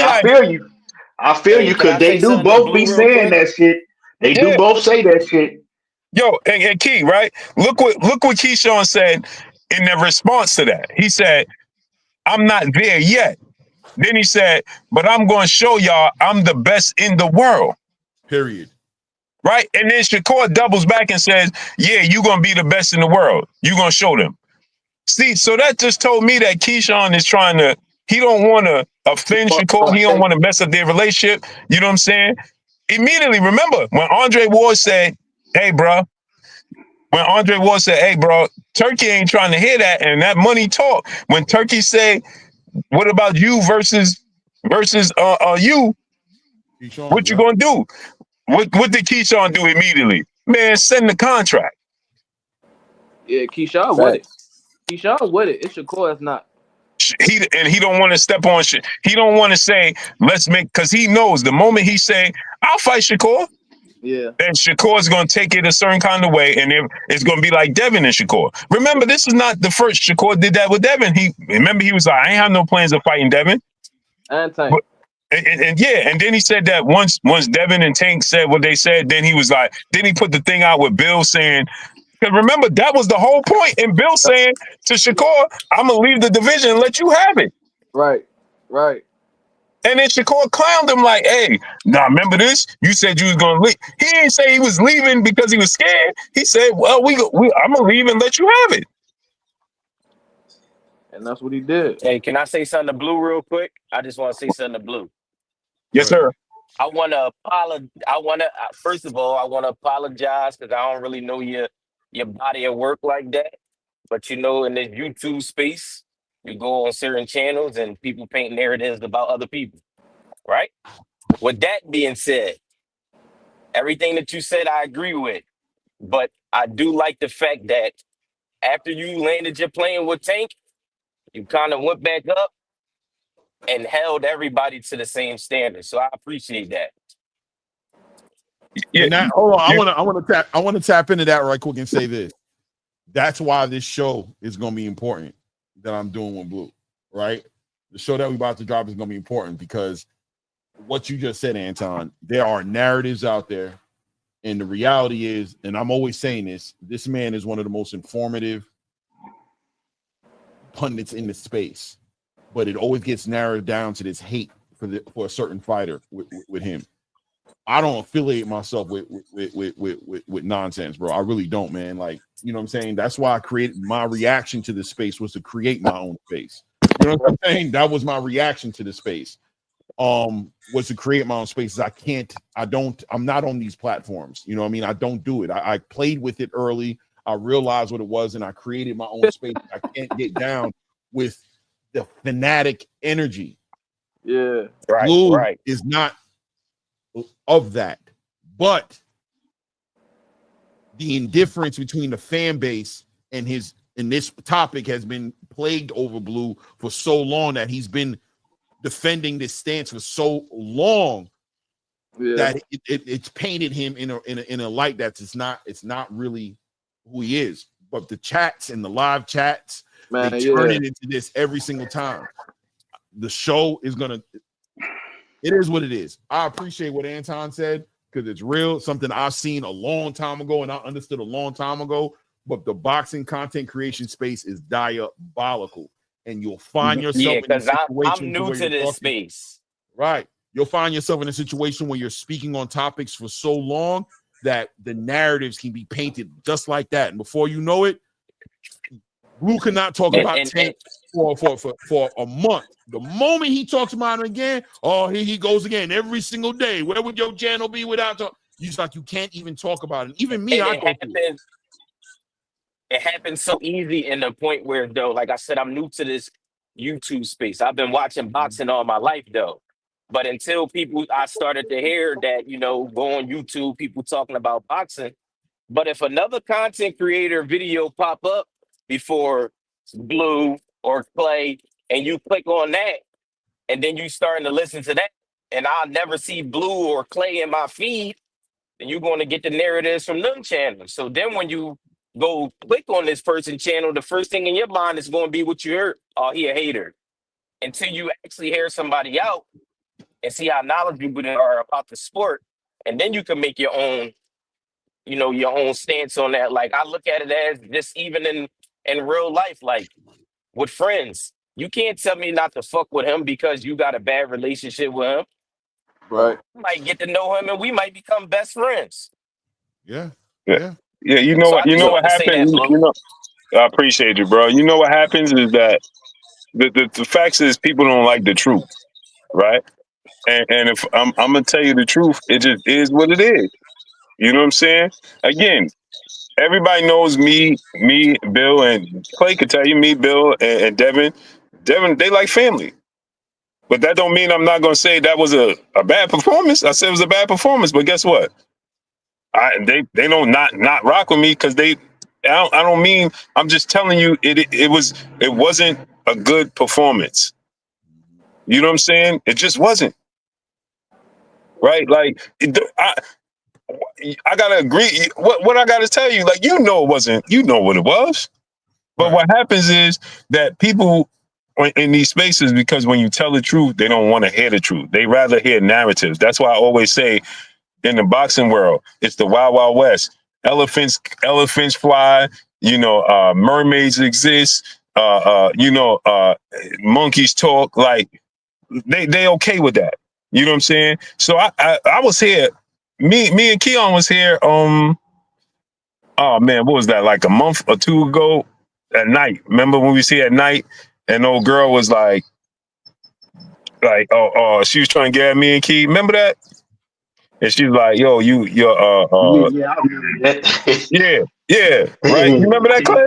[SPEAKER 10] I feel you because they do both be saying that shit. They do both say that shit.
[SPEAKER 12] Yo, and Key, right? Look what Keyshawn said in the response to that. He said, I'm not there yet. Then he said, but I'm going to show y'all I'm the best in the world.
[SPEAKER 8] Period.
[SPEAKER 12] Right? And then Shakur doubles back and says, yeah, you're going to be the best in the world. You're going to show them. See, so that just told me that Keyshawn is he don't want to offend Shakur. He don't want to mess up their relationship. You know what I'm saying? Immediately, remember, when Andre Ward said, hey, bro, Turkey ain't trying to hear that, and that money talk. When Turkey said, what about you versus you?
[SPEAKER 8] Keyshawn,
[SPEAKER 12] What you gonna do? What did Keyshawn do immediately? Man, send the contract.
[SPEAKER 6] Yeah, Keyshawn with it. Keyshawn with it. It's Shakur that's not.
[SPEAKER 12] He don't want to step on shit. He don't want to say, let's make, because he knows the moment he say, I'll fight Shakur.
[SPEAKER 6] Yeah.
[SPEAKER 12] Then Shakur's going to take it a certain kind of way, and it's going to be like Devin and Shakur. Remember, this is not the first Shakur did that with Devin. He was like, I ain't have no plans of fighting Devin.
[SPEAKER 6] And Tank.
[SPEAKER 12] And then he said that once Devin and Tank said what they said, then he was like, then he put the thing out with Bill saying, because remember, that was the whole point. And Bill saying to Shakur, I'm going to leave the division and let you have it.
[SPEAKER 6] Right.
[SPEAKER 12] And then Shakur clowned him like, hey, remember this? You said you was going to leave. He didn't say he was leaving because he was scared. He said, well, I'm going to leave and let you have it.
[SPEAKER 6] And that's what he did.
[SPEAKER 5] Hey, can I say something to Blue real quick? I just want to say something to Blue.
[SPEAKER 12] Yes, sir.
[SPEAKER 5] I want to apologize. First of all, I want to apologize because I don't really know your body of work like that. But in this YouTube space, you go on certain channels and people paint narratives about other people, right? With that being said, everything that you said, I agree with. But I do like the fact that after you landed your plane with Tank, you kind of went back up and held everybody to the same standard. So I appreciate that.
[SPEAKER 8] Yeah. Now, hold on. I want to tap into that right quick and say this. That's why this show is going to be important that I'm doing with Blue, right? The show that we about to drop is going to be important because what you just said, Anton, there are narratives out there. And the reality is, and I'm always saying this man is one of the most informative pundits in the space, but it always gets narrowed down to this hate for a certain fighter with him. I don't affiliate myself with nonsense, bro. I really don't, man. Like, you know what I'm saying? That's why I created my reaction to this space was to create my own space. You know what I'm saying? That was my reaction to the space. Was to create my own spaces. I'm not on these platforms. You know what I mean? I don't do it. I played with it early.
[SPEAKER 2] I realized what it was, and I created my own space. I can't get down with the fanatic energy.
[SPEAKER 6] Yeah.
[SPEAKER 2] Blue is not of that, but the indifference between the fan base and this topic has been plagued over Blue for so long that he's been defending this stance for so long that it's painted him in a light that's it's not really who he is. But the chats and the live chats, they turn it into this every single time. The show is gonna. It is what it is. I appreciate what Anton said because it's real, something I've seen a long time ago and I understood a long time ago. But the boxing content creation space is diabolical, and you'll find yourself in a situation.
[SPEAKER 5] I'm new to this space.
[SPEAKER 2] Right. You'll find yourself in a situation where you're speaking on topics for so long that the narratives can be painted just like that. And before you know it, Blue cannot talk about Tank for a month. The moment he talks about him again, oh, here he goes again every single day. Where would your channel be without talk? You just like you can't even talk about it. Even me,
[SPEAKER 5] it happens so easy in the point where, though, like I said, I'm new to this YouTube space. I've been watching boxing all my life, though. But until I started to hear that, go on YouTube, people talking about boxing. But if another content creator video pop up before Blue or Clay, and you click on that, and then you starting to listen to that, and I'll never see Blue or Clay in my feed, then you're going to get the narratives from them channels. So then when you go click on this person's channel, the first thing in your mind is going to be what you heard. Oh, he a hater. Until you actually hear somebody out and see how knowledgeable they are about the sport, and then you can make your own, your own stance on that. Like I look at it as this, even in real life, like with friends, you can't tell me not to fuck with him because you got a bad relationship with him.
[SPEAKER 6] Right.
[SPEAKER 5] I might get to know him and we might become best friends.
[SPEAKER 2] Yeah.
[SPEAKER 12] You know what happens. I appreciate you, bro. You know what happens is that the facts is people don't like the truth, right? And if I'm gonna tell you the truth, it just is what it is. You know what I'm saying? Again, everybody knows me, Bill, and Clay could tell you, me, Bill, and Devin. Devin, they like family. But that don't mean I'm not gonna say that was a bad performance. I said it was a bad performance, but guess what? They don't not rock with me because I don't mean, I'm just telling you it wasn't a good performance. You know what I'm saying? It just wasn't. Right? Like I gotta agree. What I gotta tell you, like it wasn't, what it was. But what happens is that people in these spaces, because when you tell the truth, they don't want to hear the truth. They rather hear narratives. That's why I always say in the boxing world, it's the Wild Wild West. Elephants fly, mermaids exist, monkeys talk, like they okay with that. You know what I'm saying? So I was here, me and Keon was here, oh man, what was that, like a month or two ago at night? Remember when we was here at night and old girl was like, she was trying to get at me and Key. Remember that? And she's like, yo, you're
[SPEAKER 10] yeah, I remember that.
[SPEAKER 12] yeah, right? You remember that, Clay?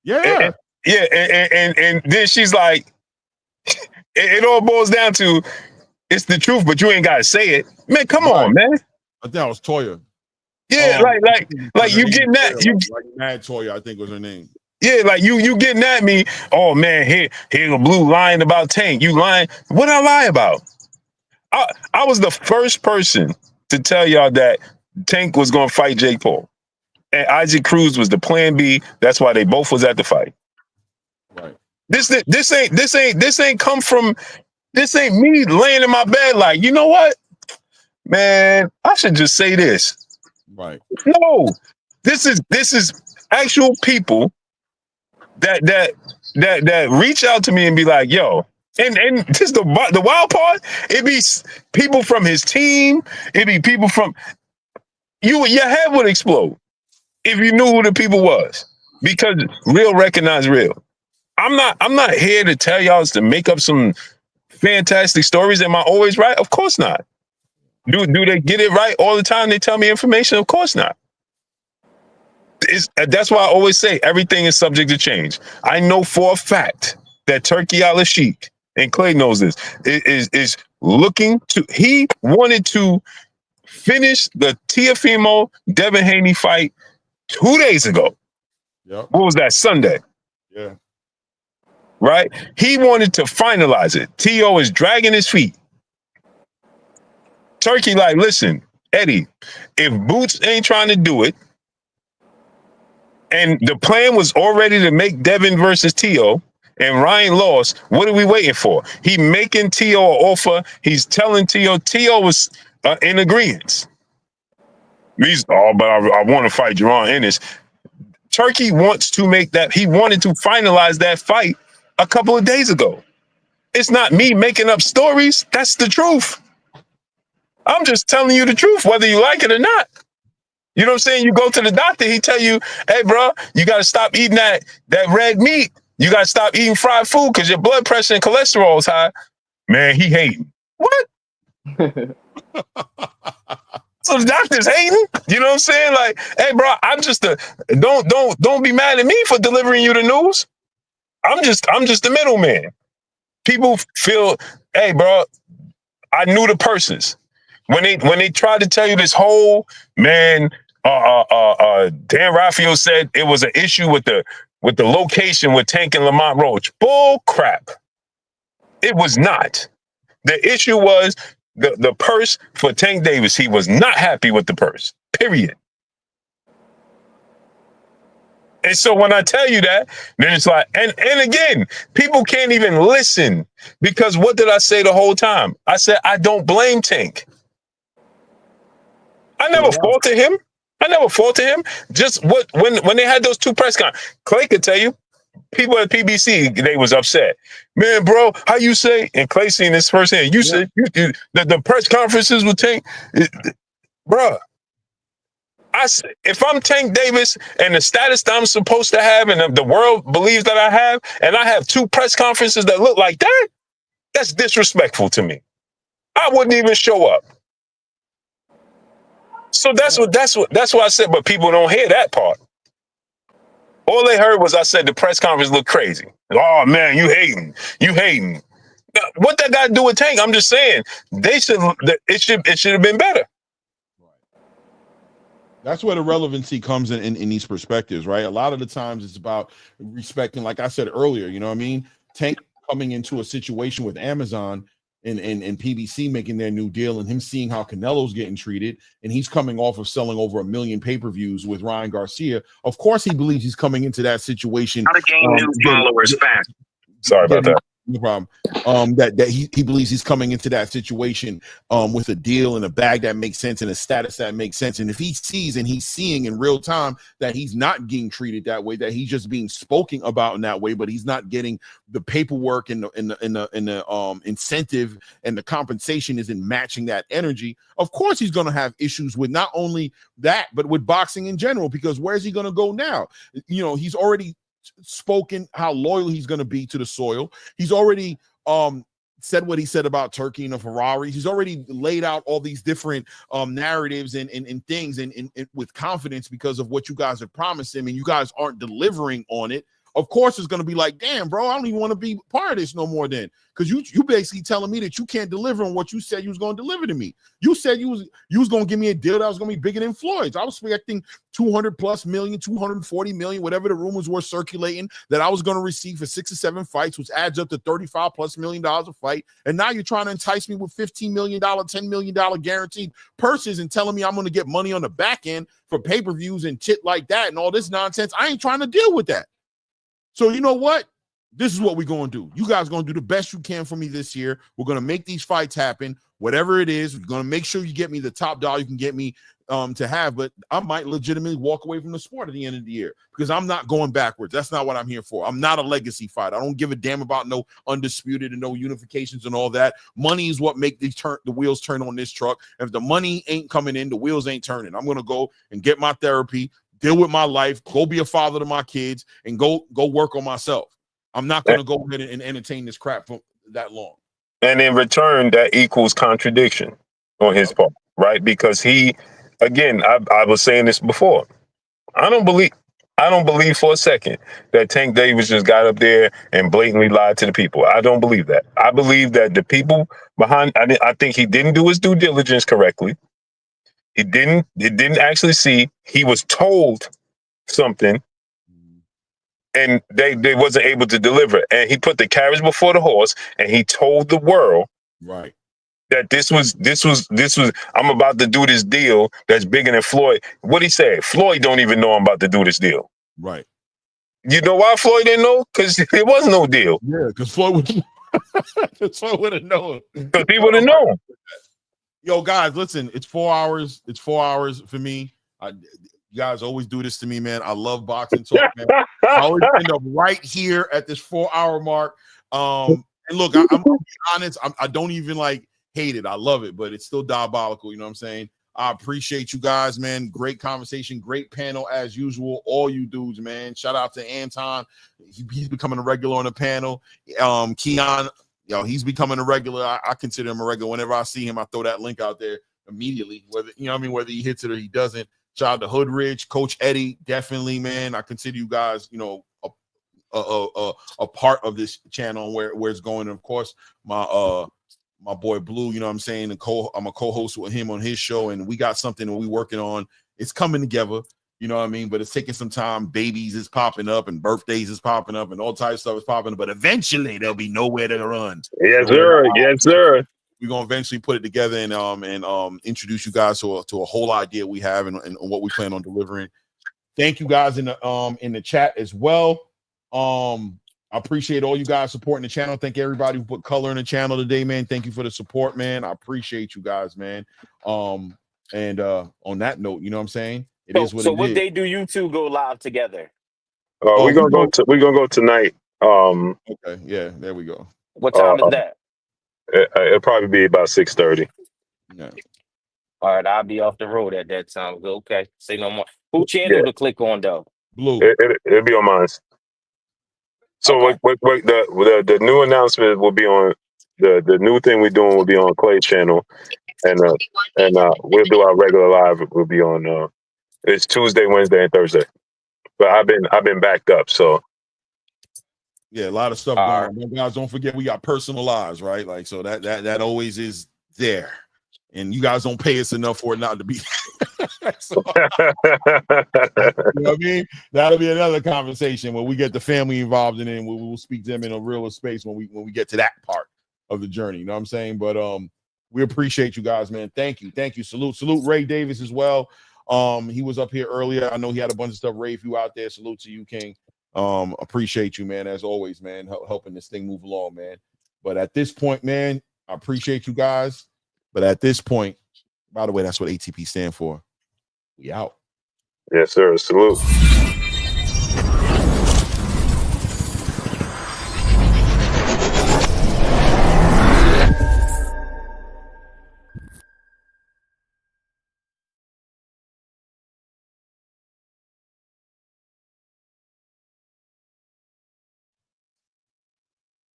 [SPEAKER 2] Yeah.
[SPEAKER 12] And then she's like, it all boils down to it's the truth, but you ain't gotta say it. Man, come on, man.
[SPEAKER 2] I think that was Toya.
[SPEAKER 12] Yeah, like you getting that,
[SPEAKER 2] like Mad Toya, I think was her name.
[SPEAKER 12] Yeah, like you getting at me. Oh man, here the Blue lying about Tank. You lying? What I lie about? I was the first person to tell y'all that Tank was gonna fight Jake Paul, and Isaac Cruz was the plan B. That's why they both was at the fight.
[SPEAKER 2] Right.
[SPEAKER 12] This ain't come from. This ain't me laying in my bed like, you know what, man, I should just say this.
[SPEAKER 2] Right.
[SPEAKER 12] No, this is actual people that reach out to me and be like, yo. And this the wild part. It be people from his team. It be people from your head would explode if you knew who the people was, because real recognize real. I'm not here to tell y'all to make up some fantastic stories. Am I always right? Of course not. Do they get it right all the time? They tell me information? Of course not. That's why I always say everything is subject to change. I know for a fact that Turki Alalshikh, and Clay knows this, is looking to. He wanted to finish the Teofimo Devin Haney fight 2 days ago.
[SPEAKER 8] Yep.
[SPEAKER 12] What was that, Sunday?
[SPEAKER 8] Yeah.
[SPEAKER 12] Right? He wanted to finalize it. T.O. is dragging his feet. Turki like, listen, Eddie, if Boots ain't trying to do it, and the plan was already to make Devin versus T.O., and Ryan lost, what are we waiting for? He making T.O. an offer. He's telling T.O. T.O. was in agreement. But I want to fight Jaron Ennis. Turki wants to make that. He wanted to finalize that fight a couple of days ago. It's not me making up stories. That's the truth. I'm just telling you the truth, whether you like it or not. You know what I'm saying? You go to the doctor, he tell you, hey, bro, you got to stop eating that red meat. You got to stop eating fried food because your blood pressure and cholesterol is high. Man, he hating. What? So the doctor's hating? You know what I'm saying? Like, hey, bro, I'm just don't be mad at me for delivering you the news. I'm just the middleman. People feel, hey, bro, I knew the persons. When they tried to tell you this whole, man, Dan Raphael said it was an issue with the location with Tank and Lamont Roach. Bull crap. It was not. The issue was the purse for Tank Davis. He was not happy with the purse. Period. And so when I tell you that, then it's like, and again, people can't even listen because what did I say the whole time? I said, I don't blame Tank. I never faulted him. Just when they had those two press conferences, Clay could tell you, people at PBC, they was upset. Man, bro, how you say, and Clay seen this firsthand, you said the press conferences with Tank, bro. If I'm Tank Davis and the status that I'm supposed to have and the world believes that I have, and I have two press conferences that look like that, that's disrespectful to me. I wouldn't even show up. So that's what I said, but people don't hear that part. All they heard was I said the press conference looked crazy. Oh man, you hating. What that got to do with Tank? I'm just saying it should have been better.
[SPEAKER 8] That's where the relevancy comes in these perspectives, right? A lot of the times it's about respecting, like I said earlier, you know what I mean? Tank coming into a situation with Amazon and PBC making their new deal and him seeing how Canelo's getting treated, and he's coming off of selling over 1 million pay-per-views with Ryan Garcia. Of course he believes he's coming into that situation.
[SPEAKER 12] How to gain new followers fast. Sorry about that.
[SPEAKER 8] No problem. That he believes he's coming into that situation with a deal and a bag that makes sense and a status that makes sense. And if he sees and he's seeing in real time that he's not getting treated that way, that he's just being spoken about in that way, but he's not getting the paperwork and the incentive and the compensation isn't matching that energy, of course he's going to have issues with not only that, but with boxing in general, because where's he going to go now? You know, he's already spoken how loyal he's going to be to the soil. He's already said what he said about Turkey and the Ferraris. He's already laid out all these different narratives and things and with confidence because of what you guys have promised him, and you guys aren't delivering on it. Of course, it's going to be like, damn, bro, I don't even want to be part of this no more then. Because you basically telling me that you can't deliver on what you said you was going to deliver to me. You said you was going to give me a deal that was going to be bigger than Floyd's. I was expecting 200 plus million, 240 million, whatever the rumors were circulating that I was going to receive for 6 or 7 fights, which adds up to $35 plus million a fight. And now you're trying to entice me with $15 million, $10 million guaranteed purses and telling me I'm going to get money on the back end for pay-per-views and shit like that and all this nonsense. I ain't trying to deal with that. So you know what? This is what we're going to do. You guys are going to do the best you can for me this year. We're going to make these fights happen. Whatever it is, we're going to make sure you get me the top dollar you can get me to have. But I might legitimately walk away from the sport at the end of the year because I'm not going backwards. That's not what I'm here for. I'm not a legacy fighter. I don't give a damn about no undisputed and no unifications and all that. Money is what make the wheels turn on this truck. If the money ain't coming in, the wheels ain't turning. I'm going to go and get my therapy, deal with my life, go be a father to my kids, and go work on myself. I'm not going to go ahead and entertain this crap for that long.
[SPEAKER 12] And in return, that equals contradiction on his part, right? Because he, again, I was saying this before. I don't believe for a second that Tank Davis just got up there and blatantly lied to the people. I don't believe that. I believe that the people behind, I think he didn't do his due diligence correctly. He didn't actually see. He was told something and they wasn't able to deliver. And he put the carriage before the horse and he told the world
[SPEAKER 8] Right.
[SPEAKER 12] that this was I'm about to do this deal that's bigger than Floyd. What he said, Floyd don't even know I'm about to do this deal.
[SPEAKER 8] Right.
[SPEAKER 12] You know why Floyd didn't know? Because there was no deal.
[SPEAKER 8] Yeah, because Floyd would have known.
[SPEAKER 12] Because he would have known.
[SPEAKER 8] Yo, guys, listen, it's 4 hours. It's 4 hours for me. You guys always do this to me, man. I love boxing talk, man. I always end up right here at this 4 hour mark. And look, I'm gonna be honest, I don't even like hate it. I love it, but it's still diabolical. You know what I'm saying? I appreciate you guys, man. Great conversation, great panel as usual. All you dudes, man. Shout out to Anton. He's becoming a regular on the panel. Keon, he's becoming a regular. I consider him a regular. Whenever I see him, I throw that link out there immediately. Whether whether he hits it or he doesn't. Shout out to Hoodridge, Coach Eddie, definitely, man. I consider you guys, a part of this channel where it's going. And of course, my boy Blue, you know what I'm saying? I'm a co-host with him on his show, and we got something that we working on. It's coming together, you know what I mean? But it's taking some time. Babies is popping up, and birthdays is popping up, and all types of stuff is popping up. But eventually, there'll be nowhere to run.
[SPEAKER 12] Yes, sir. Yes, sir.
[SPEAKER 8] We're gonna eventually put it together and introduce you guys to a whole idea we have and what we plan on delivering. Thank you guys in the chat as well. I appreciate all you guys supporting the channel. Thank everybody who put color in the channel today, man. Thank you for the support, man. I appreciate you guys, man. And on that note, you know what I'm saying? It is what it is.
[SPEAKER 5] So what day do you two go live together?
[SPEAKER 12] We're gonna go tonight.
[SPEAKER 8] Okay, yeah, there we go.
[SPEAKER 5] What time is that?
[SPEAKER 12] It'll probably be about 6:30.
[SPEAKER 8] Yeah.
[SPEAKER 5] All right, I'll be off the road at that time. Okay, say no more. Who channel to click on though?
[SPEAKER 8] Blue.
[SPEAKER 12] It'll be on mine. So
[SPEAKER 5] Okay.
[SPEAKER 12] the new announcement will be on the new thing we're doing will be on Clay's channel, and we'll do our regular live. Will be on it's Tuesday, Wednesday, and Thursday. But I've been backed up, so
[SPEAKER 8] yeah, a lot of stuff going on. Guys, don't forget we got personal lives, right? Like so that always is there, and you guys don't pay us enough for it not to be. So, you know what I mean? That'll be another conversation where we get the family involved in it, and we'll speak to them in a real space when we get to that part of the journey. You know what I'm saying? But we appreciate you guys, man. Thank you. Salute Ray Davis as well. He was up here earlier. I know he had a bunch of stuff. Ray, if you out there, salute to you, King. Appreciate you, man, as always, man, helping this thing move along, man. But at this point, man, I appreciate you guys. But at this point, by the way, that's what ATP stand for. We out.
[SPEAKER 12] Yes, sir. Salute.